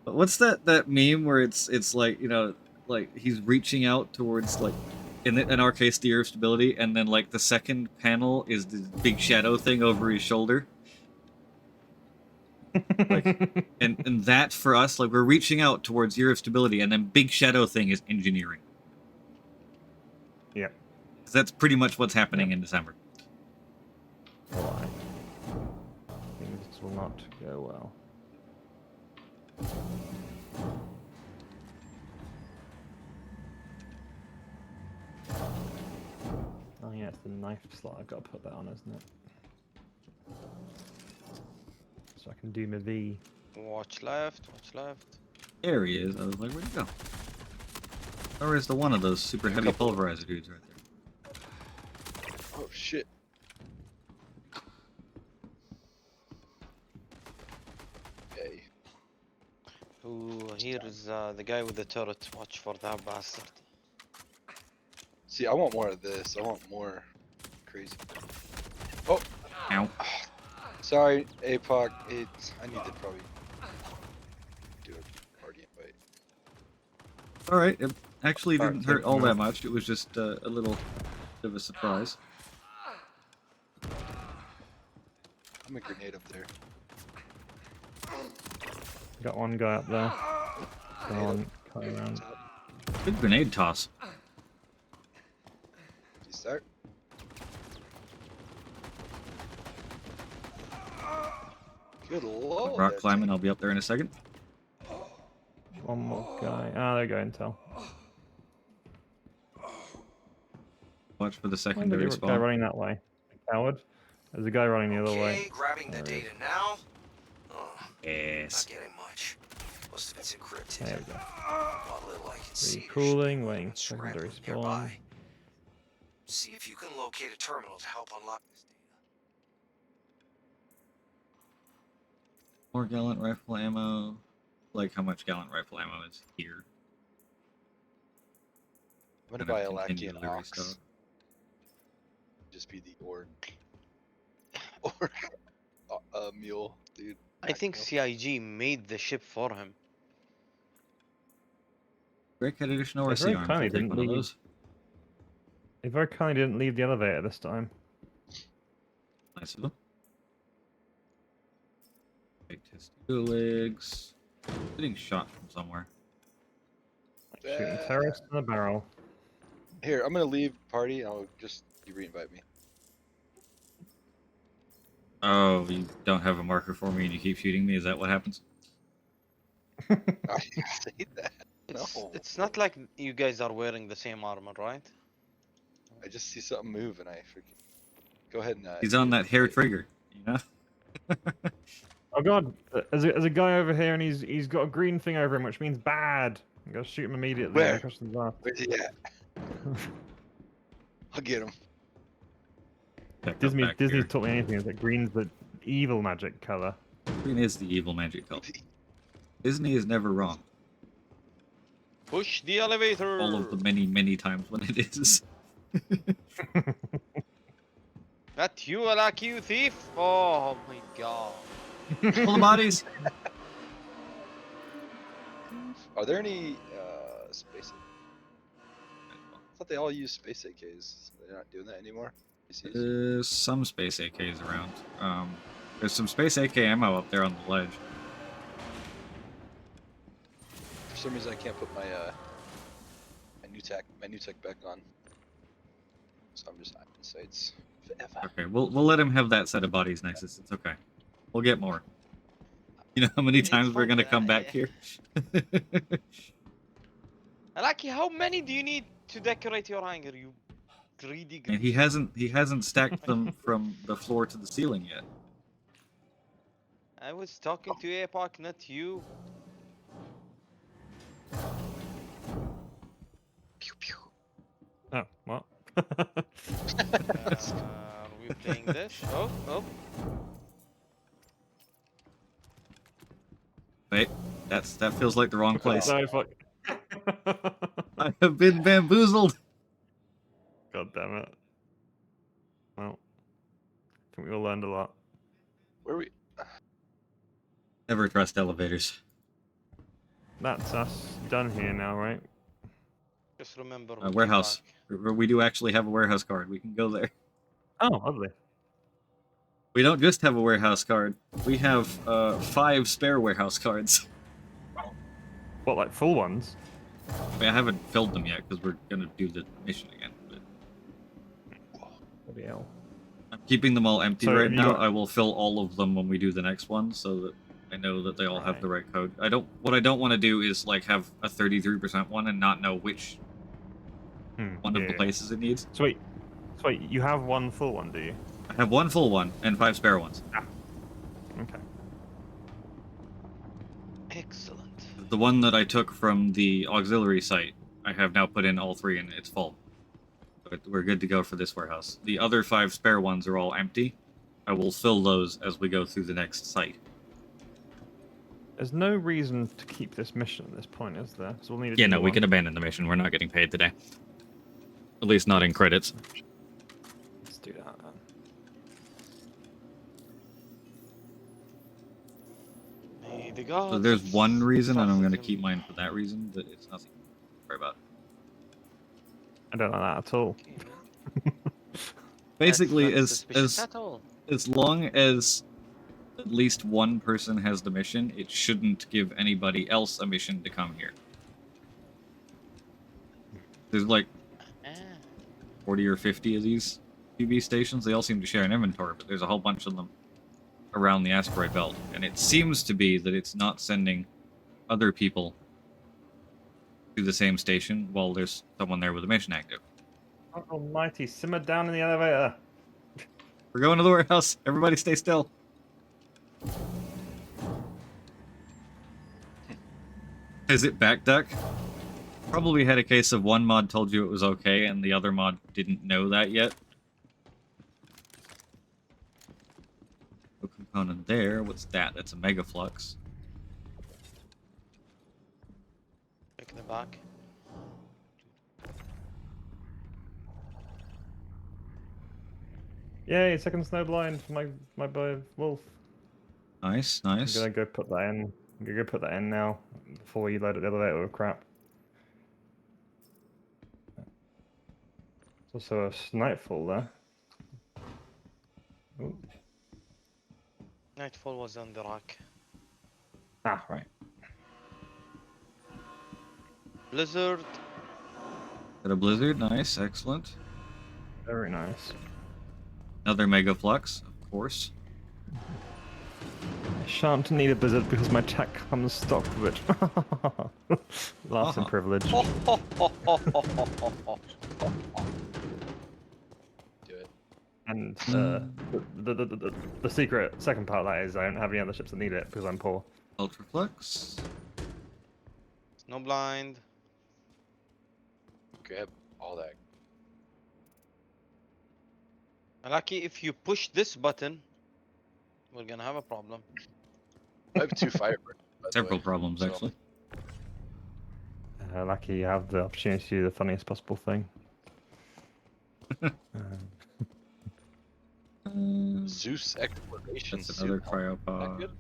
but what's that meme where it's like, you know, like he's reaching out towards, like, in our case, the year of stability, and then like the second panel is the big shadow thing over his shoulder. Like, and that for us, like, we're reaching out towards year of stability, and then big shadow thing is engineering.
Yeah.
That's pretty much what's happening in December.
Why? Things will not go well. Oh yeah, it's the knife slot. I've got to put that on, isn't it? So I can do my V.
Watch left, watch left.
There he is. I was like, where'd he go? Or is the one of those super heavy pulverizer dudes right there?
Oh shit. Okay.
Ooh, here's the guy with the turret. Watch for that bastard.
See, I want more of this. I want more crazy. Oh!
Ow.
Sorry, APOC. I need to probably do a party invite.
Alright, it actually didn't hurt all that much. It was just a little bit of a surprise.
I'm a grenade up there.
Got one guy up there. Come on, come around.
Good grenade toss.
Did you start? Good lord.
Rock climbing, I'll be up there in a second.
One more guy. Ah, there you go, Intel.
Watch for the
Why
secondary
is the guy
spawn.
running that way? Coward. There's a guy running the other way.
Okay, grabbing the data now. Oh,
yes.
not getting much. Most of it's encrypted.
There we go.
What little I can see.
Recooling, waiting for secondary spawn.
Nearby. See if you can locate a terminal to help unlock this data.
More gallant rifle ammo. Like how much gallant rifle ammo is here.
I'm gonna buy a Lackean Ox. Just be the orc. Mule, dude.
I think CIG made the ship for him.
Breakhead additional or
They very
C-arms.
kindly
I'll take
didn't
one of
leave.
those.
They very kindly didn't leave the elevator this time.
Nice of them. Big testicle legs. Getting shot from somewhere.
Shooting terrorists in the barrel.
Here, I'm gonna leave party. I'll just you re-invite me.
Oh, you don't have a marker for me and you keep shooting me? Is that what happens?
I didn't say that. No.
It's not like you guys are wearing the same armor, right?
I just see something move and I freaking go ahead and.
He's on that hair trigger, you know?
Oh god, there's a guy over here and he's got a green thing over him, which means bad. I'm gonna shoot him immediately.
Where?
Across the glass.
Where's he at? I'll get him.
Disney's taught me anything. Is that green's the evil magic color?
Green is the evil magic color. Disney is never wrong.
Push the elevator.
All of the many, many times when it is.
That you, a lucky you thief! Oh my god.
All the bodies.
Are there any space? I thought they all use space AKs. They're not doing that anymore.
There's some space AKs around. There's some space AK ammo up there on the ledge.
For some reason, I can't put my my new tech back on. So I'm just hiding sights forever.
Okay, we'll let him have that set of bodies, Nexus. It's okay. We'll get more. You know how many times we're gonna come back here?
Lucky, how many do you need to decorate your hangar, you greedy?
And he hasn't stacked them from the floor to the ceiling yet.
I was talking to APOC, not you.
Oh, what?
Are we we playing this? Oh, oh.
Wait, that feels like the wrong place.
No, fuck.
I have been bamboozled.
God damn it. Well, I think we all learned a lot.
Where are we?
Never trust elevators.
That's us done here now, right?
Just remember. we'll be
Warehouse.
back.
We do actually have a warehouse card. We can go there.
Oh, lovely.
We don't just have a warehouse card. We have 5 spare warehouse cards.
What, like full ones?
I haven't filled them yet because we're gonna do the mission again. But
Bloody hell.
I'm keeping them all empty
So
right
have you
now.
got-
I will fill all of them when we do the next one, so that I know that they all have the right code. What I don't want to do is like have a 33% one and not know which one of the places it needs.
So wait, you have one full one, do you?
I have 1 full one and 5 spare ones.
Ah. Okay.
Excellent.
The one that I took from the auxiliary site, I have now put in all 3 and it's full. But we're good to go for this warehouse. The other 5 spare ones are all empty. I will fill those as we go through the next site.
There's no reason to keep this mission at this point, is there? So we'll need a
Yeah, no,
new
we
one.
can abandon the mission. We're not getting paid today. At least not in credits.
Let's do that then.
May the gods
So there's one reason, and I'm
suffer
going to
him.
keep mine for that reason, but it's nothing to worry about.
I don't like that at all.
Basically,
That's not suspicious
as
at all.
as long as at least one person has the mission, it shouldn't give anybody else a mission to come here. There's like 40 or 50 of these QB stations. They all seem to share an inventory, but there's a whole bunch of them around the asteroid belt, and it seems to be that it's not sending other people to the same station while there's someone there with a mission active.
Oh, almighty, simmer down in the elevator.
We're going to the warehouse. Everybody stay still. Is it back duck? Probably had a case of one mod told you it was okay and the other mod didn't know that yet. No component there. What's that? That's a mega flux.
Pick the back.
Yay, second snowblind for my boy Wolf.
Nice, nice.
I'm gonna go put that in. I'm gonna go put that in now before you load up the elevator with crap. There's also a nightfall there. Ooh.
Nightfall was on the rack.
Ah, right.
Blizzard.
Got a blizzard. Nice, excellent.
Very nice.
Another mega flux, of course.
I shan't need a blizzard because my tech comes stocked with it. Lasting privilege.
Do it.
And the secret second part of that is I don't have any other ships that need it because I'm poor.
Ultraflux.
No blind.
Grab all that.
Lucky if you push this button, we're gonna have a problem.
I have 2 Firebirds.
Several problems, actually.
Lucky you have the opportunity to do the funniest possible thing.
Zeus exploration.
That's another
suit. That
cryopod.
good?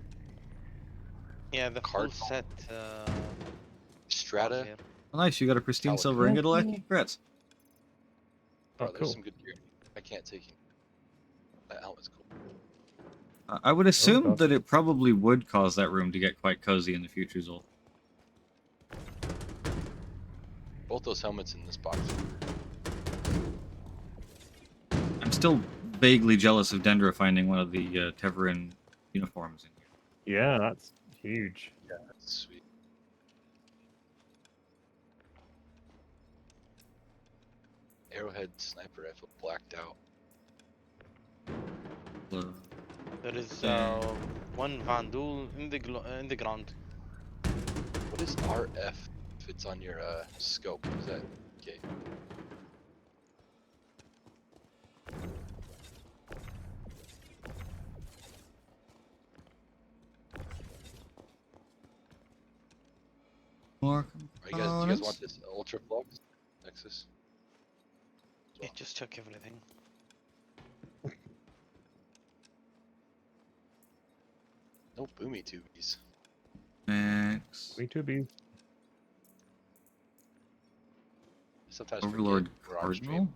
Yeah, the
Card
full set.
Strata.
here.
Oh, nice, you got a pristine
Solid.
silver ingot, Lucky? Congrats.
Bro,
Oh,
there's
cool.
some good gear. I can't take him. That helmet's cool.
I would assume
God.
that it probably would cause that room to get quite cozy in the future, Zol.
Both those helmets in this box.
I'm still vaguely jealous of Dendra finding one of the Teverin uniforms in here.
Yeah, that's huge.
Yeah, that's sweet. Arrowhead sniper rifle blacked out.
There is one Vandul in the ground.
What is RF if it's on your scope? Is that okay?
More
Do you guys want this Ultra Flux Nexus?
Yeah, just check everything.
No boomy tubies.
Max.
We to be.
Sometimes
Overlord
forget we're on stream.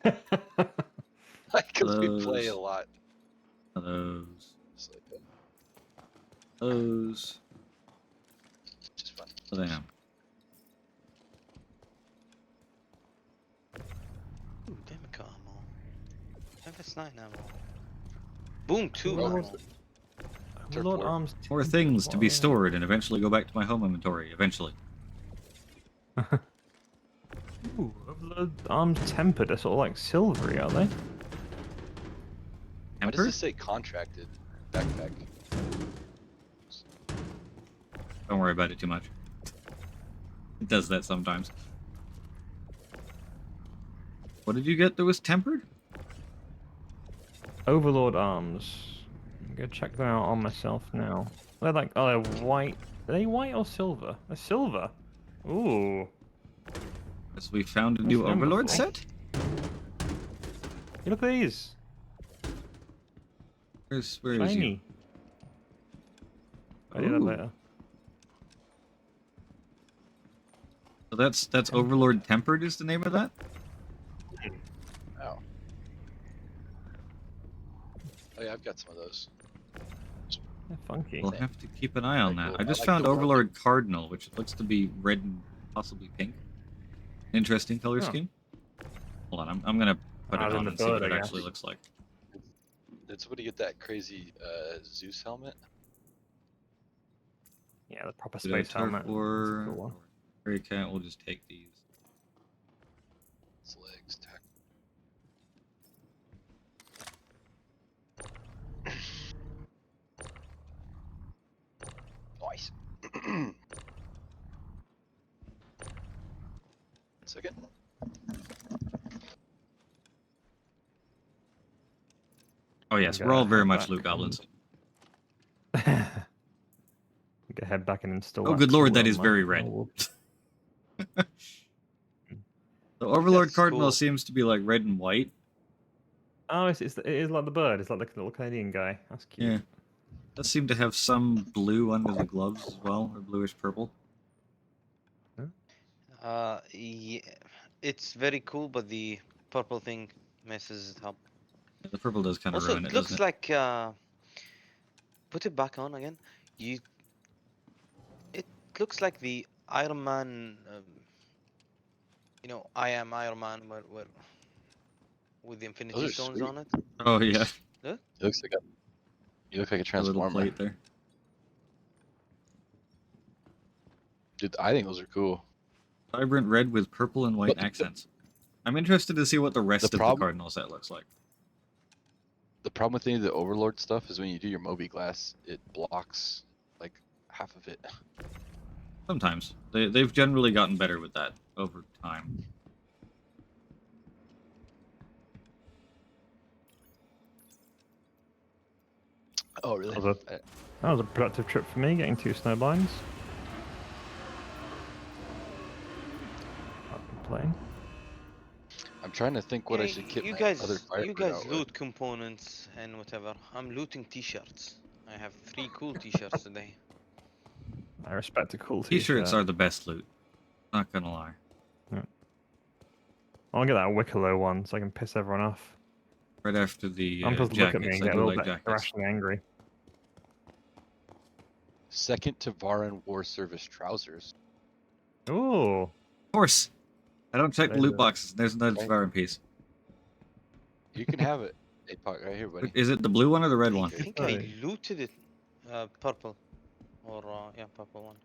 Cardinal.
Because we play a lot.
Those.
Just like that.
Those.
Just fun.
Damn.
Ooh, Demica ammo. FS9 ammo. Boom 2
Overlord,
ammo.
Overlord Arms.
More things to be
Wow.
stored and eventually go back to my home inventory. Eventually.
Ooh, Overlord Arms tempered. They're sort of like silvery, are they?
Why does this say contracted backpack?
Don't worry about it too much. It does that sometimes. What did you get that was tempered?
Overlord Arms. I'm gonna check them out on myself now. They're like, oh, they're white. Are they white or silver? They're silver. Ooh.
As we found a
I've
new
seen them
Overlord
before.
set?
Hey, look at these.
Where is you?
Shiny. I'll do that
Ooh.
later.
So that's Overlord Tempered is the name of that?
Oh. Oh yeah, I've got some of those.
They're funky.
We'll have to keep an eye on that.
cool.
I just
I like
found
the
Overlord Cardinal, which looks to be red and possibly pink. Interesting color
Oh.
scheme. Hold on, I'm gonna put it
in
on
the
and see what
bird,
it
I
actually
guess.
looks like.
Did somebody get that crazy Zeus helmet?
Yeah, the proper
Pseudo
space helmet. That's a
Turfwar,
cool one.
Fairy Cat, we'll just take these.
Its legs, tack. Nice. Second.
Oh yes,
I'm
we're all
gonna
very
head
much
back
loot goblins.
Go head back and install.
Oh
that
good lord,
tool
that
on
is
my-
very
my
red.
wall.
The Overlord
That's
Cardinal
cool.
seems to be like red and white.
Oh, it is like the bird. It's like the little Canadian guy. That's cute.
Yeah. Does seem to have some blue under the gloves as well, or bluish purple.
Yeah, it's very cool, but the purple thing messes it up.
Yeah, the purple does kind of
Also,
ruin
it
it,
looks
doesn't it?
like put it back on again. It looks like the Iron Man. You know, I am Iron Man, where with the Infinity
Those are
Stones
sweet.
on it.
Oh yeah,
Look.
It looks like you look like a
the little
transformer.
plate there.
Dude, I think those are cool.
Vibrant red with purple and white
But
accents. I'm interested to see what the rest of the
problem-
Cardinal set looks like.
The problem with any of the Overlord stuff is when you do your Moby Glass, it blocks like half of it.
Sometimes. They've generally gotten better with that over time.
Oh really?
That was a productive trip for me, getting 2 snowblinds. Plane.
I'm trying to think what I
Yeah,
should kit
you
my
guys,
other
you
Firebird
guys
out with.
loot components and whatever. I'm looting T-shirts. I have 3 cool T-shirts today.
I respect a cool
T-shirts
t-shirt.
are the best loot. Not gonna lie.
I'll get that Wicklow one so I can piss everyone off.
Right after the
I'm supposed to look at me
jackets,
and
I
get a
do
little
like
bit
jackets.
irrationally angry.
Second Tavaran War Service trousers.
Ooh.
Of course. I don't check the
There's
loot
a-
boxes. There's another
Right.
Tavaran piece.
You can have it. APOC right here, buddy.
Is it the blue one or the red
I
one?
think
Sorry.
I looted it. Purple. Or, yeah, purple one.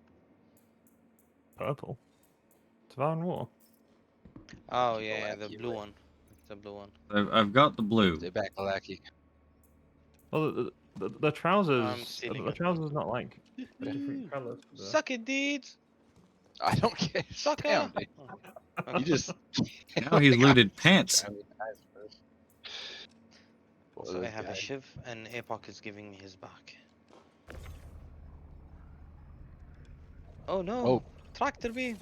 Purple. Tavaran War.
Oh, yeah, the
Lucky,
blue
right?
one. It's the blue one.
I've got the blue.
Stay back, Lackey.
Well, the trousers.
I'm stealing
The
it.
trousers not like different colours.
Suck it, dudes!
I don't care.
Sucker!
Damn, dude.
Oh,
You just.
Now he's looted pants.
I mean, eyes, bro. What
So I
was
have a
guy?
shiv, and APOC is giving me his back. Oh no!
Oh.
Tractor beam.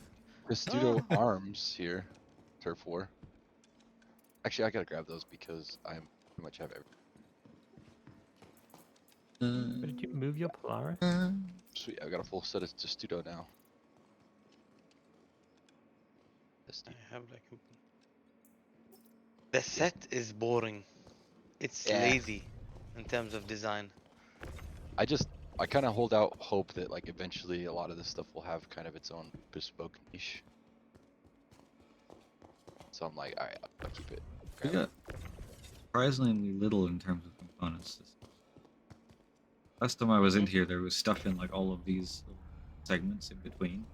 Testudo
No.
arms here. Turf war. Actually, I gotta grab those because I pretty much have everything.
Did you move your Polaris?
Sweet, I got a full set of Testudo now.
I have like. The set is boring. It's
Yeah.
lazy in terms of design.
I kind of hold out hope that like eventually a lot of this stuff will have kind of its own bespoke niche. So I'm like, alright, I'll keep it.
We got surprisingly little in terms of components. Last time I was in here, there was stuff in like all of these little segments in between.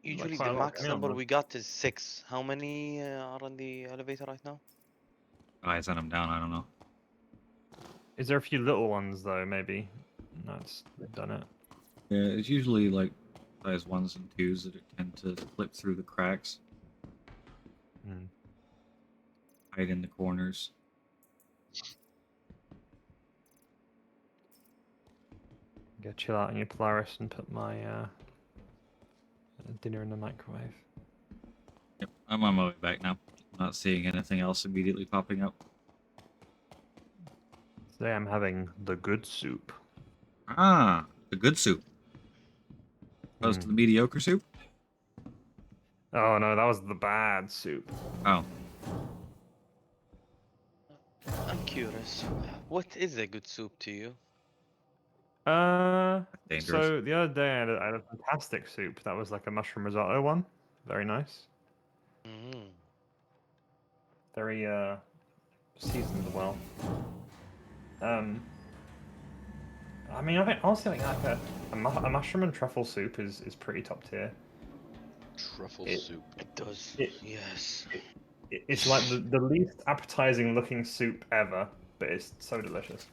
Usually
quite
the
a lot
max
going on,
number
though.
we got is 6. How many are on the elevator right now?
I sent them down. I don't know.
Is there a few little ones though? Maybe. No, they've done it.
Yeah, it's usually like size 1s and 2s that tend to slip through the cracks, hide in the corners.
Go chill out in your Polaris and put my dinner in the microwave.
Yep, I'm on my way back now. Not seeing anything else immediately popping up.
Today I'm having the good soup.
Ah, the good soup. Opposed to the mediocre soup?
Oh no, that was the bad soup.
Oh.
I'm curious. What is a good soup to you?
Dangerous.
So the other day I had a fantastic soup. That was like a mushroom risotto one. Very nice. Very seasoned well. I mean, I think honestly, like a mushroom and truffle soup is pretty top tier.
Truffle soup.
It does. Yes.
It's like the least appetizing looking soup ever, but it's so delicious.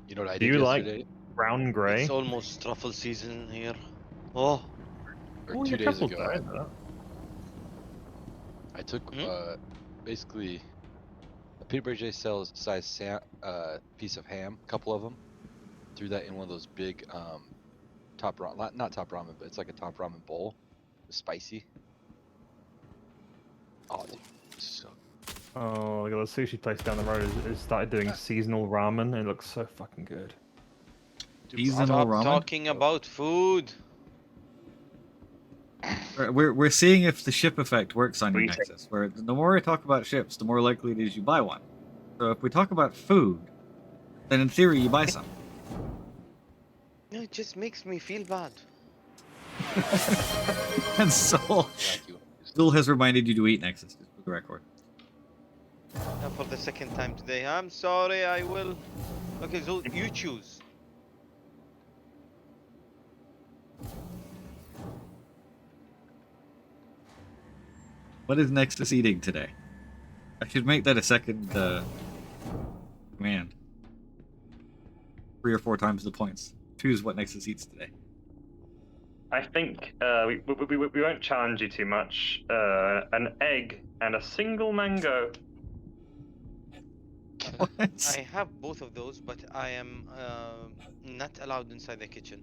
You know what I
Do
did
you
yesterday?
like brown gray?
It's almost truffle season here. Oh.
Or 2 days ago. I took basically a peanut butter jelly size piece of ham, a couple of them, threw that in one of those big top ramen, not top ramen, but it's like a top ramen bowl. It's spicy. Oh, dude, so.
Oh, look at the sushi place down the road has started doing seasonal ramen. It looks so fucking good.
Stop talking about food.
We're seeing if the ship effect works on your Nexus. Where the more I talk about ships, the more likely it is you buy one. So if we talk about food, then in theory you buy some.
No, it just makes me feel bad.
And Zul has reminded you to eat Nexus, just for the record.
For the second time today. I'm sorry, I will. Okay, Zul, you choose.
What is Nexus eating today? I should make that a second command. 3 or 4 times the points. Choose what Nexus eats today.
I think we won't challenge you too much. An egg and a single mango.
I have both of those, but I am not allowed inside the kitchen.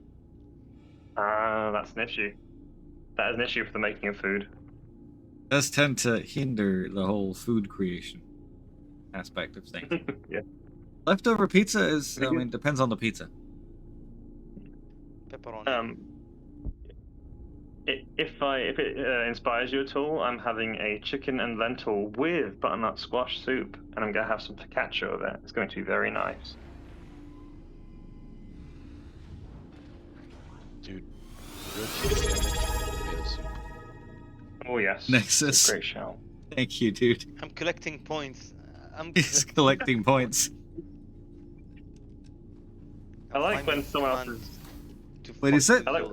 Ah, that's an issue. That is an issue for the making of food.
Does tend to hinder the whole food creation aspect of things.
Yeah.
Leftover pizza is, I mean, depends on the pizza.
Pepperoni.
If it inspires you at all, I'm having a chicken and lentil with butternut squash soup, and I'm gonna have some focaccia with it. It's going to be very nice.
Dude, grilled cheese sandwich, tomato soup.
Oh yes.
Nexus.
Great shout.
Thank you, dude.
I'm collecting points.
He's collecting points.
I like when someone else is.
Wait, is it?
I like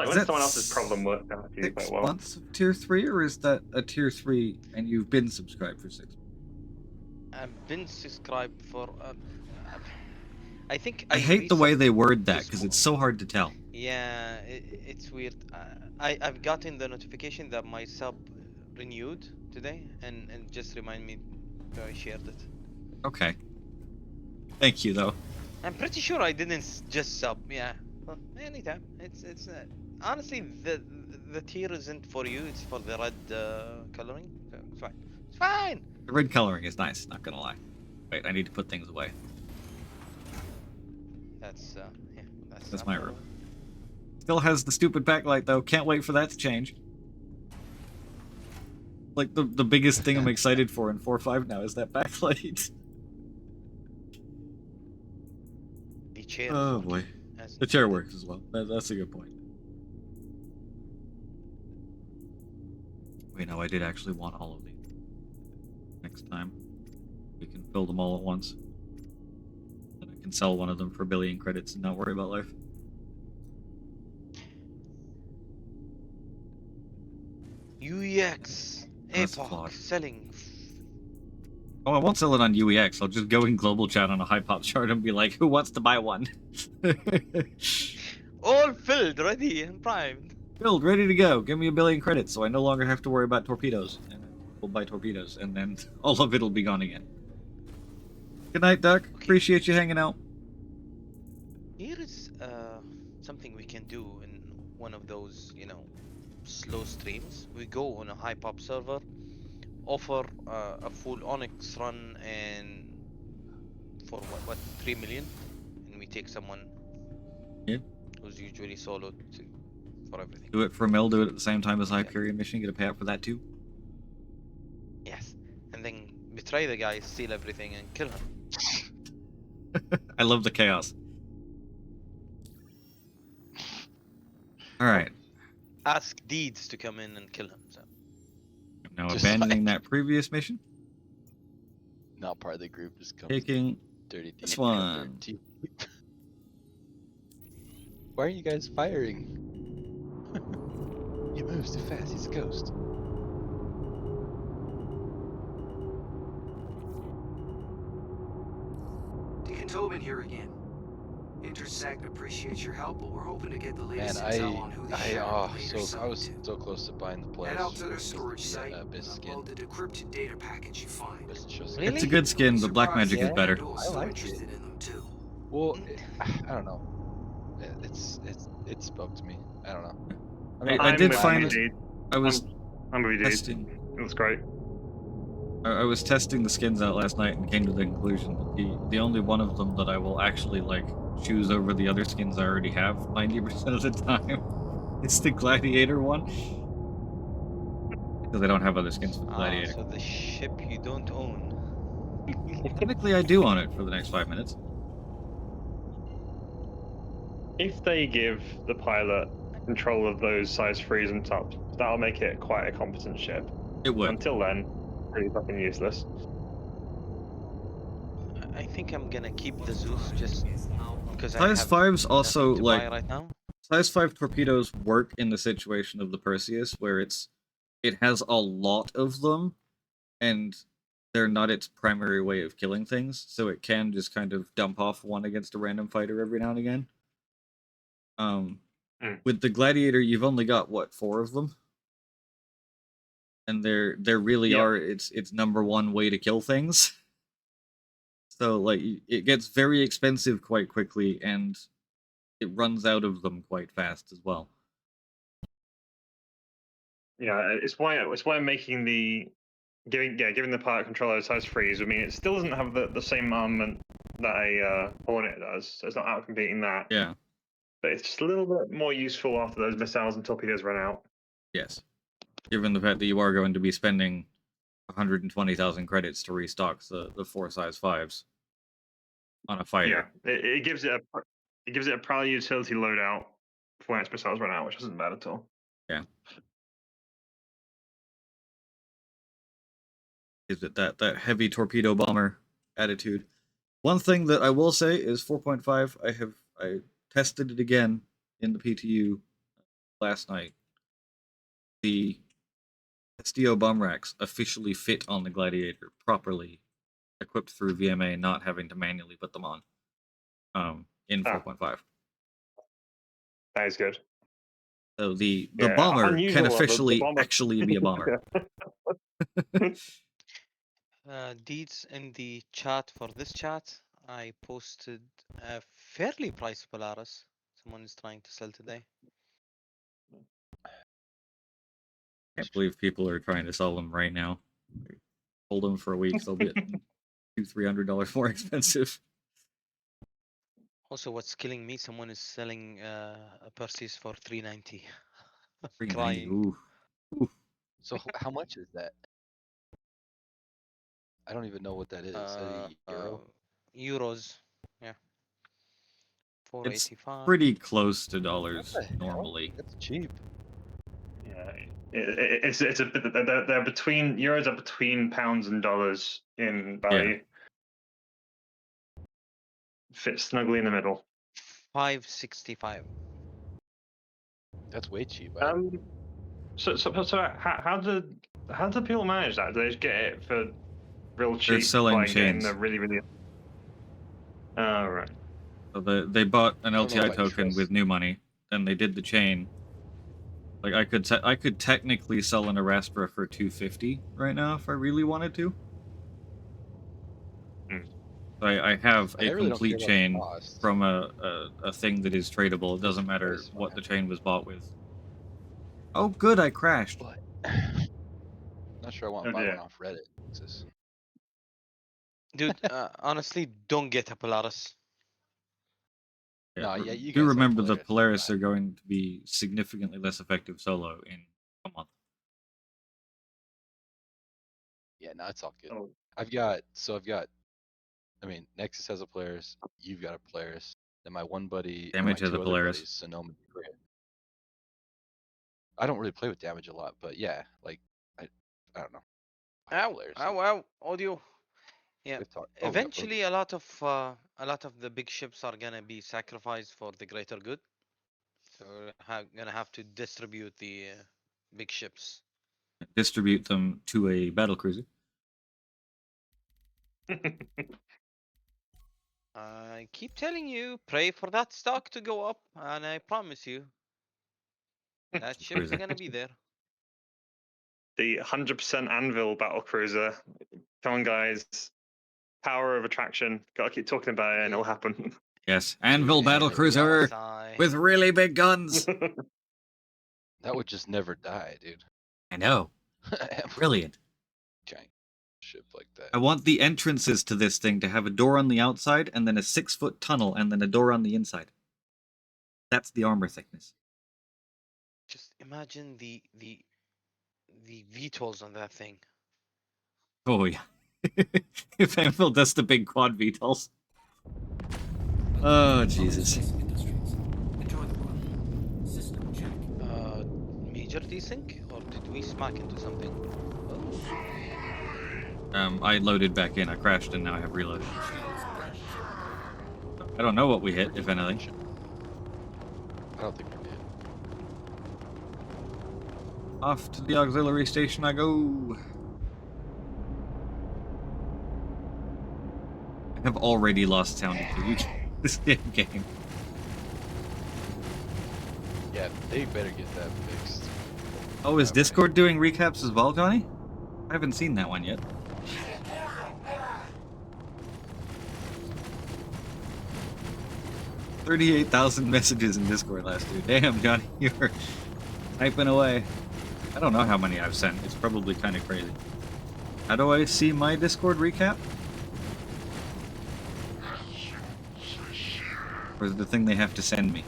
when someone else's problem works out for you quite
6
well.
months of tier 3, or is that a tier 3 and you've been subscribed for 6 months?
I've been subscribed for. I think
I hate the way they word that because it's so hard to tell.
Yeah, it's weird. I've gotten the notification that my sub renewed today, and just remind me that I shared it.
Okay. Thank you, though.
I'm pretty sure I didn't just sub. Yeah. Well, anytime. It's honestly the tier isn't for you. It's for the red coloring. So it's fine. It's fine.
The red coloring is nice. Not gonna lie. Wait, I need to put things away.
That's yeah.
That's my room. Still has the stupid backlight though. Can't wait for that to change. Like the biggest thing I'm excited for in 4.5 now is that backlight.
The chair.
Oh boy. The chair works as well. That's a good point. Wait, no, I did actually want all of these. Next time, we can fill them all at once. Then I can sell one of them for 1 billion credits and not worry about life.
UEX.
That's
Epoch.
flawed.
Selling.
Oh, I won't sell it on UEX. I'll just go in global chat on a high pop chart and be like, who wants to buy one?
All filled, ready, and primed.
Filled, ready to go. Give me 1 billion credits so I no longer have to worry about torpedoes. And we'll buy torpedoes, and then all of it'll be gone again. Good night, Duck. Okay. Appreciate you hanging out.
Here is something we can do in one of those, you know, slow streams. We go on a high pop server, offer a full Onyx run, and for what 3 million, and we take someone who's usually solo for everything.
Do it for Mill, do it at the same time as Hyperion mission, get a payout for that too.
Yes, and then betray the guy, steal everything, and kill him.
I love the chaos. Alright.
Ask Deeds to come in and kill him. So.
Now abandoning that previous mission.
Not part of the group, just come.
Taking
dirty deep.
this one.
Why are you guys firing? He moves too fast, he's a ghost.
Deacon Tobin here again. Intersect appreciates your help, but we're hoping to get the latest
Man,
intel on who the
I was so close to buying the place.
Head out to their storage site and
skin.
upload the decrypted data package you find.
Really?
It's a good skin, but Black Magic is better.
I like it.
In them too.
Well, I don't know. It spoke to me. I don't know.
I did find I was
testing. It was great.
I was testing the skins out last night and came to the conclusion that the only one of them that I will actually like choose over the other skins I already have 90% of the time is the Gladiator one. Because I don't have other skins for the Gladiator.
So the ship you don't own.
Technically I do own it for the next 5 minutes.
If they give the pilot control of those size 3s and tops, that'll make it quite a competent ship.
It would.
Until then, pretty fucking useless.
I think I'm gonna keep the Zeus just because
size 5s also like
right now.
size 5 torpedoes work in the situation of the Perseus where it has a lot of them and they're not its primary way of killing things, so it can just kind of dump off one against a random fighter every now and again. With the Gladiator, you've only got what, 4 of them, and there really are its number one way to kill things. So like it gets very expensive quite quickly, and it runs out of them quite fast as well.
Yeah, it's why I'm making giving the pilot controller size 3s. I mean, it still doesn't have the same armament that a Hornet does, so it's not outcompeting that.
Yeah.
But it's just a little bit more useful after those missiles and torpedoes run out.
Yes. Given the fact that you are going to be spending 120,000 credits to restock the 4 size 5s on a fighter.
Yeah, it gives it a prior utility loadout for when its missiles run out, which isn't bad at all.
Yeah. Gives it that heavy torpedo bomber attitude. One thing that I will say is 4.5. I tested it again in the PTU last night. The SDO bomb racks officially fit on the Gladiator properly, equipped through VMA, not having to manually put them on. In 4.5.
That is good.
So the bomber can officially actually be a bomber.
Deeds in the chat for this chat. I posted a fairly priced Polaris. Someone is trying to sell today.
Can't believe people are trying to sell them right now. Hold them for a week, they'll be at $200-300 more expensive.
Also, what's killing me? Someone is selling a Perseus for 390.
390.
Crying.
Ooh.
So how much is that? I don't even know what that is. Is that a euro?
Euros. Yeah.
It's
485.
pretty close to dollars
What the hell?
normally.
That's cheap.
Yeah, it's a bit. They're between euros are between pounds and dollars in value. Fit snugly in the middle.
565.
That's way cheap.
So how do people manage that? Do they just get it for real cheap
selling
by getting
chains.
the really? Oh, right.
So they bought an
I don't know if
LTI
I
token
trust-
with new money, then they did the chain. Like I could technically sell an Eraspera for 250 right now if I really wanted to. So I have
And
a
I really don't
complete
care about the
chain
cost.
from a thing that is tradable. It doesn't matter
price
what
might
the chain was bought with. Oh, good, I crashed.
But not sure I want to
Oh,
buy
dear.
one off Reddit. It's just-
Dude, honestly, don't get a Polaris.
No, yeah, you
do
guys have
remember the
Polaris,
Polaris are going to be significantly less effective solo in a month.
Yeah, no, it's all good.
Oh.
I've got, I mean, Nexus has a Polaris, you've got a Polaris, then my one buddy, or my
Damage has
two
a
other
Polaris.
buddies, Sonoma and Grit. I don't really play with damage a lot, but yeah, like, I don't know.
Ow, ow, ow, audio. Yeah.
We've talked- oh, we got
Eventually, a lot of the big ships are gonna be sacrificed for the greater good. So we're gonna have to distribute the big ships.
Distribute them to a battlecruiser.
I keep telling you, pray for that stock to go up, and I promise you, that ship's
Cruiser.
gonna be there.
The 100% Anvil battlecruiser. Come on, guys. Power of attraction. Gotta keep talking about it, and it'll happen.
Yes, Anvil battlecruiser with really big guns.
That would just never die, dude.
I know. Brilliant.
Giant ship like that.
I want the entrances to this thing to have a door on the outside and then a 6-foot tunnel and then a door on the inside. That's the armor thickness.
Just imagine the VTOLs on that thing.
Oh yeah. If Anvil does the big quad VTOLs. Oh Jesus.
Enjoy the run. System check.
Major desync, or did we smack into something?
I loaded back in. I crashed and now I have reload. I don't know what we hit, if anything.
I don't think we did.
Off to the auxiliary station I go. I have already lost sound to this damn game.
Yeah, they better get that fixed.
Oh, is Discord doing recaps as well, Johnny? I haven't seen that one yet. $38,000 messages in Discord last year. Damn, Johnny, you were typing away. I don't know how many I've sent. It's probably kind of crazy. How do I see my Discord recap? Or is it the thing they have to send me?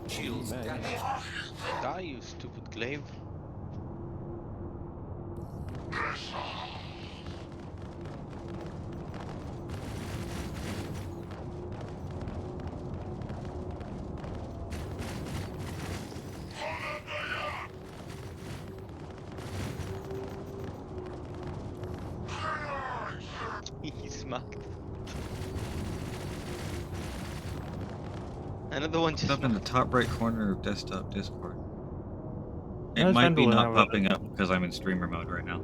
Shields damaged.
Die, you stupid glaive. He smacked. Another one just
Up in the top right corner of desktop Discord. It
There's
might be
Vendel
not
now,
popping up because I'm in streamer mode right now.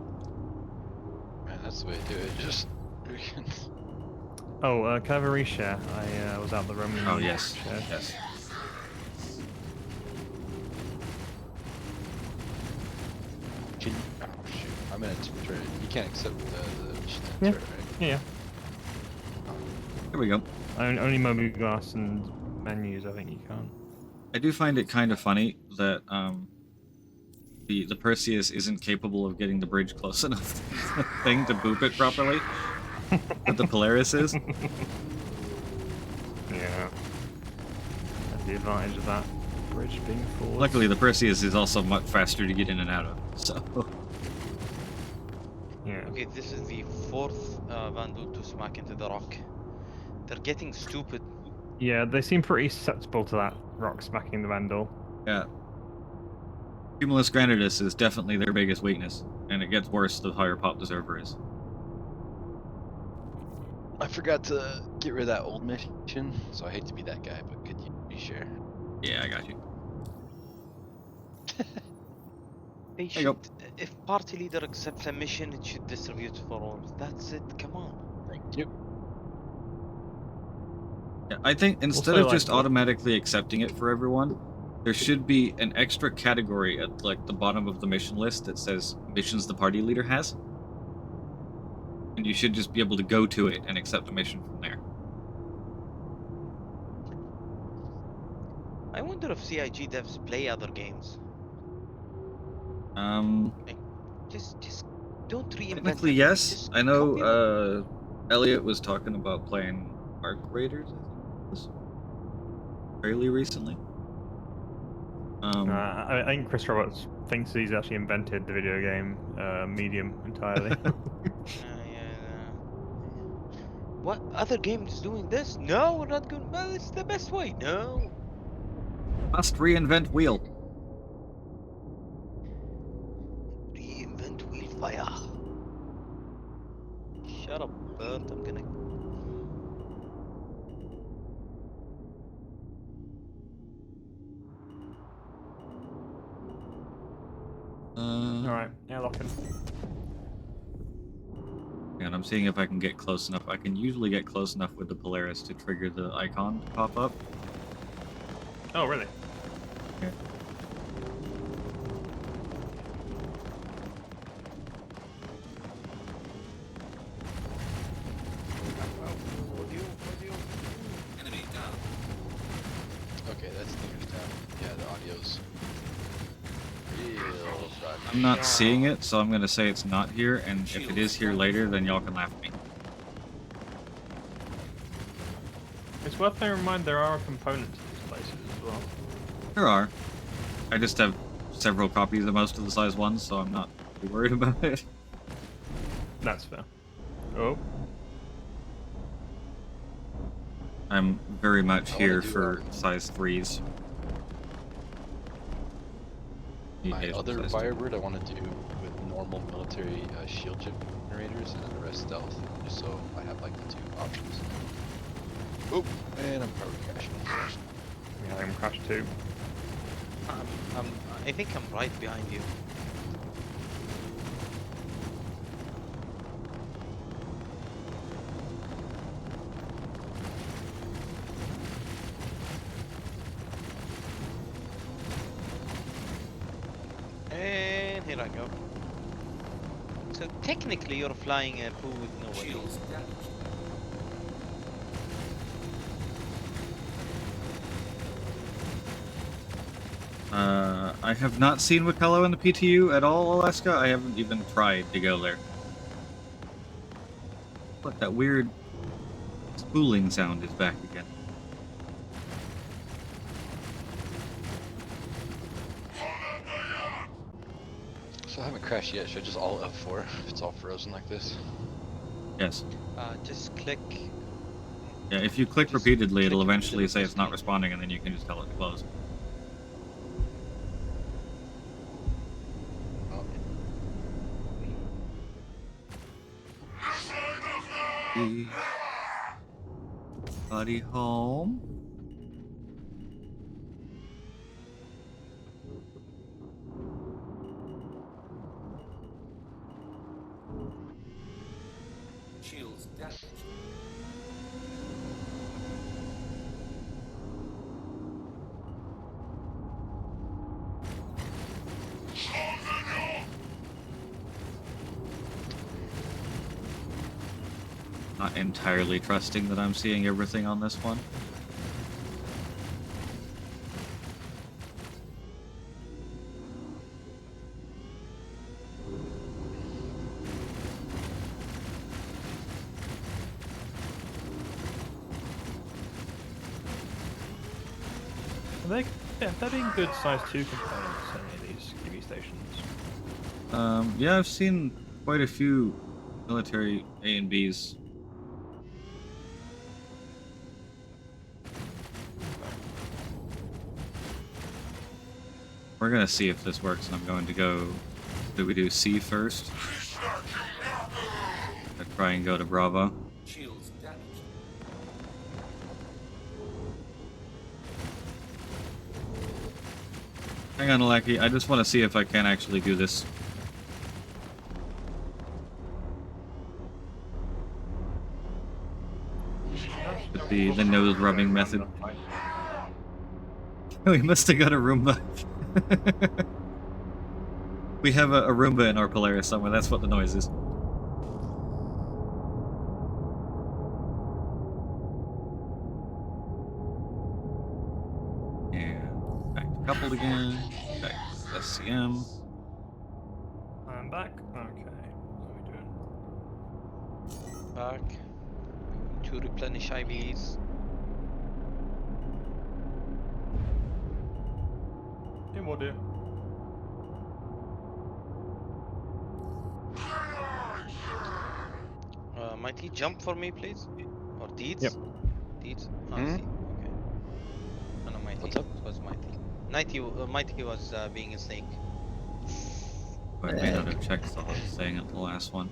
Man, that's the way to do it. Just
cavalry share. I was out the Roman.
Oh yes,
share.
yes.
Can you, oh shoot, I'm in a turret. You can't accept the
Yeah.
turret, right?
Yeah.
Here we go.
Only mobiGlas and menus. I think you can't.
I do find it kind of funny that the Perseus isn't capable of getting the bridge close enough to the thing to boop it properly, but the Polaris is.
Yeah. That's the advantage of that bridge being forward.
Luckily, the Perseus is also much faster to get in and out of. So.
Yeah.
Okay, this is the fourth Vandal to smack into the rock. They're getting stupid.
Yeah, they seem pretty susceptible to that rock smacking the Vandal.
Yeah. Cumulus Granitus is definitely their biggest weakness, and it gets worse the higher pop the server is.
I forgot to get rid of that old mission, so I hate to be that guy, but could you be sure?
Yeah, I got you.
They
There you
should, if party leader accepts a mission, it should distribute for all. That's it, come on.
Thank you.
Yeah, I think instead
Also,
of just
like,
automatically accepting it for everyone, there should be an extra category at like the bottom of the mission list that says missions the party leader has. And you should just be able to go to it and accept a mission from there.
I wonder if CIG devs play other games. Just don't reinvent.
Technically,
everything.
yes.
Just
I
copy what-
know Elliot was talking about playing Arc Raiders, I think it was, fairly recently.
I think Chris Roberts thinks he's actually invented the video game medium entirely.
What other game is doing this? No, we're not going. Well, it's the best way. No.
Must reinvent wheel.
Reinvent wheel fire. Shut up, Bert. I'm gonna.
Alright, yeah, lock in.
And I'm seeing if I can get close enough. I can usually get close enough with the Polaris to trigger the icon to pop up.
Oh, really?
Yeah.
Enemy down.
Okay, that's things down. Yeah, the audio's real bad.
I'm not seeing it, so I'm going to say it's not here, and if it is here later, then y'all can laugh at me.
It's worth bearing in mind there are components in these places as well.
There are. I just have several copies of most of the size ones, so I'm not too worried about it.
That's fair. Oh.
I'm very much
I wanna
here
do,
for size 3s.
My other Firebird I want to do with normal military shield chip generators and then the rest stealth, just so I have like the two options. Oop, and I'm probably crashing.
Yeah, I'm crashed too.
I think I'm right behind you. And here I go. So technically you're flying a poo with no wings.
I have not seen Wikello in the PTU at all, Alaska. I haven't even tried to go there. But that weird spooling sound is back again.
So I haven't crashed yet. Should I just all F4 if it's all frozen like this?
Yes.
Just click.
Yeah, if you click repeatedly, it'll eventually say it's not responding, and then you can just tell it to close. Buddy home.
Shields damaged.
Not entirely trusting that I'm seeing everything on this one.
They're being good size 2 components, any of these QV stations.
Yeah, I've seen quite a few military A and Bs. We're gonna see if this works, and I'm going to go... Do we do C first? Or try and go to Bravo?
Shields damaged.
Hang on, Lackey. I just want to see if I can actually do this. With the nose rubbing method. We must have got a Roomba. We have a Roomba in our Polaris somewhere. That's what the noise is. Yeah. Back to coupled again. Back to SCM.
I'm back. Okay. What are we doing?
Back to replenish IVs.
Yeah, we'll do.
Mighty, jump for me, please. Or Deeds?
Yep.
Deeds? Oh, I see. Okay. No, no, Mighty.
What's up?
It was Mighty. Mighty was being a snake.
I may not have checked the whole thing at the last one.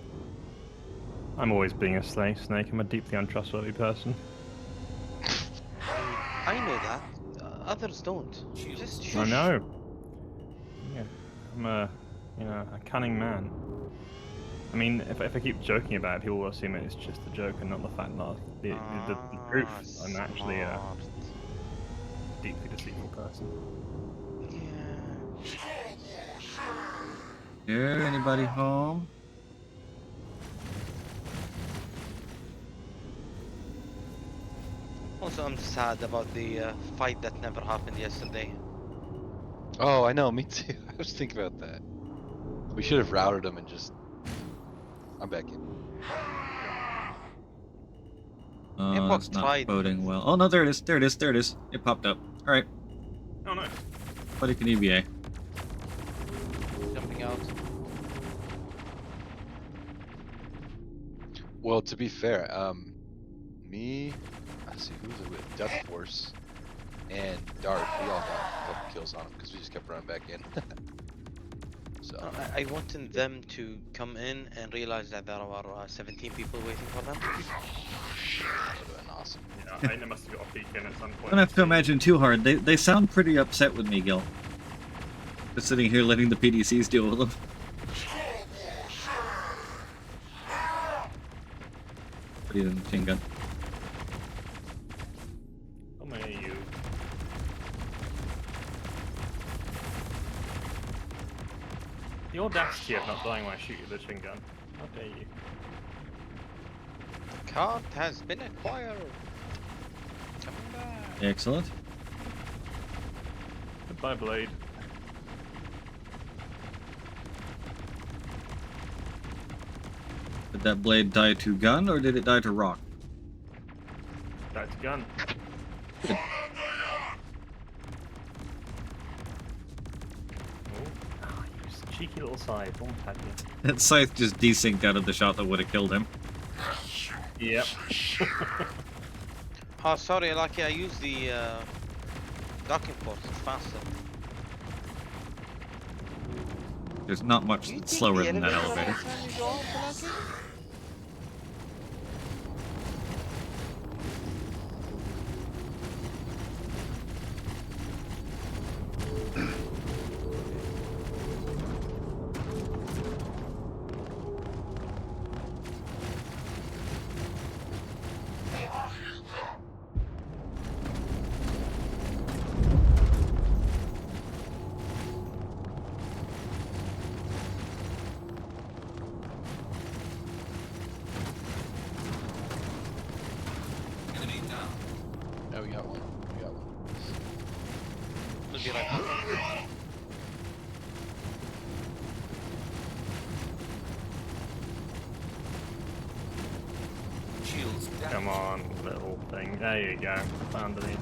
I'm always being a snake. I'm a deeply untrustworthy person.
I know that. Others don't. Just shush.
I know. Yeah, I'm a cunning man. I mean, if I keep joking about it, people will assume it's just a joke and not the fact that the truth. I'm actually a deeply deceitful person.
Yeah, anybody home?
Also, I'm sad about the fight that never happened yesterday.
Oh, I know, me too. I was thinking about that. We should have routed them and just... I'm back in.
Oh, it's not boding well. Oh, no, there it is. There it is. There it is. It popped up. All right.
Oh, nice.
Buddy can EVA.
Jumping out.
Well, to be fair, me... Let's see, who was it with? Death Force and Dart, we all got a couple kills on them because we just kept running back in. So
I wanted them to come in and realize that there are 17 people waiting for them.
that would have been awesome.
Yeah, I must have got a peek in at some point.
Don't have to imagine too hard. They sound pretty upset with me, Gil. Just sitting here letting the PDCs deal with them. Put it in the machine gun.
How many are you? The audacity of not dying when I shoot you with a chin gun. How dare you?
Cart has been acquired. Coming back.
Excellent.
Goodbye, Blade.
Did that blade die to gun or did it die to rock?
Died to gun.
Good.
Cheeky little scythe, won't have you?
That scythe just desynced out of the shot that would have killed him.
Yep.
Oh, sorry, Lucky, I used the docking port. It's faster.
There's not much slower than that elevator.
Come on, little thing. There you go. Found it.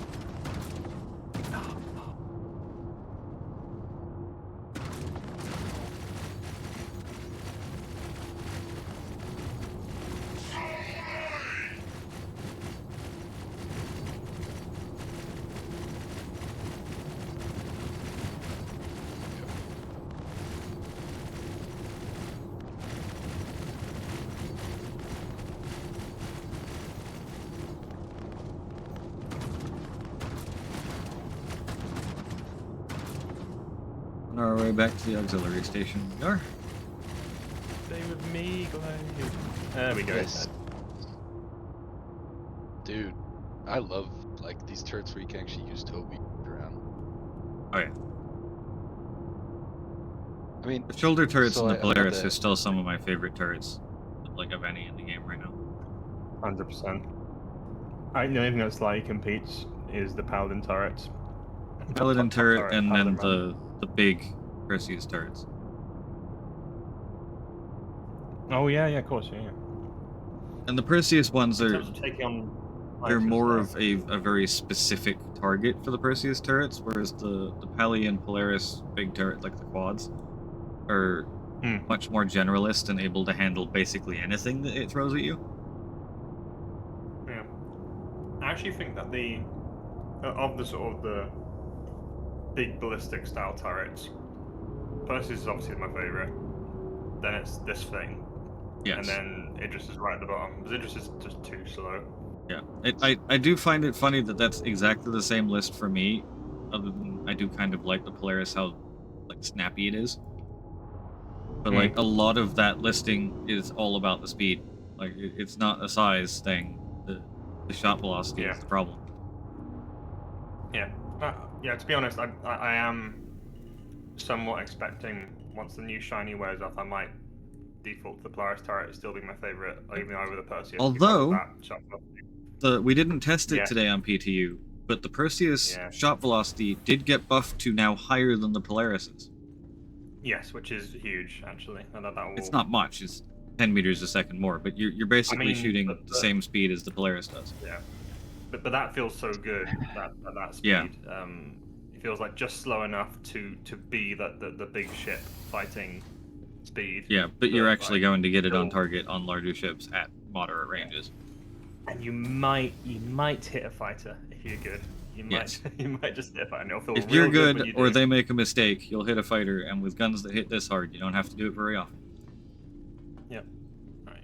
On our way back to the auxiliary station, we are.
Stay with me, Glenn. There we go.
Yes. Dude, I love like these turrets where you can actually use Toby around.
Oh yeah.
I mean,
The shoulder turrets
so
and the
I got
Polaris
the-
are still some of my favorite turrets, like of any in the game right now.
100%. I know anything that slightly competes is the Paladin turrets.
Paladin
Top
turret
turret,
and
Paladin
then
run.
the big Perseus turrets.
Oh yeah, of course, yeah.
And the Perseus ones
In
are
terms of taking on
they're
fighters,
more
though.
of a very specific target for the Perseus turrets, whereas the Pali and Polaris big turret, like the quads, are much more generalist and able to handle basically anything that it throws at you.
Yeah. I actually think that the of the sort of the big ballistic style turrets, Perseus is obviously my favorite. Then it's this thing.
Yes.
And then Idris is right at the bottom. Because Idris is just too slow.
Yeah, I do find it funny that that's exactly the same list for me, other than I do kind of like the Polaris, how like snappy it is. But like a lot of that listing is all about the speed. Like it's not a size thing. The shot velocity is the problem.
Yeah. Yeah, to be honest, I am somewhat expecting once the new shiny wears off, I might default to the Polaris turret, still be my favorite, even over the Perseus.
Although,
because of that shot velocity.
we didn't test it
Yes.
today on PTU, but the Perseus shot velocity did get buffed to now higher than the Polaris's.
Yes, which is huge, actually. And that will...
It's not much, it's 10 meters a second more, but you're basically shooting
but-
the same speed as the Polaris does.
Yeah. But that feels so good, that speed.
Yeah.
It feels like just slow enough to be the big ship fighting speed.
Yeah, but you're actually going to get it on
still-
target on larger ships at moderate ranges.
And you might hit a fighter if you're good. You might
Yes.
you might just hit a fighter and it'll feel
If
real
you're
good when
good
you
or
do.
they make a mistake, you'll hit a fighter, and with guns that hit this hard, you don't have to do it very often.
Yep. Right.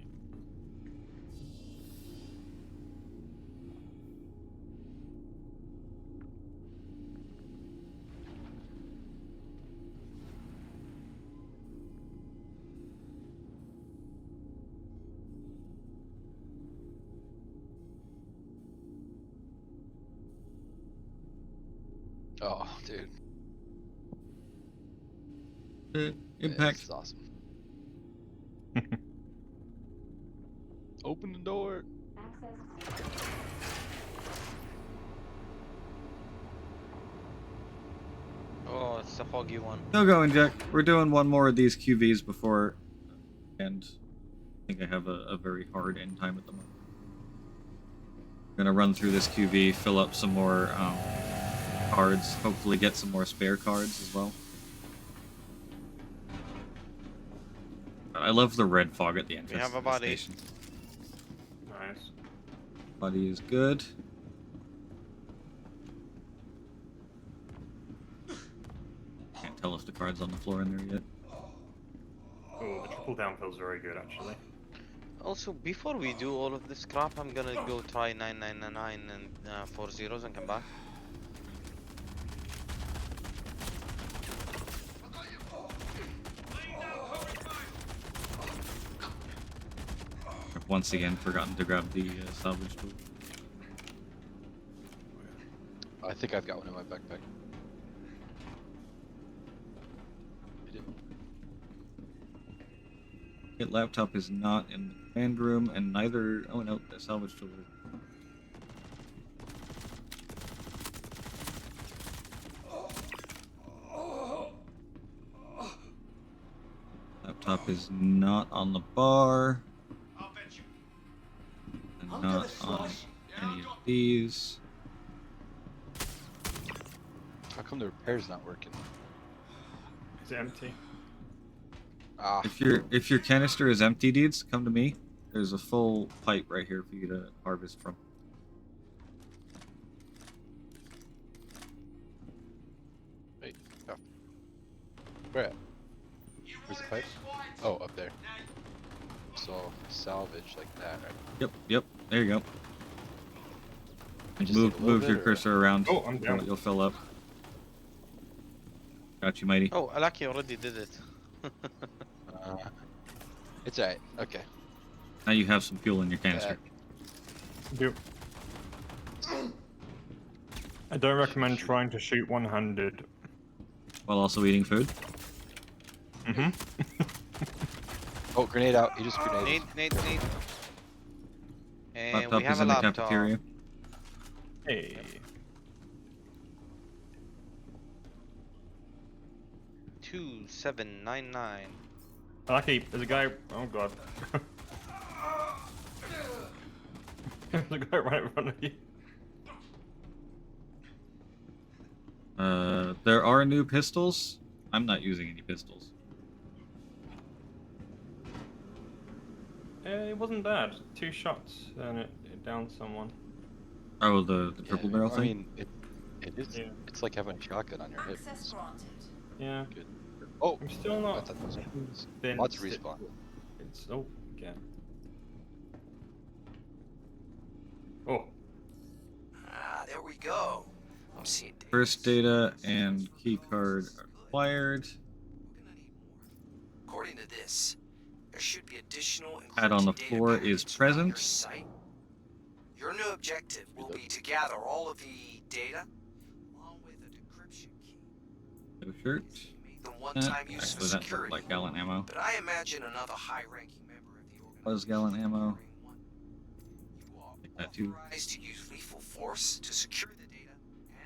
Oh, dude.
Impact.
This is awesome. Open the door.
Oh, it's a foggy one.
No going, Jack. We're doing one more of these QVs before, and I think I have a very hard end time at the moment. I'm gonna run through this QV, fill up some more cards, hopefully get some more spare cards as well. I love the red fog at the entrance
have a
to the
body.
station.
Nice.
Body is good. Can't tell if the card's on the floor in there yet.
Oh, the triple down feels very good, actually.
Also, before we do all of this crap, I'm gonna go try 9999 and 4 zeros and come back.
I've once again forgotten to grab the salvage tool.
I think I've got one in my backpack. I do.
Hit laptop is not in the command room, and neither. Oh no, the salvage tool is. Laptop is not on the bar. And Not on any of these.
How come the repair's not working?
Is it empty?
Ah.
If your canister is empty, dudes, come to me. There's a full pipe right here for you to harvest from.
Wait. Oh. Where at? Where's the pipe? Oh, up there. So salvage like that, right?
Yep. There you go. And
Just like a little
move your
bit, or-
cursor around.
Oh, I'm down.
You'll fill up. Got you, Mighty.
Oh, Alaki already did it.
It's alright. Okay.
Now you have some fuel in your canister.
Yep. I don't recommend trying to shoot one-handed.
While also eating food.
Mm-hmm.
Oh, grenade out. He just grenaded.
Nade. And
Laptop
we have
is
a
in the
laptop.
cafeteria.
Hey.
2799.
Lucky, there's a guy. Oh god. There's a guy right in front of you.
There are new pistols. I'm not using any pistols.
It wasn't bad. 2 shots and it downed someone.
Oh, the triple barrel
I
thing?
mean, it is.
Yeah.
It's like having a shotgun on your hip.
Access granted.
Yeah.
Good. Oh,
I'm still
I
not
thought that was
convinced
Lots of respawn.
It's yeah. Oh.
Ah, there we go. I'm seeing data.
First data and key card are required.
We're gonna need more. According to this, there should be additional
Pad on the
encrypted data
floor is
packets around your
present.
site. Your new objective will be to gather all of the data along with a decryption key.
No shirt.
Make them one-time use for
Actually, that looked
security.
like gallon ammo.
But I imagine another high-ranking member of the organization.
Was gallon ammo.
You are
Like that too.
authorized to use lethal force to secure the data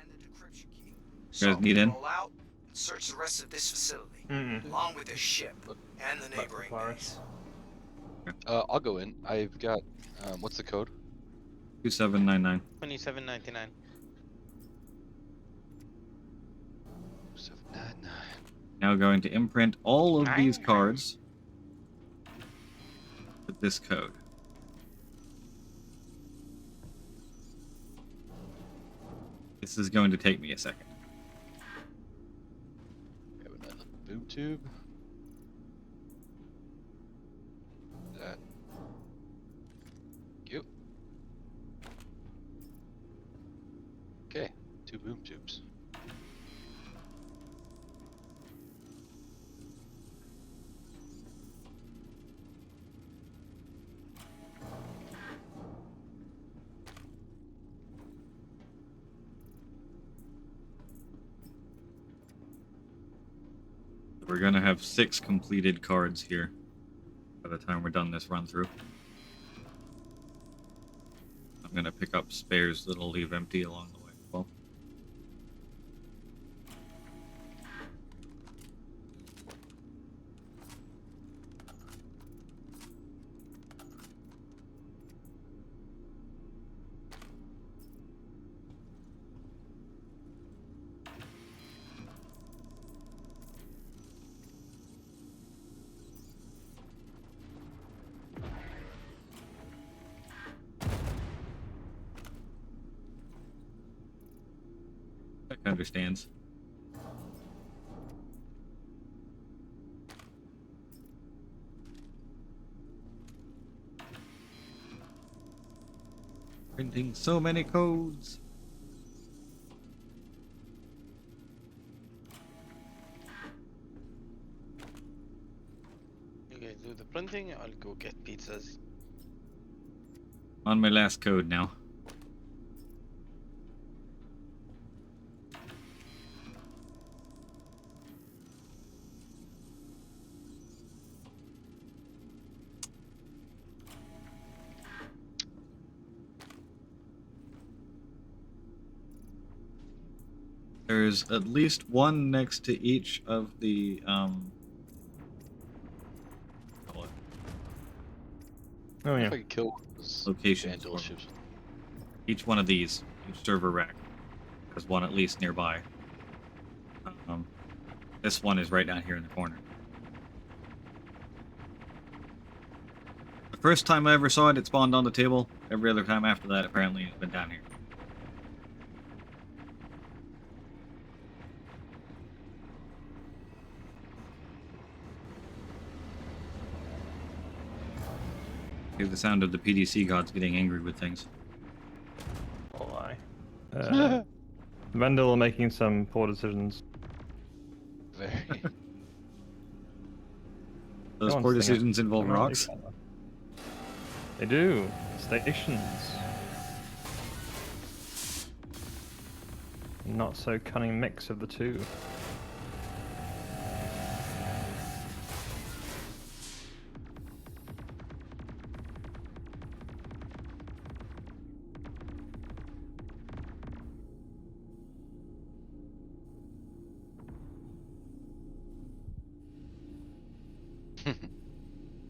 and the decryption key.
You guys need in?
Roll out and search the rest of this facility, along with the ship and the neighboring base.
I'll go in. I've got. What's the code?
2799.
2799.
799.
Now going to imprint all of these cards with this code. This is going to take me a second.
We have another boom tube. That. Thank you. Okay, 2 boom tubes.
We're gonna have 6 completed cards here by the time we're done this run through. I'm gonna pick up spares that'll leave empty along the way as well. Understands. Printing so many codes.
You guys do the printing, I'll go get pizzas.
On my last code now. There's at least one next to each of the
Oh
If
yeah.
I could kill those
Locations
Vandal
for
ships.
each one of these, each server rack has one at least nearby. This one is right down here in the corner. The first time I ever saw it, it spawned on the table. Every other time after that, apparently, it's been down here. Hear the sound of the PDC gods getting angry with things.
Oh, Vendel are making some poor decisions.
Very.
Those
Go on,
poor
Stinger.
decisions involve
Come on,
rocks.
you can. They do. Stations. Not so cunning mix of the two.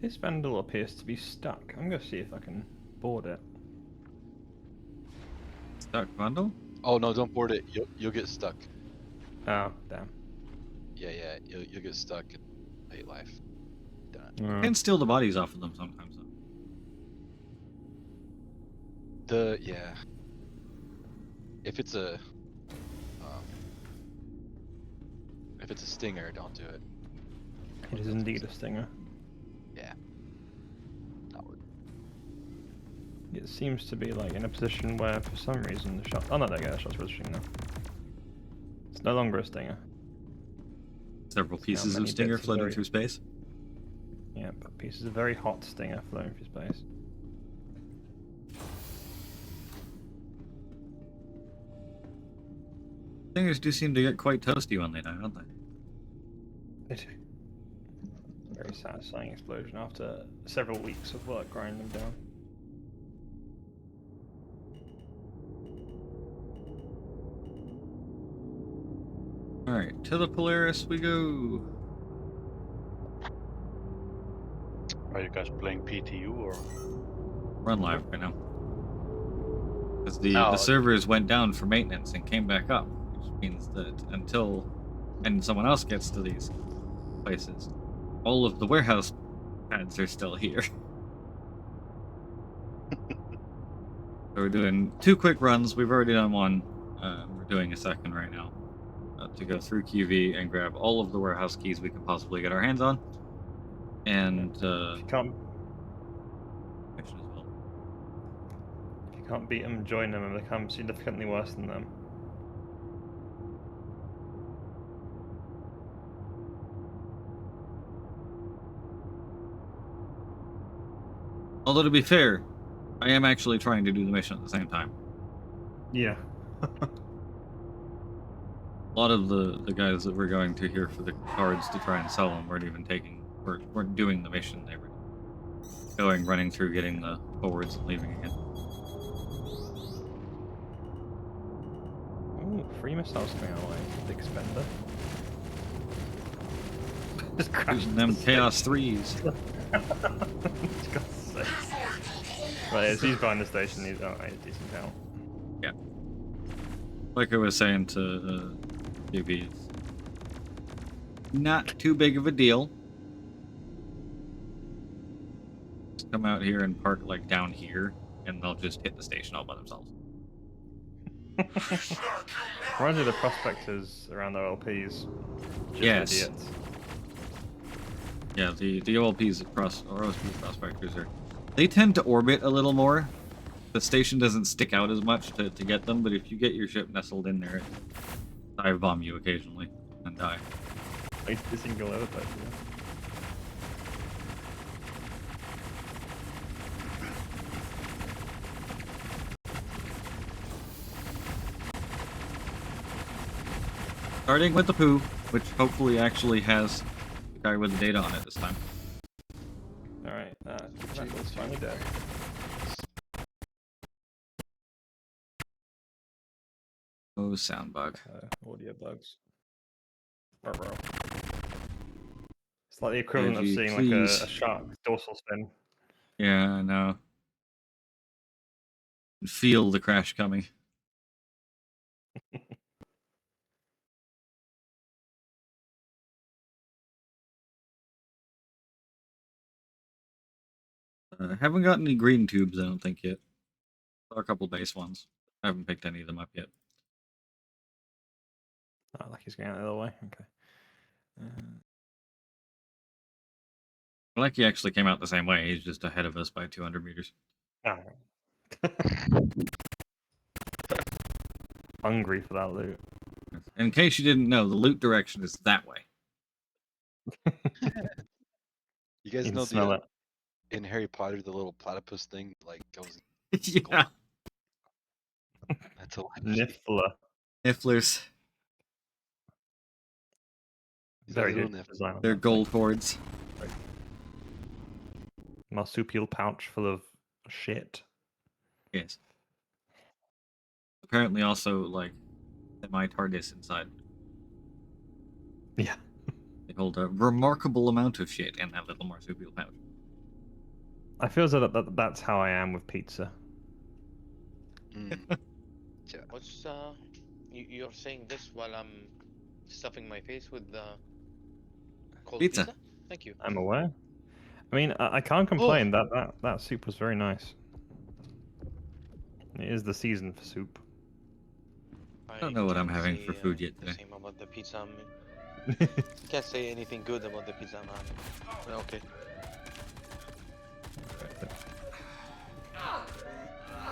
This Vandal appears to be stuck. I'm gonna see if I can board it.
Stuck Vandal?
Oh no! Don't board it. You'll get stuck.
Oh damn.
Yeah. You'll get stuck and pay life. Done.
You can steal the bodies off of them sometimes, though.
Yeah. If it's a stinger, don't do it.
It is indeed a stinger.
Yeah. Not worth it.
It seems to be like in a position where, for some reason, the shot. Oh no, there you go. The shot's positioning now. It's no longer a stinger.
Several pieces of stinger floating through space.
Yeah, but pieces of very hot stinger floating through space.
Stingers do seem to get quite toasty when they die, don't they?
They do. Very satisfying explosion after several weeks of work grinding them down.
Alright, to the Polaris we go.
Are you guys playing PTU or?
Run live right now. Because the servers went down for maintenance and came back up, which means that until someone else gets to these places, all of the warehouse pads are still here. So we're doing 2 quick runs. We've already done one. We're doing a second right now to go through QV and grab all of the warehouse keys we can possibly get our hands on. And
if you can't beat them, join them and become significantly worse than them.
Although to be fair, I am actually trying to do the mission at the same time.
Yeah.
A lot of the guys that were going to here for the cards to try and sell them weren't doing the mission. They were running through, getting the forwards and leaving again.
Ooh, free missiles coming our way. Big spender. Just crashing
them Chaos 3s.
Right, as he's behind the station, he's decent out.
Yeah. Like I was saying to QB, it's not too big of a deal. Just come out here and park like down here, and they'll just hit the station all by themselves.
Reminds me of the prospectors around the OLPs. Just
yes.
idiots.
Yeah, the OLPs or OSP prospectors they tend to orbit a little more. The station doesn't stick out as much to get them, but if you get your ship nestled in there, it dive bomb you occasionally and die.
It's a single other place, yeah.
Starting with the poo, which hopefully actually has the guy with the data on it this time.
Alright, Vandal's finally dead.
Oh, sound bug.
Audio bugs. It's like the equivalent of seeing like a shark dorsal spin.
Yeah, I know. Feel the crash coming. Haven't got any green tubes, I don't think, yet. There are a couple base ones. I haven't picked any of them up yet.
Oh, like he's going out the other way. Okay.
Like he actually came out the same way. He's just ahead of us by 200 meters.
Oh. Hungry for that loot.
In case you didn't know, the loot direction is that way.
You guys
You
know
can smell it.
in Harry Potter the little platypus thing like goes.
Yeah.
That's a
Niffler.
Nifflers.
Very
little
good
niff.
design on
They're
that
gold
thing.
hordes.
Marsupial pouch full of shit.
Yes. Apparently also, like, semi-TARDIS inside.
Yeah.
They hold a remarkable amount of shit in that little marsupial pouch.
I feel as though that's how I am with pizza.
Yeah.
What's you're saying this while I'm stuffing my face with cold
Pizza.
Thank you.
I'm aware. I mean, I can't complain. That soup was very nice. It is the season for soup.
I don't know what I'm
can't
having
say,
for food yet
the
today.
same about the pizza. Can't say anything good about the pizza I'm having. But okay.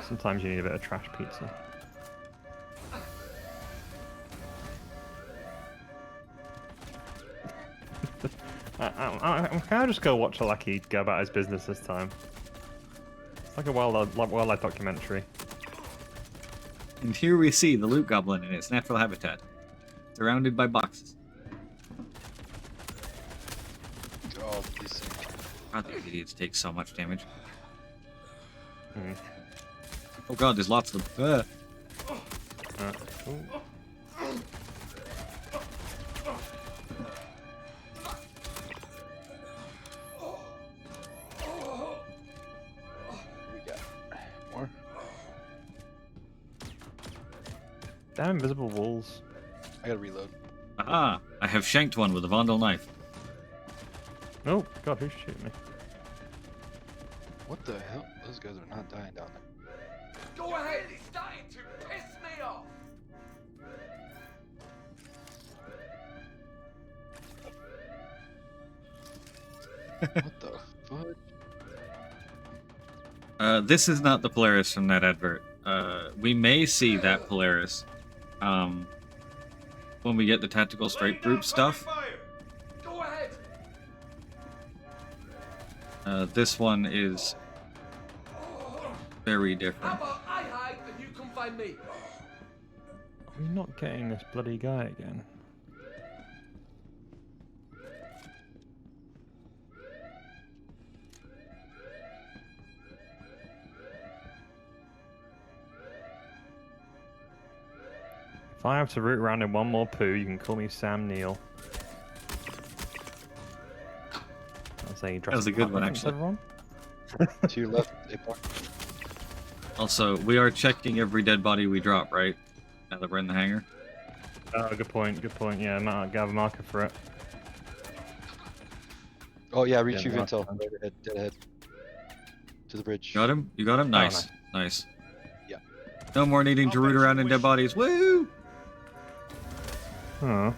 Sometimes you need a bit of trash pizza. Can I just go watch Alaki go about his business this time? It's like a wildlife documentary.
And here we see the loot goblin in its natural habitat, surrounded by boxes.
Oh, these things.
God, these idiots take so much damage.
Mm.
Oh god, there's lots of them.
We got more.
Damn invisible walls.
I gotta reload.
Aha! I have shanked one with a Vondel knife.
Oh god, who's shooting me?
What the hell? Those guys are not dying down there.
Go ahead, it's starting to piss me off.
What the fuck?
This is not the Polaris from that advert. We may see that Polaris when we get the tactical strike group stuff.
Go ahead.
This one is very different.
How about I hide and you come find me?
Are we not getting this bloody guy again? If I have to root around in one more poo, you can call me Sam Neill. That was a
good one, actually.
Everyone?
To your left, Apar.
Also, we are checking every dead body we drop, right? Now that we're in the hangar.
Oh, good point, good point. Yeah, I have a marker for it.
Oh yeah, retrieve
Yeah,
intel.
mark.
Right ahead, dead ahead. To the bridge.
Got him? You got him? Nice.
Oh,
Nice.
Yeah.
No more needing to root around in dead bodies. Woo!
Oh.
Oh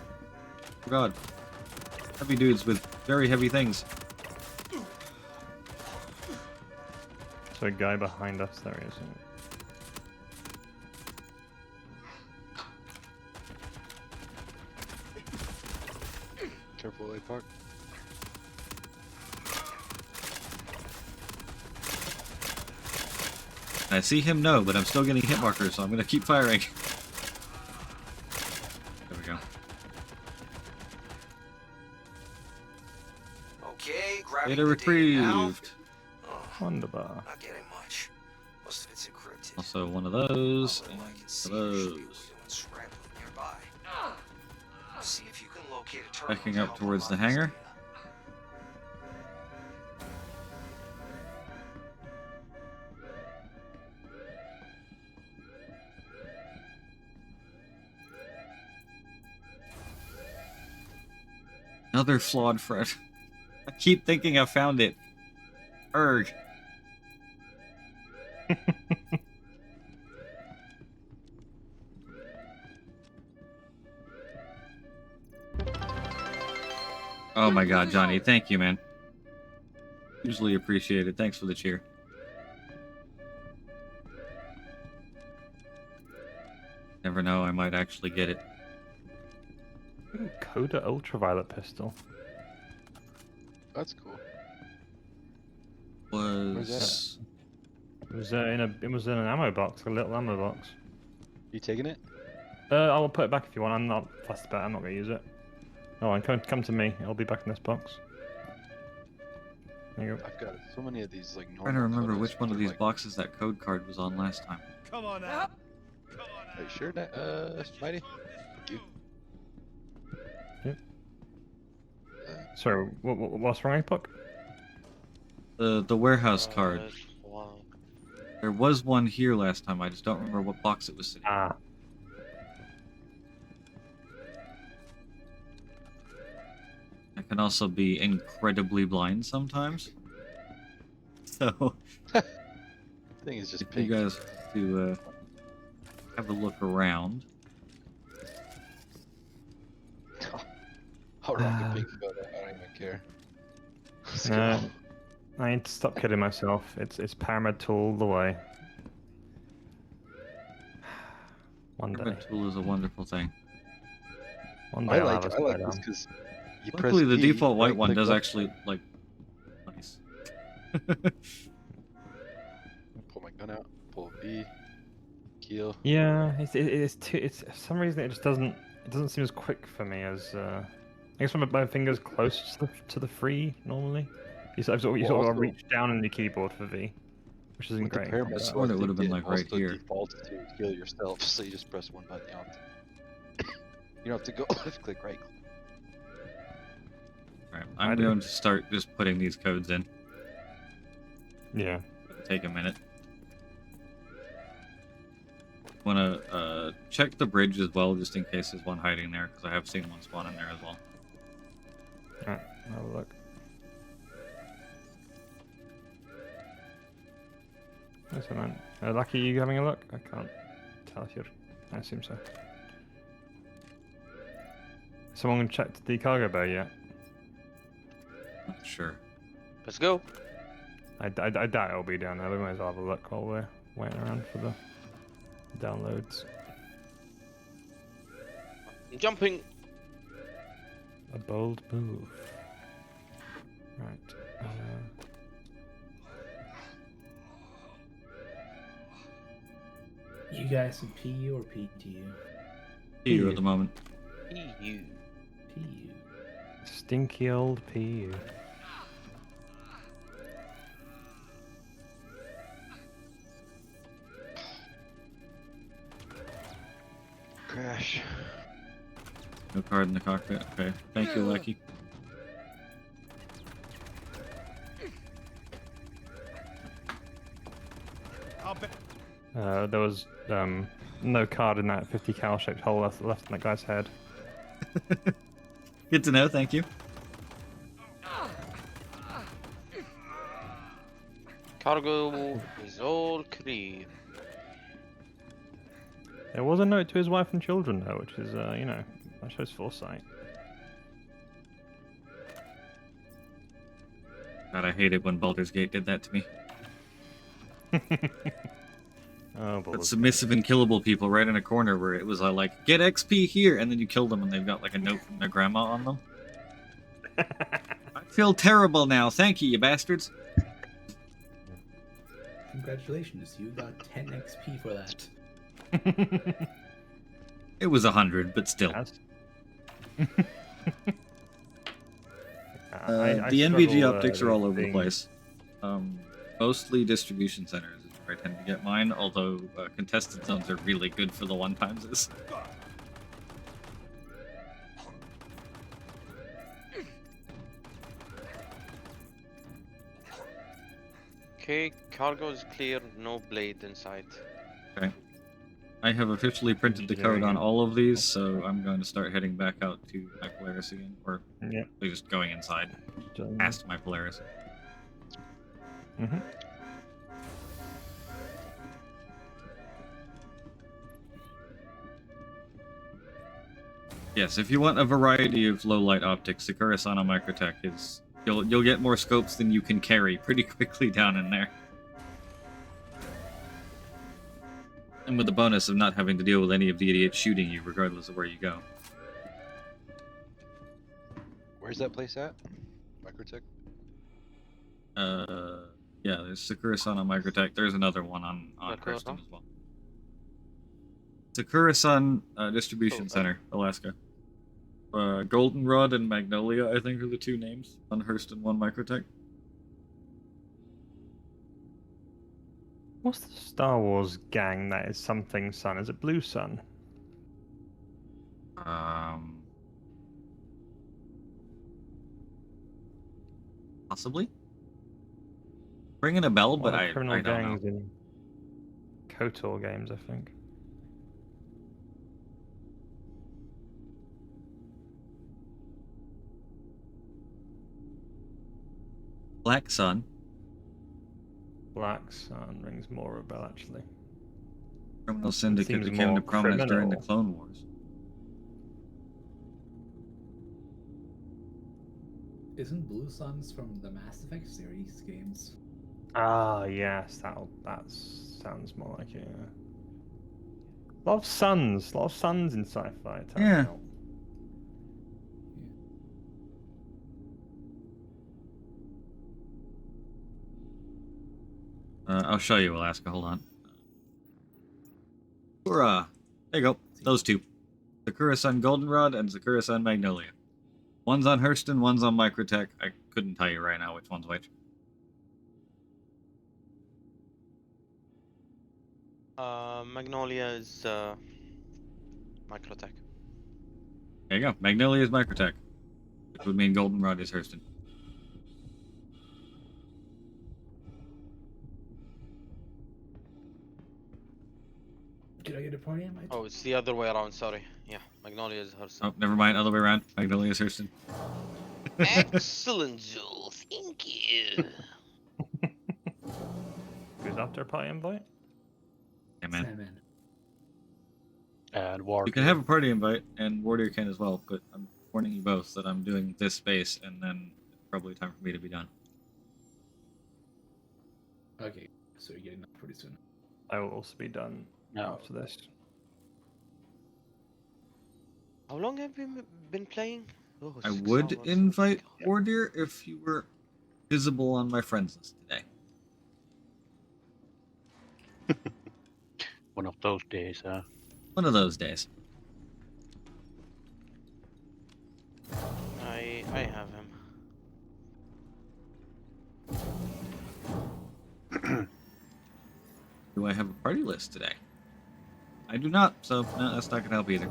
god. Heavy dudes with very heavy things.
So a guy behind us, there he is.
Careful, Apar.
I see him no, but I'm still getting hit markers, so I'm gonna keep firing. There we go.
Okay, grabbing
Data
the data now.
retrieved.
Wonderbar.
Not getting much. Most of it's encrypted.
Also one of those,
Although
and
I
one
can
of
see there should be a
those.
window and scrambling nearby. See if you can locate a terminal.
Backing
to
up
help
towards the
unlock this
hangar.
data.
Another flawed friend. I keep thinking I found it. Erg. Oh my god, Johnny, thank you, man. Usually appreciated. Thanks for the cheer. Never know, I might actually get it.
Ooh, Coda ultraviolet pistol.
That's cool.
Was
It was in an ammo box, a little ammo box.
You taking it?
I will put it back if you want. I'm not fussed about it. I'm not gonna use it. Oh, and come to me. It'll be back in this box. There you go.
I've got so many of these like normal.
trying to remember
Kodas,
which one of
they're
these
like,
boxes that code card was on last time.
Come on now.
Are you sure that Mighty? Thank you.
Yep. Sorry, what's wrong, Puck?
The warehouse card.
Wow.
There was one here last time. I just don't remember what box it was sitting.
Ah.
I can also be incredibly blind sometimes. So,
Thing is just
if
pink.
you guys to have a look around.
I'll rock a pink photo. I don't even care. Let's go.
No, I need to stop kidding myself. It's Pyramid Tool the way. One day.
Pyramid tool is a wonderful thing.
One day
I
I'll
like
have a
this
sidearm.
because you
Luckily,
press
the
V,
default white one
right-click
does
left
actually like nice.
Pull my gun out. Pull V. Kill.
Yeah, it's for some reason it just doesn't seem as quick for me as I guess when my fingers close to the free normally. You sort of
also-
reach down on your keyboard for V, which isn't
With the
great.
pyramid,
I sworn it would have been,
it
like, right
also
here.
defaults to heal yourself, so you just press one button. You don't have to go left click, right click.
Alright, I'm going to start just putting these codes in.
Yeah.
Take a minute. Want to check the bridge as well, just in case there's one hiding there, because I have seen one spawn in there as well.
Alright, have a look. Yes, man. Lucky, you having a look? I can't tell if you're. I assume so. Someone checked the cargo bay yet?
Not sure.
Let's go.
I doubt it'll be down there. We might as well have a look while we're waiting around for the downloads.
I'm jumping.
A bold move. Right.
You guys in PU or PTU?
PU at the moment.
PU.
PU.
Stinky old PU.
Crash.
No card in the cockpit. Okay. Thank you, Lucky.
There was no card in that 50 cal shaped hole left in that guy's head.
Good to know, thank you.
Cargo is all clear.
There was a note to his wife and children though, which is, you know, that shows foresight.
God, I hated when Baldur's Gate did that to me.
Oh,
But submissive and killable people right in a corner where it was like, get XP here, and then you kill them and they've got like a note from their grandma on them. I feel terrible now. Thank you, you bastards.
Congratulations, you got 10 XP for that.
It was 100, but still. The NVG optics are all over the place. Mostly distribution centers is where I tend to get mine, although contested zones are really good for the one-timeses.
Okay, cargo is clear, no blade in sight.
Okay. I have officially printed the code on all of these, so I'm going to start heading back out to my Polaris again, or just going inside, past my Polaris.
Mm-hmm.
Yes, if you want a variety of low light optics, the Kurasana Microtech is you'll get more scopes than you can carry pretty quickly down in there. And with the bonus of not having to deal with any of the idiots shooting you, regardless of where you go.
Where's that place at? Microtech?
Yeah, there's Sakura-san on Microtech. There's another one on Hurston as well. Sakura-san Distribution Center, Alaska. Goldenrod and Magnolia, I think, are the two names on Hurston 1 Microtech.
What's the Star Wars gang that is something Sun? Is it Blue Sun?
Possibly. Ringing a bell, but I
criminal
don't
gangs
know.
in KOTOR games, I think.
Black Sun.
Black Sun rings more a bell, actually.
Criminal Syndicate
Seems
that came
more
to prominence during the
criminal.
Clone Wars.
Isn't Blue Suns from the Mass Effect series games?
Ah, yes, that sounds more like it. Yeah. A lot of suns in sci-fi. it turns
Yeah.
out.
I'll show you, Alaska. Hold on. Sakura. There you go. Those two. Sakura-san Goldenrod and Sakura-san Magnolia. One's on Hurston, one's on Microtech. I couldn't tell you right now which one's which.
Magnolia is Microtech.
There you go. Magnolia is Microtech. Which would mean Goldenrod is Hurston.
Did I get a party invite?
Oh, it's the other way around. Sorry. Yeah, Magnolia is her.
Oh, never mind. Other way around. Magnolia is Hurston.
Excellent, Joel. Thank you.
Who's after a party invite?
Yeah, man.
Sandman.
And Warrior.
You can have a party invite, and Warrior can as well, but I'm warning you both that I'm doing this space, and then it's probably time for me to be done.
Okay, so you're getting up pretty soon.
I will also be done after this.
How long have you been playing? Oh,
I
6
would
hours.
invite Warrior if you were visible on my friends list today.
One of those days, huh?
One of those days.
I have him.
Do I have a party list today? I do not, so no, that's not gonna help either.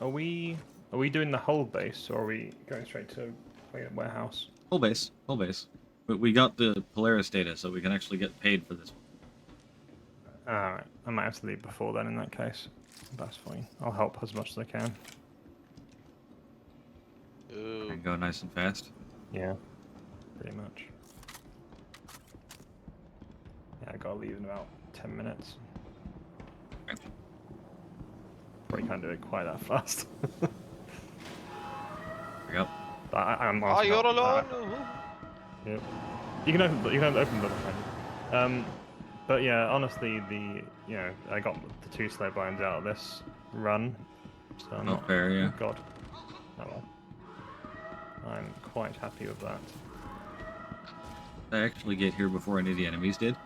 Are we doing the whole base, or are we going straight to warehouse?
Whole base, whole base. But we got the Polaris data, so we can actually get paid for this one.
Alright, I might have to leave before then in that case. That's fine. I'll help as much as I can.
And go nice and fast.
Yeah, pretty much. Yeah, I gotta leave in about 10 minutes.
Okay.
Probably can't do it quite that fast.
There we go.
I'm
Oh, you're alone.
Yep. You can open the door. But yeah, honestly, I got the 2 slow binds out of this run, so I'm not
fair, yeah.
God. Oh well. I'm quite happy with that.
Did I actually get here before any of the enemies did?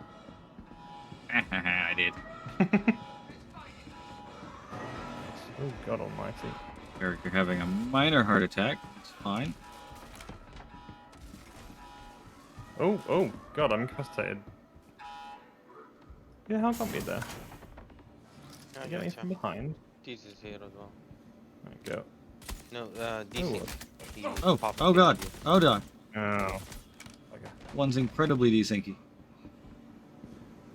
I did.
Oh God Almighty!
Eric, you're having a minor heart attack. It's fine.
Oh God, I'm incapacitated. Yeah, how got me there?
I
Get me
gotcha.
from behind.
This is here as well.
There we go.
No, DC.
Oh God. Oh God.
Oh. Okay.
one's incredibly desyncy.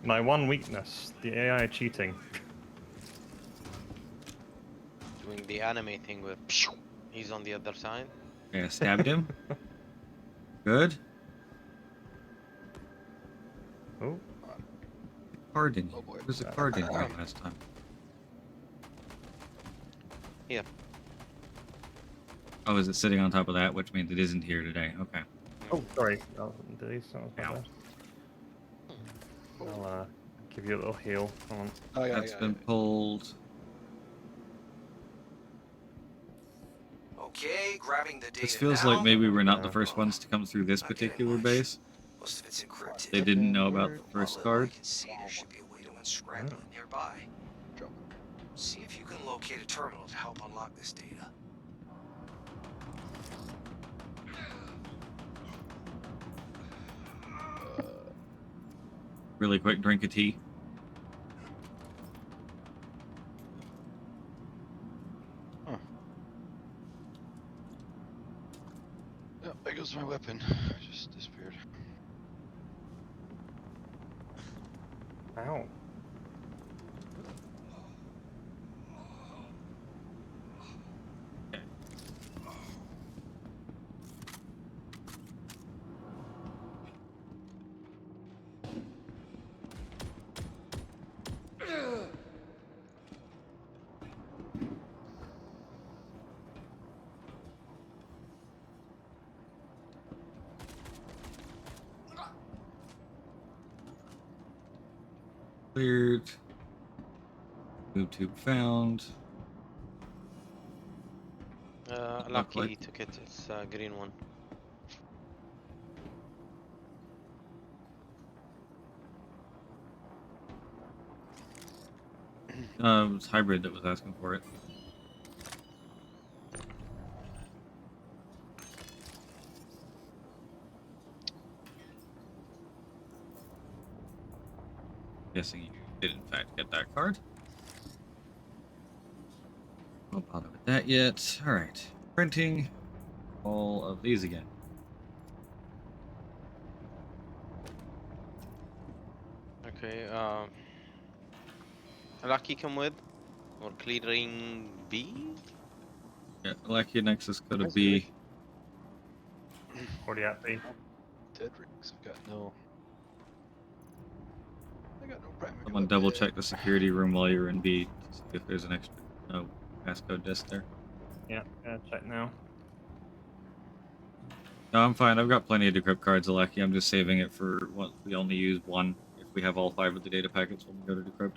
My one weakness, the AI cheating.
Doing the anime thing with he's on the other side.
Yeah, stabbed him. Good.
Oh.
Card in here. There's a card in here last time.
Here.
Oh, is it sitting on top of that? Which means it isn't here today. Okay.
Oh, sorry. Oh, delete someone's got that. I'll give you a little heal. Come on.
Oh, yeah,
That's been pulled.
Okay, grabbing the data
This feels
now.
like maybe we're not the first ones to come through this particular base.
Most of it's encrypted.
They didn't know about the first card.
I can see there should be a way to unscramble it nearby. See if you can locate a terminal to help unlock this data.
Really quick drink of tea.
Yeah, there goes my weapon. Just disappeared.
Ow.
Cleared. Move tube found.
Lucky took it. It's a green one.
It was Hybrid that was asking for it. Guessing you did in fact get that card. Won't bother with that yet. Alright. Printing all of these again.
Okay, Lucky come with? Or clearing B?
Yeah, Lucky Nexus could have B.
Already at B.
Dead rings. I've got no. I got no primary.
Someone double check the security room while you're in B to see if there's an extra passcode disk there.
Yeah, check now.
No, I'm fine. I've got plenty of decrypt cards, Lucky. I'm just saving it for what we only use one if we have all 5 of the data packets when we go to decrypt.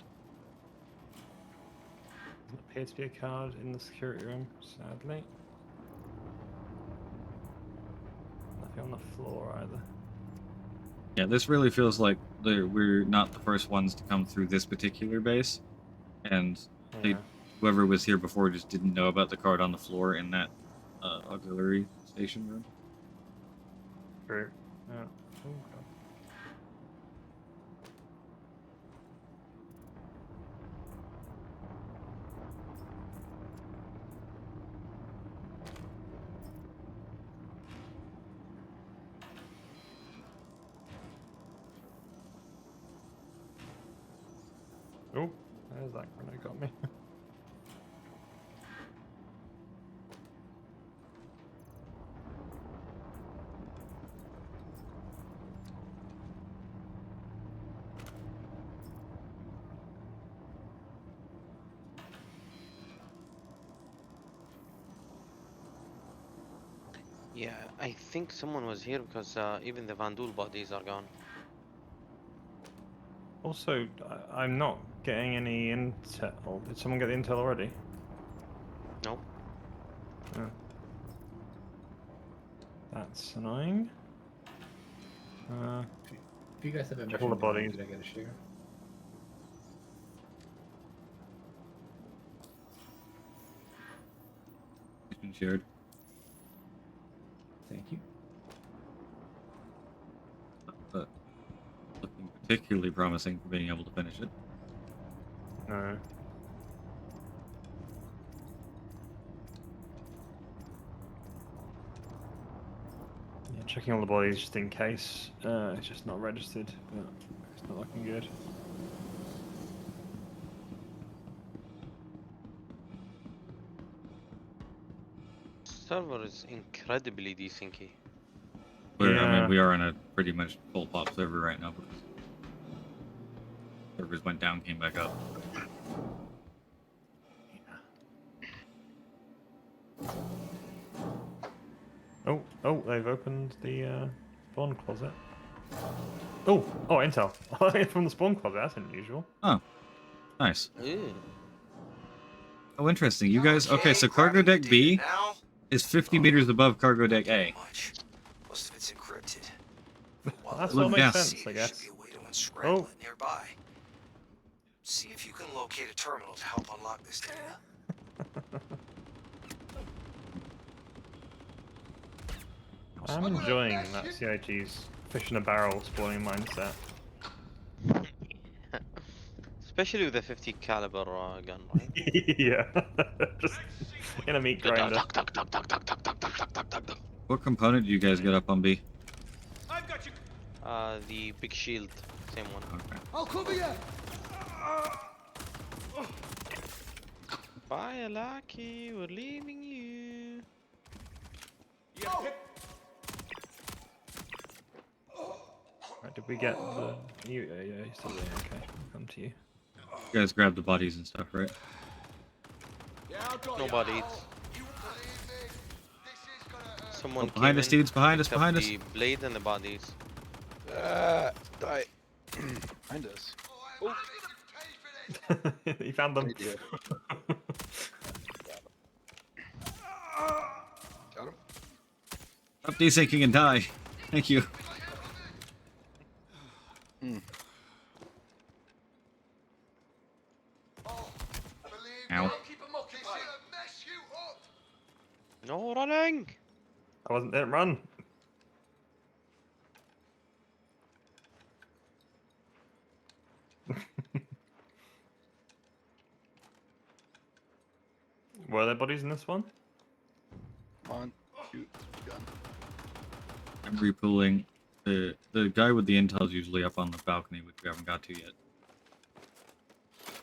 Doesn't appear to be a card in the security room, sadly. Nothing on the floor either.
Yeah, this really feels like we're not the first ones to come through this particular base, and whoever was here before just didn't know about the card on the floor in that auxiliary station room.
True. Yeah. Oh, God. Oh, there's that grenade got me.
Yeah, I think someone was here because even the Vandul bodies are gone.
Also, I'm not getting any intel. Did someone get the intel already?
No.
Oh. That's annoying.
If you guys have a
check all the bodies.
did I get a share?
It's been shared.
Thank you.
But looking particularly promising for being able to finish it.
No. Checking all the bodies just in case. It's just not registered, but it's not looking good.
Server is incredibly desynchy.
I
Yeah.
mean, we are on a pretty much full pop server right now because servers went down, came back up.
Oh, they've opened the spawn closet. Oh, intel. From the spawn closet, that's unusual.
Oh, nice.
Ew.
Oh, interesting. You guys, okay, so cargo deck B is 50 meters above cargo deck A.
Most of it's encrypted.
That's
Look
what makes
down.
sense, I guess.
Scramble it nearby. See if you can locate a terminal to help unlock this data.
I'm enjoying that CIG's fish in a barrel spawning mindset.
Especially with the 50 caliber gun, right?
Yeah, just in a meat grinder.
What component do you guys get up on B?
The big shield, same one.
Okay.
I'll cover you.
Bye, Lucky. We're leaving you.
Right, did we get the... Yeah, you're still there, okay. I'll come to you.
You guys grabbed the bodies and stuff, right?
No bodies. Someone
behind us, dudes, behind us,
picked up
behind us.
The blade and the bodies.
Die. Behind us. Oh.
You found them.
Got him.
Stop desyncing and die. Thank you. Ow.
No running!
I wasn't there, run! Were there bodies in this one?
Come on, shoot, gun.
I'm repooling. The guy with the intel's usually up on the balcony, which we haven't got to yet.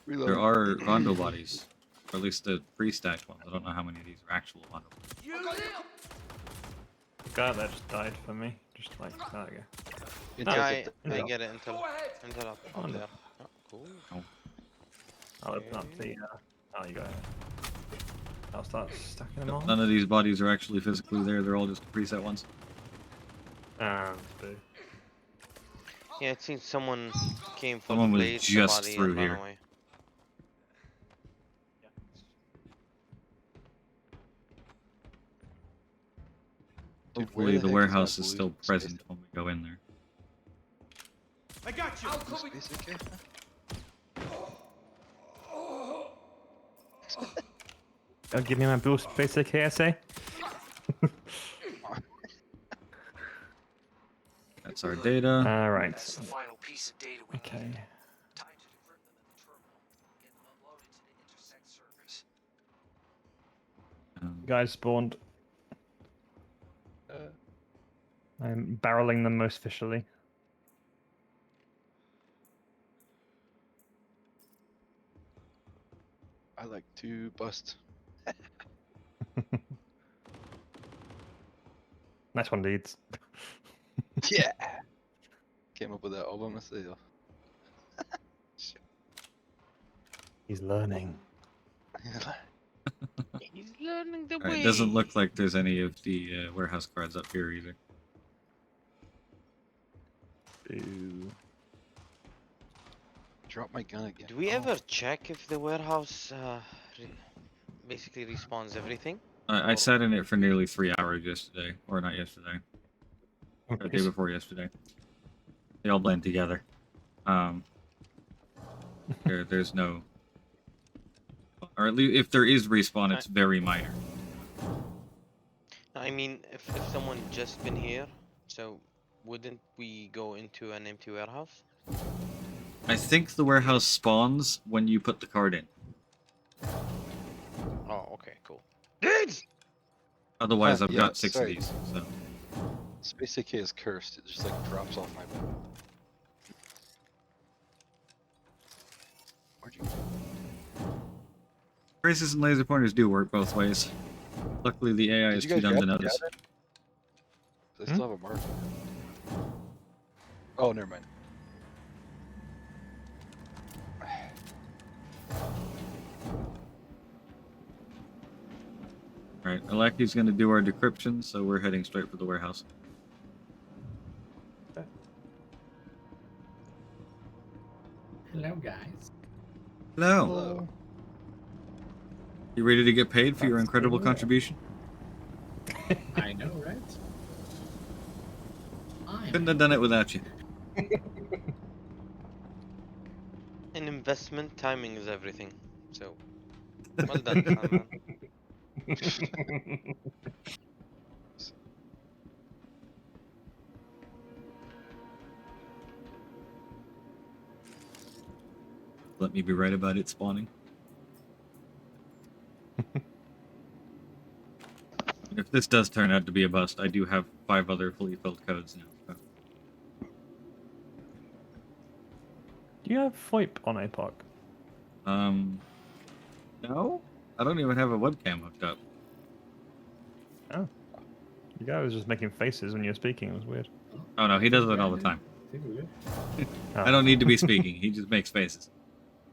Reload.
There are Rondo bodies, or at least the pre-stacked ones. I don't know how many of these are actual Rondo bodies.
The guy that just died for me. Just like, there we go.
Yeah, I get it until up there. Oh, cool.
Oh.
I'll open up the... oh, you got it. I'll start stacking them on.
None of these bodies are actually physically there. They're all just preset ones.
Boo.
Yeah, it seems someone came for
Someone
the
was
blade,
just
the body,
through
and ran
here.
away.
Hopefully the warehouse is still present when we go in there.
I got you.
Oh, give me my blue space KSA.
That's our data.
Alright.
That's the final piece of data we
Okay.
need. Time to decrypt them at the terminal. Get them uploaded to the intersect servers.
Guys spawned. I'm barreling them most officially.
I like to bust.
Nice one, Deeds.
Yeah. Came up with that all by myself.
He's learning.
He's learning the
Alright,
way.
it doesn't look like there's any of the warehouse cards up here either.
Boo.
Drop my gun again.
Do we ever check if the warehouse basically respawns everything?
I sat in it for nearly 3 hours yesterday, or not yesterday, the day before yesterday. They all blend together. There's no, or at least if there is respawn, it's very minor.
I mean, if someone just been here, so wouldn't we go into an empty warehouse?
I think the warehouse spawns when you put the card in.
Oh, okay, cool. Dudes!
Otherwise, I've
Yeah,
got 6
sorry.
of these. So
Space AK is cursed. It just like drops off my back. Where'd you go?
Braces and laser pointers do work both ways. Luckily, the AI
Did
is
you
too
guys
dumb to
grab the
notice.
cabin? I still have a mark. Oh, never mind.
Alright, Alaki's gonna do our decryption, so we're heading straight for the warehouse.
Hello, guys.
Hello. You ready to get paid for your
That's
incredible
cool.
contribution?
I know, right?
Couldn't have done it without you.
In investment, timing is everything. So, well done, Simon.
Let me be right about it spawning. And if this does turn out to be a bust, I do have 5 other fully filled codes now. So.
Do you have FOIP on APOC?
No? I don't even have a webcam hooked up.
Oh. The guy was just making faces when you were speaking. It was weird.
Oh no, he does that all the time.
Oh.
I don't need to be speaking. He just makes faces.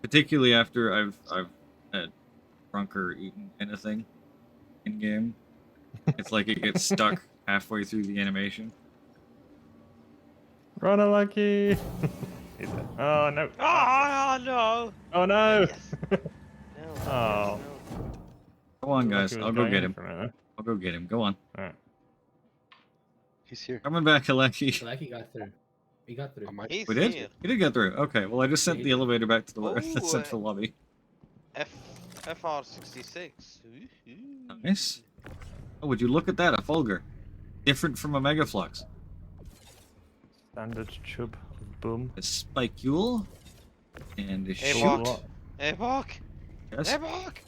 Particularly after I've had drunk or eaten anything in game. It's like it gets stuck halfway through the animation.
Run, Lucky! Oh no!
Oh no!
Oh no!
Yes. No.
Oh.
Go on, guys.
Lucky was
I'll go
going
get
in
him.
for a minute.
I'll go get him. Go on.
Alright.
He's here.
Coming back, Aleki.
Aleki got through. He got through.
He's
We did?
here.
He did get through. Okay, well I just sent
he
the
did.
elevator back to the, the
Oh,
central lobby.
FR66.
Nice. Oh, would you look at that? A Fulgur. Different from a Megaflux.
Standard chub of boom.
A Spikule. And a shoot.
Epoch!
Yes.
Epoch!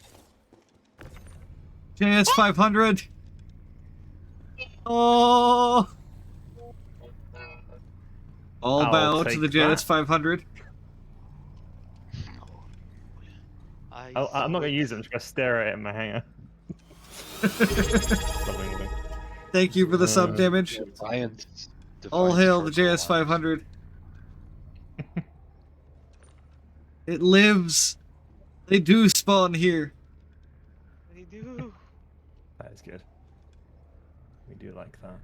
JS 500. Oh. All
I'll
bow to
take
the JS 500.
I'm not gonna use it. I'm just gonna stare at it in my hangar.
Thank you for the sub damage.
Science.
All hail the JS 500. It lives. They do spawn here.
They do.
That is good. We do like that.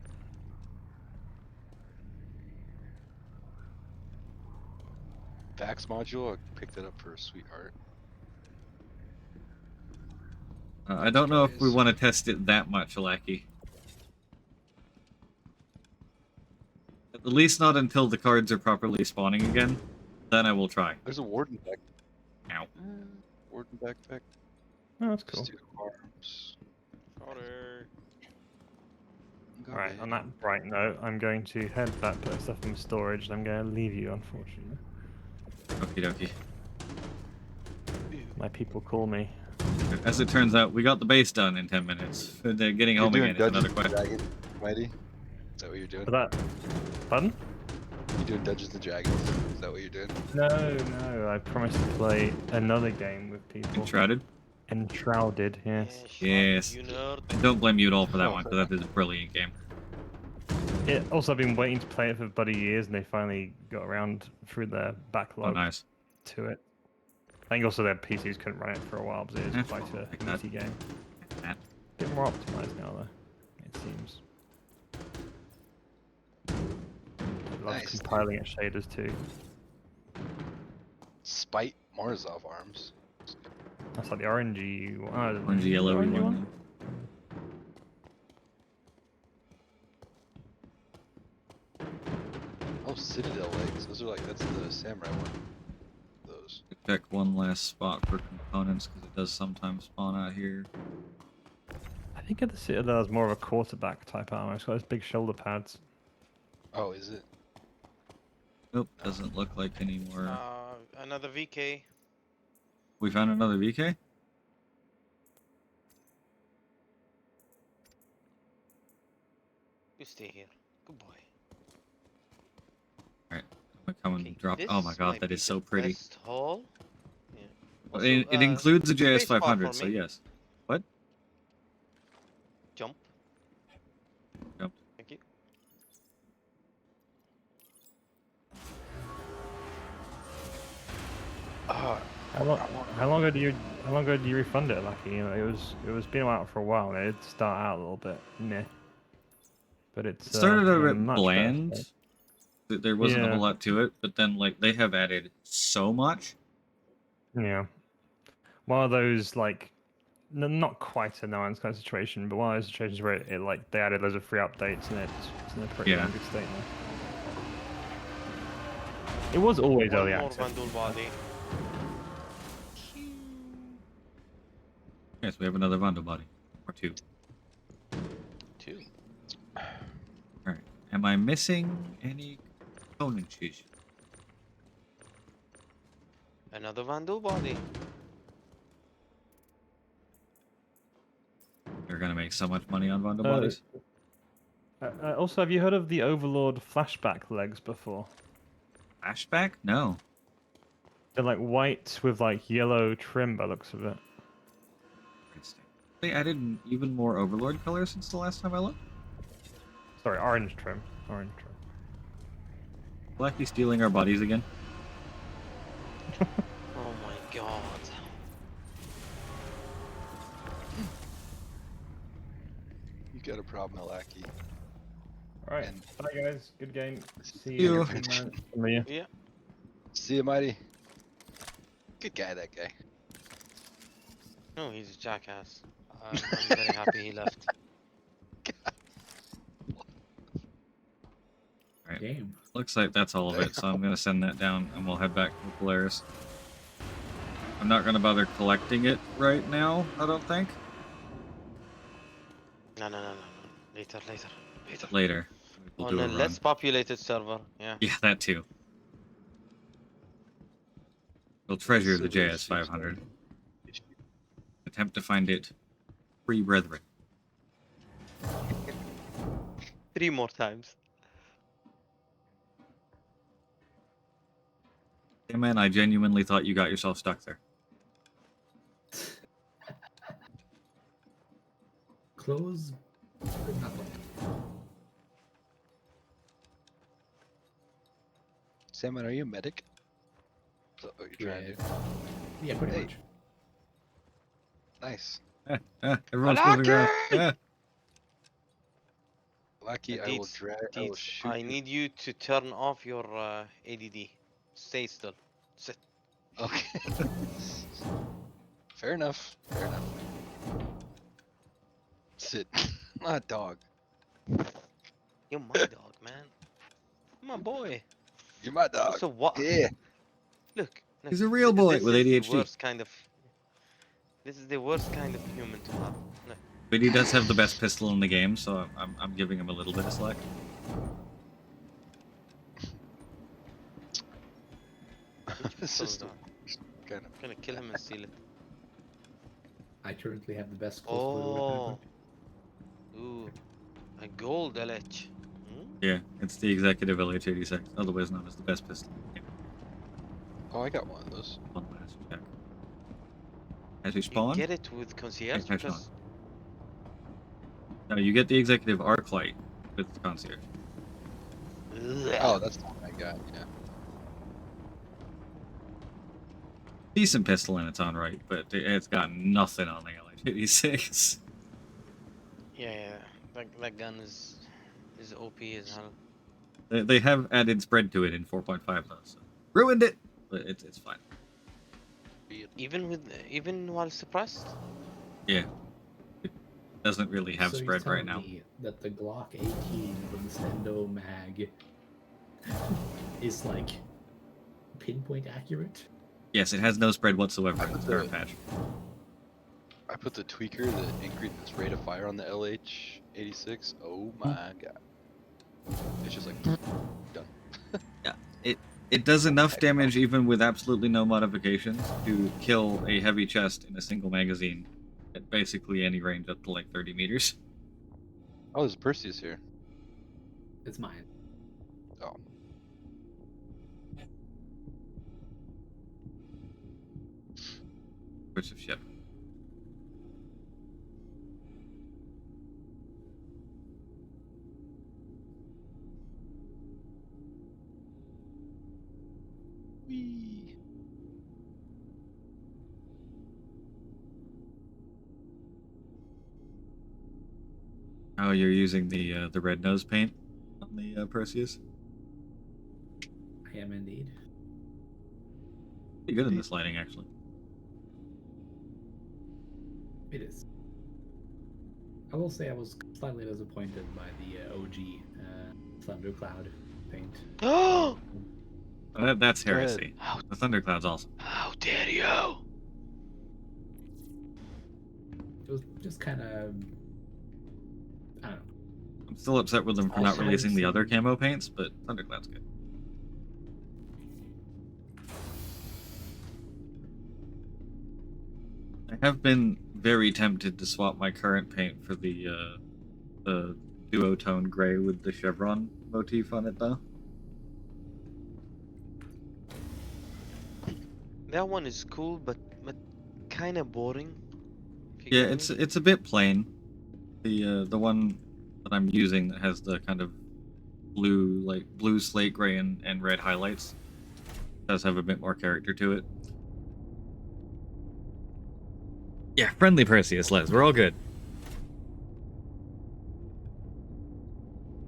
Vax module, I picked it up for a sweetheart.
I don't know if we want to test it that much, Aleki. At least not until the cards are properly spawning again. Then I will try.
There's a warden back.
Ow.
Warden backpack.
Oh, that's cool.
Steel arms.
Alright, on that bright note, I'm going to head back, put stuff in storage, and I'm going to leave you, unfortunately.
Okie dokie.
My people call me.
As it turns out, we got the base done in 10 minutes. Getting home again is another question.
Dragon, Mighty? Is that what you're doing?
Pardon?
You doing Dungeons and Dragons? Is that what you're doing?
No, I promised to play another game with people.
Enshrouded?
Enshrouded, yes.
Yes. I don't blame you at all for that one, because that is a brilliant game.
Also, I've been waiting to play it for bloody years, and they finally got around through their backlog to it. I think also their PCs couldn't run it for a while, because it is quite a meaty game. A bit more optimized now, though, it seems. I love compiling at shaders, too.
Spite Marzov arms.
That's like the orangey one.
Orangey yellow one.
Oh, Citadel legs. Those are like, that's the samurai one. Those.
Check one last spot for components, because it does sometimes spawn out here.
I think the Citadel is more of a quarterback type armor. It's got those big shoulder pads.
Oh, is it?
Nope, doesn't look like any more.
Another VK.
We found another VK?
You stay here. Good boy.
Alright, I'm gonna come and drop. Oh my
This
god,
might
that
be
is
the
so pretty.
best haul. Yeah.
Well,
Also,
it includes a
space bar
JS500,
for
so
me.
yes. What?
Jump.
Jump.
Thank you.
How long ago do you refund it, Lucky? You know, it was been out for a while and it did start out a little bit meh. But it's
It started a bit
much
bland.
better.
There wasn't a
Yeah.
whole lot to it, but then like they have added so much.
Yeah. One of those like not quite a no man's kind of situation, but one of those situations where it like they added loads of free updates and it's in a pretty
Yeah.
good state now. It was always
One
early
more
access.
Vandal body.
Yes, we have another Vandal body. Or two.
Two.
Alright. Am I missing any componentries?
Another Vandal body.
They're gonna make so much money on Vandal bodies.
Also, have you heard of the Overlord flashback legs before?
Flashback? No.
They're like white with like yellow trim by the looks of it.
They added even more Overlord color since the last time I looked.
Sorry, orange trim. Orange trim.
Blackie stealing our bodies again.
Oh my god.
You got a problem, Alaki.
Alright, bye guys. Good game. See
you.
you.
Yeah.
See you, Mighty. Good guy, that guy.
No, he's a jackass. I'm very happy he left.
Alright.
Game.
Looks like that's all of it, so I'm gonna send that down and we'll head back to Polaris. I'm not gonna bother collecting it right now, I don't think.
No. Later.
Later. We'll
On
do
a
a run.
less populated server. Yeah.
Yeah, that too. We'll treasure the JS500. Attempt to find it free brethren.
3 more times.
Hey man, I genuinely thought you got yourself stuck there.
Close. But not one.
Salmon, are you a medic? Is that what you're trying to do?
Yeah, pretty much.
Nice.
Everyone's moving around.
Lucky, I will drag. I will shoot
I
you.
need you to turn off your ADD. Stay still. Sit.
Okay. Fair enough. Sit. My dog.
You're my dog, man. My boy.
You're my dog.
So what?
Yeah.
Look.
He's a real boy with
This is
ADHD.
the worst kind of. This is the worst kind of human to have. Look.
But he does have the best pistol in the game, so I'm giving him a little bit of slack.
This is kind of
Gonna kill him and steal it.
I currently have the best close
Oh. Ooh. A gold LH.
Yeah, it's the executive LH86, otherwise known as the best pistol.
Oh, I got one of those.
One last check. As we
You
spawn?
get it with concierge
catch
because
No, you get the executive arc light with the concierge.
Oh, that's the one I got. Yeah.
Decent pistol in its own right, but it's got nothing on the LH86.
yeah, that gun is OP as hell.
They have added spread to it in 4.5 though, so ruined it, but it's fine.
Even while suppressed.
Yeah, it doesn't really have
So you're
spread right
telling
now.
me that the Glock 18 with the Stendo mag is like pinpoint accurate?
Yes, it has no spread whatsoever in the current patch.
I put the tweaker that increases rate of fire on the LH86. Oh my god. It's just like done.
Yeah, it does enough damage even with absolutely no modifications to kill a heavy chest in a single magazine at basically any range up to like 30 meters.
Oh, there's Perseus here.
It's mine.
Oh.
Which of ship?
Whee.
Oh, you're using the red nose paint on the Perseus?
I am indeed.
Pretty good in this lighting, actually.
It is. I will say I was slightly disappointed by the OG Thundercloud paint.
Oh!
That's
Go ahead.
heresy. The Thundercloud's awesome.
How dare you?
It was just kind of, I don't know.
I'm still upset with them for not releasing the other camo paints, but Thundercloud's good. I have been very tempted to swap my current paint for the duotone gray with the chevron motif on it, though.
That one is cool, but kind of boring.
Yeah, it's a bit plain. The one that I'm using that has the kind of blue slate gray and red highlights does have a bit more character to it. Yeah, friendly Perseus, Les. We're all good.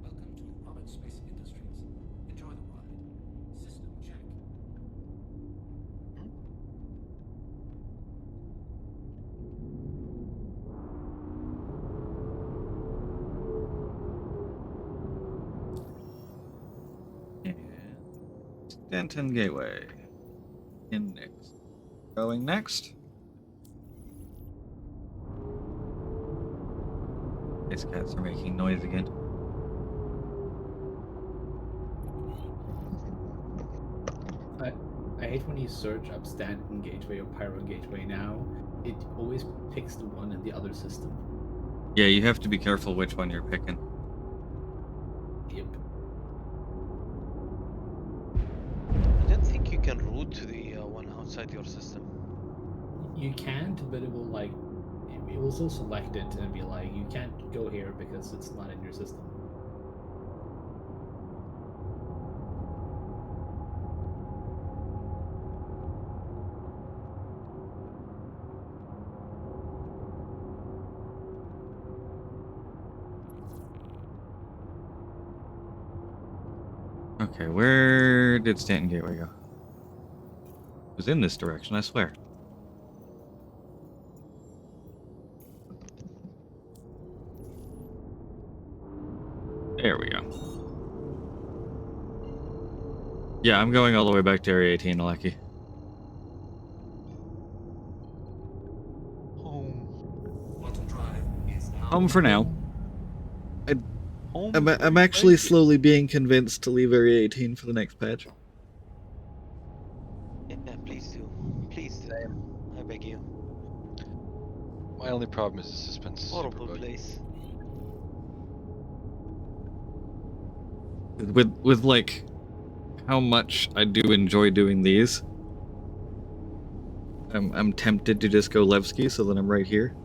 Welcome to Roberts Space Industries. Enjoy the ride. System check.
Stanton Gateway. In next. Going next. These cats are making noise again.
I hate when you search up Stanton Gateway or Pyro Gateway now. It always picks the one in the other system.
Yeah, you have to be careful which one you're picking.
Yep.
I don't think you can route to the one outside your system.
You can't, but it will like it will still select it and be like, you can't go here because it's not in your system.
Okay, where did Stanton Gateway go? It was in this direction, I swear. There we go. Yeah, I'm going all the way back to Area 18, Aleki.
Quantum drive is now
Home for now. I'm actually slowly being convinced to leave Area 18 for the next patch.
Yeah, please do. Please do. I beg you.
My only problem is the suspense is super
Horrible
buggy.
place.
With like how much I do enjoy doing these, I'm tempted to just go Levski so that I'm right here.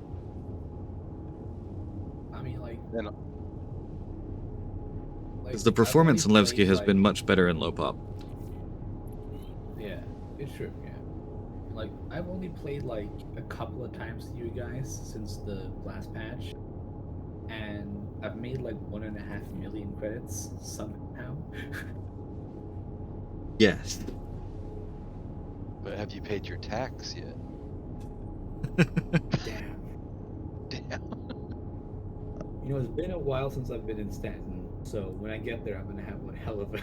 I mean, like,
Because the performance in Levski has been much better in low pop.
Yeah, it's true. Yeah, like I've only played like a couple of times with you guys since the last patch, and I've made like 1.5 million credits somehow.
Yes.
But have you paid your tax yet?
Damn.
Damn.
You know, it's been a while since I've been in Stanton, so when I get there, I'm gonna have one hell of a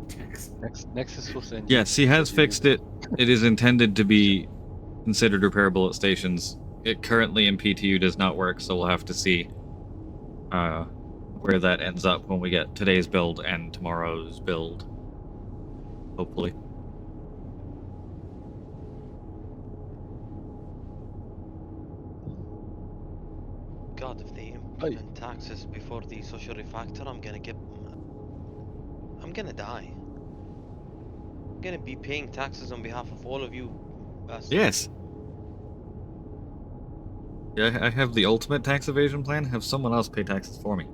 tax.
Nexus will send you.
Yes, he has fixed it. It is intended to be considered repairable at stations. It currently in PTU does not work, so we'll have to see where that ends up when we get today's build and tomorrow's build. Hopefully.
God, if they implement taxes before the social refactor, I'm gonna get gonna die. I'm gonna be paying taxes on behalf of all of you bastards.
Yes. Yeah, I have the ultimate tax evasion plan. Have someone else pay taxes for me.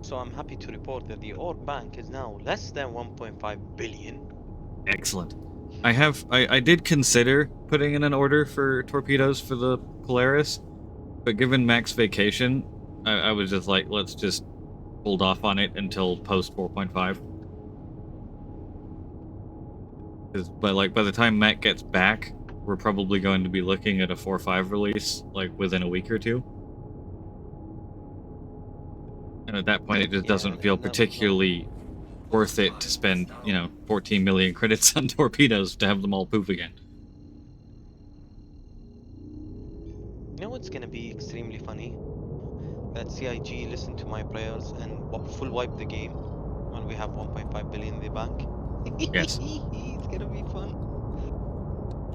So I'm happy to report that the orc bank is now less than 1.5 billion.
Excellent. I did consider putting in an order for torpedoes for the Polaris, but given Mac's vacation, I was just like, let's just hold off on it until post 4.5. Because by the time Mac gets back, we're probably going to be looking at a 4.5 release, like within a week or two. And at that point, it just doesn't feel particularly worth it to spend, 14 million credits on torpedoes to have them all poof again.
You know what's gonna be extremely funny? That CIG listened to my prayers and full wipe the game when we have 1.5 billion in the bank.
Yes.
It's gonna be fun.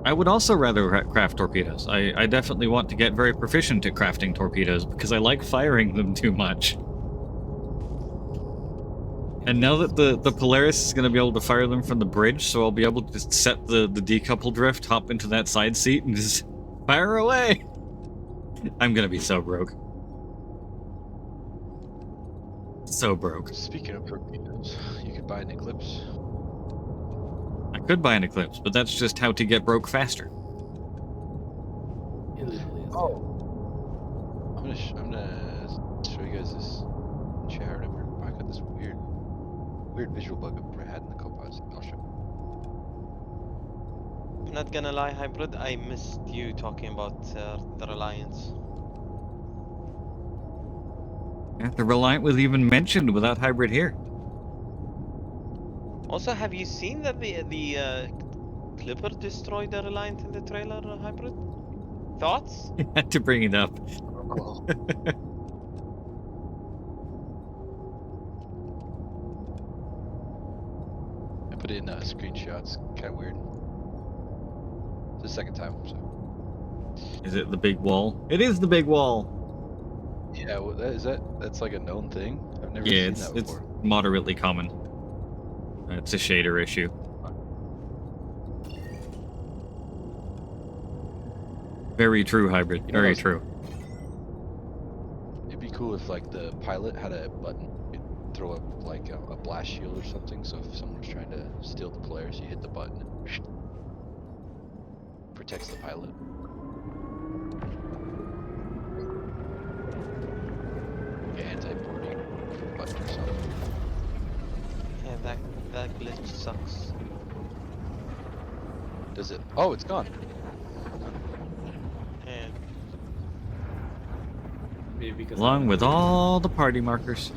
I would also rather craft torpedoes. I definitely want to get very proficient at crafting torpedoes because I like firing them too much. And now that the Polaris is going to be able to fire them from the bridge, so I'll be able to just set the decouple drift, hop into that side seat, and just fire away. I'm going to be so broke. So broke.
Speaking of torpedoes, you could buy an Eclipse.
I could buy an Eclipse, but that's just how to get broke faster.
Oh. I'm gonna show you guys this chat or whatever. I got this weird visual bug of Brad in the co-pilot. I'll show you.
I'm not gonna lie, Hybrid, I missed you talking about the Reliance.
Yeah, the Reliant was even mentioned without Hybrid here.
Also, have you seen that the Clipper destroyed the Reliant in the trailer, Hybrid? Thoughts?
You had to bring it up.
Oh. I put in screenshots. Kind of weird. It's the second time. So.
Is it the big wall? It is the big wall.
Yeah, well, that's like a known thing. I've never
Yeah,
seen that before.
it's moderately common. It's a shader issue. Very true, Hybrid.
You know,
Very true.
It'd be cool if like the pilot had a button. You'd throw up like a blast shield or something. So if someone was trying to steal the Polaris, you hit the button. And protects the pilot. Anti-boarding button or something.
Yeah, that glitch sucks.
Does it? Oh, it's gone.
And
maybe because
Along with all the party markers.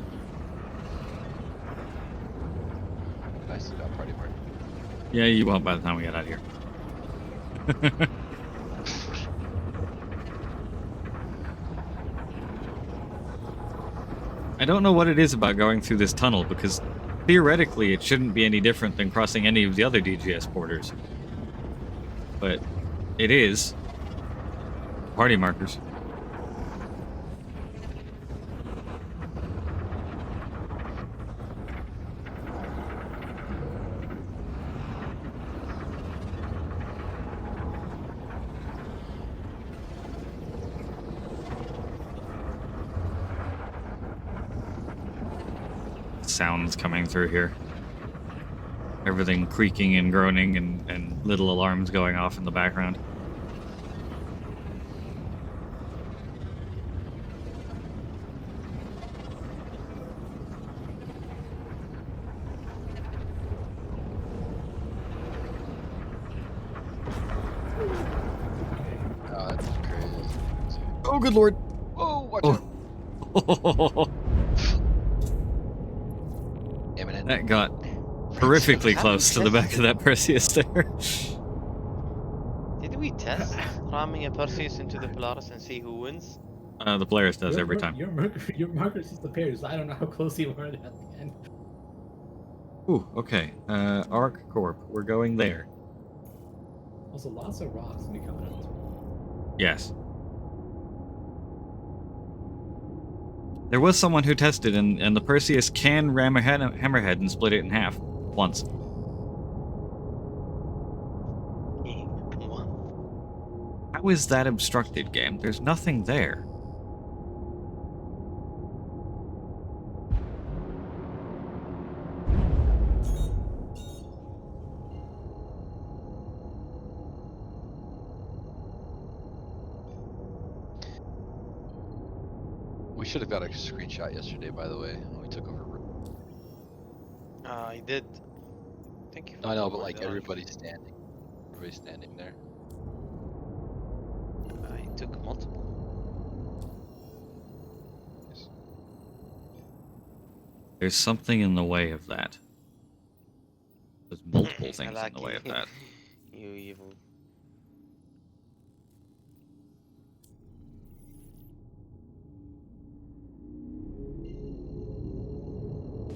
I still got party marker.
Yeah, you won't by the time we get out of here. I don't know what it is about going through this tunnel, because theoretically it shouldn't be any different than crossing any of the other DGS borders. But it is. Party markers. Sounds coming through here. Everything creaking and groaning and little alarms going off in the background.
Oh, that's crazy.
Oh, good lord.
Oh, watch out. Imminent.
That got horrifically close to the back of that Perseus there.
did we test ramming a Perseus into the Polaris and see who wins?
The Polaris does every time.
Your markers disappears. So I don't know how close you were at the end.
Ooh, okay. Arc Corp. We're going there.
Also, lots of rocks to be coming out.
Yes. There was someone who tested, and the Perseus can ram a hammerhead and split it in half once. How is that obstructed, game? There's nothing there.
We should have got a screenshot yesterday, by the way, when we took over.
I did. Thank you.
No, I know, but like everybody's standing. Everybody's standing there.
I took multiple.
There's something in the way of that. There's multiple things in the way of that.
You evil.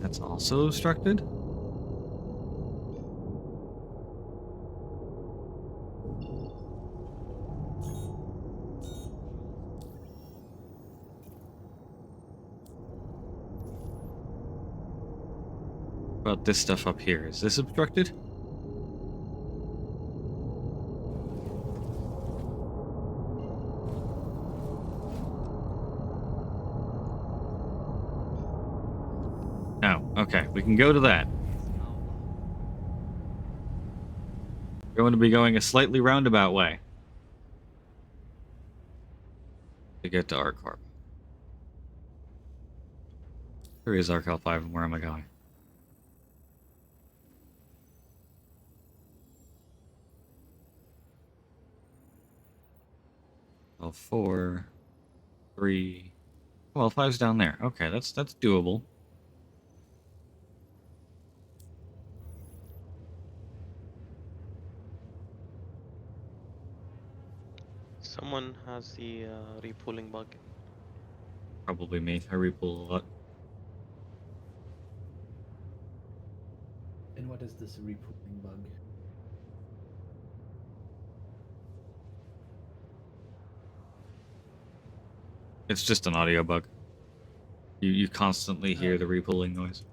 That's also obstructed? What about this stuff up here? Is this obstructed? No. Okay, we can go to that. We're going to be going a slightly roundabout way to get to ArcCorp. Where is ArcL5 and where am I going? Well, 4, 3. Well, 5's down there. Okay, that's doable.
Someone has the repooling bug.
Probably me. I repool a lot.
And what is this repooling bug?
It's just an audio bug. You constantly hear the repooling noise.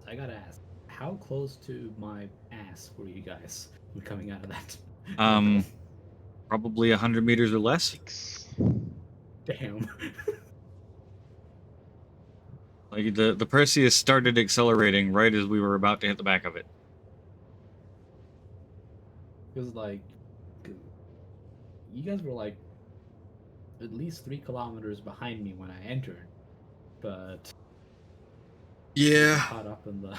I gotta ask, how close to my ass were you guys when coming out of that?
Probably 100 meters or less.
Damn.
Like the Perseus started accelerating right as we were about to hit the back of it.
It was like, you guys were like at least 3 kilometers behind me when I entered, but
yeah,
caught up in the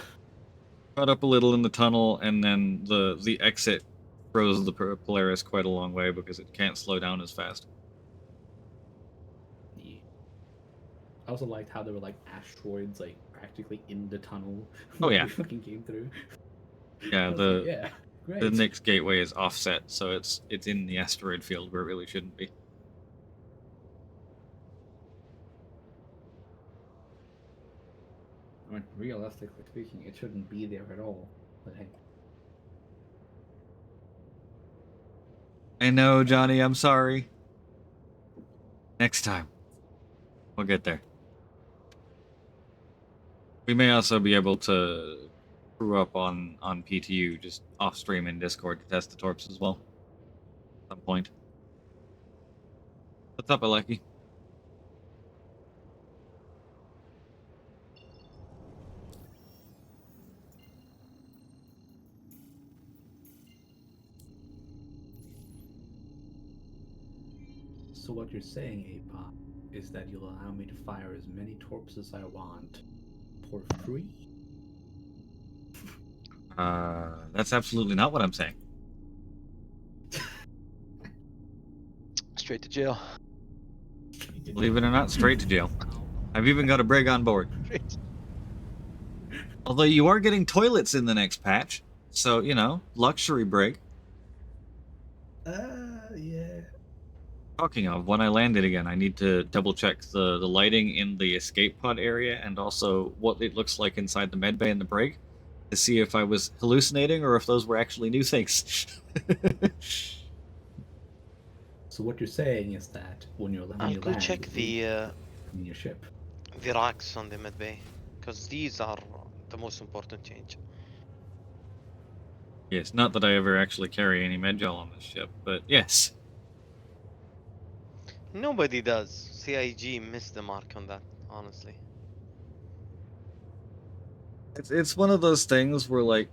caught up a little in the tunnel, and then the exit froze the Polaris quite a long way because it can't slow down as fast.
Yeah. I also liked how there were like asteroids like practically in the tunnel.
Oh yeah,
we fucking came through.
Yeah, the
yeah, great.
the Nyx gateway is offset, so it's in the asteroid field where it really shouldn't be.
I mean, realistically speaking, it shouldn't be there at all. But hey.
I know, Johnny, I'm sorry. Next time. We'll get there. We may also be able to crew up on PTU, just off-stream in Discord to test the torps as well. At some point. What's up, Aleki?
So what you're saying, Apop, is that you'll allow me to fire as many torps as I want for free?
That's absolutely not what I'm saying.
Straight to jail.
Believe it or not, straight to jail. I've even got a brig on board. Although you are getting toilets in the next patch, so, you know, luxury brig.
Yeah.
Talking of, when I landed again, I need to double check the lighting in the escape pod area and also what it looks like inside the medbay and the brig to see if I was hallucinating or if those were actually new things.
So what you're saying is that when you
I'll
land,
go check
in your ship.
the racks on the medbay, because these are the most important change.
Yes, not that I ever actually carry any medgel on this ship, but yes.
Nobody does. CIG missed the mark on that, honestly.
It's one of those things where, like,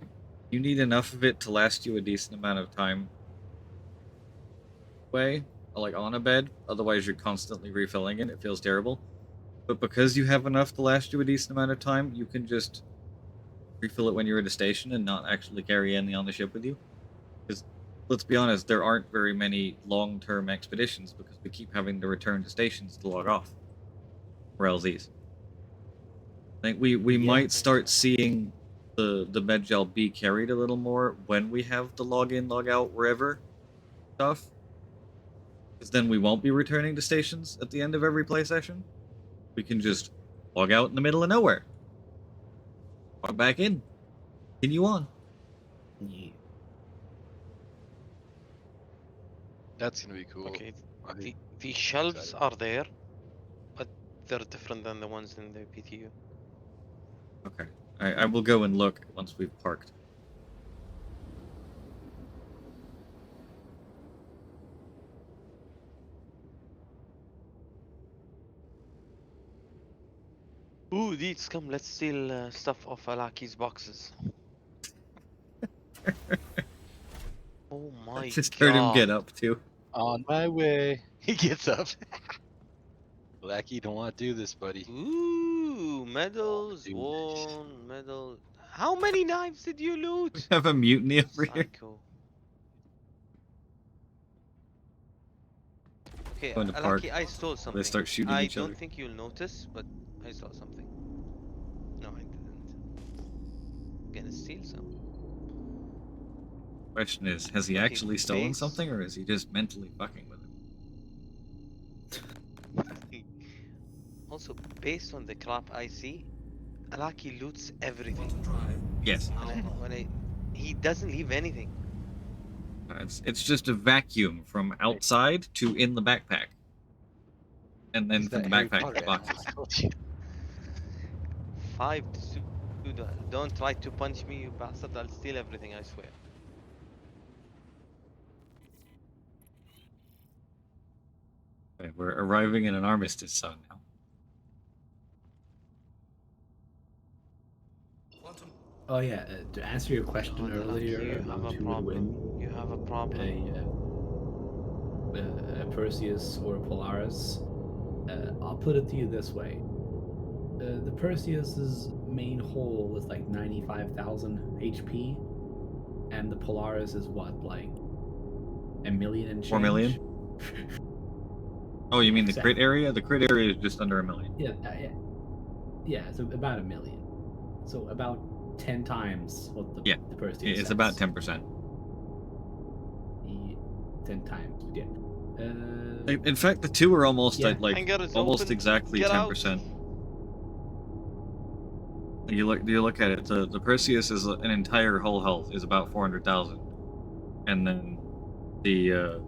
you need enough of it to last you a decent amount of time like on a bed, otherwise you're constantly refilling it. It feels terrible. But because you have enough to last you a decent amount of time, you can just refill it when you're at a station and not actually carry any on the ship with you. Because, let's be honest, there aren't very many long-term expeditions because we keep having to return to stations to log off. Or LZs. I think we might start seeing the medgel be carried a little more when we have the log-in, log-out, wherever stuff. Because then we won't be returning to stations at the end of every play session. We can just log out in the middle of nowhere. Log back in. Continue on.
Yeah.
That's gonna be cool.
Okay, the shelves are there, but they're different than the ones in the PTU.
Okay. I will go and look once we've parked.
Ooh, Deets, come, let's steal stuff off Alaki's boxes. Oh my
I just heard him get
God.
up, too.
On my way. He gets up. Blackie, don't want to do this, buddy.
Ooh, medals, one medal. How many knives did you loot?
We have a mutiny over here.
Psycho. Okay,
Going to park.
Alaki, I stole something.
They start shooting
I
each
don't
other.
think you'll notice, but I saw something. No, I didn't. Gonna steal some.
Question is, has he
Okay,
actually stolen
base.
something, or is he just mentally fucking with it?
Also, based on the crap I see, Alaki loots everything.
Yes.
He doesn't leave anything.
It's just a vacuum from outside to in the backpack. And then from the backpack to the boxes.
5 to 2. Don't try to punch me, you bastard. I'll steal everything, I swear.
Okay, we're arriving in an armistice zone now.
Oh yeah, to answer your question earlier,
you have a
who would
problem.
win?
You have a problem.
A Perseus or a Polaris? I'll put it to you this way: the Perseus's main hull is like 95,000 HP, and the Polaris is what, like 1 million and change?
4 million? Oh, you mean the crit area? The crit area is just under 1 million.
Yeah, so about 1 million. So about 10 times what the Perseus
it's
has.
about 10%.
10 times, yeah.
In fact, the two are almost at like
Hangar is
almost
open.
exactly
Get
10%. You look at it. The Perseus is an entire hull health is about 400,000, and then the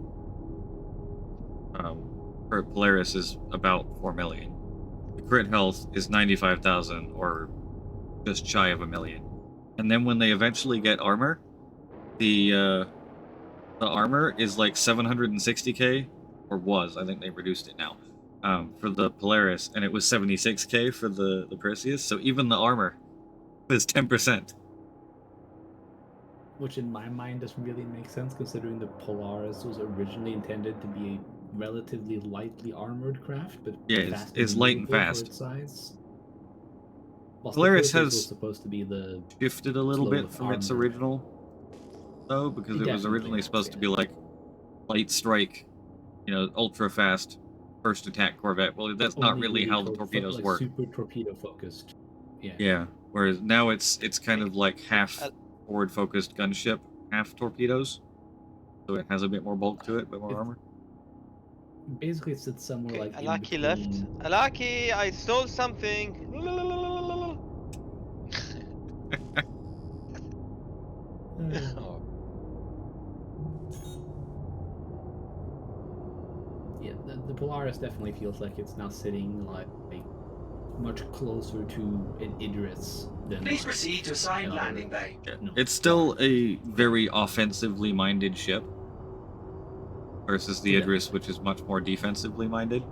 Polaris is about 4 million. The crit health is 95,000 or just shy of 1 million. And then when they eventually get armor, the armor is like 760k, or was. I think they reduced it now. For the Polaris, and it was 76k for the Perseus. So even the armor is 10%.
Which in my mind doesn't really make sense, considering the Polaris was originally intended to be a relatively lightly armored craft, but
it's light and fast.
for its size.
Polaris has
was supposed to be the
shifted a little bit from its original, though, because it was originally supposed to be like light strike, ultra fast first attack corvette. Well, that's not
Only
really how the
tor-
torpedoes
like
work.
super torpedo focused. Yeah.
Yeah. Whereas now it's kind of like half forward focused gunship, half torpedoes. So it has a bit more bulk to it, a bit more armor.
Basically, it sits somewhere like in
Alaki left.
between.
Alaki, I stole something.
Oh,
Yeah, the Polaris definitely feels like it's now sitting like much closer to an Idris than.
Please proceed to assigned
another-
landing bay.
No.
It's still a very offensively minded ship versus the
Yeah.
Idris, which is much more defensively minded.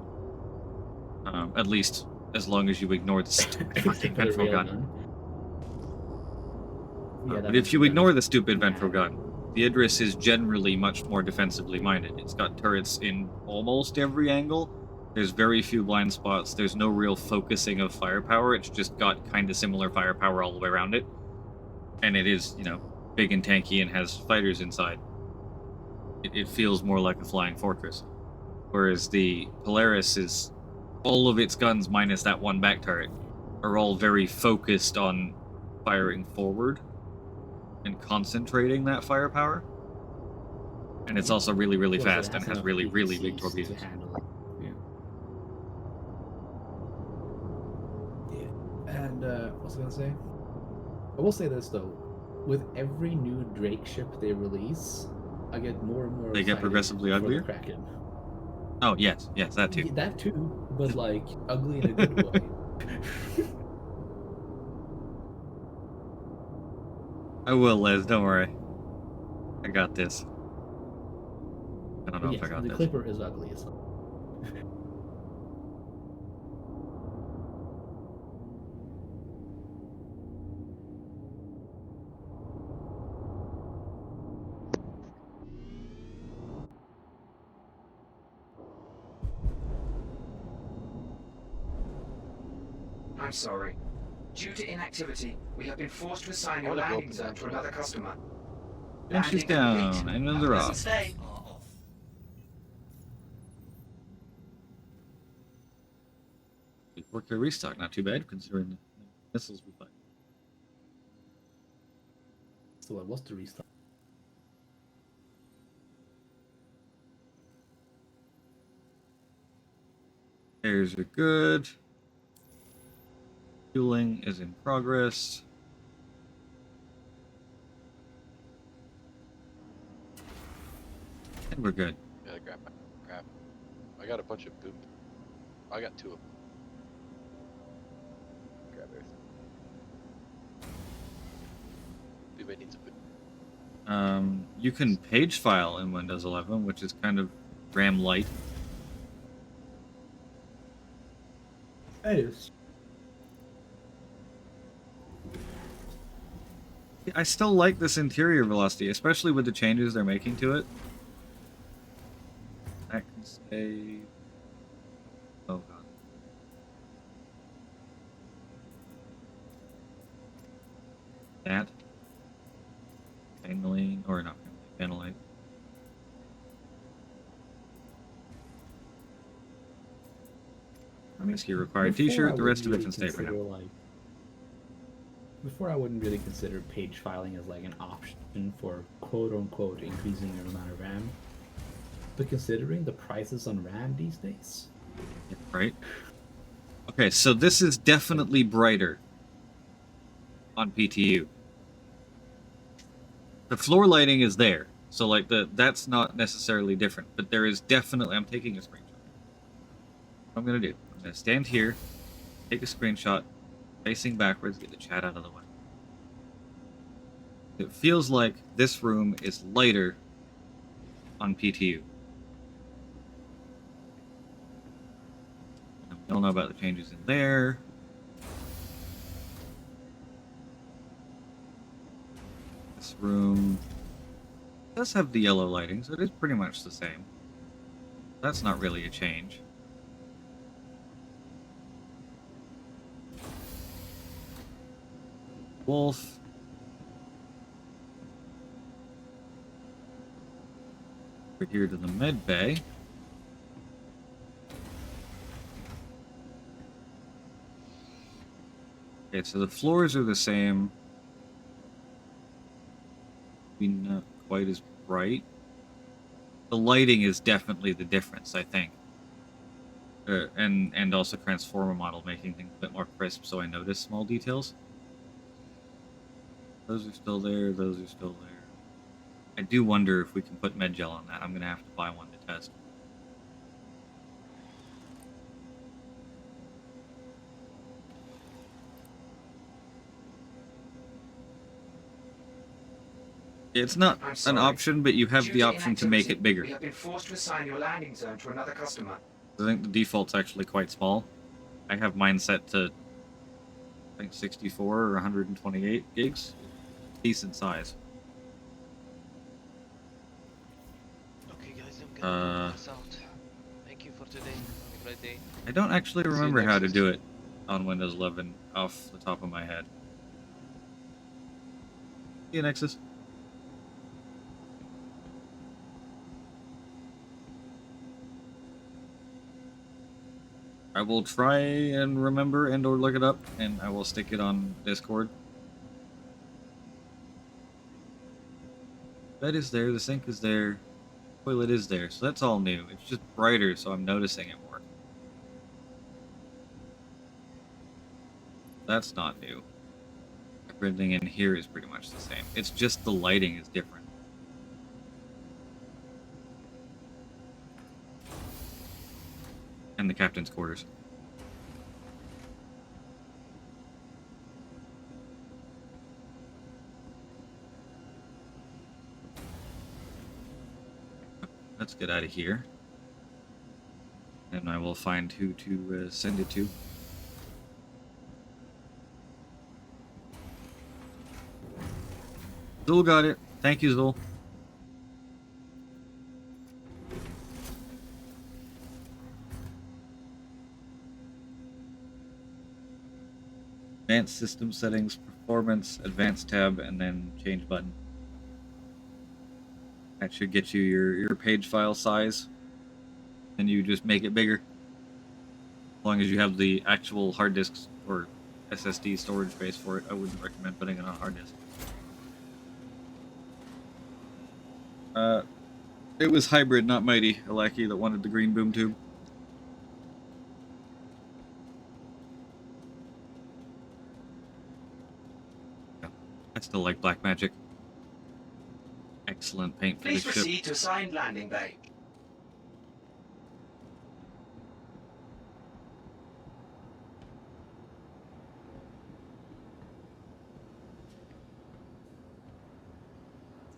At least as long as you ignore the stupid fucking
For the
ventral gun.
railgun. Yeah, that
But
makes
if you
sense.
ignore the stupid ventral gun, the Idris is generally much more defensively minded. It's got turrets in almost every angle. There's very few blind spots. There's no real focusing of firepower. It's just got kind of similar firepower all the way around it. And it is, big and tanky and has fighters inside. It feels more like a flying fortress. Whereas the Polaris is, all of its guns minus that one back turret are all very focused on firing forward and concentrating that firepower. And it's also really, really
Plus, it
fast and has
enough
really, really big
PVCs
torpedoes.
to handle it. Yeah. And what was I gonna say? I will say this though, with every new Drake ship they release, I get more and more.
They get
excited
progressively
for the
uglier?
Kraken.
Oh, yes, that too.
Yeah, that too, but like ugly in a good way.
I will, Les, don't worry. I got this. I don't know if I
Yes,
got
the
this.
Clipper is ugly as well.
I'm sorry. Due to inactivity, we have been forced to assign your landing zone to another customer.
And she's down, and another off.
Stay.
Work your restock, not too bad, considering the missiles we fight.
So what was the restart?
Airs are good. Fueling is in progress. And we're good.
yeah, grab. I got a bunch of boom. I got 2 of them. Grab everything. Anybody needs a boom.
You can page file in Windows 11, which is kind of RAM light.
It is.
I still like this interior velocity, especially with the changes they're making to it. That can stay. Oh god. That. Paneling, or not paneling, panelite. Whiskey required t-shirt, the rest of it can stay for now.
Before I wouldn't really consider page filing as like an option for quote-unquote increasing your amount of RAM. But considering the prices on RAM these days...
Right. Okay, so this is definitely brighter on PTU. The floor lighting is there, so like that's not necessarily different, but there is definitely... I'm taking a screenshot. What I'm gonna do, I'm gonna stand here, take a screenshot, facing backwards, get the chat out of the way. It feels like this room is lighter on PTU. I don't know about the changes in there. This room does have the yellow lighting, so it is pretty much the same. That's not really a change. Wolf. We're here to the med bay. Okay, so the floors are the same. Maybe not quite as bright. The lighting is definitely the difference, I think. And also transformer model making things a bit more crisp, so I notice small details. Those are still there. Those are still there. I do wonder if we can put med gel on that. I'm gonna have to buy one to test. It's not
I'm
an
sorry.
option, but you have
Due
the
to
option to make it
inactivity,
bigger.
We have been forced to assign your landing zone to another customer.
I think the default's actually quite small. I have mine set to, I think, 64 or 128 gigs. Decent size.
Okay, guys, I'm gonna pass out. Thank you for today. Have a great day.
I don't actually
See you
remember how to
Nexus.
do it on Windows 11 off the top of my head. See you, Nexus. I will try and remember and or look it up, and I will stick it on Discord. Bed is there, the sink is there, toilet is there, so that's all new. It's just brighter, so I'm noticing it more. That's not new. Everything in here is pretty much the same. It's just the lighting is different. And the captain's quarters. Let's get out of here. And I will find who to send it to. Zul got it. Thank you, Zul. Advanced system settings, performance, advanced tab, and then change button. That should get you your page file size. And you just make it bigger. As long as you have the actual hard disks or SSD storage space for it, I wouldn't recommend putting it on a hard disk. It was Hybrid, not Mighty, Alaki, that wanted the green boom tube. Yeah, I still like Black Magic. Excellent paint for
Please
this ship.
proceed to assigned landing bay.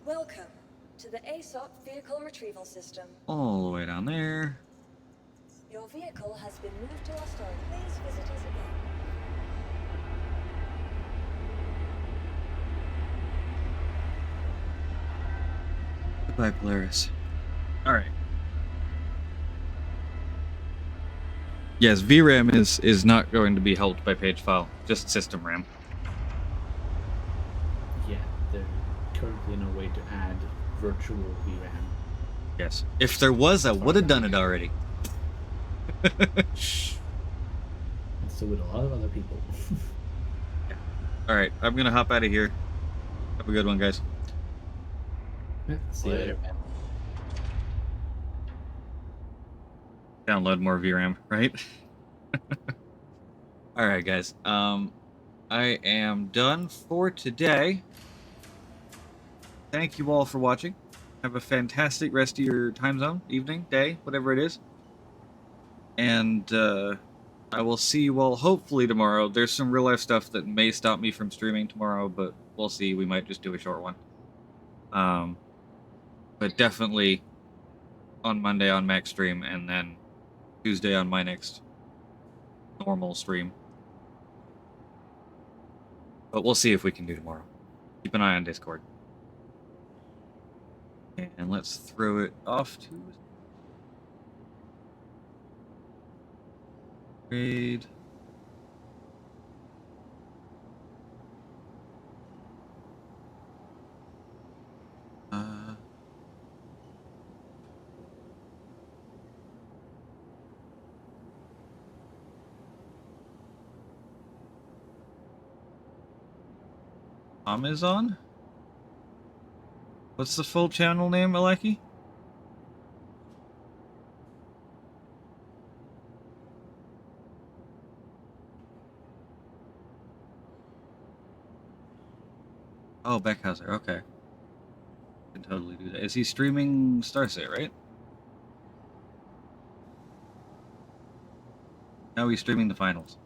Welcome to the ASOP vehicle retrieval system.
All the way down there.
Your vehicle has been moved to our storage. Please visit us again.
Goodbye, Polaris. Alright. Yes, VRAM is not going to be helped by page file, just system RAM.
Yeah, there's currently no way to add virtual VRAM.
Yes. If there was, I would have done it already.
And so would a lot of other people.
Alright, I'm gonna hop out of here. Have a good one, guys.
Yeah, see you later.
Download more VRAM, right? Alright, guys. I am done for today. Thank you all for watching. Have a fantastic rest of your time zone, evening, day, whatever it is. And I will see you all hopefully tomorrow. There's some real life stuff that may stop me from streaming tomorrow, but we'll see. We might just do a short one. But definitely on Monday on Max stream, and then Tuesday on my next normal stream. But we'll see if we can do tomorrow. Keep an eye on Discord. And let's throw it off to trade. Amazon? What's the full channel name, Aleki? Oh, Beckhauser, okay. Can totally do that. Is he streaming Starset, right? Now he's streaming the finals.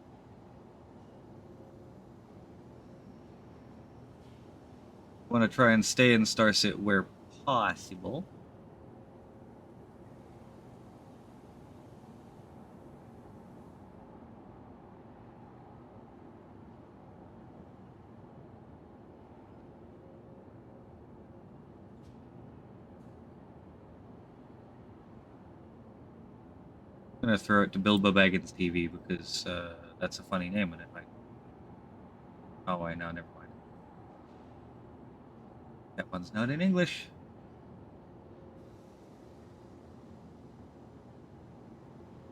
Want to try and stay in Starset where possible. I'm gonna throw it to Bilbo Baggins TV because that's a funny name in it. Like, oh, I know, never mind. That one's not in English.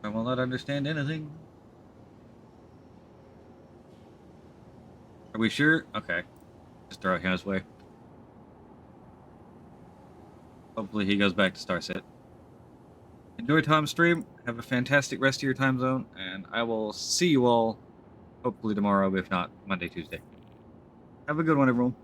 I will not understand anything. Are we sure? Okay. Just throw it his way. Hopefully he goes back to Starset. Enjoy Tom's stream. Have a fantastic rest of your time zone. And I will see you all hopefully tomorrow, if not Monday, Tuesday. Have a good one, everyone.